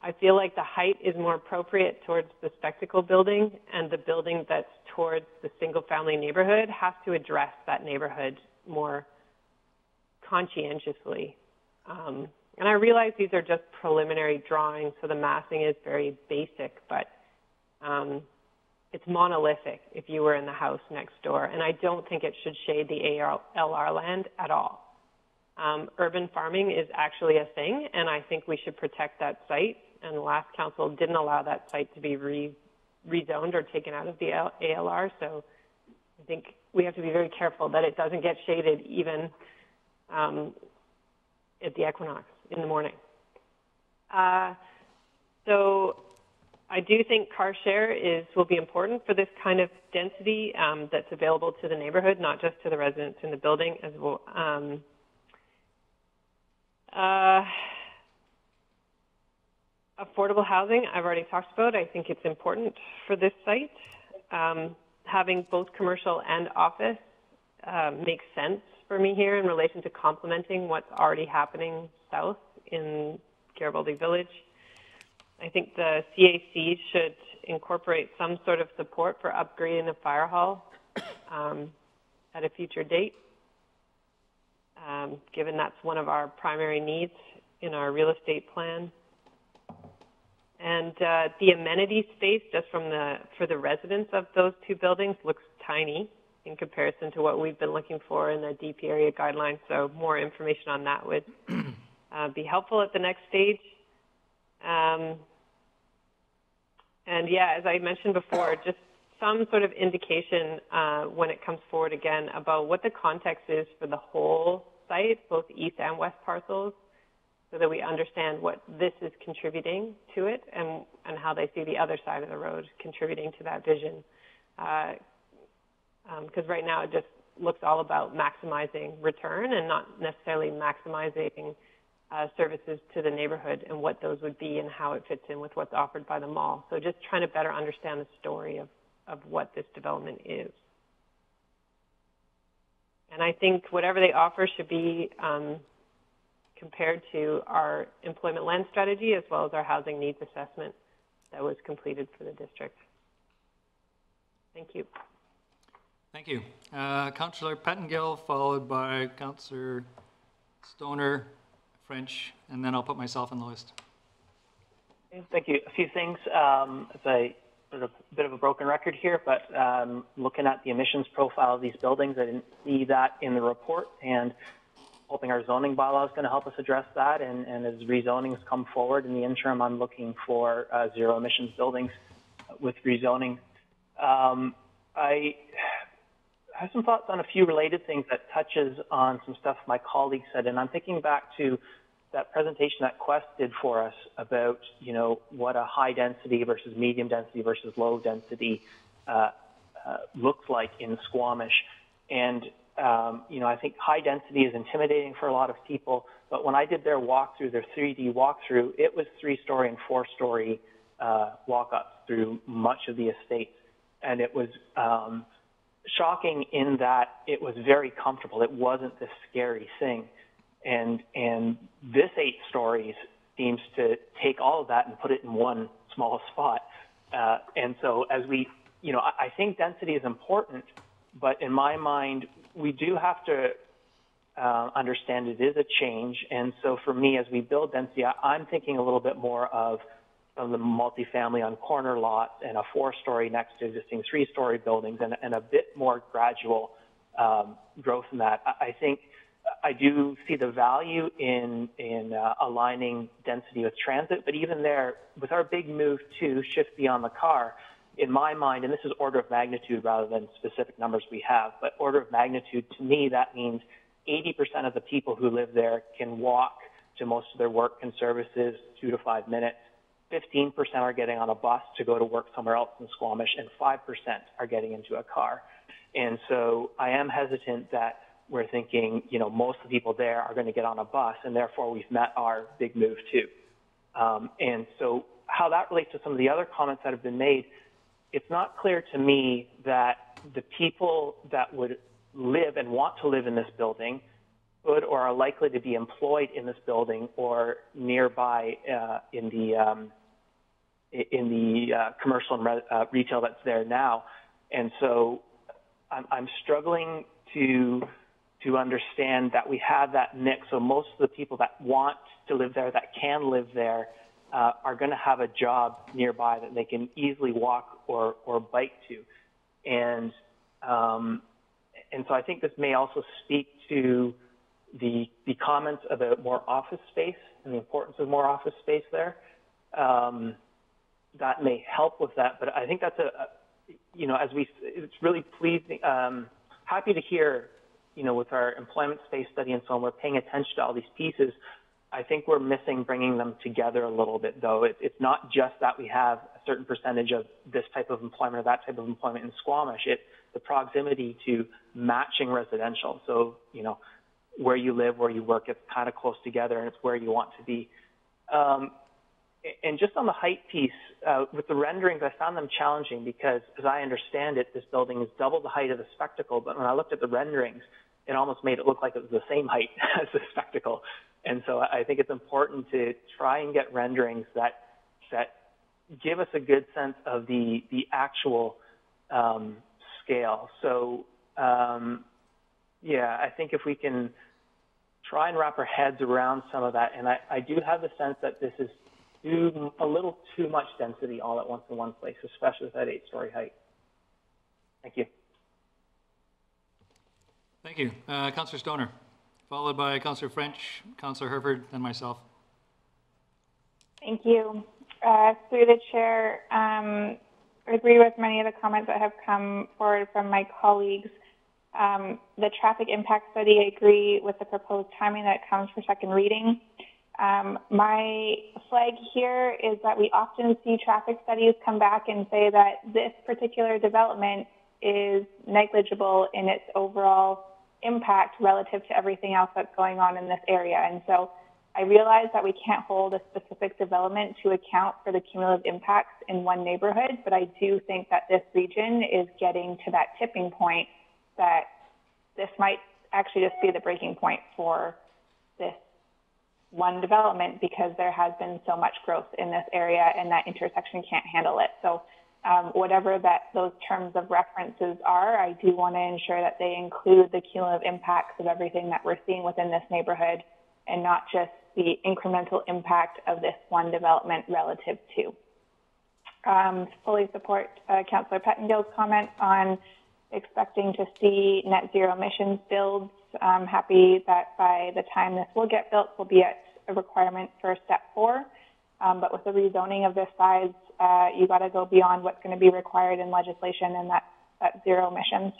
I feel like the height is more appropriate towards the spectacle building, and the building that's towards the single-family neighborhood has to address that neighborhood more conscientiously. And I realize these are just preliminary drawings, so the massing is very basic, but it's monolithic if you were in the house next door, and I don't think it should shade the ALR land at all. Urban farming is actually a thing, and I think we should protect that site, and the last council didn't allow that site to be rezoned or taken out of the ALR, so I think we have to be very careful that it doesn't get shaded even at the equinox in the morning. So I do think car share will be important for this kind of density that's available to the neighborhood, not just to the residents in the building as well. Affordable housing, I've already talked about. I think it's important for this site. Having both commercial and office makes sense for me here in relation to complementing what's already happening south in Garibaldi Village. I think the CAC should incorporate some sort of support for upgrading the fire hall at a future date, given that's one of our primary needs in our real estate plan. And the amenity space just for the residents of those 2 buildings looks tiny in comparison to what we've been looking for in the DP area guidelines. So more information on that would be helpful at the next stage. And yeah, as I mentioned before, just some sort of indication when it comes forward again about what the context is for the whole site, both east and west parcels, so that we understand what this is contributing to it and how they see the other side of the road contributing to that vision. Because right now it just looks all about maximizing return and not necessarily maximizing services to the neighborhood and what those would be and how it fits in with what's offered by the mall. So just trying to better understand the story of what this development is. And I think whatever they offer should be compared to our employment land strategy as well as our housing needs assessment that was completed for the district. Thank you. Thank you. Councillor Pettengill, followed by Councillor Stoner, French, and then I'll put myself on the list. Thank you. A few things. It's a bit of a broken record here, but looking at the emissions profile of these buildings, I didn't see that in the report, and hoping our zoning bylaw is going to help us address that. And as rezonings come forward in the interim, I'm looking for zero emissions buildings with rezoning. I have some thoughts on a few related things that touches on some stuff my colleague said, and I'm thinking back to that presentation that Quest did for us about, you know, what a high density versus medium density versus low density looks like in Squamish. And, you know, I think high density is intimidating for a lot of people, but when I did their walkthrough, their 3D walkthrough, it was 3-story and 4-story walk-ups through much of the estate. And it was shocking in that it was very comfortable. It wasn't this scary thing. And this 8 stories seems to take all of that and put it in one small spot. And so as we, you know, I think density is important, but in my mind, we do have to understand it is a change. And so for me, as we build density, I'm thinking a little bit more of the multifamily on corner lots and a 4-story next to existing 3-story buildings and a bit more gradual growth in that. I think I do see the value in aligning density with transit, but even there, with our big move to shift beyond the car, in my mind, and this is order of magnitude rather than specific numbers we have, but order of magnitude, to me, that means 80% of the people who live there can walk to most of their work and services 2 to 5 minutes. 15% are getting on a bus to go to work somewhere else in Squamish, and 5% are getting into a car. And so I am hesitant that we're thinking, you know, most of the people there are going to get on a bus, and therefore we've met our big move too. And so how that relates to some of the other comments that have been made, it's not clear to me that the people that would live and want to live in this building could or are likely to be employed in this building or nearby in the commercial and retail that's there now. And so I'm struggling to understand that we have that mix. So most of the people that want to live there, that can live there, are going to have a job nearby that they can easily walk or bike to. And so I think this may also speak to the comments about more office space and the importance of more office space there. That may help with that, but I think that's it's really pleasing, happy to hear, you know, with our employment space study and so on, we're paying attention to all these pieces. I think we're missing bringing them together a little bit, though. It's not just that we have a certain percentage of this type of employment or that type of employment in Squamish. It's the proximity to matching residential. So, you know, where you live, where you work, it's kind of close together, and it's where you want to be. And just on the height piece, with the renderings, I found them challenging because, as I understand it, this building is double the height of the Spectacle, but when I looked at the renderings, it almost made it look like it was the same height as the Spectacle. And so I think it's important to try and get renderings that give us a good sense of the actual scale. So, I think if we can try and wrap our heads around some of that, and I do have the sense that this is a little too much density all at once in one place, especially with that 8-story height. Thank you. Thank you. Councillor Stoner, followed by Councillor French, Councillor Herford, and myself. Thank you. Through the chair, I agree with many of the comments that have come forward from my colleagues. The traffic impact study, I agree with the proposed timing that comes for second reading. My flag here is that we often see traffic studies come back and say that this particular development is negligible in its overall impact relative to everything else that's going on in this area. And so I realize that we can't hold a specific development to account for the cumulative impacts in one neighborhood, but I do think that this region is getting to that tipping point that this might actually just be the breaking point for this one development because there has been so much growth in this area and that intersection can't handle it. So whatever those terms of references are, I do want to ensure that they include the cumulative impacts of everything that we're seeing within this neighborhood and not just the incremental impact of this one development relative to. Fully support Councillor Pettengill's comment on expecting to see net zero emissions builds. I'm happy that by the time this will get built, we'll be at a requirement for step 4. But with a rezoning of this size, you got to go beyond what's going to be required in legislation, and that's zero emissions.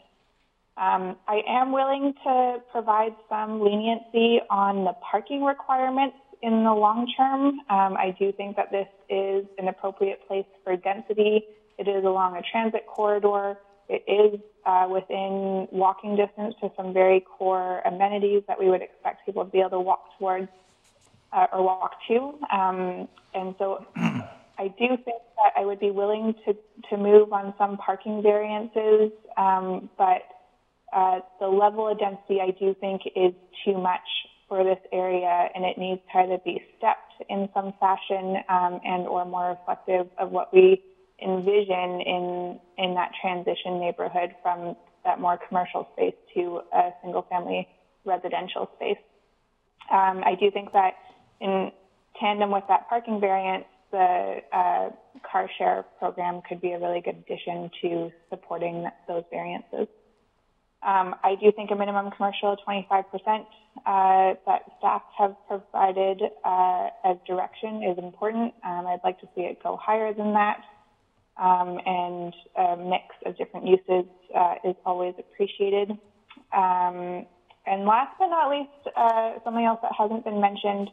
I am willing to provide some leniency on the parking requirements in the long term. I do think that this is an appropriate place for density. It is along a transit corridor. It is within walking distance to some very core amenities that we would expect people to be able to walk towards or walk to. And so I do think that I would be willing to move on some parking variances, but the level of density I do think is too much for this area, and it needs to either be stepped in some fashion and or more reflective of what we envision in that transition neighborhood from that more commercial space to a single family residential space. I do think that in tandem with that parking variance, the car share program could be a really good addition to supporting those variances. I do think a minimum commercial of 25% that staff have provided as direction is important. I'd like to see it go higher than that. And a mix of different uses is always appreciated. And last but not least, something else that hasn't been mentioned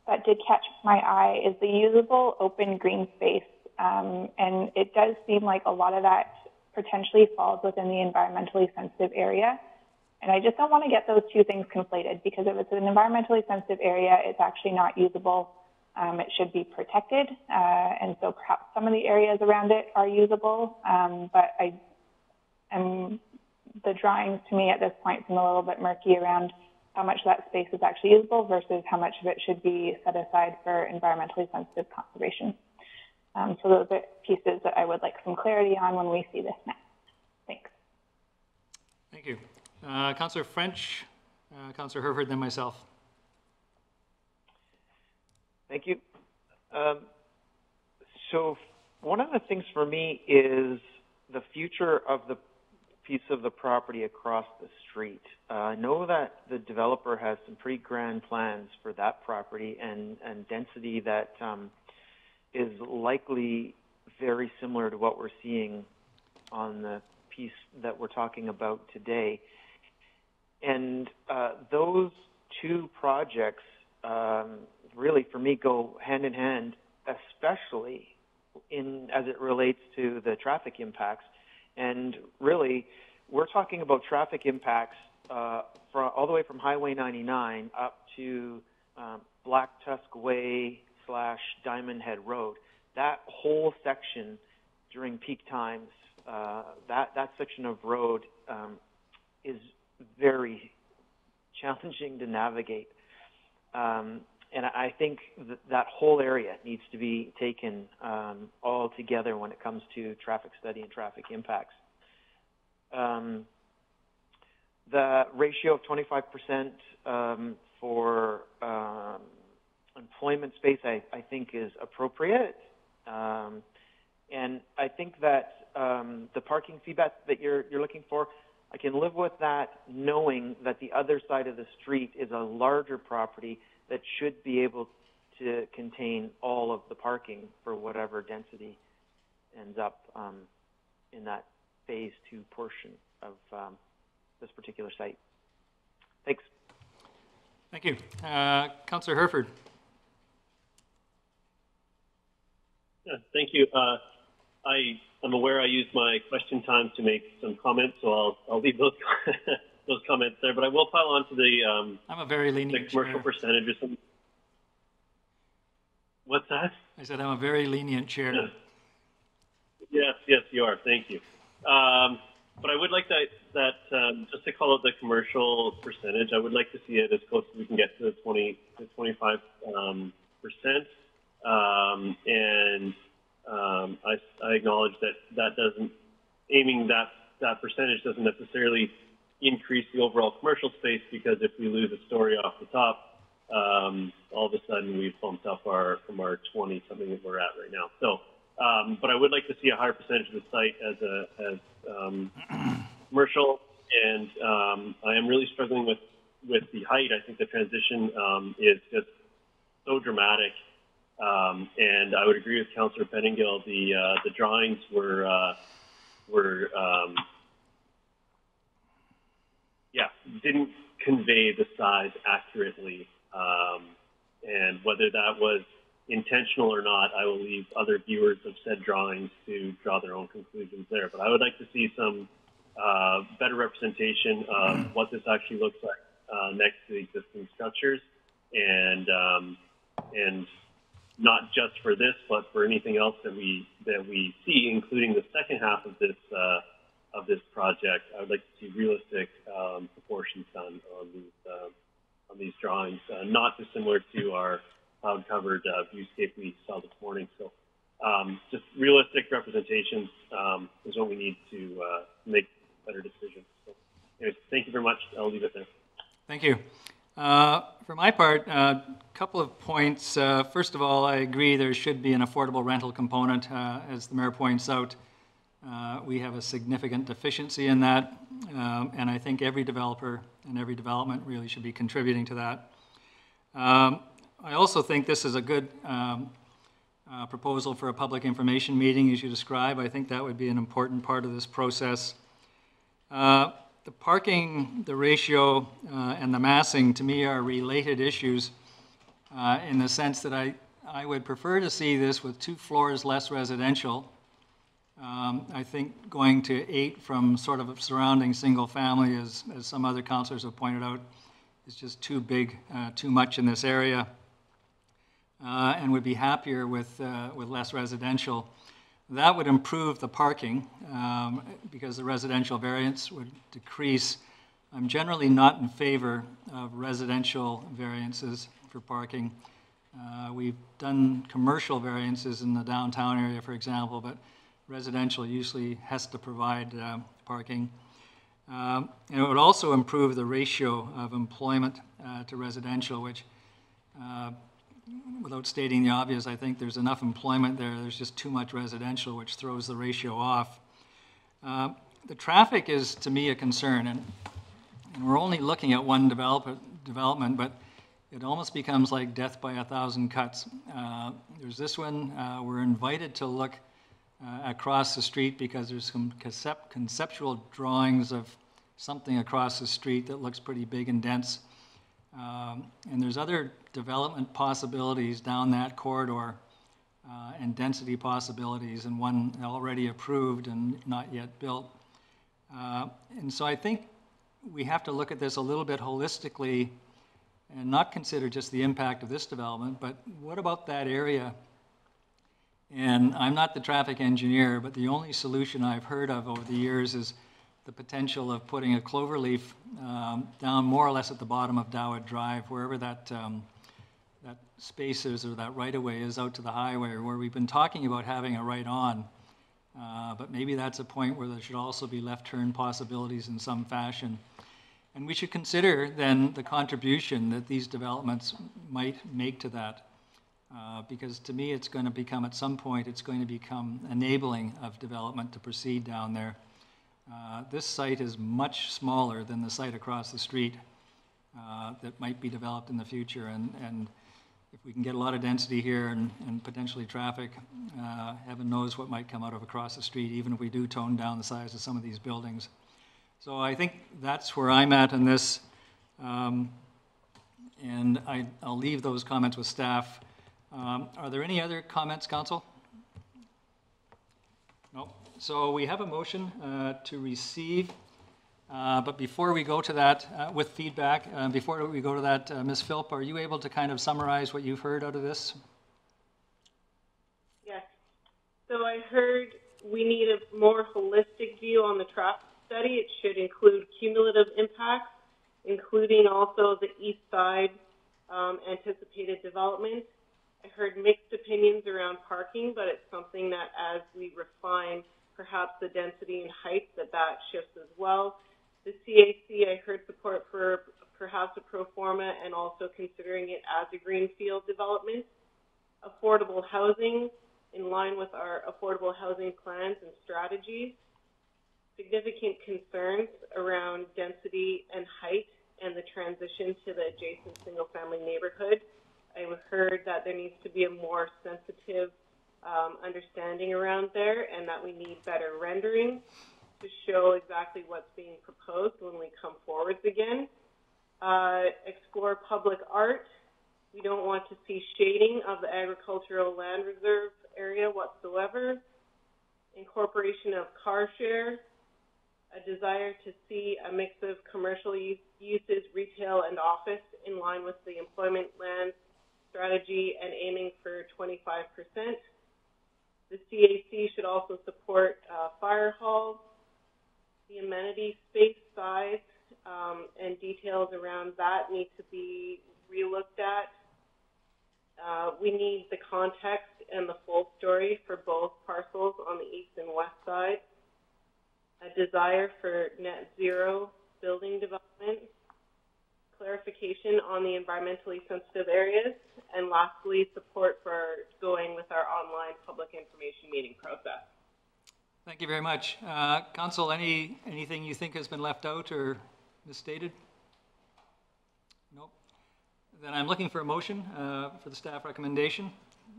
that did catch my eye is the usable open green space. And it does seem like a lot of that potentially falls within the environmentally sensitive area. And I just don't want to get those two things conflated, because if it's an environmentally sensitive area, it's actually not usable. It should be protected. And so perhaps some of the areas around it are usable, but the drawings to me at this point seem a little bit murky around how much that space is actually usable versus how much of it should be set aside for environmentally sensitive conservation. So those are pieces that I would like some clarity on when we see this next. Thanks. Thank you. Councillor French, Councillor Herford, then myself. Thank you. So one of the things for me is the future of the piece of the property across the street. I know that the developer has some pretty grand plans for that property and density that is likely very similar to what we're seeing on the piece that we're talking about today. And those two projects really, for me, go hand in hand, especially as it relates to the traffic impacts. And really, we're talking about traffic impacts all the way from Highway 99 up to Black Tusk Way / Diamond Head Road. That whole section during peak times, that section of road is very challenging to navigate. And I think that whole area needs to be taken all together when it comes to traffic study and traffic impacts. The ratio of 25% for employment space, I think, is appropriate. And I think that the parking feedback that you're looking for, I can live with that, knowing that the other side of the street is a larger property that should be able to contain all of the parking for whatever density ends up in that phase 2 portion of this particular site. Thanks. Thank you. Councillor Herford. Yeah, thank you. I'm aware I used my question time to make some comments, so I'll leave those those comments there. But I will pile on to the I'm a very lenient the commercial chair. percentages. What's that? I said I'm a very lenient chair. Yes, you are. Thank you. But I would like that just to call out the commercial percentage, I would like to see it as close as we can get to the 20 to 25%. And I acknowledge that aiming that percentage doesn't necessarily increase the overall commercial space, because if we lose a story off the top, all of a sudden we've bumped up from our 20 something that we're at right now. So, but I would like to see a higher percentage of the site as commercial, and I am really struggling with the height. I think the transition is just so dramatic, and I would agree with Councillor Pettingill. The drawings didn't convey the size accurately, and whether that was intentional or not, I will leave other viewers of said drawings to draw their own conclusions there. But I would like to see some better representation of what this actually looks like next to the existing structures, and not just for this, but for anything else that we see, including the second half of this project. I would like to see realistic proportions done on these drawings, not dissimilar to our cloud-covered viewscape we saw this morning. So just realistic representations is what we need to make better decisions. So anyways, thank you very much. I'll leave it there. Thank you. For my part, a couple of points. First of all, I agree there should be an affordable rental component. As the Mayor points out, we have a significant deficiency in that, and I think every developer and every development really should be contributing to that. I also think this is a good proposal for a public information meeting, as you describe. I think that would be an important part of this process. The parking, the ratio, and the massing, to me, are related issues in the sense that I would prefer to see this with 2 floors less residential. I think going to 8 from sort of a surrounding single family, as some other councillors have pointed out, is just too big, too much in this area, and would be happier with less residential. That would improve the parking because the residential variance would decrease. I'm generally not in favor of residential variances for parking. We've done commercial variances in the downtown area, for example, but residential usually has to provide parking. And it would also improve the ratio of employment to residential, which without stating the obvious, I think there's enough employment there. There's just too much residential, which throws the ratio off. The traffic is, to me, a concern, and we're only looking at one development, but it almost becomes like death by 1,000 cuts. There's this one. We're invited to look across the street because there's some conceptual drawings of something across the street that looks pretty big and dense. And there's other development possibilities down that corridor and density possibilities, and one already approved and not yet built. And so I think we have to look at this a little bit holistically and not consider just the impact of this development, but what about that area? And I'm not the traffic engineer, but the only solution I've heard of over the years is the potential of putting a cloverleaf down more or less at the bottom of Dowett Drive, wherever that space is or that right-of-way is out to the highway, or where we've been talking about having a right-on. But maybe that's a point where there should also be left-turn possibilities in some fashion. And we should consider then the contribution that these developments might make to that. Because to me, it's going to become, at some point, it's going to become enabling of development to proceed down there. This site is much smaller than the site across the street that might be developed in the future. And if we can get a lot of density here and potentially traffic, heaven knows what might come out of across the street, even if we do tone down the size of some of these buildings. So I think that's where I'm at in this. And I'll leave those comments with staff. Are there any other comments, Council? No. So we have a motion to receive, but before we go to that, with feedback, before we go to that, Ms. Philp, are you able to kind of summarize what you've heard out of this? Yes. So I heard we need a more holistic view on the traffic study. It should include cumulative impacts, including also the east side anticipated development. I heard mixed opinions around parking, but it's something that as we refine perhaps the density and height, that shifts as well. The CAC, I heard support for perhaps a pro forma and also considering it as a greenfield development. Affordable housing, in line with our affordable housing plans and strategies. Significant concerns around density and height and the transition to the adjacent single-family neighborhood. I heard that there needs to be a more sensitive understanding around there, and that we need better rendering to show exactly what's being proposed when we come forwards again. Explore public art. We don't want to see shading of the agricultural land reserve area whatsoever. Incorporation of car share. A desire to see a mix of commercial uses, retail, and office in line with the employment land strategy and aiming for 25%. The CAC should also support fire halls. The amenity space size and details around that need to be relooked at. We need the context and the full story for both parcels on the east and west side. A desire for net zero building development, clarification on the environmentally sensitive areas, and lastly, support for going with our online public information meeting process. Thank you very much. Council, anything you think has been left out or misstated? Nope. Then I'm looking for a motion for the staff recommendation.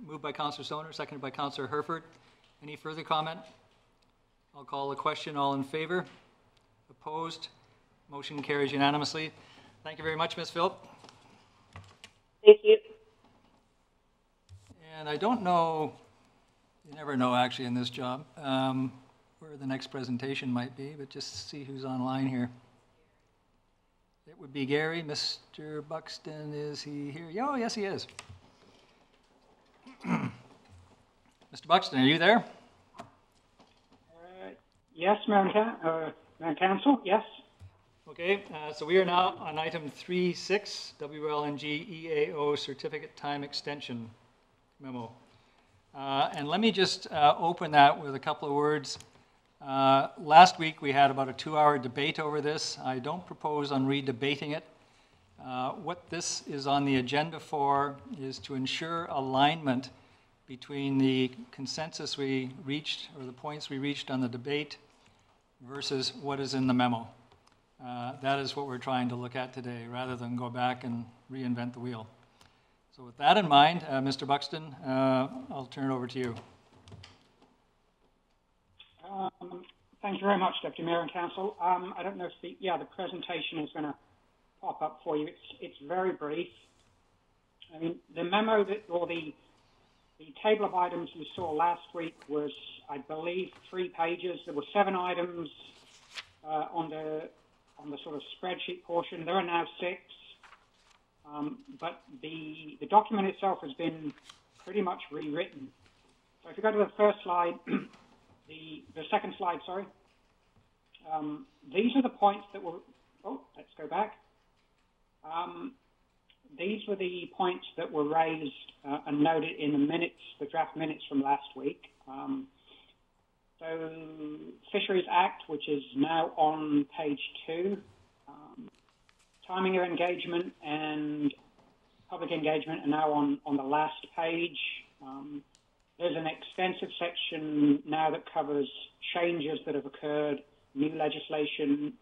Moved by Councillor Soner, seconded by Councillor Herford. Any further comment? I'll call the question. All in favor? Opposed? Motion carries unanimously. Thank you very much, Ms. Philp. Thank you. And I don't know, you never know actually in this job, where the next presentation might be, but just see who's online here. It would be Gary. Mr. Buxton, is he here? Oh, yes, he is. Mr. Buxton, are you there? Yes, Madam Council, yes. Okay, so we are now on item 3.6, WLNG EAO Certificate Time Extension Memo. And let me just open that with a couple of words. Last week we had about a 2-hour debate over this. I don't propose on re-debating it. What this is on the agenda for is to ensure alignment between the consensus we reached, or the points we reached on the debate, versus what is in the memo. That is what we're trying to look at today, rather than go back and reinvent the wheel. So with that in mind, Mr. Buxton, I'll turn it over to you. Thank you very much, Deputy Mayor and Council. I don't know if the presentation is going to pop up for you. It's very brief. I mean, the memo or the table of items you saw last week was, I believe, 3 pages. There were 7 items on the sort of spreadsheet portion. There are now 6. But the document itself has been pretty much rewritten. So if you go to the first slide, the second slide, sorry. These are the points that were, let's go back. These were the points that were raised and noted in the minutes, the draft minutes from last week. So Fisheries Act, which is now on page 2. Timing of engagement and public engagement are now on the last page. There's an extensive section now that covers changes that have occurred, new legislation,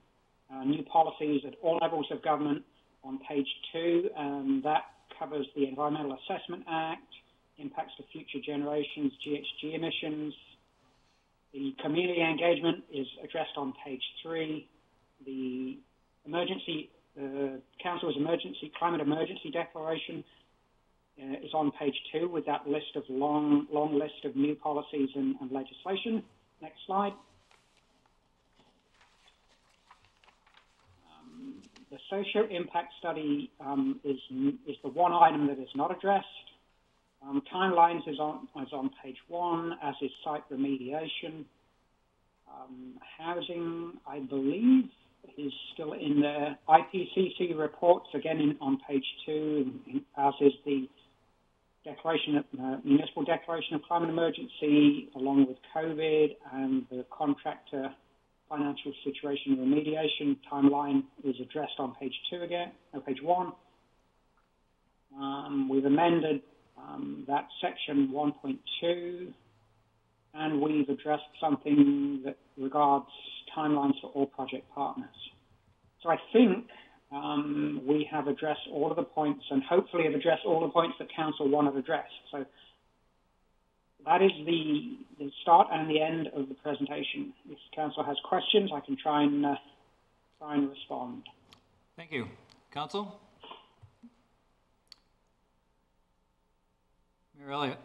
new policies at all levels of government on page 2, and that covers the Environmental Assessment Act, impacts to future generations, GHG emissions. The community engagement is addressed on page 3. The Council's climate emergency declaration is on page 2 with that list of long list of new policies and legislation. Next slide. The social impact study is the one item that is not addressed. Timelines is on page 1, as is site remediation. Housing, I believe, is still in there. IPCC reports, again, on page 2, as is the municipal declaration of climate emergency, along with COVID and the contractor financial situation remediation timeline is addressed on page 2 again, page 1. We've amended that section 1.2, and we've addressed something that regards timelines for all project partners. So I think we have addressed all of the points, and hopefully have addressed all the points that Council wanted addressed. So that is the start and the end of the presentation. If Council has questions, I can try and respond. Thank you. Council? Mayor Elliott.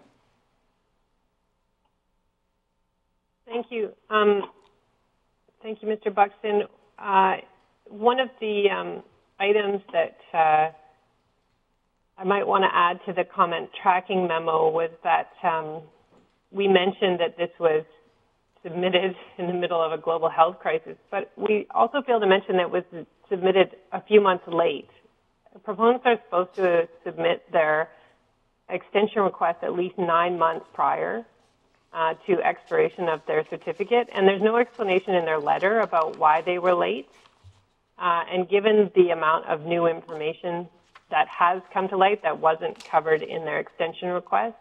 Thank you. Thank you, Mr. Buxton. One of the items that I might want to add to the comment tracking memo was that we mentioned that this was submitted in the middle of a global health crisis, but we also failed to mention that it was submitted a few months late. Proponents are supposed to submit their extension request at least 9 months prior to expiration of their certificate, and there's no explanation in their letter about why they were late. And given the amount of new information that has come to light that wasn't covered in their extension request,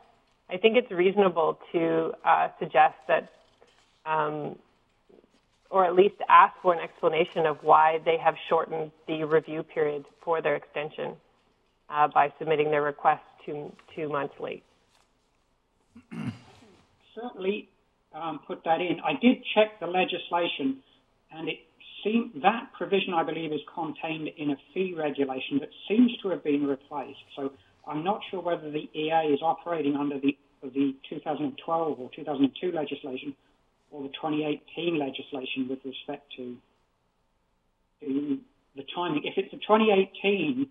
I think it's reasonable to suggest that, or at least ask for an explanation of why they have shortened the review period for their extension by submitting their request 2 months late. Certainly put that in. I did check the legislation, and it seemed that provision, I believe, is contained in a fee regulation that seems to have been replaced. So I'm not sure whether the EA is operating under the 2012 or 2002 legislation or the 2018 legislation with respect to the timing. If it's the 2018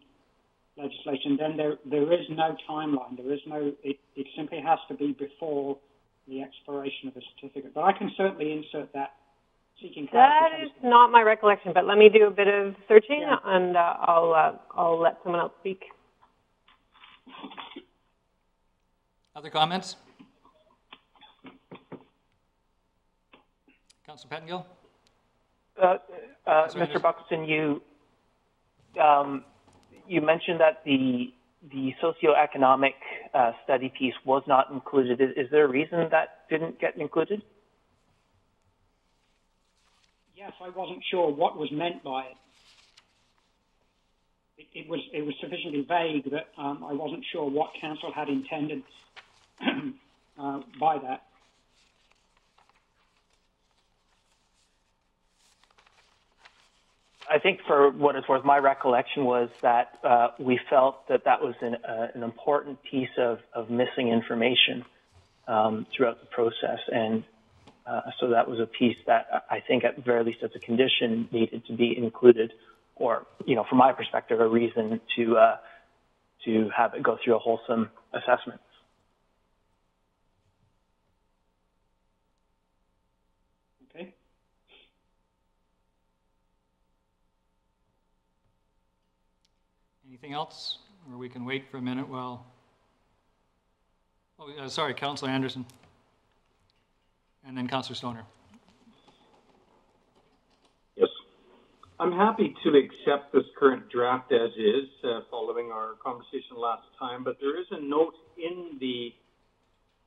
legislation, then there is no timeline. There is no. It simply has to be before the expiration of a certificate. But I can certainly insert that. Seeking that is not my recollection, but let me do a bit of searching, and I'll let someone else speak. Other comments? Councillor Pettengill? Mr. Buxton, you mentioned that the socioeconomic study piece was not included. Is there a reason that didn't get included? Yes, I wasn't sure what was meant by it. It was sufficiently vague that I wasn't sure what Council had intended by that. I think, for what it's worth, my recollection was that we felt that that was an important piece of missing information throughout the process, and so that was a piece that I think, at the very least, as a condition, needed to be included, or, from my perspective, a reason to have it go through a wholesome assessment. Okay. Anything else, or we can wait for a minute while? Oh, sorry, Councillor Anderson. And then Councillor Stoner. Yes. I'm happy to accept this current draft as is, following our conversation last time, but there is a note in the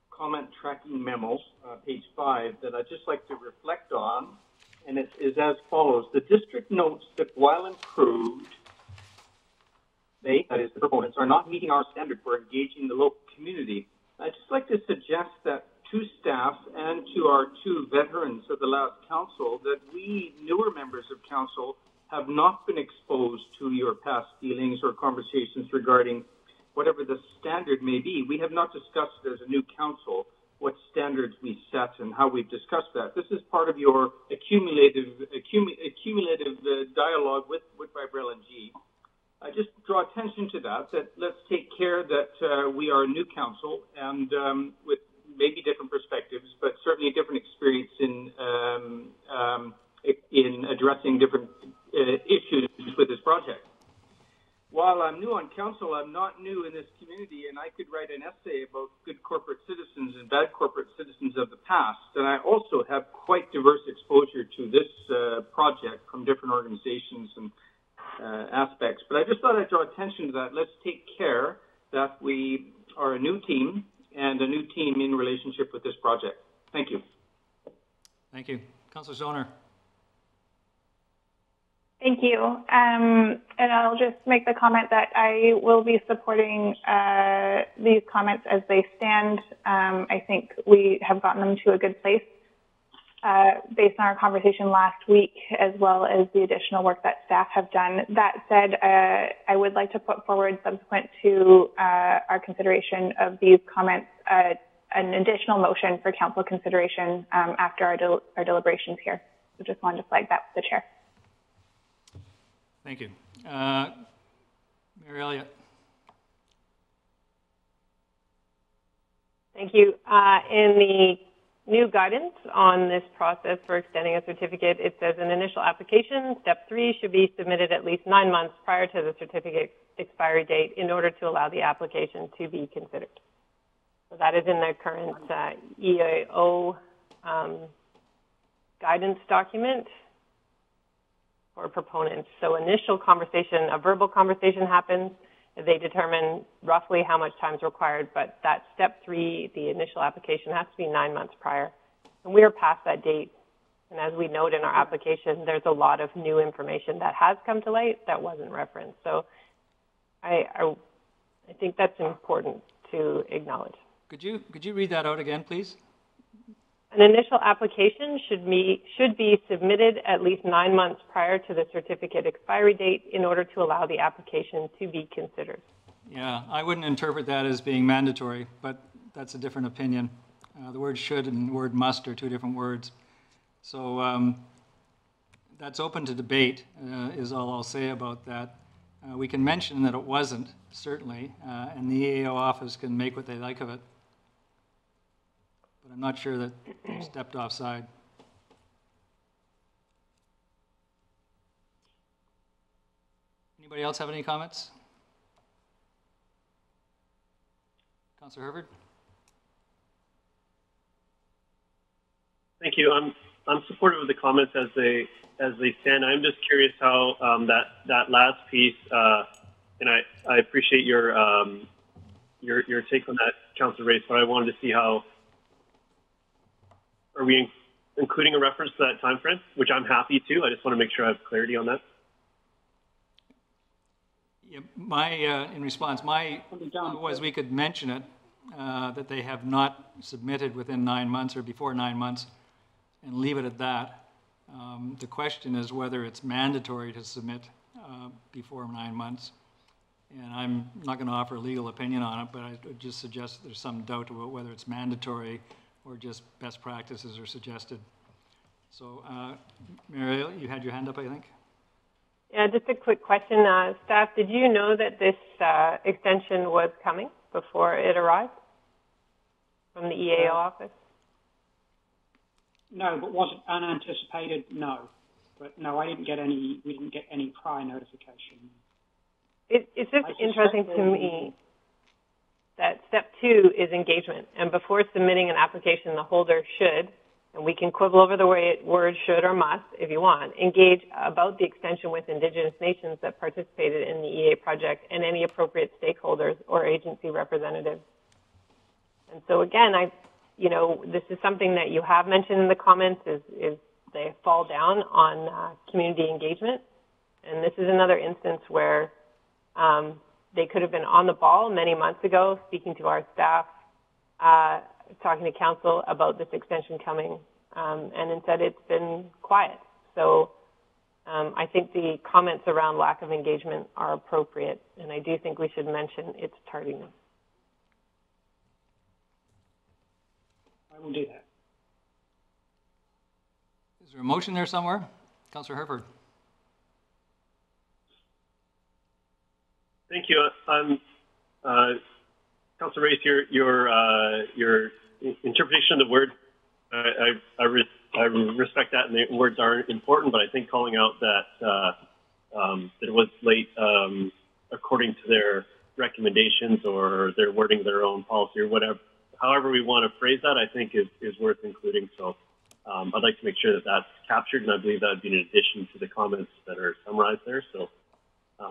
comment tracking memo, page 5, that I'd just like to reflect on, and it is as follows. The district notes that while improved, they, that is the proponents, are not meeting our standard for engaging the local community. I'd just like to suggest that to staff and to our 2 veterans of the last council, that we newer members of council have not been exposed to your past feelings or conversations regarding whatever the standard may be. We have not discussed as a new council what standards we set and how we've discussed that. This is part of your accumulative dialogue with Vibrel and G. I just draw attention to that let's take care that we are a new council, and with maybe different perspectives, but certainly a different experience in addressing different issues with this project. while I'm new on council, I'm not new in this community, and I could write an essay about good corporate citizens and bad corporate citizens of the past. And I also have quite diverse exposure to this project from different organizations and aspects. But I just thought I'd draw attention to that. Let's take care that we are a new team and a new team in relationship with this project. Thank you. Thank you. Councillor Zoner. Thank you. And I'll just make the comment that I will be supporting these comments as they stand. I think we have gotten them to a good place based on our conversation last week, as well as the additional work that staff have done. That said, I would like to put forward, subsequent to our consideration of these comments, an additional motion for council consideration after our deliberations here. So just wanted to flag that with the chair. Thank you. Mary Elliott. Thank you. In the new guidance on this process for extending a certificate, it says an initial application, step 3, should be submitted at least 9 months prior to the certificate expiry date in order to allow the application to be considered. So that is in the current EAO guidance document for proponents. So initial conversation, a verbal conversation happens. They determine roughly how much time is required, but that step 3, the initial application, has to be 9 months prior. And we are past that date. And as we note in our application, there's a lot of new information that has come to light that wasn't referenced. So I think that's important to acknowledge. Could you read that out again, please? An initial application should be submitted at least 9 months prior to the certificate expiry date in order to allow the application to be considered. Yeah, I wouldn't interpret that as being mandatory, but that's a different opinion. The word should and the word must are two different words. So that's open to debate, is all I'll say about that. We can mention that it wasn't, certainly, and the EAO office can make what they like of it. But I'm not sure that you stepped offside. Anybody else have any comments? Councillor Herford? Thank you. I'm supportive of the comments as they stand. I'm just curious how that last piece, and I appreciate your take on that, Councillor Race, but I wanted to see how. Are we including a reference to that time frame, which I'm happy to? I just want to make sure I have clarity on that. Yeah, in response, my thought was we could mention it, that they have not submitted within 9 months or before 9 months, and leave it at that. The question is whether it's mandatory to submit before 9 months. And I'm not going to offer a legal opinion on it, but I would just suggest there's some doubt about whether it's mandatory or just best practices are suggested. So, Mary, you had your hand up, I think? Yeah, just a quick question. Staff, did you know that this extension was coming before it arrived from the EAO office? No, but was it unanticipated? No. But no, we didn't get any prior notification. It's just interesting to me that step 2 is engagement. And before submitting an application, the holder should, and we can quibble over the word should or must if you want, engage about the extension with Indigenous nations that participated in the EA project and any appropriate stakeholders or agency representatives. And so again, this is something that you have mentioned in the comments is they fall down on community engagement. And this is another instance where they could have been on the ball many months ago, speaking to our staff, talking to council about this extension coming, and instead it's been quiet. So I think the comments around lack of engagement are appropriate, and I do think we should mention its tardiness. I will do that. Is there a motion there somewhere? Councillor Herford. Thank you. Councillor Race, your interpretation of the word, I respect that, and the words are important, but I think calling out that it was late according to their recommendations or they're wording their own policy or whatever. However we want to phrase that, I think is worth including. So I'd like to make sure that that's captured, and I believe that would be in addition to the comments that are summarized there. So I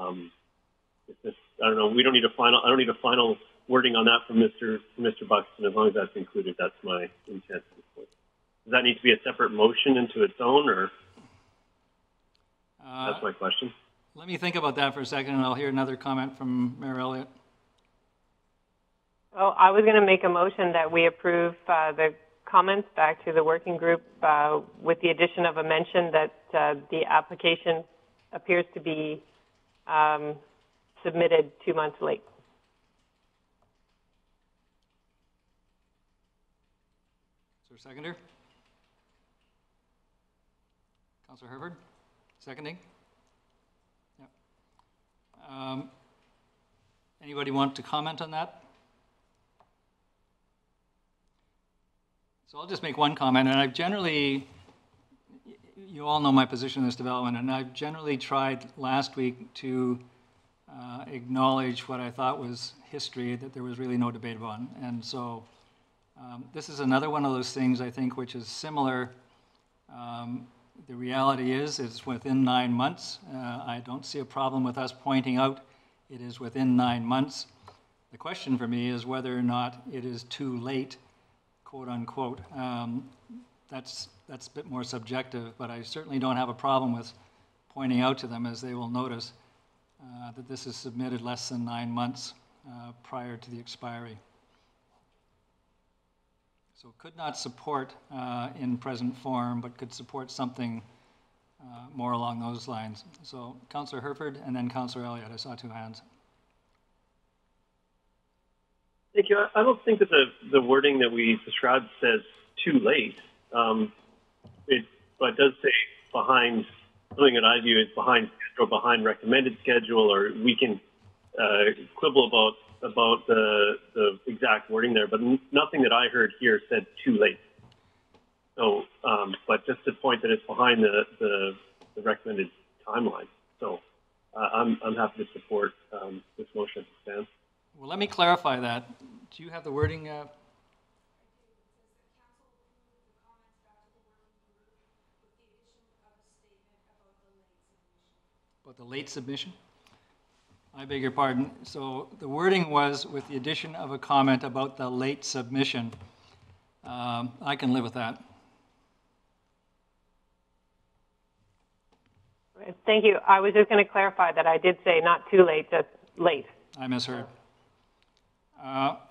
don't know. I don't need a final wording on that from Mr. Buxton. As long as that's included, that's my intent at this point. Does that need to be a separate motion into its own, or that's my question? Let me think about that for a second, and I'll hear another comment from Mayor Elliott. Oh, I was going to make a motion that we approve the comments back to the working group with the addition of a mention that the application appears to be submitted 2 months late. Is there a seconder? Councillor Herford, seconding? Yep. Anybody want to comment on that? So I'll just make one comment, and I've generally, you all know my position in this development, and I've generally tried last week to acknowledge what I thought was history that there was really no debate on. And so this is another one of those things, I think, which is similar. The reality is it's within 9 months. I don't see a problem with us pointing out it is within 9 months. The question for me is whether or not it is too late, quote unquote. That's a bit more subjective, but I certainly don't have a problem with pointing out to them, as they will notice, that this is submitted less than 9 months prior to the expiry. So could not support in present form, but could support something more along those lines. So Councillor Herford and then Councillor Elliott. I saw 2 hands. Thank you. I don't think that the wording that we described says too late. But it does say behind, something that I view as behind schedule, behind recommended schedule, or we can quibble about the exact wording there, but nothing that I heard here said too late. So, but just to point that it's behind the recommended timeline. So I'm happy to support this motion as it stands. Well, let me clarify that. Do you have the wording? About the late submission? I beg your pardon. So the wording was with the addition of a comment about the late submission. I can live with that. Thank you. I was just going to clarify that I did say not too late, just late. I misheard.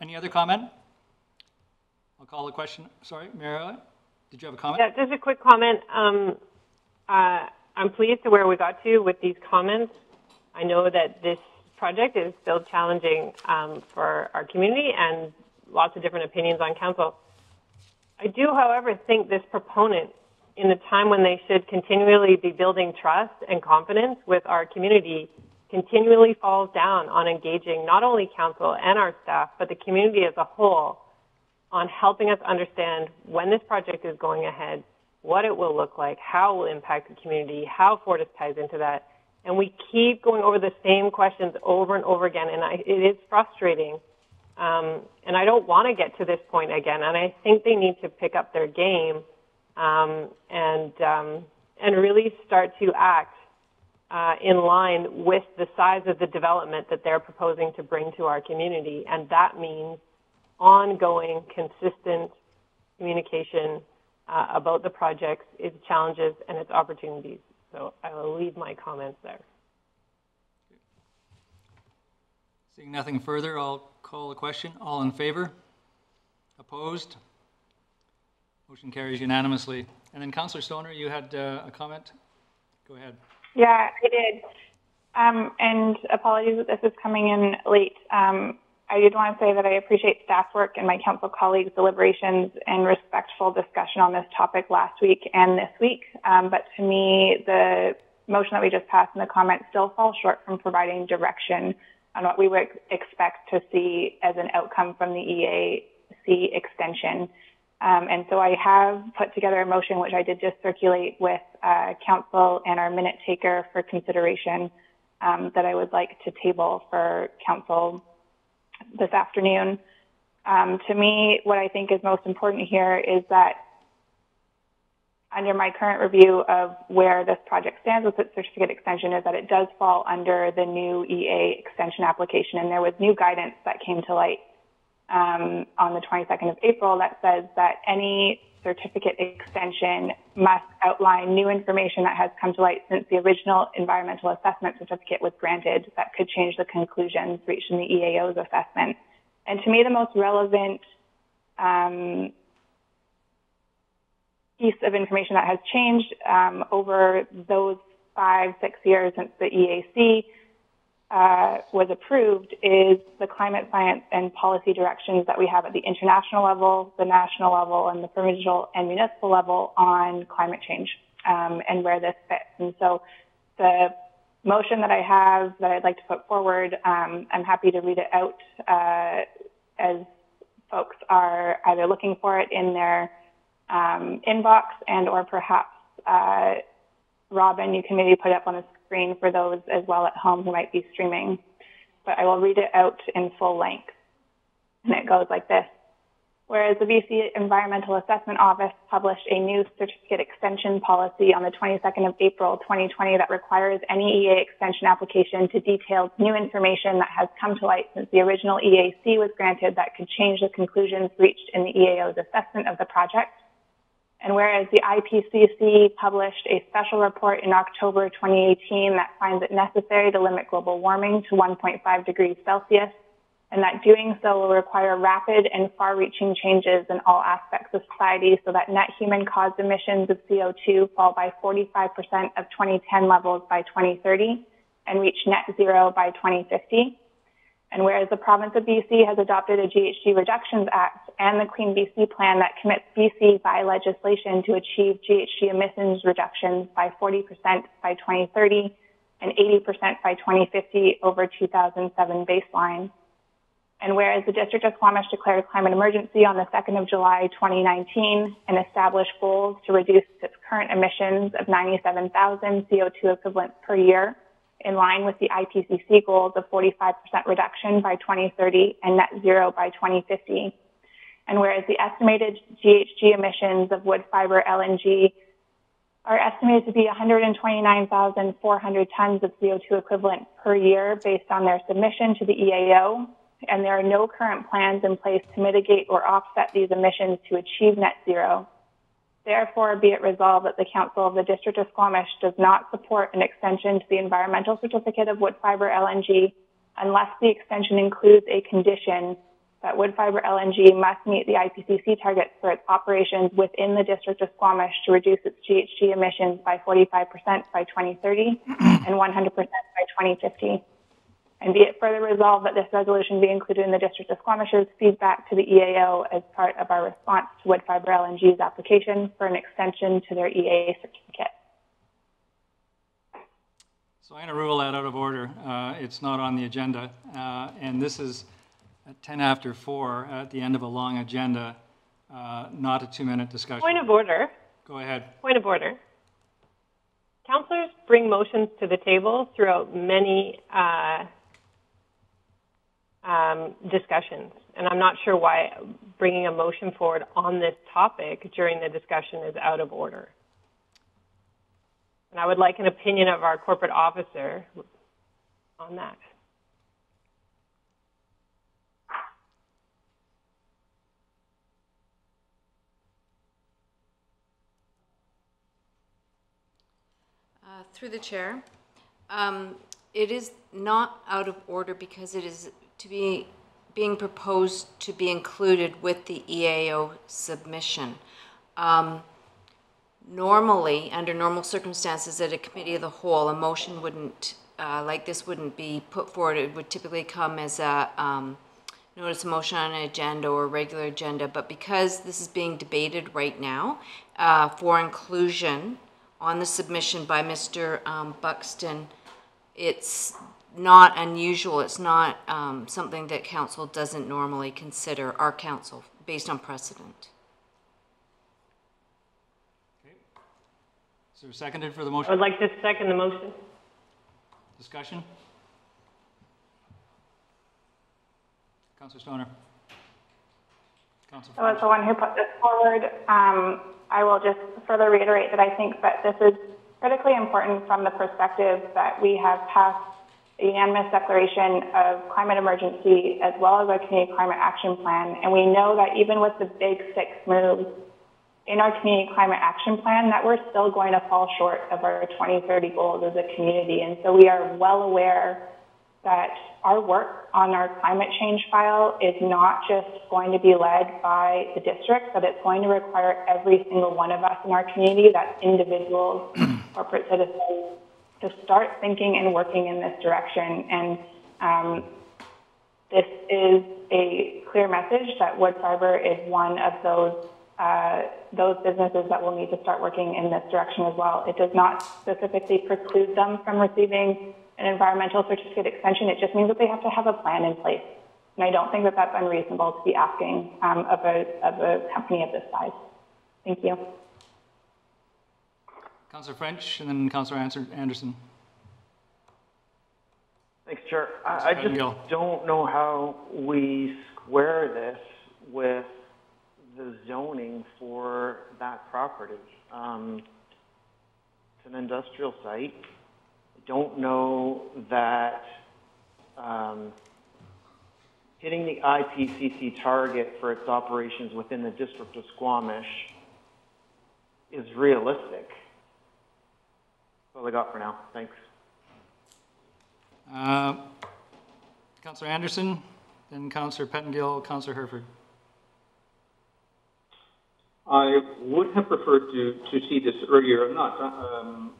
Any other comment? I'll call the question. Sorry, Mayor, did you have a comment? Yeah, just a quick comment. I'm pleased to where we got to with these comments. I know that this project is still challenging for our community and lots of different opinions on council. I do, however, think this proponent, in a time when they should continually be building trust and confidence with our community, continually falls down on engaging not only council and our staff, but the community as a whole on helping us understand when this project is going ahead, what it will look like, how it will impact the community, how Fortis ties into that. And we keep going over the same questions over and over again, and it is frustrating. And I don't want to get to this point again, and I think they need to pick up their game and really start to act in line with the size of the development that they're proposing to bring to our community. And that means ongoing, consistent communication about the projects, its challenges, and its opportunities. So I will leave my comments there. Seeing nothing further, I'll call the question. All in favor? Opposed? Motion carries unanimously. And then Councillor Stoner, you had a comment? Go ahead. Yeah, I did. And apologies that this is coming in late. I did want to say that I appreciate staff work and my council colleagues' deliberations and respectful discussion on this topic last week and this week. But to me, the motion that we just passed in the comments still falls short from providing direction on what we would expect to see as an outcome from the EAC extension. And so I have put together a motion, which I did just circulate with council and our minute taker for consideration, that I would like to table for council this afternoon. To me, what I think is most important here is that under my current review of where this project stands with its certificate extension is that it does fall under the new EA extension application. And there was new guidance that came to light on the 22nd of April that says that any certificate extension must outline new information that has come to light since the original environmental assessment certificate was granted that could change the conclusions reached in the EAO's assessment. And to me, the most relevant piece of information that has changed over those 5-6 years since the EAC was approved is the climate science and policy directions that we have at the international level, the national level, and the provincial and municipal level on climate change and where this fits. And so the motion that I have that I'd like to put forward, I'm happy to read it out as folks are either looking for it in their inbox and or perhaps Robin, you can maybe put it up on the screen for those as well at home who might be streaming. But I will read it out in full length. And it goes like this. Whereas the BC Environmental Assessment Office published a new certificate extension policy on the 22nd of April 2020 that requires any EA extension application to detail new information that has come to light since the original EAC was granted that could change the conclusions reached in the EAO's assessment of the project. And whereas the IPCC published a special report in October 2018 that finds it necessary to limit global warming to 1.5 degrees Celsius, and that doing so will require rapid and far-reaching changes in all aspects of society so that net human-caused emissions of CO2 fall by 45% of 2010 levels by 2030 and reach net zero by 2050. And whereas the province of BC has adopted a GHG Reductions Act and the Clean BC Plan that commits BC by legislation to achieve GHG emissions reductions by 40% by 2030 and 80% by 2050 over 2007 baseline. And whereas the District of Squamish declared a climate emergency on the 2nd of July 2019 and established goals to reduce its current emissions of 97,000 CO2 equivalents per year, in line with the IPCC goals of 45% reduction by 2030 and net zero by 2050. And whereas the estimated GHG emissions of wood fiber LNG are estimated to be 129,400 tons of CO2 equivalent per year based on their submission to the EAO, and there are no current plans in place to mitigate or offset these emissions to achieve net zero. Therefore, be it resolved that the Council of the District of Squamish does not support an extension to the environmental certificate of wood fiber LNG unless the extension includes a condition that wood fiber LNG must meet the IPCC targets for its operations within the District of Squamish to reduce its GHG emissions by 45% by 2030 and 100% by 2050. And be it further resolved that this resolution be included in the District of Squamish's feedback to the EAO as part of our response to wood fiber LNG's application for an extension to their EA certificate. So I'm going to rule that out of order. It's not on the agenda. And this is at 10 after 4 at the end of a long agenda, not a 2-minute discussion. Point of order. Go ahead. Point of order. Councillors bring motions to the table throughout many discussions, and I'm not sure why bringing a motion forward on this topic during the discussion is out of order. And I would like an opinion of our corporate officer on that. Through the chair, it is not out of order because it is being proposed to be included with the EAO submission. Normally, under normal circumstances at a committee of the whole, a motion wouldn't, like this wouldn't be put forward. It would typically come as a notice of motion on an agenda or a regular agenda, but because this is being debated right now for inclusion on the submission by Mr. Buxton, it's not unusual. It's not something that council doesn't normally consider, our council, based on precedent. Okay. So seconded for the motion? I would like to second the motion. Discussion? Councillor Stoner. So as the one who put this forward, I will just further reiterate that I think that this is critically important from the perspective that we have passed a unanimous declaration of climate emergency as well as our community climate action plan. And we know that even with the big 6 moves in our community climate action plan, that we're still going to fall short of our 2030 goals as a community. And so we are well aware that our work on our climate change file is not just going to be led by the district, but it's going to require every single one of us in our community, that's individuals, corporate citizens, to start thinking and working in this direction. And this is a clear message that wood fiber is one of those businesses that will need to start working in this direction as well. It does not specifically preclude them from receiving an environmental certificate extension. It just means that they have to have a plan in place. And I don't think that that's unreasonable to be asking of a company of this size. Thank you. Councillor French, and then Councillor Anderson. Thanks, Chair. I just don't know how we square this with the zoning for that property. It's an industrial site. I don't know that hitting the IPCC target for its operations within the district of Squamish is realistic. That's all I got for now. Thanks. Councillor Anderson, then Councillor Pettengill, Councillor Herford. I would have preferred to see this earlier. I'm not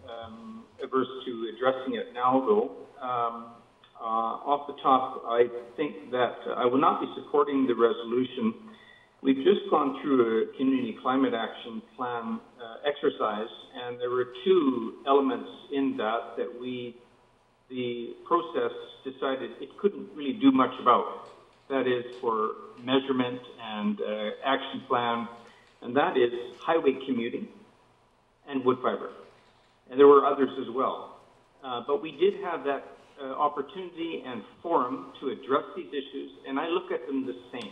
averse to addressing it now, though. Off the top, I think that I will not be supporting the resolution. We've just gone through a community climate action plan exercise, and there were 2 elements in that the process decided it couldn't really do much about. That is for measurement and action plan, and that is highway commuting and wood fiber. And there were others as well. But we did have that opportunity and forum to address these issues, and I look at them the same.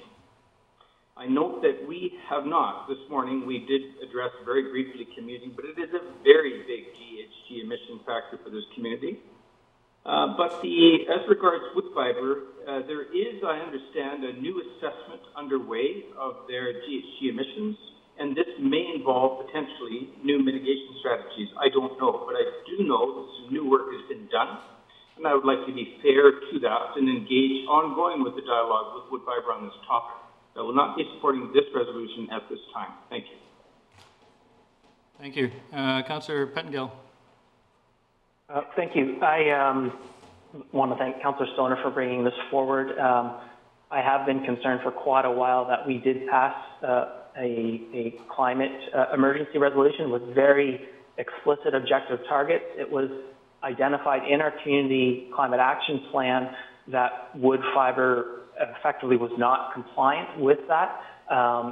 I note that we have not, this morning, we did address very briefly commuting, but it is a very big GHG emission factor for this community. But as regards wood fiber, there is, I understand, a new assessment underway of their GHG emissions, and this may involve potentially new mitigation strategies. I don't know, but I do know that some new work has been done, and I would like to be fair to that and engage ongoing with the dialogue with wood fiber on this topic. I will not be supporting this resolution at this time. Thank you. Thank you. Councillor Pettengill. Thank you. I want to thank Councillor Stoner for bringing this forward. I have been concerned for quite a while that we did pass a climate emergency resolution with very explicit objective targets. It was identified in our community climate action plan that wood fiber effectively was not compliant with that.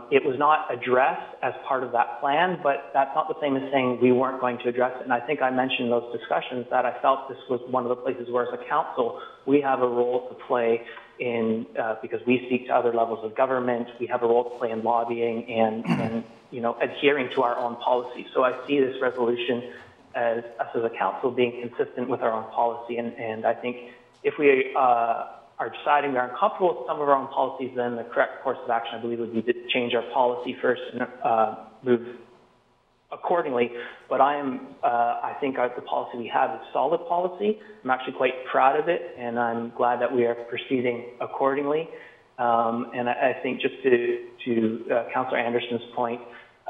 It was not addressed as part of that plan, but that's not the same as saying we weren't going to address it. And I think I mentioned those discussions that I felt this was one of the places where as a council, we have a role to play in, because we speak to other levels of government, we have a role to play in lobbying and adhering to our own policy. So I see this resolution as us as a council being consistent with our own policy. And I think if we are deciding we're uncomfortable with some of our own policies, then the correct course of action, I believe, would be to change our policy first and move accordingly. But I think the policy we have is solid policy. I'm actually quite proud of it, and I'm glad that we are proceeding accordingly. And I think just to Councillor Anderson's point,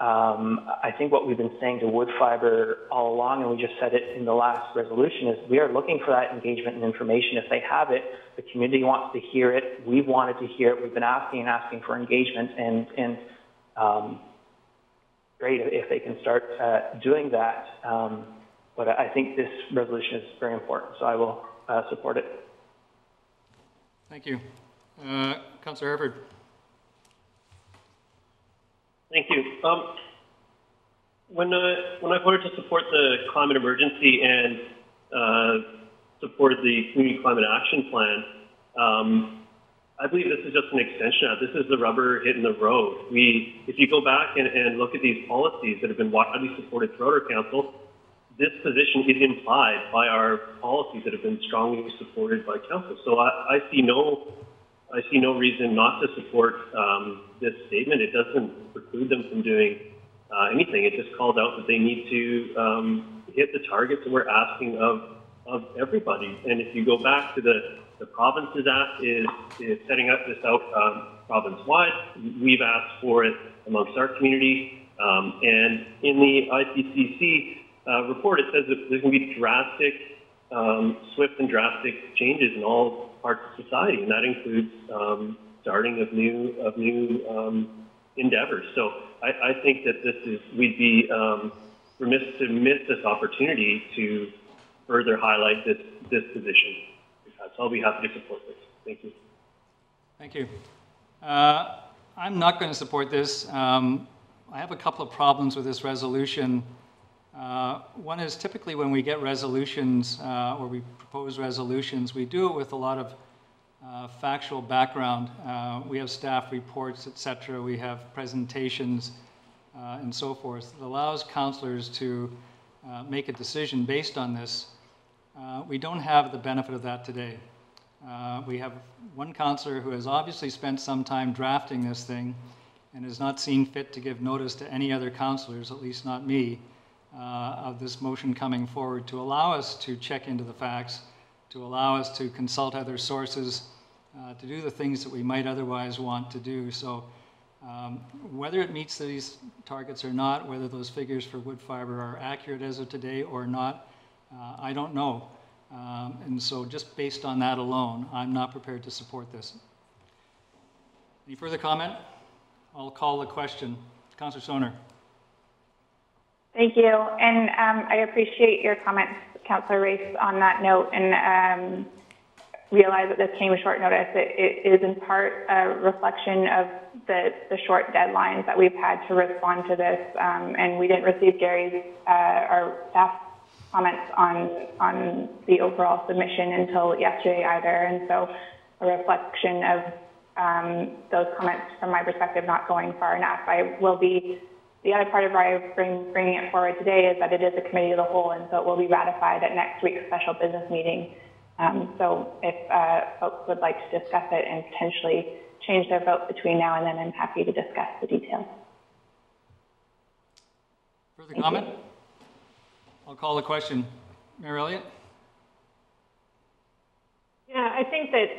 I think what we've been saying to wood fiber all along, and we just said it in the last resolution, is we are looking for that engagement and information. If they have it, the community wants to hear it. We've wanted to hear it. We've been asking for engagement, and great if they can start doing that. But I think this resolution is very important, so I will support it. Thank you. Councillor Herford. Thank you. When I voted to support the climate emergency and support the Community Climate Action Plan. I believe this is just an extension of it. This is the rubber hitting the road. If you go back and look at these policies that have been widely supported throughout our council, this position is implied by our policies that have been strongly supported by council. So I see no reason not to support this statement. It doesn't preclude them from doing anything. It just calls out that they need to hit the targets that we're asking of everybody. And if you go back to the Provinces Act is setting up this out province-wide. We've asked for it amongst our community. And in the IPCC report, it says that there's going to be drastic, swift and drastic changes in all parts of society, and that includes starting of new endeavors. So I think that we'd be remiss to miss this opportunity to further highlight this position. So I'll be happy to support this. Thank you. Thank you. I'm not going to support this. I have a couple of problems with this resolution. One is typically when we get resolutions or we propose resolutions, we do it with a lot of factual background. We have staff reports, etc. We have presentations and so forth. It allows councillors to make a decision based on this. We don't have the benefit of that today. We have one councillor who has obviously spent some time drafting this thing and has not seen fit to give notice to any other councillors, at least not me, of this motion coming forward to allow us to check into the facts, to allow us to consult other sources, to do the things that we might otherwise want to do. So whether it meets these targets or not, whether those figures for wood fiber are accurate as of today or not, I don't know. And so just based on that alone, I'm not prepared to support this. Any further comment? I'll call the question. Councillor Soner. Thank you. And I appreciate your comments, Councillor Race, on that note, and realize that this came short notice. It is in part a reflection of the short deadlines that we've had to respond to this, and we didn't receive Gary's or staff comments on the overall submission until yesterday either, and so a reflection of those comments from my perspective not going far enough. The other part of why I'm bringing it forward today is that it is a committee of the whole, and so it will be ratified at next week's special business meeting. So if folks would like to discuss it and potentially change their vote between now and then, I'm happy to discuss the details. Further comment? I'll call the question. Mayor Elliott? Yeah, I think that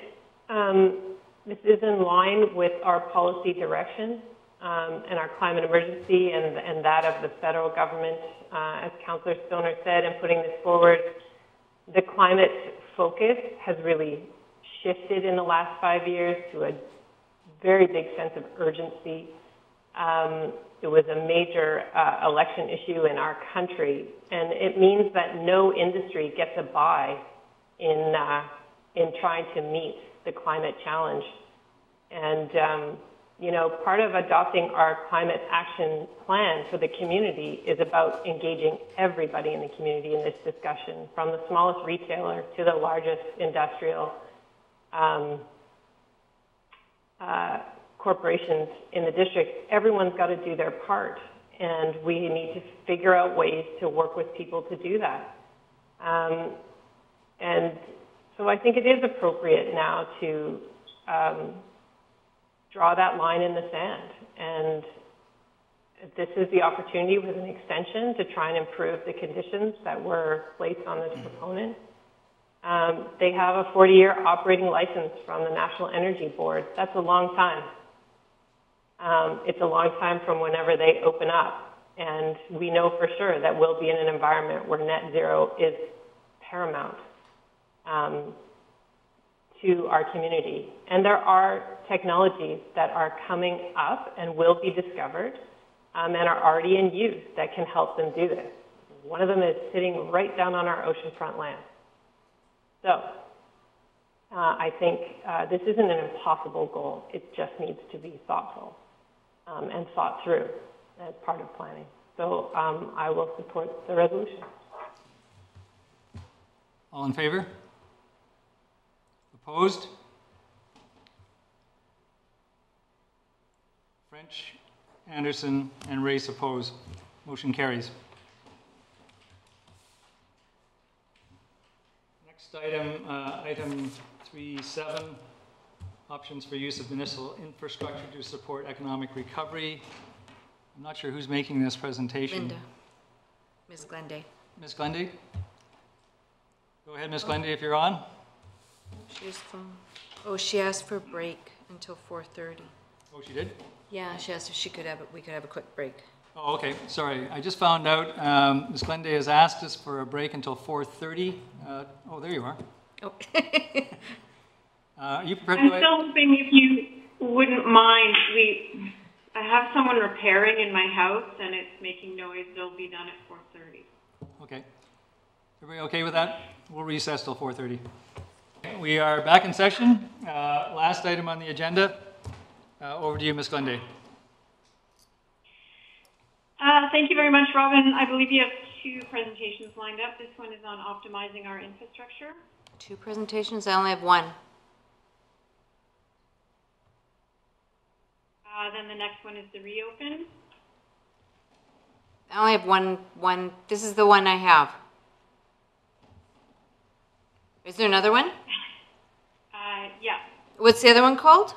this is in line with our policy direction and our climate emergency and that of the federal government. As Councillor Stoner said, in putting this forward, the climate focus has really shifted in the last 5 years to a very big sense of urgency. It was a major election issue in our country, and it means that no industry gets a buy in trying to meet the climate challenge. And part of adopting our climate action plan for the community is about engaging everybody in the community in this discussion, from the smallest retailer to the largest industrial corporations in the district. Everyone's got to do their part, and we need to figure out ways to work with people to do that. And so I think it is appropriate now to draw that line in the sand, and this is the opportunity with an extension to try and improve the conditions that were placed on this proponent. They have a 40-year operating license from the National Energy Board. That's a long time. It's a long time from whenever they open up, and we know for sure that we'll be in an environment where net zero is paramount to our community. And there are technologies that are coming up and will be discovered and are already in use that can help them do this. One of them is sitting right down on our oceanfront land. So I think this isn't an impossible goal. It just needs to be thoughtful and thought through as part of planning. So I will support the resolution. All in favor? Opposed? French, Anderson, and Race oppose. Motion carries. Next item, item 3.7, options for use of municipal infrastructure to support economic recovery. I'm not sure who's making this presentation. Linda. Ms. Glenday. Ms. Glenday? Go ahead, Ms. Glenday, if you're on. She's phone. Oh, she asked for a break until 4:30. Oh, she did? Yeah, she asked if she could have we could have a quick break. Oh, okay. Sorry. I just found out Ms. Glenday has asked us for a break until 4:30. Oh, there you are. Oh. Are you prepared I'm to still hoping if you wouldn't mind, I have someone repairing in my house and it's making noise. They'll be done at 4:30. Okay. Everybody okay with that? We'll recess till 4:30. We are back in session. Last item on the agenda. Over to you, Ms. Glenday. Thank you very much, Robin. I believe you have two presentations lined up. This one is on optimizing our infrastructure. Two presentations? I only have one. Then the next one is the reopen. I only have one. This is the one I have. Is there another one? Yeah. What's the other one called?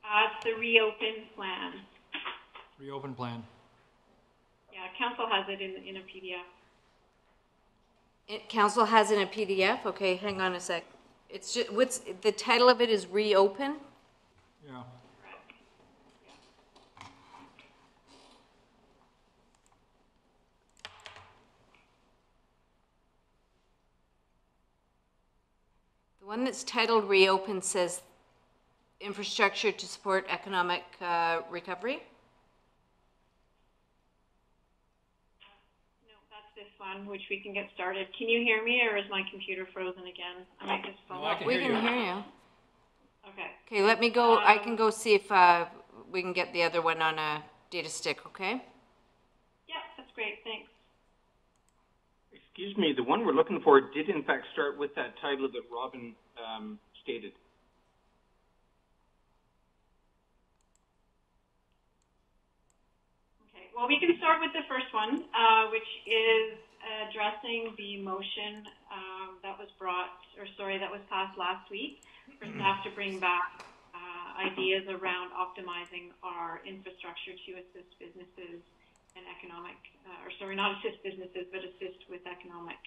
It's the reopen plan. Reopen plan. Yeah, council has it in a PDF. Council has it in a PDF? Okay, hang on a sec. It's just, what's, the title of it is Reopen? Yeah. The one that's titled Reopen says infrastructure to support economic recovery. No, that's this one, which we can get started. Can you hear me, or is my computer frozen again? I might just follow up. We can hear you. Okay. Okay, let me go. I can go see if we can get the other one on a data stick, okay? Yeah, that's great. Thanks. Excuse me, the one we're looking for did in fact start with that title that Robin stated. Okay, well, we can start with the first one, which is addressing the motion that was passed last week for staff to bring back ideas around optimizing our infrastructure to assist businesses and economic, not assist businesses, but assist with economic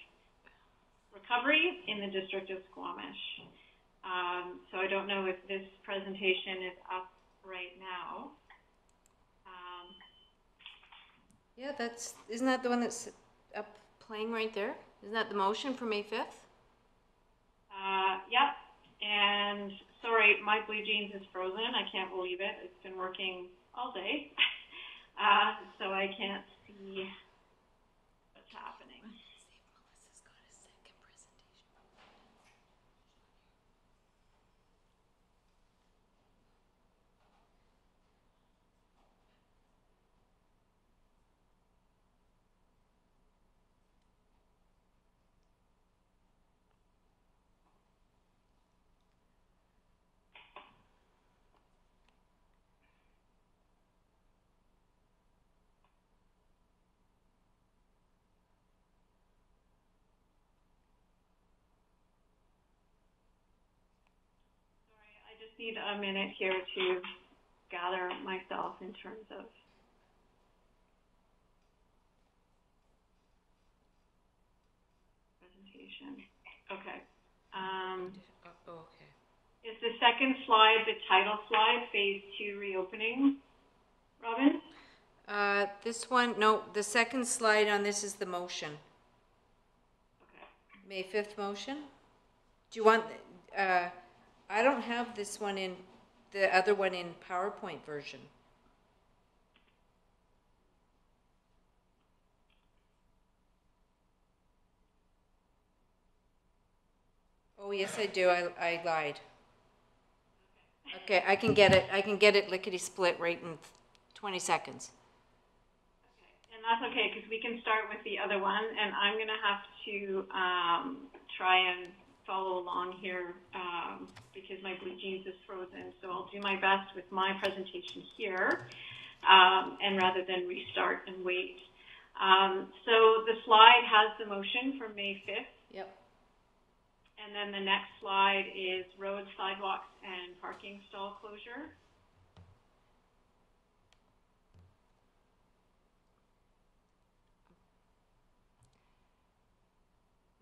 recovery in the district of Squamish. So I don't know if this presentation is up right now. Yeah, isn't that the one that's up playing right there? Isn't that the motion for May 5th? Yep. And sorry, my blue jeans is frozen. I can't believe it. It's been working all day. So I can't see what's happening. I just need a minute here to gather myself in terms of presentation. Okay. Okay. Is the second slide the title slide, Phase 2 reopening, Robin? This one, no, the second slide on this is the motion. Okay. May 5th motion? Do you want, I don't have this one in, the other one in PowerPoint version. Oh, yes, I do. I lied. Okay, I can get it lickety-split right in 20 seconds. Okay. And that's okay, because we can start with the other one, and I'm going to have to try and follow along here because my blue jeans is frozen. So I'll do my best with my presentation here, and rather than restart and wait. So the slide has the motion from May 5th. Yep. And then the next slide is roads, sidewalks, and parking stall closure.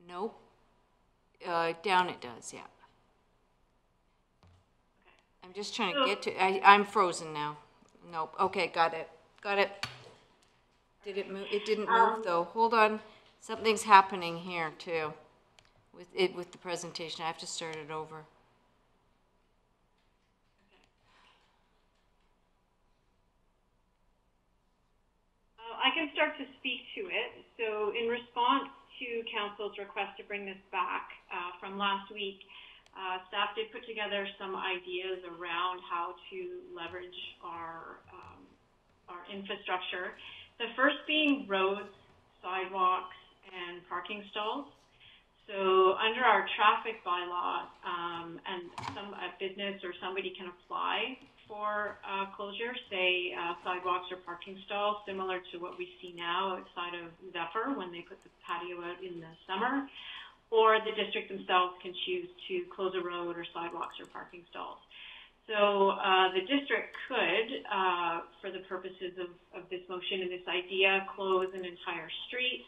Nope. Down it does, yeah. Okay. I'm just trying to get to, I'm frozen now. Nope. Okay, got it. Got it. Did it move? It didn't move though. Hold on. Something's happening here too. With the presentation. I have to start it over. I can start to speak to it. So in response to Council's request to bring this back from last week, staff did put together some ideas around how to leverage our infrastructure. The first being roads, sidewalks, and parking stalls. So under our traffic bylaw, and a business or somebody can apply for closure, say sidewalks or parking stalls, similar to what we see now outside of Zephyr when they put the patio out in the summer, or the district themselves can choose to close a road or sidewalks or parking stalls. So the district could, for the purposes of this motion and this idea, close an entire street,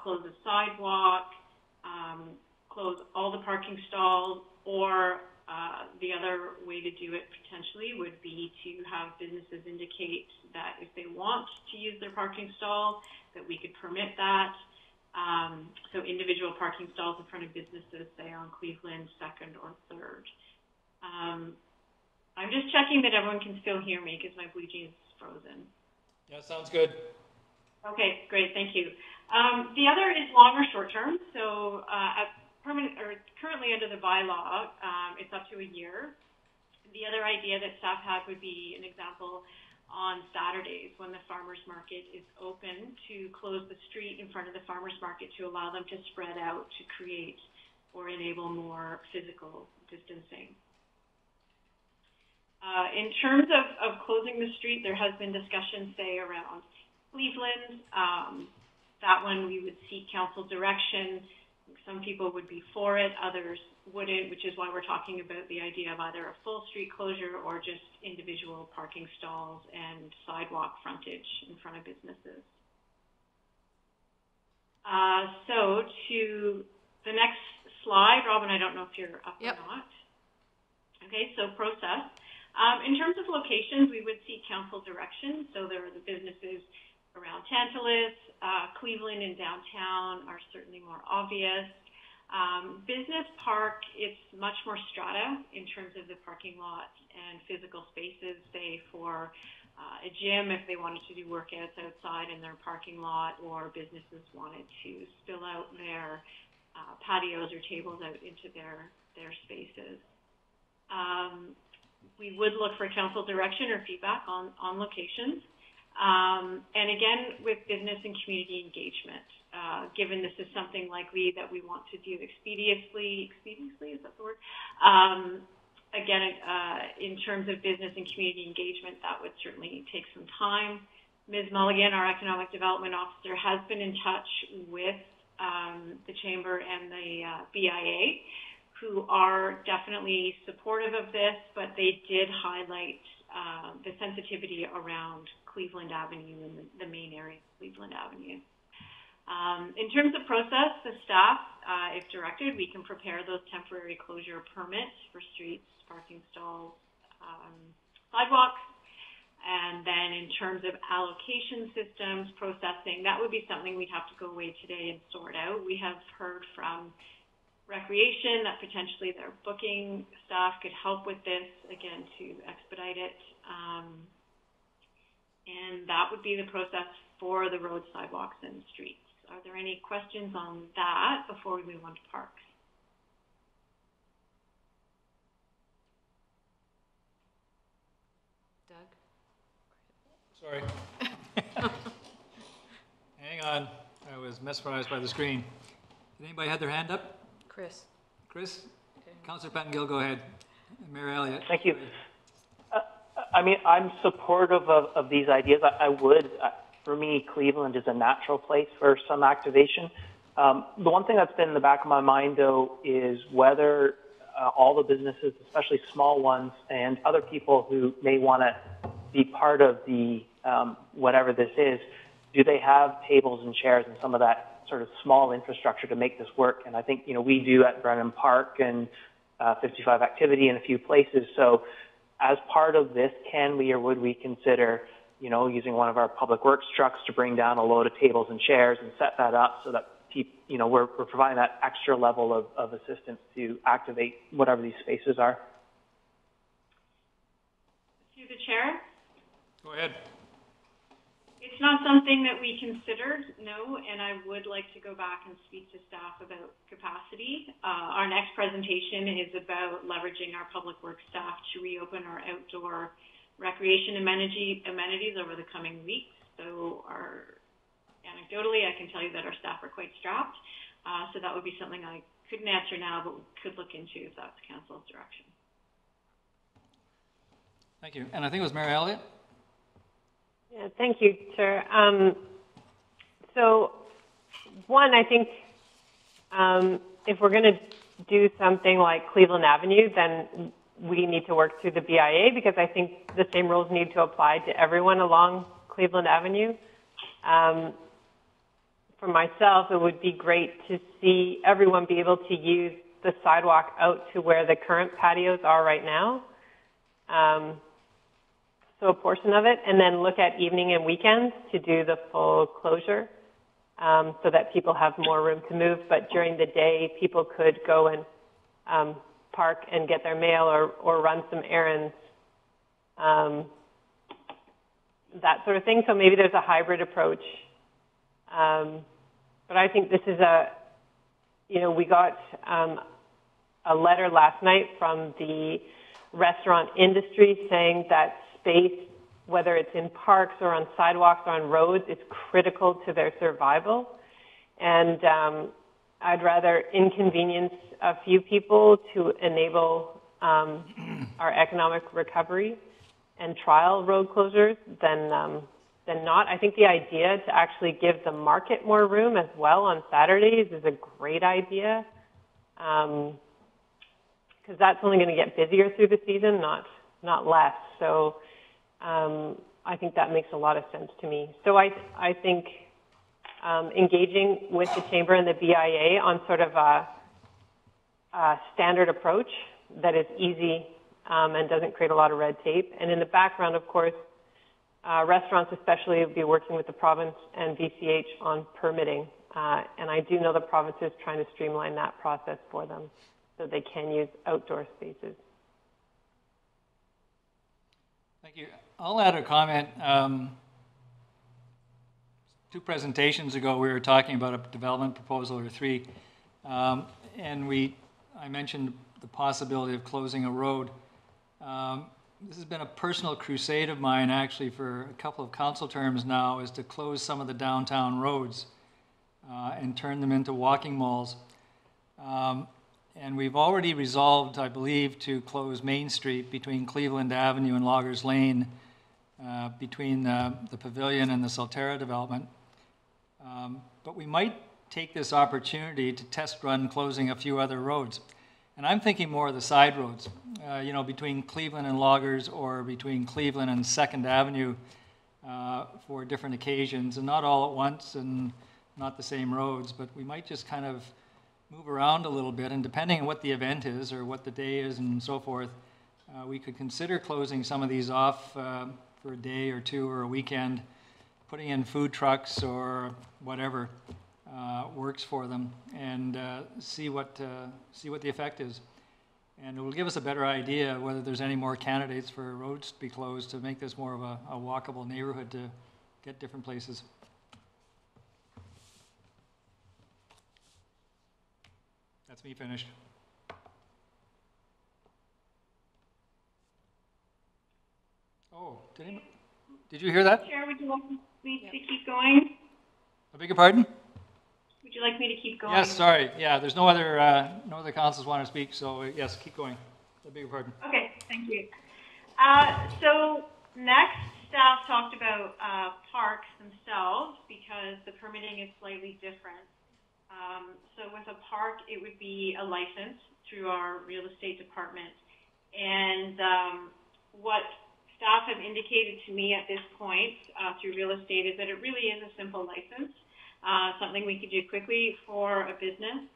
close a sidewalk, close all the parking stalls, or the other way to do it potentially would be to have businesses indicate that if they want to use their parking stall, that we could permit that. So individual parking stalls in front of businesses, say on Cleveland 2nd or 3rd. I'm just checking that everyone can still hear me because my blue jeans is frozen. Yeah, sounds good. Okay, great, thank you. The other is long or short term. So currently under the bylaw, it's up to a year. The other idea that staff had would be an example on Saturdays when the farmers market is open, to close the street in front of the farmers market to allow them to spread out to create or enable more physical distancing. In terms of closing the street, there has been discussion, say, around Cleveland. That one we would seek council direction. Some people would be for it, others wouldn't, which is why we're talking about the idea of either a full street closure or just individual parking stalls and sidewalk frontage in front of businesses. So to the next slide, Robin, I don't know if you're up or not. Okay, so process. In terms of locations, we would seek council direction. So there are the businesses around Tantalus, Cleveland and downtown are certainly more obvious. Business park, it's much more strata in terms of the parking lot and physical spaces, say for a gym if they wanted to do workouts outside in their parking lot, or businesses wanted to spill out their patios or tables out into their spaces. We would look for council direction or feedback on locations. And again, with business and community engagement, given this is something likely that we want to do expeditiously, is that the word? Again, in terms of business and community engagement, that would certainly take some time. Ms. Mulligan, our Economic Development Officer, has been in touch with the Chamber and the BIA, who are definitely supportive of this, but they did highlight the sensitivity around Cleveland Avenue and the main area of Cleveland Avenue. In terms of process, the staff, if directed, we can prepare those temporary closure permits for streets, parking stalls, sidewalks. And then in terms of allocation systems, processing, that would be something we'd have to go away today and sort out. We have heard from Recreation that potentially their booking staff could help with this, again, to expedite it. And that would be the process for the roads, sidewalks, and streets. Are there any questions on that before we move on to parks? Doug? Sorry. Hang on. I was mesmerized by the screen. Did anybody have their hand up? Chris. Chris? Councillor Pettengill, go ahead. Mayor Elliott. Thank you. I mean, I'm supportive of these ideas. I would, for me, Cleveland is a natural place for some activation. The one thing that's been in the back of my mind, though, is whether all the businesses, especially small ones, and other people who may want to be part of the whatever this is, do they have tables and chairs and some of that sort of small infrastructure to make this work? And I think, you know, we do at Brennan Park and 55 Activity in a few places. So as part of this, can we or would we consider, you know, using one of our public works trucks to bring down a load of tables and chairs and set that up so that people, you know, we're providing that extra level of assistance to activate whatever these spaces are? Through the chair. Go ahead. It's not something that we considered, no, and I would like to go back and speak to staff about capacity. Our next presentation is about leveraging our public works staff to reopen our outdoor recreation amenities over the coming weeks. So anecdotally, I can tell you that our staff are quite strapped. So that would be something I couldn't answer now, but could look into if that's council's direction. Thank you. And I think it was Mayor Elliott. Yeah, thank you, Chair. So, one, I think if we're going to do something like Cleveland Avenue, then we need to work through the BIA, because I think the same rules need to apply to everyone along Cleveland Avenue. For myself, it would be great to see everyone be able to use the sidewalk out to where the current patios are right now. So a portion of it, and then look at evening and weekends to do the full closure, so that people have more room to move. But during the day, people could go and park and get their mail or run some errands, that sort of thing. So maybe there's a hybrid approach. But I think this is we got a letter last night from the restaurant industry saying that space, whether it's in parks or on sidewalks or on roads, is critical to their survival. And I'd rather inconvenience a few people to enable our economic recovery and trial road closures than not. I think the idea to actually give the market more room as well on Saturdays is a great idea, because that's only going to get busier through the season, not less. So I think that makes a lot of sense to me. So I think engaging with the Chamber and the BIA on sort of a standard approach that is easy and doesn't create a lot of red tape. And in the background, of course, restaurants especially will be working with the province and VCH on permitting. And I do know the province is trying to streamline that process for them so they can use outdoor spaces. Thank you. I'll add a comment. 2 presentations ago, we were talking about a development proposal, or 3, and I mentioned the possibility of closing a road. This has been a personal crusade of mine, actually, for a couple of council terms now, is to close some of the downtown roads and turn them into walking malls. And we've already resolved, I believe, to close Main Street between Cleveland Avenue and Loggers Lane, between the Pavilion and the Solterra development. But we might take this opportunity to test run closing a few other roads. And I'm thinking more of the side roads, between Cleveland and Loggers, or between Cleveland and 2nd Avenue for different occasions, and not all at once and not the same roads, but we might just kind of move around a little bit, and depending on what the event is or what the day is and so forth, we could consider closing some of these off for a day or 2 or a weekend, putting in food trucks or whatever works for them, and see what the effect is. And it will give us a better idea whether there's any more candidates for roads to be closed to make this more of a walkable neighborhood to get different places. That's me finished. Oh, did you hear that? Chair, would you like me to keep going? I beg your pardon? Would would you like me to keep going? Yes, sorry. Yeah, there's no other councils want to speak, so yes, keep going. I beg your pardon. Okay, thank you. So next, staff talked about parks themselves because the permitting is slightly different. So with a park, it would be a license through our real estate department. And what staff have indicated to me at this point through real estate is that it really is a simple license, something we could do quickly for a business.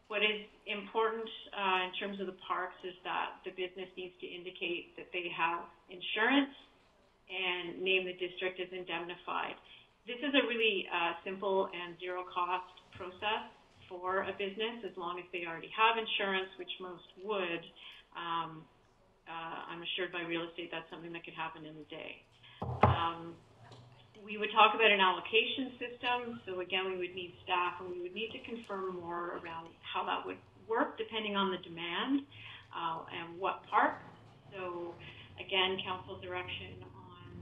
What is important in terms of the parks is that the business needs to indicate that they have insurance and name the district as indemnified. This is a really simple and zero-cost process for a business as long as they already have insurance, which most would. I'm assured by real estate that's something that could happen in a day. We would talk about an allocation system. So again, we would need staff and we would need to confirm more around how that would work depending on the demand and what park. So again, council direction on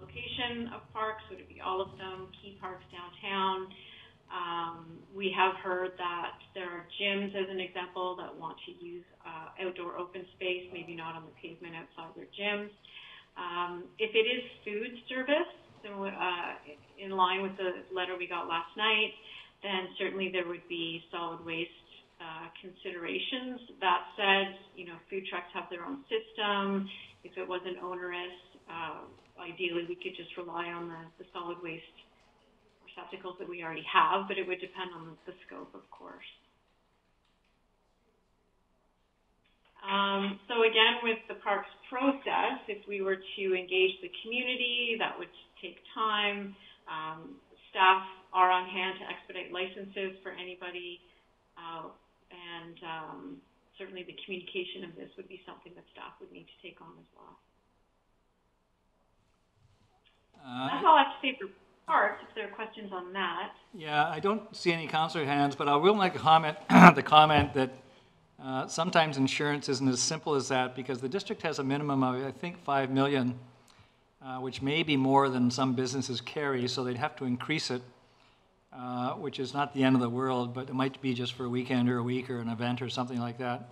location of parks, would it be all of them, key parks downtown. We have heard that there are gyms, as an example, that want to use outdoor open space, maybe not on the pavement outside their gyms. If it is food service, so in line with the letter we got last night, then certainly there would be solid waste considerations. That said, you know, food trucks have their own system. If it wasn't onerous, ideally we could just rely on the solid waste receptacles that we already have, but it would depend on the scope, of course. So again, with the parks process, if we were to engage the community, that would take time. Staff are on hand to expedite licenses for anybody, and certainly the communication of this would be something that staff would need to take on as well. That's all I have to say for parts, if there are questions on that. Yeah, I don't see any councillor hands, but I will make a comment, the comment that sometimes insurance isn't as simple as that because the district has a minimum of, I think, 5 million, which may be more than some businesses carry, so they'd have to increase it, which is not the end of the world, but it might be just for a weekend or a week or an event or something like that.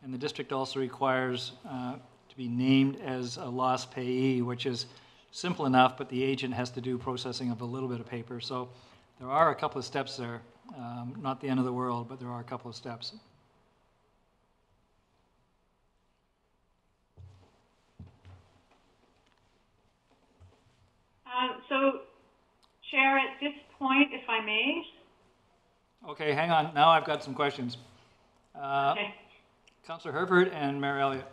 And the district also requires to be named as a loss payee, which is simple enough, but the agent has to do processing of a little bit of paper. So there are a couple of steps there. Not the end of the world, but there are a couple of steps. So, Chair, at this point, if I may. Okay, hang on. Now I've got some questions. Okay. Councillor Herford and Mayor Elliott.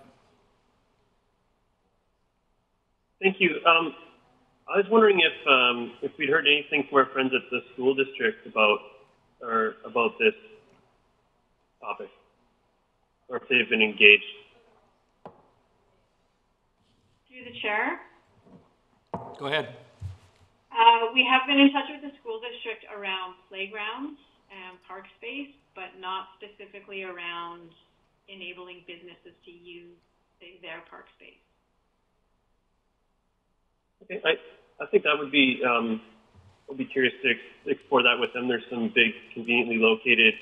Thank you. I was wondering if we'd heard anything from our friends at the school district about this topic, or if they've been engaged. Through the chair. Go ahead. We have been in touch with the school district around playgrounds and park space, but not specifically around enabling businesses to use, say, their park space. Okay, I think that would be, I'll be curious to explore that with them. There's some big, conveniently located,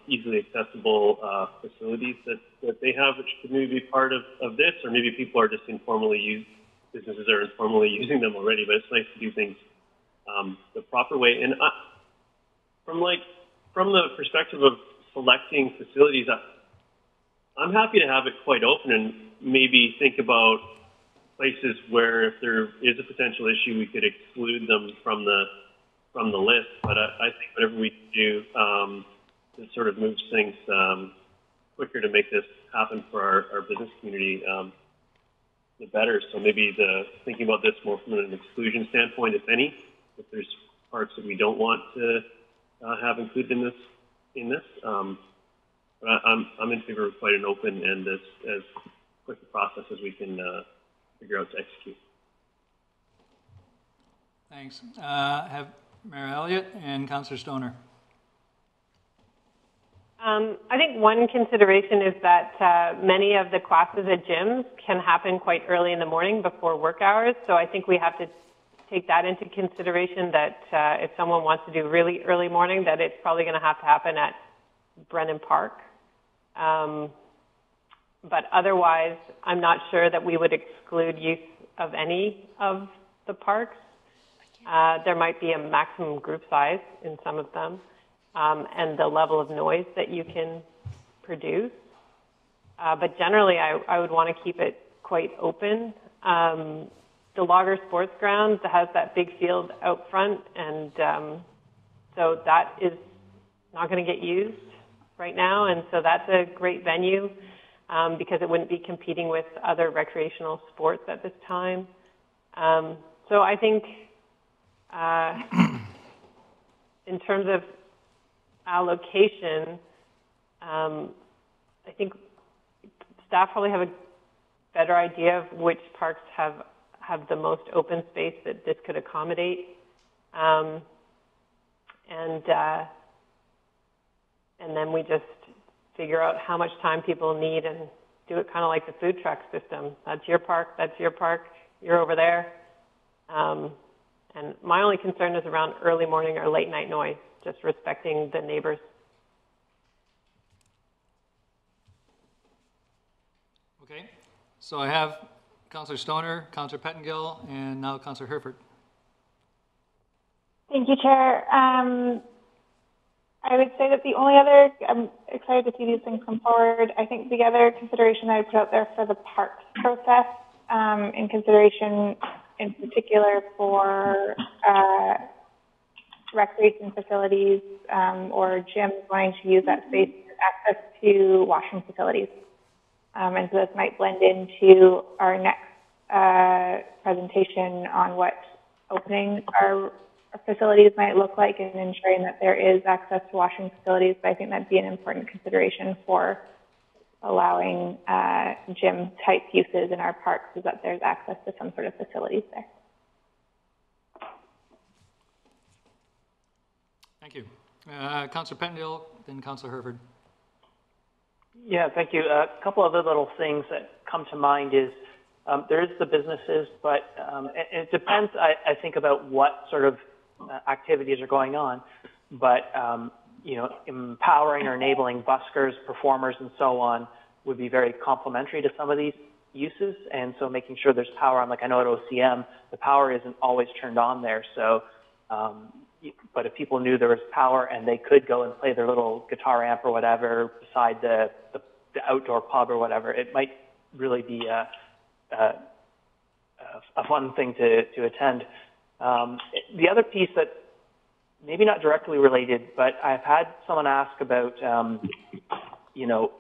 easily accessible facilities that they have, which could maybe be part of this, or maybe people are just businesses are informally using them already, but it's nice to do things the proper way. And from the perspective of selecting facilities, I'm happy to have it quite open and maybe think about places where if there is a potential issue, we could exclude them from the list. But I think whatever we do, it sort of moves things quicker to make this happen for our business community, the better. So maybe thinking about this more from an exclusion standpoint, if any, if there's parts that we don't want to have included in this. But I'm in favor of quite an open and as quick a process as we can figure out to execute. Thanks. Have Mayor Elliott and Councillor Stoner. I think one consideration is that many of the classes at gyms can happen quite early in the morning before work hours. So I think we have to take that into consideration, that if someone wants to do really early morning, that it's probably going to happen at Brennan Park. But otherwise, I'm not sure that we would exclude use of any of the parks. There might be a maximum group size in some of them, and the level of noise that you can produce. But generally, I would want to keep it quite open. The Logger Sports Ground has that big field out front, and so that is not going to get used right now, and so that's a great venue because it wouldn't be competing with other recreational sports at this time. So I think in terms of allocation, I think staff probably have a better idea of which parks have the most open space that this could accommodate. And then we just figure out how much time people need and do it kind of like the food truck system. That's your park, you're over there. And my only concern is around early morning or late night noise, just respecting the neighbors. Okay, so I have Councillor Stoner, Councillor Pettengill, and now Councillor Herford. Thank you, Chair. I would say that the only other, I'm excited to see these things come forward. I think the other consideration I would put out there for the parks process, in consideration in particular for recreation facilities or gyms wanting to use that space, access to washroom facilities. And so this might blend into our next presentation on what opening our facilities might look like and ensuring that there is access to washroom facilities. But I think that'd be an important consideration for allowing gym type uses in our parks, is that there's access to some sort of facilities there. Thank you. Councillor Pettengill, then Councillor Herford. Yeah, thank you. A couple other little things that come to mind is there is the businesses, but it depends, I think, about what sort of activities are going on. But, you know, empowering or enabling buskers, performers, and so on would be very complementary to some of these uses. And so making sure there's power on, like I know at OCM, the power isn't always turned on there. So, but if people knew there was power and they could go and play their little guitar amp or whatever beside the outdoor pub or whatever, it might really be a fun thing to attend. The other piece that maybe not directly related, but I've had someone ask about, you know,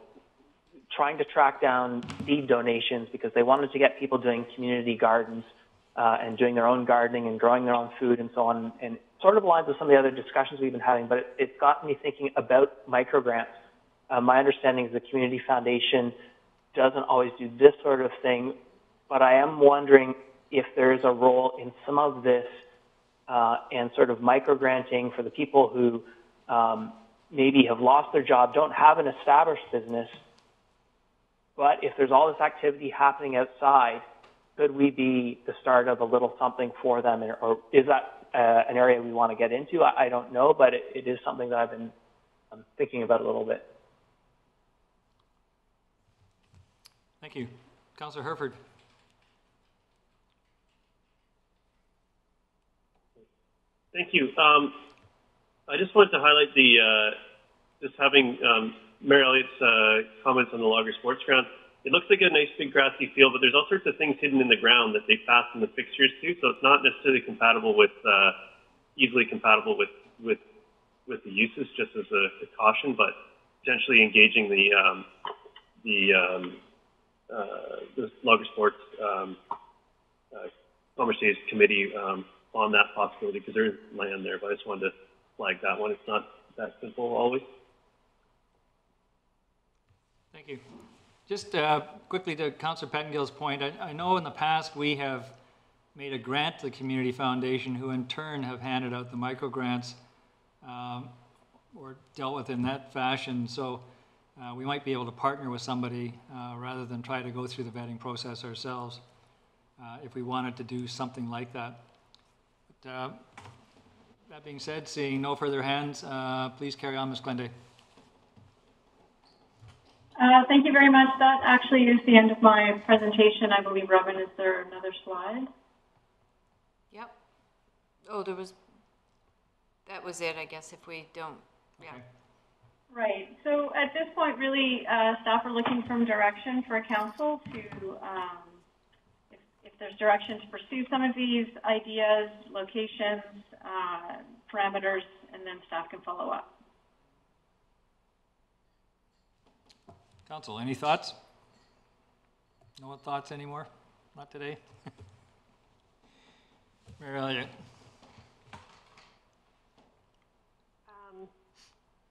trying to track down seed donations because they wanted to get people doing community gardens and doing their own gardening and growing their own food and so on. And it sort of aligns with some of the other discussions we've been having, but it's gotten me thinking about microgrants. My understanding is the Community Foundation doesn't always do this sort of thing, but I am wondering if there is a role in some of this and sort of microgranting for the people who maybe have lost their job, don't have an established business, but if there's all this activity happening outside, could we be the start of a little something for them, or is that an area we want to get into? I don't know, but it is something that I've been thinking about a little bit. Thank you. Councillor Herford. Thank you. I just wanted to highlight the, just having Mayor Elliott's comments on the Logger Sports Ground. It looks like a nice big grassy field, but there's all sorts of things hidden in the ground that they fasten the fixtures to, so it's not necessarily compatible with, easily compatible with the uses, just as a caution, but potentially engaging the Logger Sports Commerce Committee on that possibility, because there is land there, but I just wanted to flag that one. It's not that simple always. Thank you. Just quickly to Councillor Pettengill's point, I know in the past we have made a grant to the Community Foundation, who in turn have handed out the microgrants or dealt with in that fashion. So we might be able to partner with somebody rather than try to go through the vetting process ourselves if we wanted to do something like that. That being said, seeing no further hands, please carry on, Ms. Glende. Thank you very much. That actually is the end of my presentation. I believe, Robin, is there another slide? Yep. Oh, that was it, I guess, if we don't, yeah. Okay. Right. So at this point, really, staff are looking for direction for council to, if there's direction to pursue some of these ideas, locations, parameters, and then staff can follow up. Council, any thoughts? No thoughts anymore? Not today? Mary Elliott.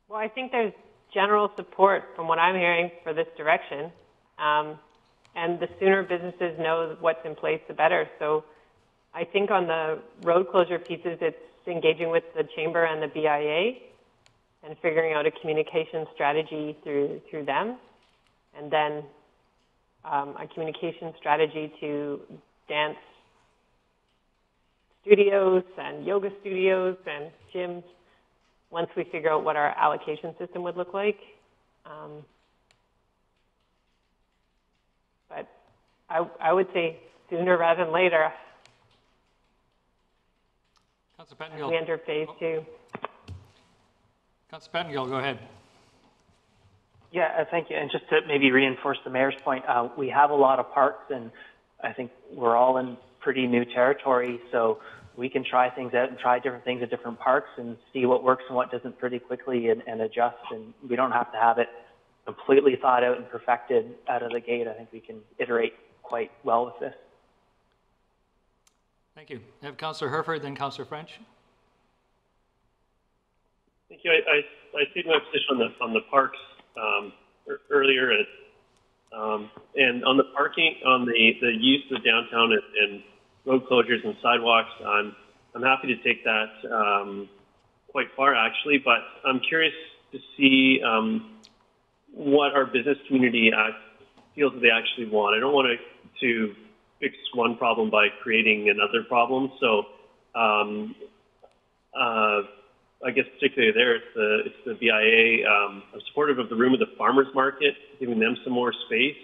Well, I think there's general support from what I'm hearing for this direction. And the sooner businesses know what's in place, the better. So I think on the road closure pieces, it's engaging with the Chamber and the BIA and figuring out a communication strategy through them. And then a communication strategy to dance studios and yoga studios and gyms once we figure out what our allocation system would look like. But I would say sooner rather than later. Councillor Pettengill. We enter phase 2. Councillor Pettengill, go ahead. Yeah, thank you. And just to maybe reinforce the mayor's point, we have a lot of parks, and I think we're all in pretty new territory, so we can try things out and try different things at different parks and see what works and what doesn't pretty quickly and adjust. And we don't have to have it completely thought out and perfected out of the gate. I think we can iterate quite well with this. Thank you. I have Councillor Herford, then Councillor French. Thank you. I stated my position on the parks earlier, and on the parking, on the use of the downtown and road closures and sidewalks, I'm happy to take that quite far actually, but I'm curious to see what our business community feels that they actually want. I don't want to fix one problem by creating another problem. So I guess particularly there, it's the BIA. I'm supportive of the room of the farmers market, giving them some more space.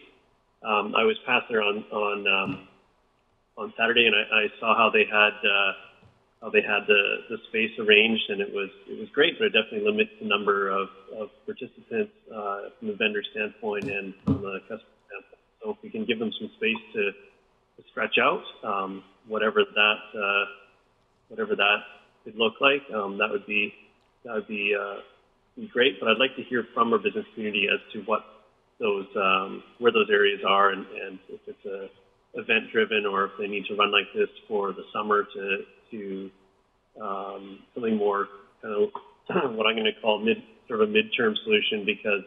I was past there on Saturday, and I saw how they had the space arranged, and it was great, but it definitely limits the number of participants from the vendor standpoint and from the customer standpoint. So if we can give them some space to stretch out, whatever that could look like, that would be great. But I'd like to hear from our business community as to what those where those areas are, and if it's event driven or if they need to run like this for the summer to something more kind of what I'm going to call sort of a midterm solution, because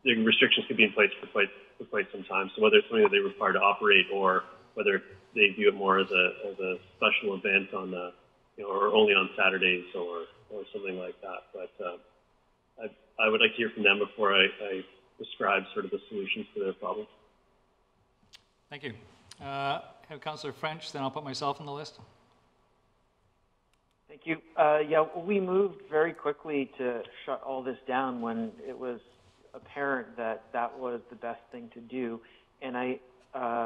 the restrictions could be in place for quite some time. So whether it's something that they require to operate, or whether they view it more as a special event on the, or only on Saturdays or something like that. But I would like to hear from them before I describe sort of the solutions to their problem. Thank you. Have Councillor French, then I'll put myself on the list. Thank you. Yeah, we moved very quickly to shut all this down when it was apparent that that was the best thing to do. And I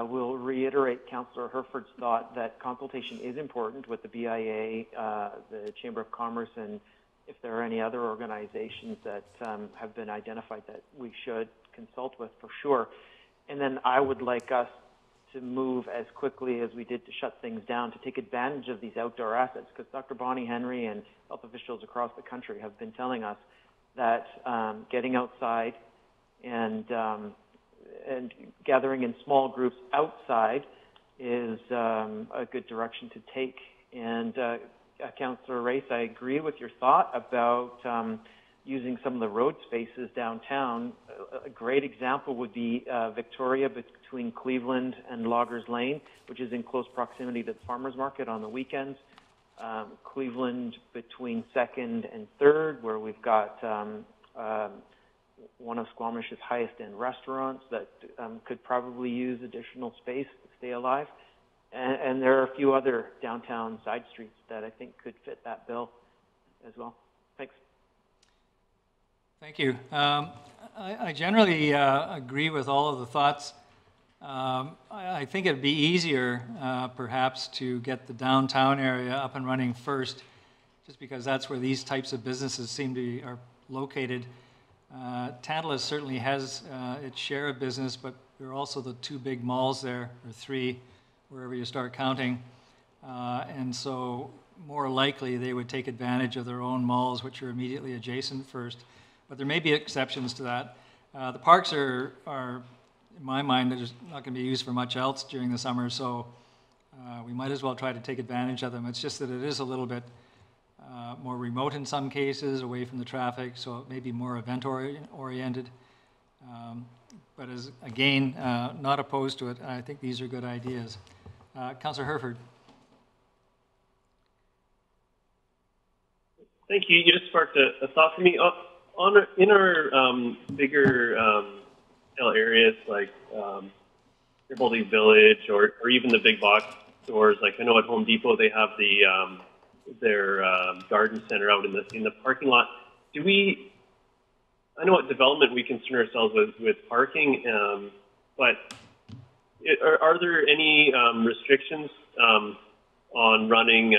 will reiterate Councillor Herford's thought that consultation is important with the BIA, the Chamber of Commerce, and if there are any other organizations that have been identified that we should consult with, for sure. And then I would like us to move as quickly as we did to shut things down, to take advantage of these outdoor assets, because Dr. Bonnie Henry and health officials across the country have been telling us that getting outside and gathering in small groups outside is a good direction to take. And Councillor Race, I agree with your thought about using some of the road spaces downtown. A great example would be Victoria between Cleveland and Loggers Lane, which is in close proximity to the farmers market on the weekends. Cleveland between 2nd and 3rd, where we've got one of Squamish's highest end restaurants that could probably use additional space to stay alive. and there are a few other downtown side streets that I think could fit that bill as well. Thanks. Thank you. I generally agree with all of the thoughts. I think it'd be easier, perhaps, to get the downtown area up and running first, just because that's where these types of businesses seem to be are located. Tantalus certainly has its share of business, but there are also the two big malls there, or three, wherever you start counting. And so more likely they would take advantage of their own malls, which are immediately adjacent first. But there may be exceptions to that. The parks are in my mind, they're just not going to be used for much else during the summer, so we might as well try to take advantage of them. It's just that it is a little bit more remote in some cases, away from the traffic, so it may be more event-oriented. But as, again, not opposed to it. I think these are good ideas. Councillor Herford. Thank you. You just sparked a thought for me. In our bigger areas like Garibaldi Village or even the big box stores, like I know at Home Depot they have their garden center out in the parking lot. I know at development we concern ourselves with parking, but are there any restrictions on running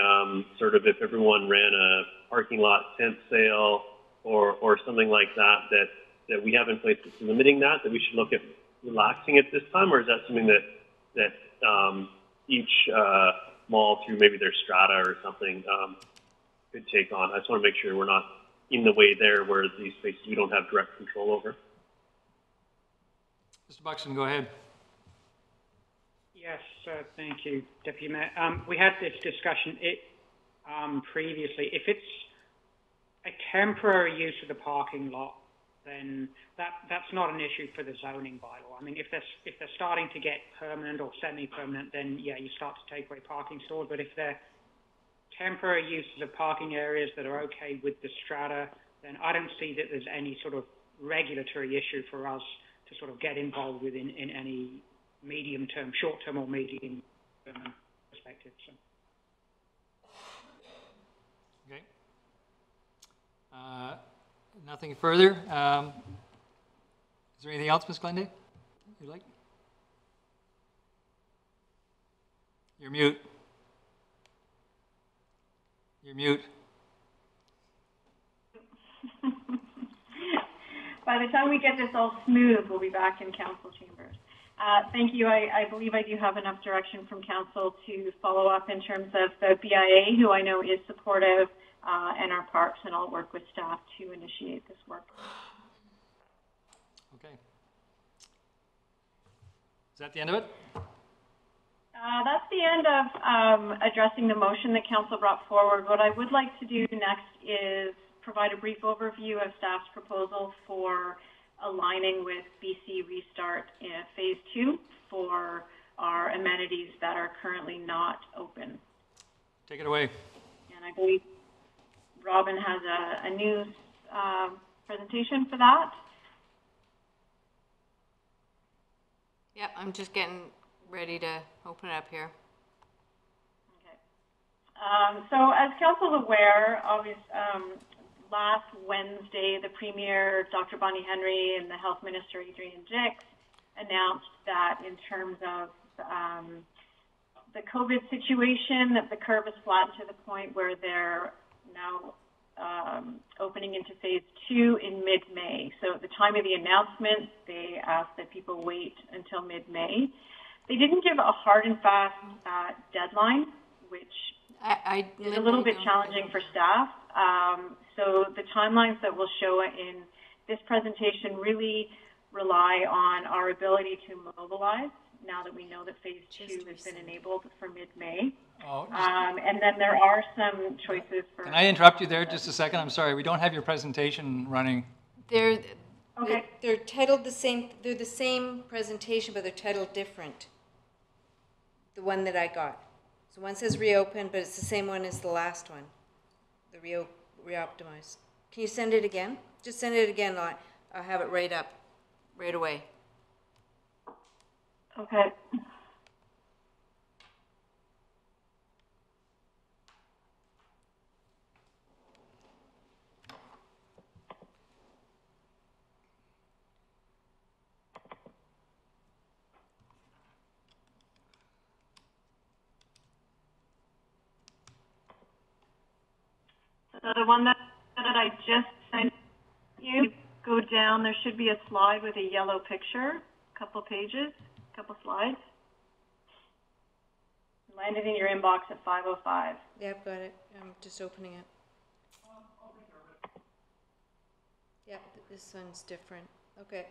sort of if everyone ran a parking lot tent sale or something like that we have in place that's limiting that we should look at relaxing at this time, or is that something that each mall through maybe their strata or something could take on? I just want to make sure we're not in the way there where these spaces we don't have direct control over. Mr. Buxton, go ahead. Yes, thank you, Deputy Mayor. We had this discussion previously. If it's a temporary use of the parking lot, then that's not an issue for the zoning bylaw. I mean, if they're starting to get permanent or semi-permanent, then yeah, you start to take away parking stalls. But if they're temporary uses of parking areas that are okay with the strata, then I don't see that there's any sort of regulatory issue for us to sort of get involved with in any medium-term, short-term or medium-term perspective. So. Okay. Nothing further. Is there anything else, Ms. Glenday, you'd like? You're mute. You're mute. By the time we get this all smooth, we'll be back in council chambers. Thank you. I believe I do have enough direction from council to follow up in terms of the BIA, who I know is supportive, and our parks, and I'll work with staff to initiate this work. Okay. Is that the end of it? That's the end of addressing the motion that council brought forward. What I would like to do next is provide a brief overview of staff's proposal for aligning with BC Restart Phase 2 for our amenities that are currently not open. Take it away. And I believe Robin has a news presentation for that. Yep, I'm just getting ready to open it up here. Okay. So as council is aware, last Wednesday, the Premier, Dr. Bonnie Henry, and the Health Minister, Adrian Dix, announced that in terms of the COVID situation, that the curve is flattened to the point where they're now opening into Phase 2 in mid-May. So at the time of the announcement, they asked that people wait until mid-May. They didn't give a hard and fast deadline, which is a little bit challenging for staff. So the timelines that we'll show in this presentation really rely on our ability to mobilize now that we know that Phase 2 has been enabled for mid-May. And then there are some choices for... Can I interrupt you there just a second? I'm sorry, we don't have your presentation running. They're titled the same, they're the same presentation, but they're titled different. The one that I got. So one says reopen, but it's the same one as the last one. The reoptimize. Can you send it again? Just send it again. I'll have it right up, right away. Okay. So the one that I just sent you, go down, there should be a slide with a yellow picture, a couple pages, a couple slides. Landed in your inbox at 5:05. Yeah, I've got it. I'm just opening it. Yeah, this one's different. Okay.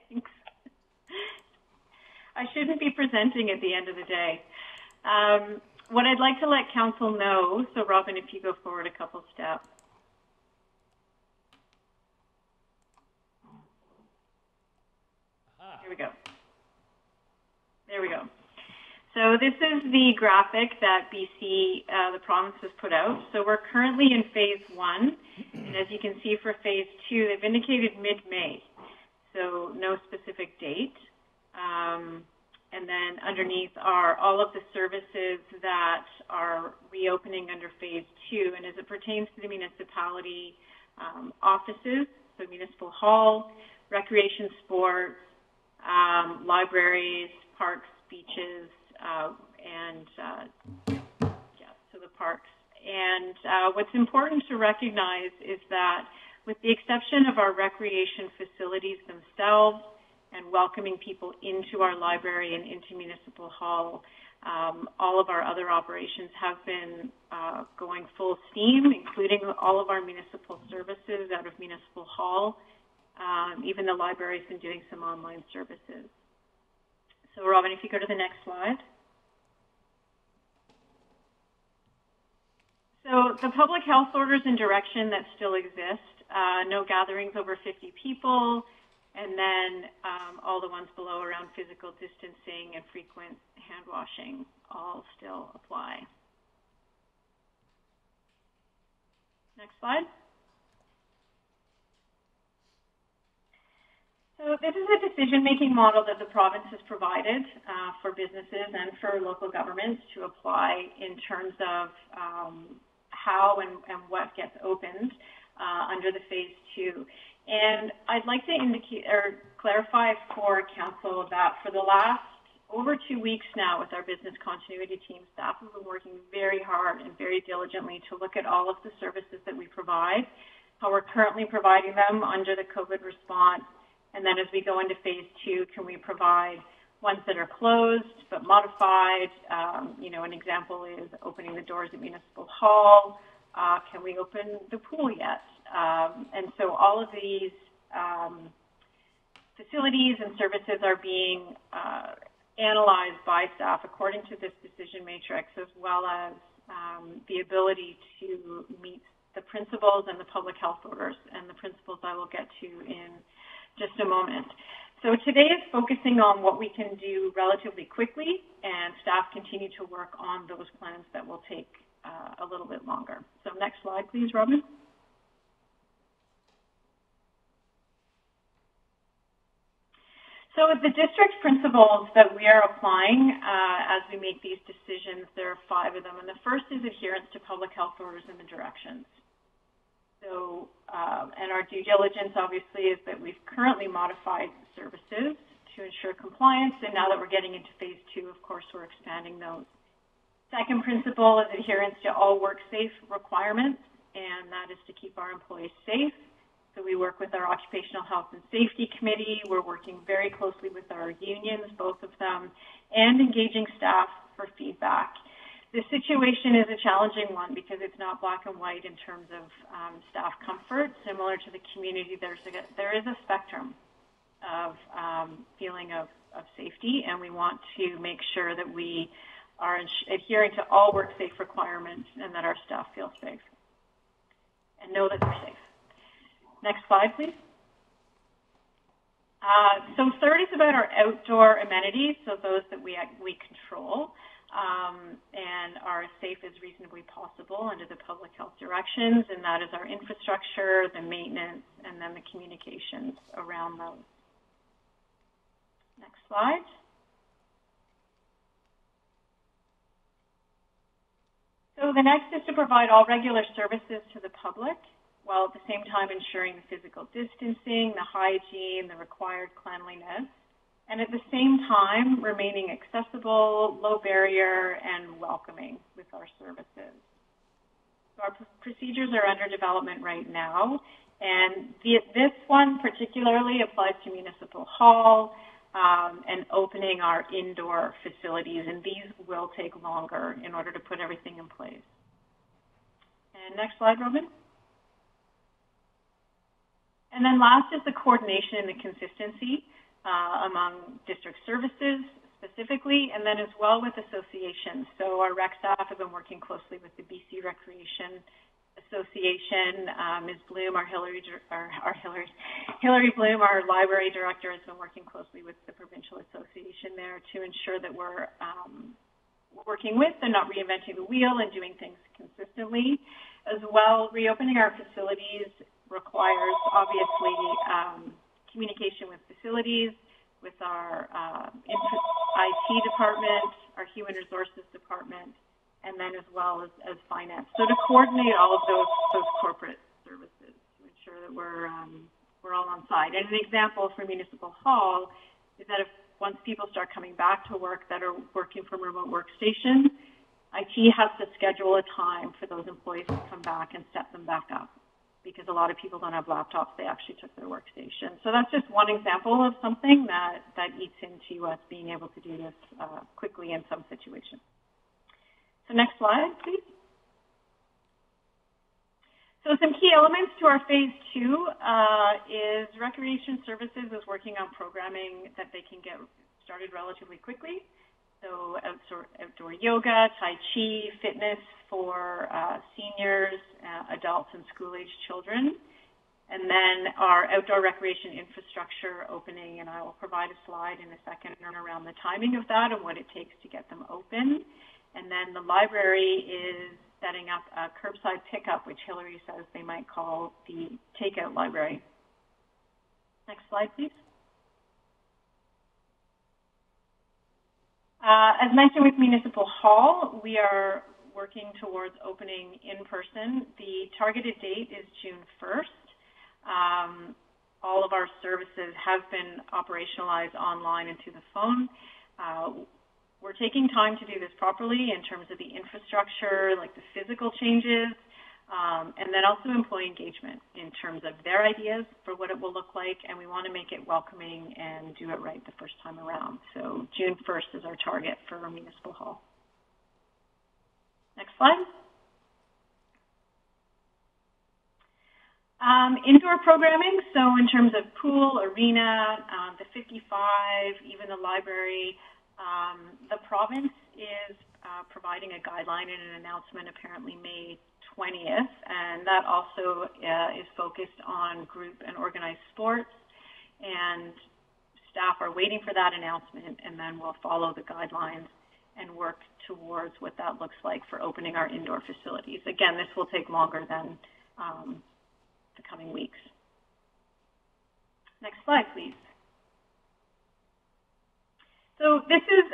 Thanks. I shouldn't be presenting at the end of the day. What I'd like to let council know, so Robin, if you go forward a couple steps. Here we go. There we go. So this is the graphic that BC, the province, has put out. So we're currently in phase 1, and as you can see for phase 2, they've indicated mid-May. So no specific date. And then underneath are all of the services that are reopening under phase 2. And as it pertains to the municipality offices, so municipal hall, recreation, sports, libraries, parks, beaches, and so the parks. And what's important to recognize is that with the exception of our recreation facilities themselves and welcoming people into our library and into Municipal Hall, all of our other operations have been going full steam, including all of our municipal services out of Municipal Hall. Even the library's been doing some online services. So Robin, if you go to the next slide. So the public health orders and direction that still exist, no gatherings over 50 people, and then all the ones below around physical distancing and frequent hand washing all still apply. Next slide. So this is a decision-making model that the province has provided for businesses and for local governments to apply in terms of how and what gets opened under the phase 2. And I'd like to indicate or clarify for council that for the last over 2 weeks now with our business continuity team, staff have been working very hard and very diligently to look at all of the services that we provide, how we're currently providing them under the COVID response, and then as we go into phase 2, can we provide ones that are closed but modified? An example is opening the doors at Municipal Hall. Can we open the pool yet? And so all of these facilities and services are being analyzed by staff according to this decision matrix, as well as the ability to meet the principles and the public health orders, and the principles I will get to in just a moment. So today is focusing on what we can do relatively quickly, and staff continue to work on those plans that will take a little bit longer. So next slide, please, Robin. So the district principles that we are applying as we make these decisions, there are 5 of them. And the first is adherence to public health orders and the directions. So, and our due diligence obviously is that we've currently modified services to ensure compliance. And now that we're getting into phase 2, of course, we're expanding those. Second principle is adherence to all work-safe requirements, and that is to keep our employees safe. So we work with our Occupational Health and Safety Committee. We're working very closely with our unions, both of them, and engaging staff for feedback. The situation is a challenging one because it's not black and white in terms of staff comfort. Similar to the community, there is a spectrum of feeling of safety, and we want to make sure that we are adhering to all work safe requirements and that our staff feel safe and know that they're safe. Next slide, please. So third is about our outdoor amenities, so those that we control and are as safe as reasonably possible under the public health directions, and that is our infrastructure, the maintenance, and then the communications around those. Next slide. So the next is to provide all regular services to the public, while at the same time ensuring the physical distancing, the hygiene, the required cleanliness, and at the same time remaining accessible, low barrier, and welcoming with our services. So our procedures are under development right now, and this one particularly applies to Municipal Hall and opening our indoor facilities, and these will take longer in order to put everything in place. And next slide, Robin. And then last is the coordination and the consistency among district services specifically, and then as well with associations. So our rec staff have been working closely with the BC Recreation Association. Ms. Bloom, Hillary Bloom, our library director, has been working closely with the provincial association there to ensure that we're working with and not reinventing the wheel and doing things consistently. As well, reopening our facilities requires, obviously, communication with facilities, with our IT department, our human resources department, and then as well as finance. So to coordinate all of those corporate services to ensure that we're all on side. And an example for Municipal Hall is that once people start coming back to work that are working from remote workstations, IT has to schedule a time for those employees to come back and set them back up, because a lot of people don't have laptops. They actually took their workstation. So that's just one example of something that eats into us being able to do this quickly in some situations. So next slide, please. So some key elements to our phase 2 is Recreation Services is working on programming that they can get started relatively quickly. So outdoor yoga, Tai Chi, fitness for seniors, adults, and school-aged children. And then our outdoor recreation infrastructure opening, and I will provide a slide in a second around the timing of that and what it takes to get them open. And then the library is setting up a curbside pickup, which Hillary says they might call the takeout library. Next slide, please. As mentioned with Municipal Hall, we are working towards opening in person. The targeted date is June 1st. All of our services have been operationalized online and to the phone. We're taking time to do this properly in terms of the infrastructure, like the physical changes, and then also employee engagement in terms of their ideas for what it will look like, and we want to make it welcoming and do it right the first time around. So June 1st is our target for our Municipal Hall. Next slide. Indoor programming, so in terms of pool, arena, the 55, even the library, the province is providing a guideline and an announcement apparently May 20th, and that also is focused on group and organized sports, and staff are waiting for that announcement, and then we'll follow the guidelines and work towards what that looks like for opening our indoor facilities. Again, this will take longer than the coming weeks. Next slide, please. So this is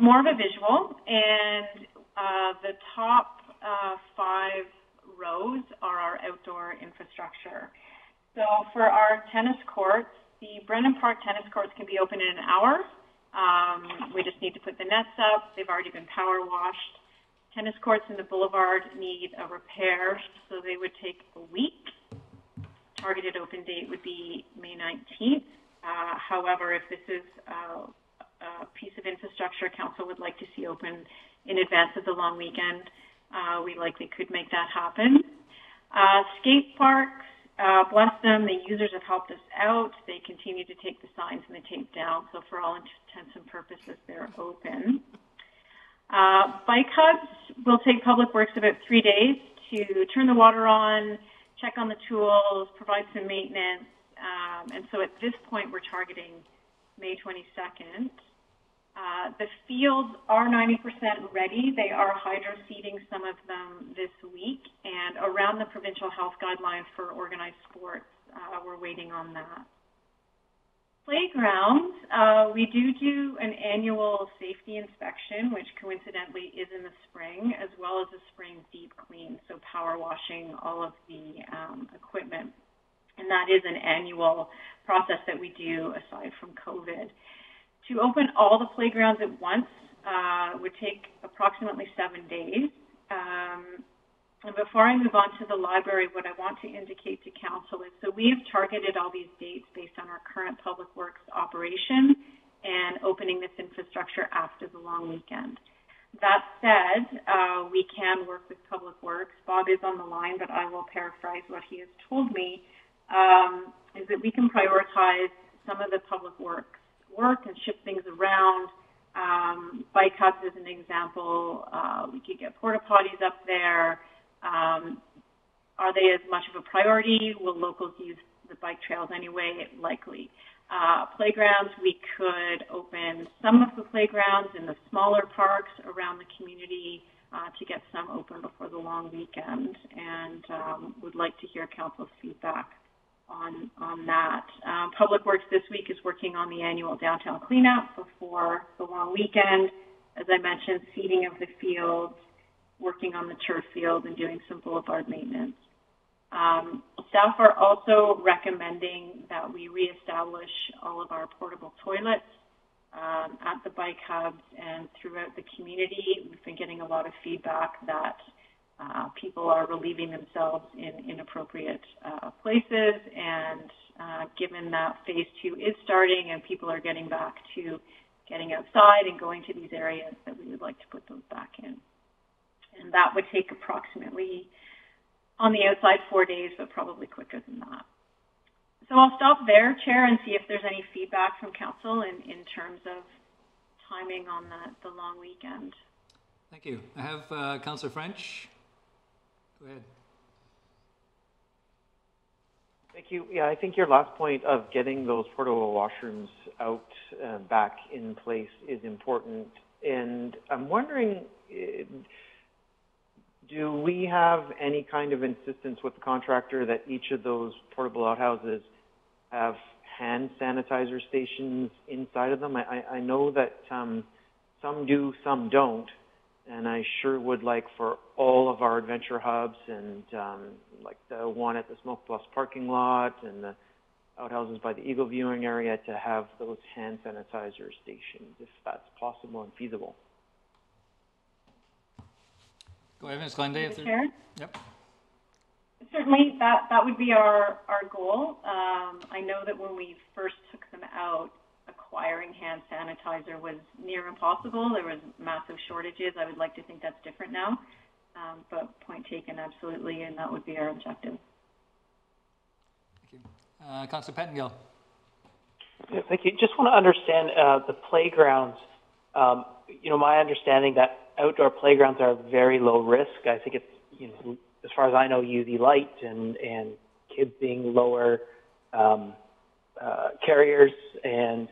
more of a visual, and the top 5 rows are our outdoor infrastructure. So for our tennis courts, the Brennan Park tennis courts can be open in an hour. We just need to put the nets up. They've already been power washed. Tennis courts in the Boulevard need a repair, so they would take a week. Targeted open date would be May 19th. However, if this is a piece of infrastructure council would like to see open in advance of the long weekend, we likely could make that happen. Skate parks, bless them, the users have helped us out. They continue to take the signs and the tape down, so for all intents and purposes, they're open. Bike hubs will take Public Works about 3 days to turn the water on, check on the tools, provide some maintenance, and so at this point, we're targeting May 22nd. The fields are 90% ready. They are hydro-seeding some of them this week, and around the provincial health guidelines for organized sports, we're waiting on that. Playgrounds, we do an annual safety inspection, which coincidentally is in the spring, as well as a spring deep clean, so power washing all of the equipment. And that is an annual process that we do aside from COVID. To open all the playgrounds at once would take approximately 7 days. And before I move on to the library, what I want to indicate to Council is, so we have targeted all these dates based on our current Public Works operation and opening this infrastructure after the long weekend. That said, we can work with Public Works. Bob is on the line, but I will paraphrase what he has told me, is that we can prioritize some of the Public Works work and ship things around. Bike hubs is an example. We could get porta potties up there. Are they as much of a priority? Will locals use the bike trails anyway? Likely. Playgrounds, we could open some of the playgrounds in the smaller parks around the community to get some open before the long weekend, and would like to hear Council's feedback on that. Public Works this week is working on the annual downtown cleanup before the long weekend. As I mentioned, seeding of the fields, working on the turf field, and doing some boulevard maintenance. Staff are also recommending that we reestablish all of our portable toilets at the bike hubs and throughout the community. We've been getting a lot of feedback that people are relieving themselves in inappropriate places, and given that phase 2 is starting and people are getting back to getting outside and going to these areas, that we would like to put those back in. And that would take approximately, on the outside, 4 days, but probably quicker than that. So I'll stop there, Chair, and see if there's any feedback from Council in terms of timing on the long weekend. Thank you. I have Councillor French. Go ahead. Thank you. Yeah, I think your last point of getting those portable washrooms out back in place is important. And I'm wondering, do we have any kind of insistence with the contractor that each of those portable outhouses have hand sanitizer stations inside of them? I know that some do, some don't. And I sure would like for all of our adventure hubs and like the one at the Smoke Plus parking lot and the outhouses by the Eagle viewing area to have those hand sanitizer stations, if that's possible and feasible. Go ahead, Ms. Glendale. Chair? Yep. Certainly, that would be our goal. I know that when we first took them out, acquiring hand sanitizer was near impossible. There was massive shortages. I would like to think that's different now, but point taken, absolutely, and that would be our objective. Thank you. Councillor Pettengill. Yeah, thank you. Just want to understand the playgrounds. My understanding that outdoor playgrounds are very low risk. I think it's, as far as I know, UV light and kids being lower carriers, and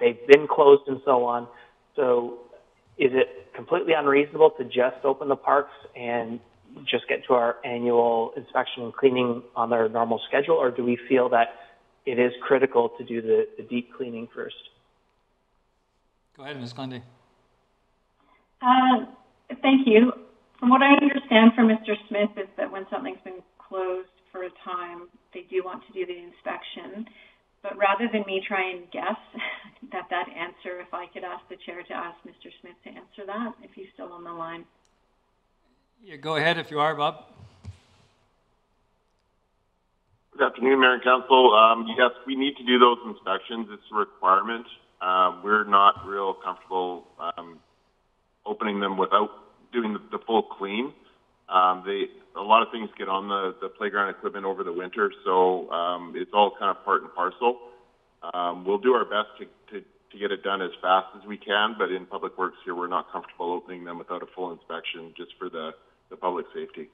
they've been closed and so on. So is it completely unreasonable to just open the parks and just get to our annual inspection and cleaning on their normal schedule, or do we feel that it is critical to do the deep cleaning first? Go ahead, Ms. Glendale. Thank you. From what I understand from Mr. Smith is that when something's been closed for a time, they do want to do the inspection. But rather than me try and guess that answer, if I could ask the chair to ask Mr. Smith to answer that, if he's still on the line. Yeah, go ahead if you are, Bob. Good afternoon, Mayor and Council. Yes, we need to do those inspections. It's a requirement. We're not real comfortable opening them without doing the full clean. A lot of things get on the playground equipment over the winter, so it's all kind of part and parcel. We'll do our best to get it done as fast as we can, but in Public Works here, we're not comfortable opening them without a full inspection just for the public safety.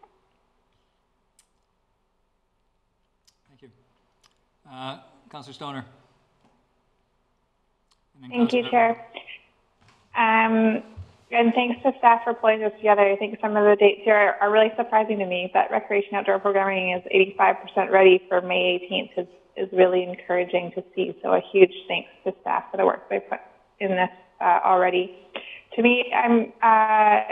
Thank you. Councillor Stoner. Thank you, Chair. And thanks to staff for pulling this together. I think some of the dates here are really surprising to me. That recreation outdoor programming is 85% ready for May 18th is really encouraging to see. So a huge thanks to staff for the work they put in this already. To me, I'm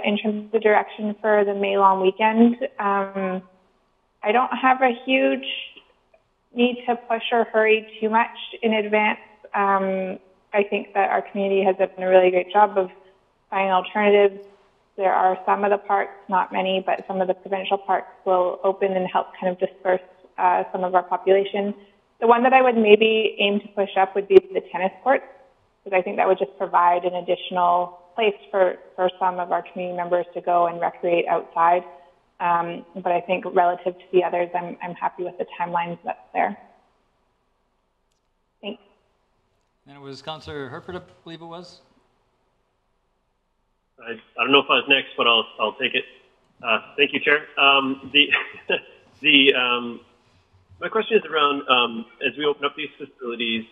in terms of the direction for the May long weekend, I don't have a huge need to push or hurry too much in advance. I think that our community has done a really great job of finding alternatives. There are some of the parks, not many, but some of the provincial parks will open and help kind of disperse some of our population. The one that I would maybe aim to push up would be the tennis courts, because I think that would just provide an additional place for some of our community members to go and recreate outside. But I think relative to the others, I'm happy with the timelines that's there. Thanks. And it was Councillor Herford, I believe it was. I don't know if I was next, but I'll take it. Thank you, Chair. My question is around as we open up these facilities,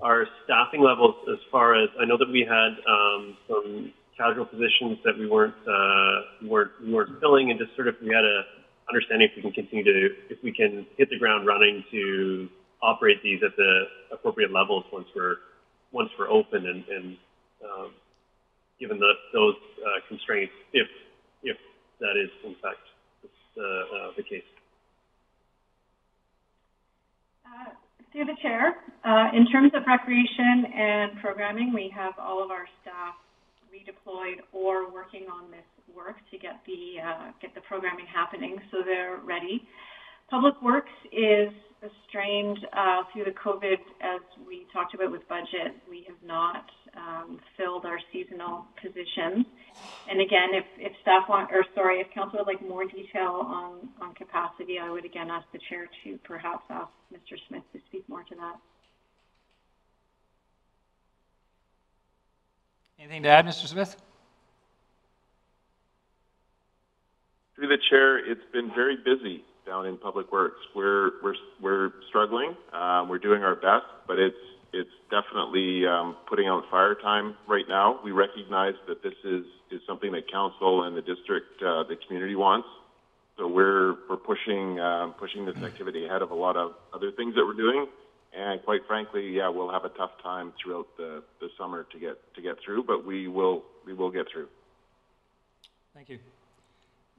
our staffing levels. As far as I know, that we had some casual positions that we weren't filling, and just sort of we had a understanding if we can continue if we can hit the ground running to operate these at the appropriate levels once we're open, and given those constraints, if that is in fact the case. Through the chair, in terms of recreation and programming, we have all of our staff redeployed or working on this work to get the programming happening, so they're ready. Public Works is strained through the COVID, as we talked about with budget. We have not filled our seasonal positions. And again, if staff want, or sorry, if council would like more detail on capacity, I would again ask the chair to perhaps ask Mr. Smith to speak more to that. Anything to add, Mr. Smith? Through the chair, it's been very busy down in Public Works. We're struggling. We're doing our best, but it's definitely putting out fire time right now. We recognize that this is something that council and the district, the community wants. So we're pushing this activity ahead of a lot of other things that we're doing. And quite frankly, yeah, we'll have a tough time throughout the summer to get through, but we will get through. Thank you.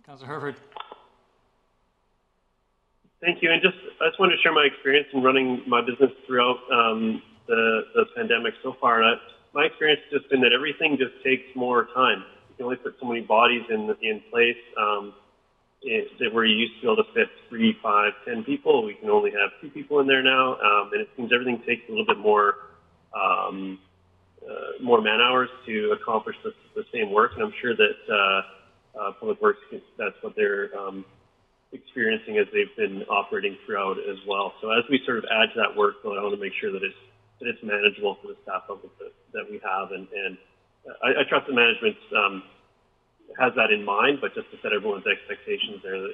Councillor Herford. Thank you. And I just wanted to share my experience in running my business throughout the pandemic so far. And my experience has just been that everything just takes more time. You can only put so many bodies in place. Where you used to be able to fit 3, 5, 10 people, we can only have 2 people in there now. And it seems everything takes a little bit more man hours to accomplish the same work. And I'm sure that Public Works, that's what they're experiencing as they've been operating throughout as well. So as we sort of add to that workload, I want to make sure that it's manageable for the staff levels that we have, and I trust that management has that in mind, but just to set everyone's expectations there, that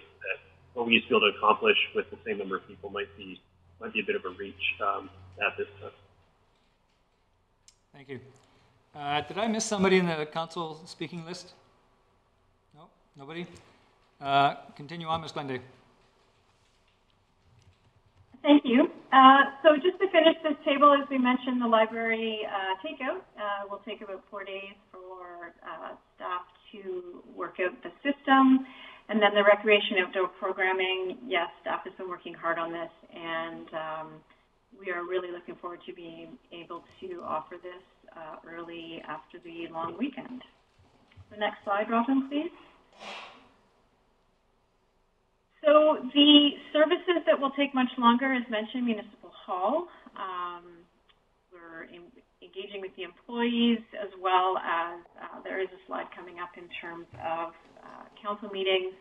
what we used to be able to accomplish with the same number of people might be a bit of a reach at this time. Thank you. Did I miss somebody in the council speaking list? No, nobody. Continue on, Ms. Glende. Thank you. So just to finish this table, as we mentioned, the library takeout will take about 4 days for staff to work out the system. And then the recreation outdoor programming, yes, staff has been working hard on this, and we are really looking forward to being able to offer this early after the long weekend. The next slide, Robin, please. So the services that will take much longer, as mentioned, Municipal Hall. We're engaging with the employees, as well as there is a slide coming up in terms of council meetings.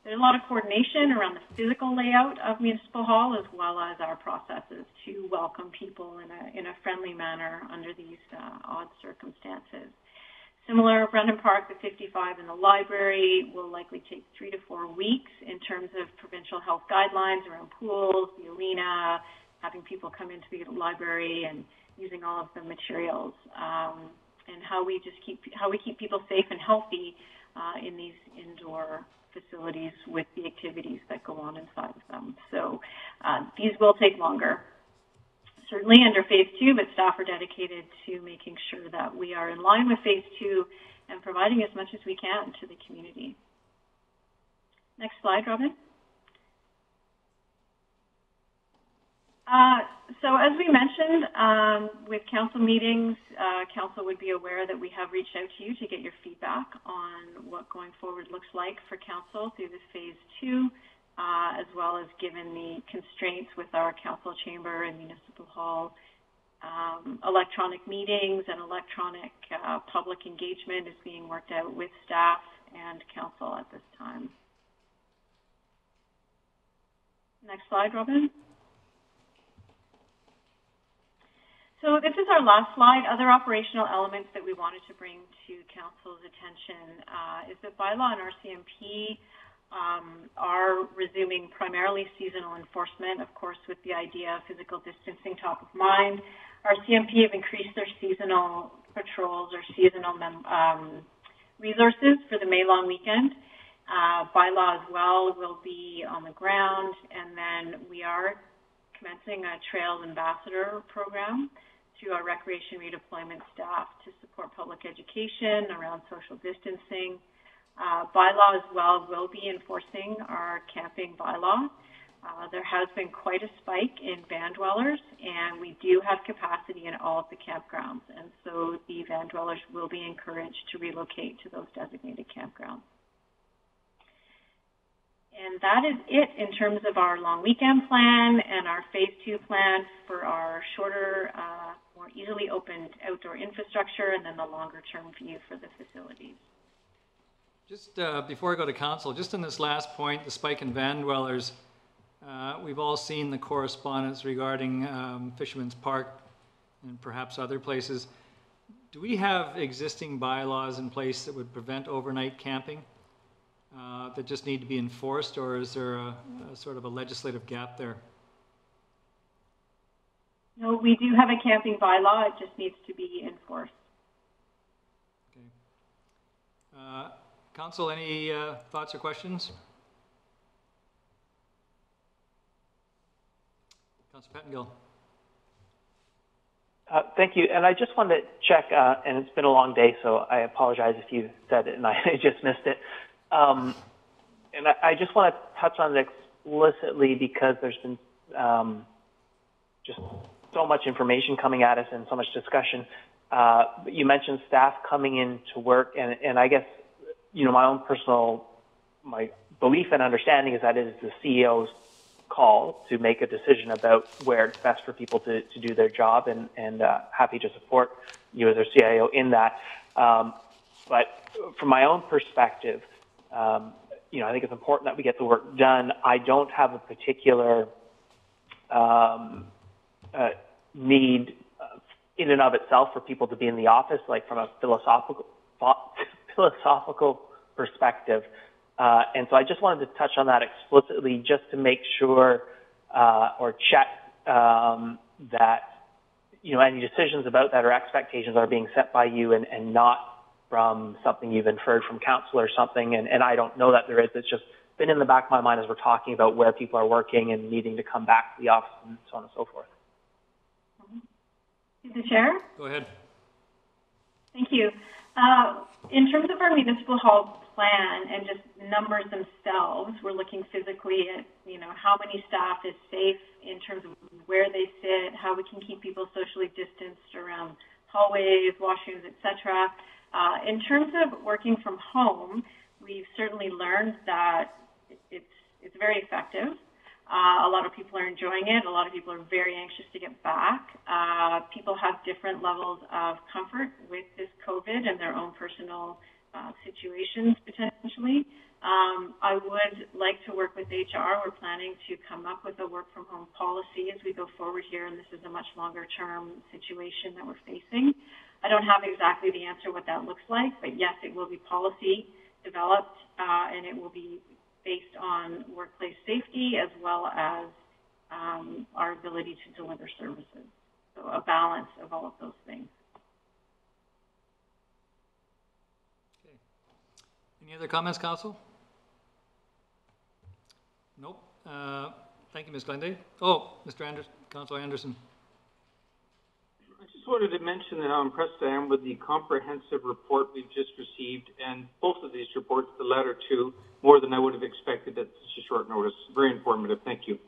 There's a lot of coordination around the physical layout of Municipal Hall, as well as our processes to welcome people in a friendly manner under these odd circumstances. Similar, Brendan Park, the 55, and the library will likely take 3 to 4 weeks in terms of provincial health guidelines around pools, the arena, having people come into the library and using all of the materials, and how we keep people safe and healthy in these indoor facilities with the activities that go on inside of them. So these will take longer, certainly under phase 2, but staff are dedicated to making sure that we are in line with phase 2 and providing as much as we can to the community. Next slide, Robin. So as we mentioned, with council meetings, council would be aware that we have reached out to you to get your feedback on what going forward looks like for council through this phase 2, as well as given the constraints with our council chamber and municipal hall. Electronic meetings and electronic public engagement is being worked out with staff and council at this time. Next slide, Robin. So this is our last slide. Other operational elements that we wanted to bring to council's attention is that bylaw and RCMP are resuming primarily seasonal enforcement, of course, with the idea of physical distancing top of mind. RCMP have increased their seasonal patrols or seasonal resources for the May long weekend. Bylaw as well will be on the ground, and then we are commencing a Trails Ambassador program through our recreation redeployment staff to support public education around social distancing. Bylaw as well will be enforcing our camping bylaw. There has been quite a spike in van dwellers, and we do have capacity in all of the campgrounds, and so the van dwellers will be encouraged to relocate to those designated campgrounds. And that is it in terms of our long weekend plan and our phase 2 plan for our shorter, more easily opened outdoor infrastructure, and then the longer term view for the facilities. Just before I go to council, just in this last point, the spike in van dwellers, we've all seen the correspondence regarding Fisherman's Park and perhaps other places. Do we have existing bylaws in place that would prevent overnight camping that just need to be enforced, or is there a sort of a legislative gap there? No, we do have a camping bylaw. It just needs to be enforced. Okay. Council, any thoughts or questions? Councillor Pettengill. Thank you. And I just wanted to check, and it's been a long day, so I apologize if you said it and I just missed it. And I just want to touch on it explicitly because there's been just so much information coming at us and so much discussion. You mentioned staff coming in to work, and I guess, you know, my belief and understanding is that it is the CEO's call to make a decision about where it's best for people to do their job, and happy to support you as their CIO in that. But from my own perspective, you know, I think it's important that we get the work done. I don't have a particular need in and of itself for people to be in the office, like from a philosophical perspective. And so I just wanted to touch on that explicitly just to make sure or check that, you know, any decisions about that or expectations are being set by you and not from something you've inferred from council or something. And I don't know that there is. It's just been in the back of my mind as we're talking about where people are working and needing to come back to the office and so on and so forth. The Chair? Go ahead. Thank you. In terms of our municipal hall plan and just numbers themselves, we're looking physically at, you know, how many staff is safe in terms of where they sit, how we can keep people socially distanced around hallways, washrooms, etc. In terms of working from home, we've certainly learned that it's very effective. A lot of people are enjoying it. A lot of people are very anxious to get back. People have different levels of comfort with this COVID and their own personal situations potentially. I would like to work with HR. We're planning to come up with a work from home policy as we go forward here, and this is a much longer term situation that we're facing. I don't have exactly the answer what that looks like, but yes, it will be policy developed, and it will be based on workplace safety as well as our ability to deliver services. So a balance of all of those things. Okay. Any other comments, Council? Nope. Thank you, Ms. Glenday. Oh, Mr. Anderson, Councilor Anderson. I just wanted to mention how impressed I am with the comprehensive report we've just received, and both of these reports, the latter two, more than I would have expected at such a short notice. Very informative. Thank you.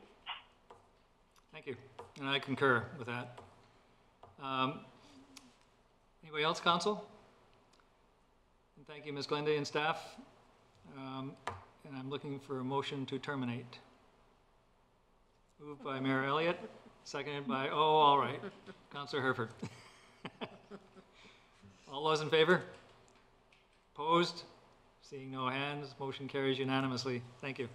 Thank you. And I concur with that. Anybody else, Council? And thank you, Ms. Glenday and staff. And I'm looking for a motion to terminate. Moved by Mayor Elliott, seconded by, oh, all right, Councillor Herford. All those in favor? Opposed? Seeing no hands, motion carries unanimously. Thank you.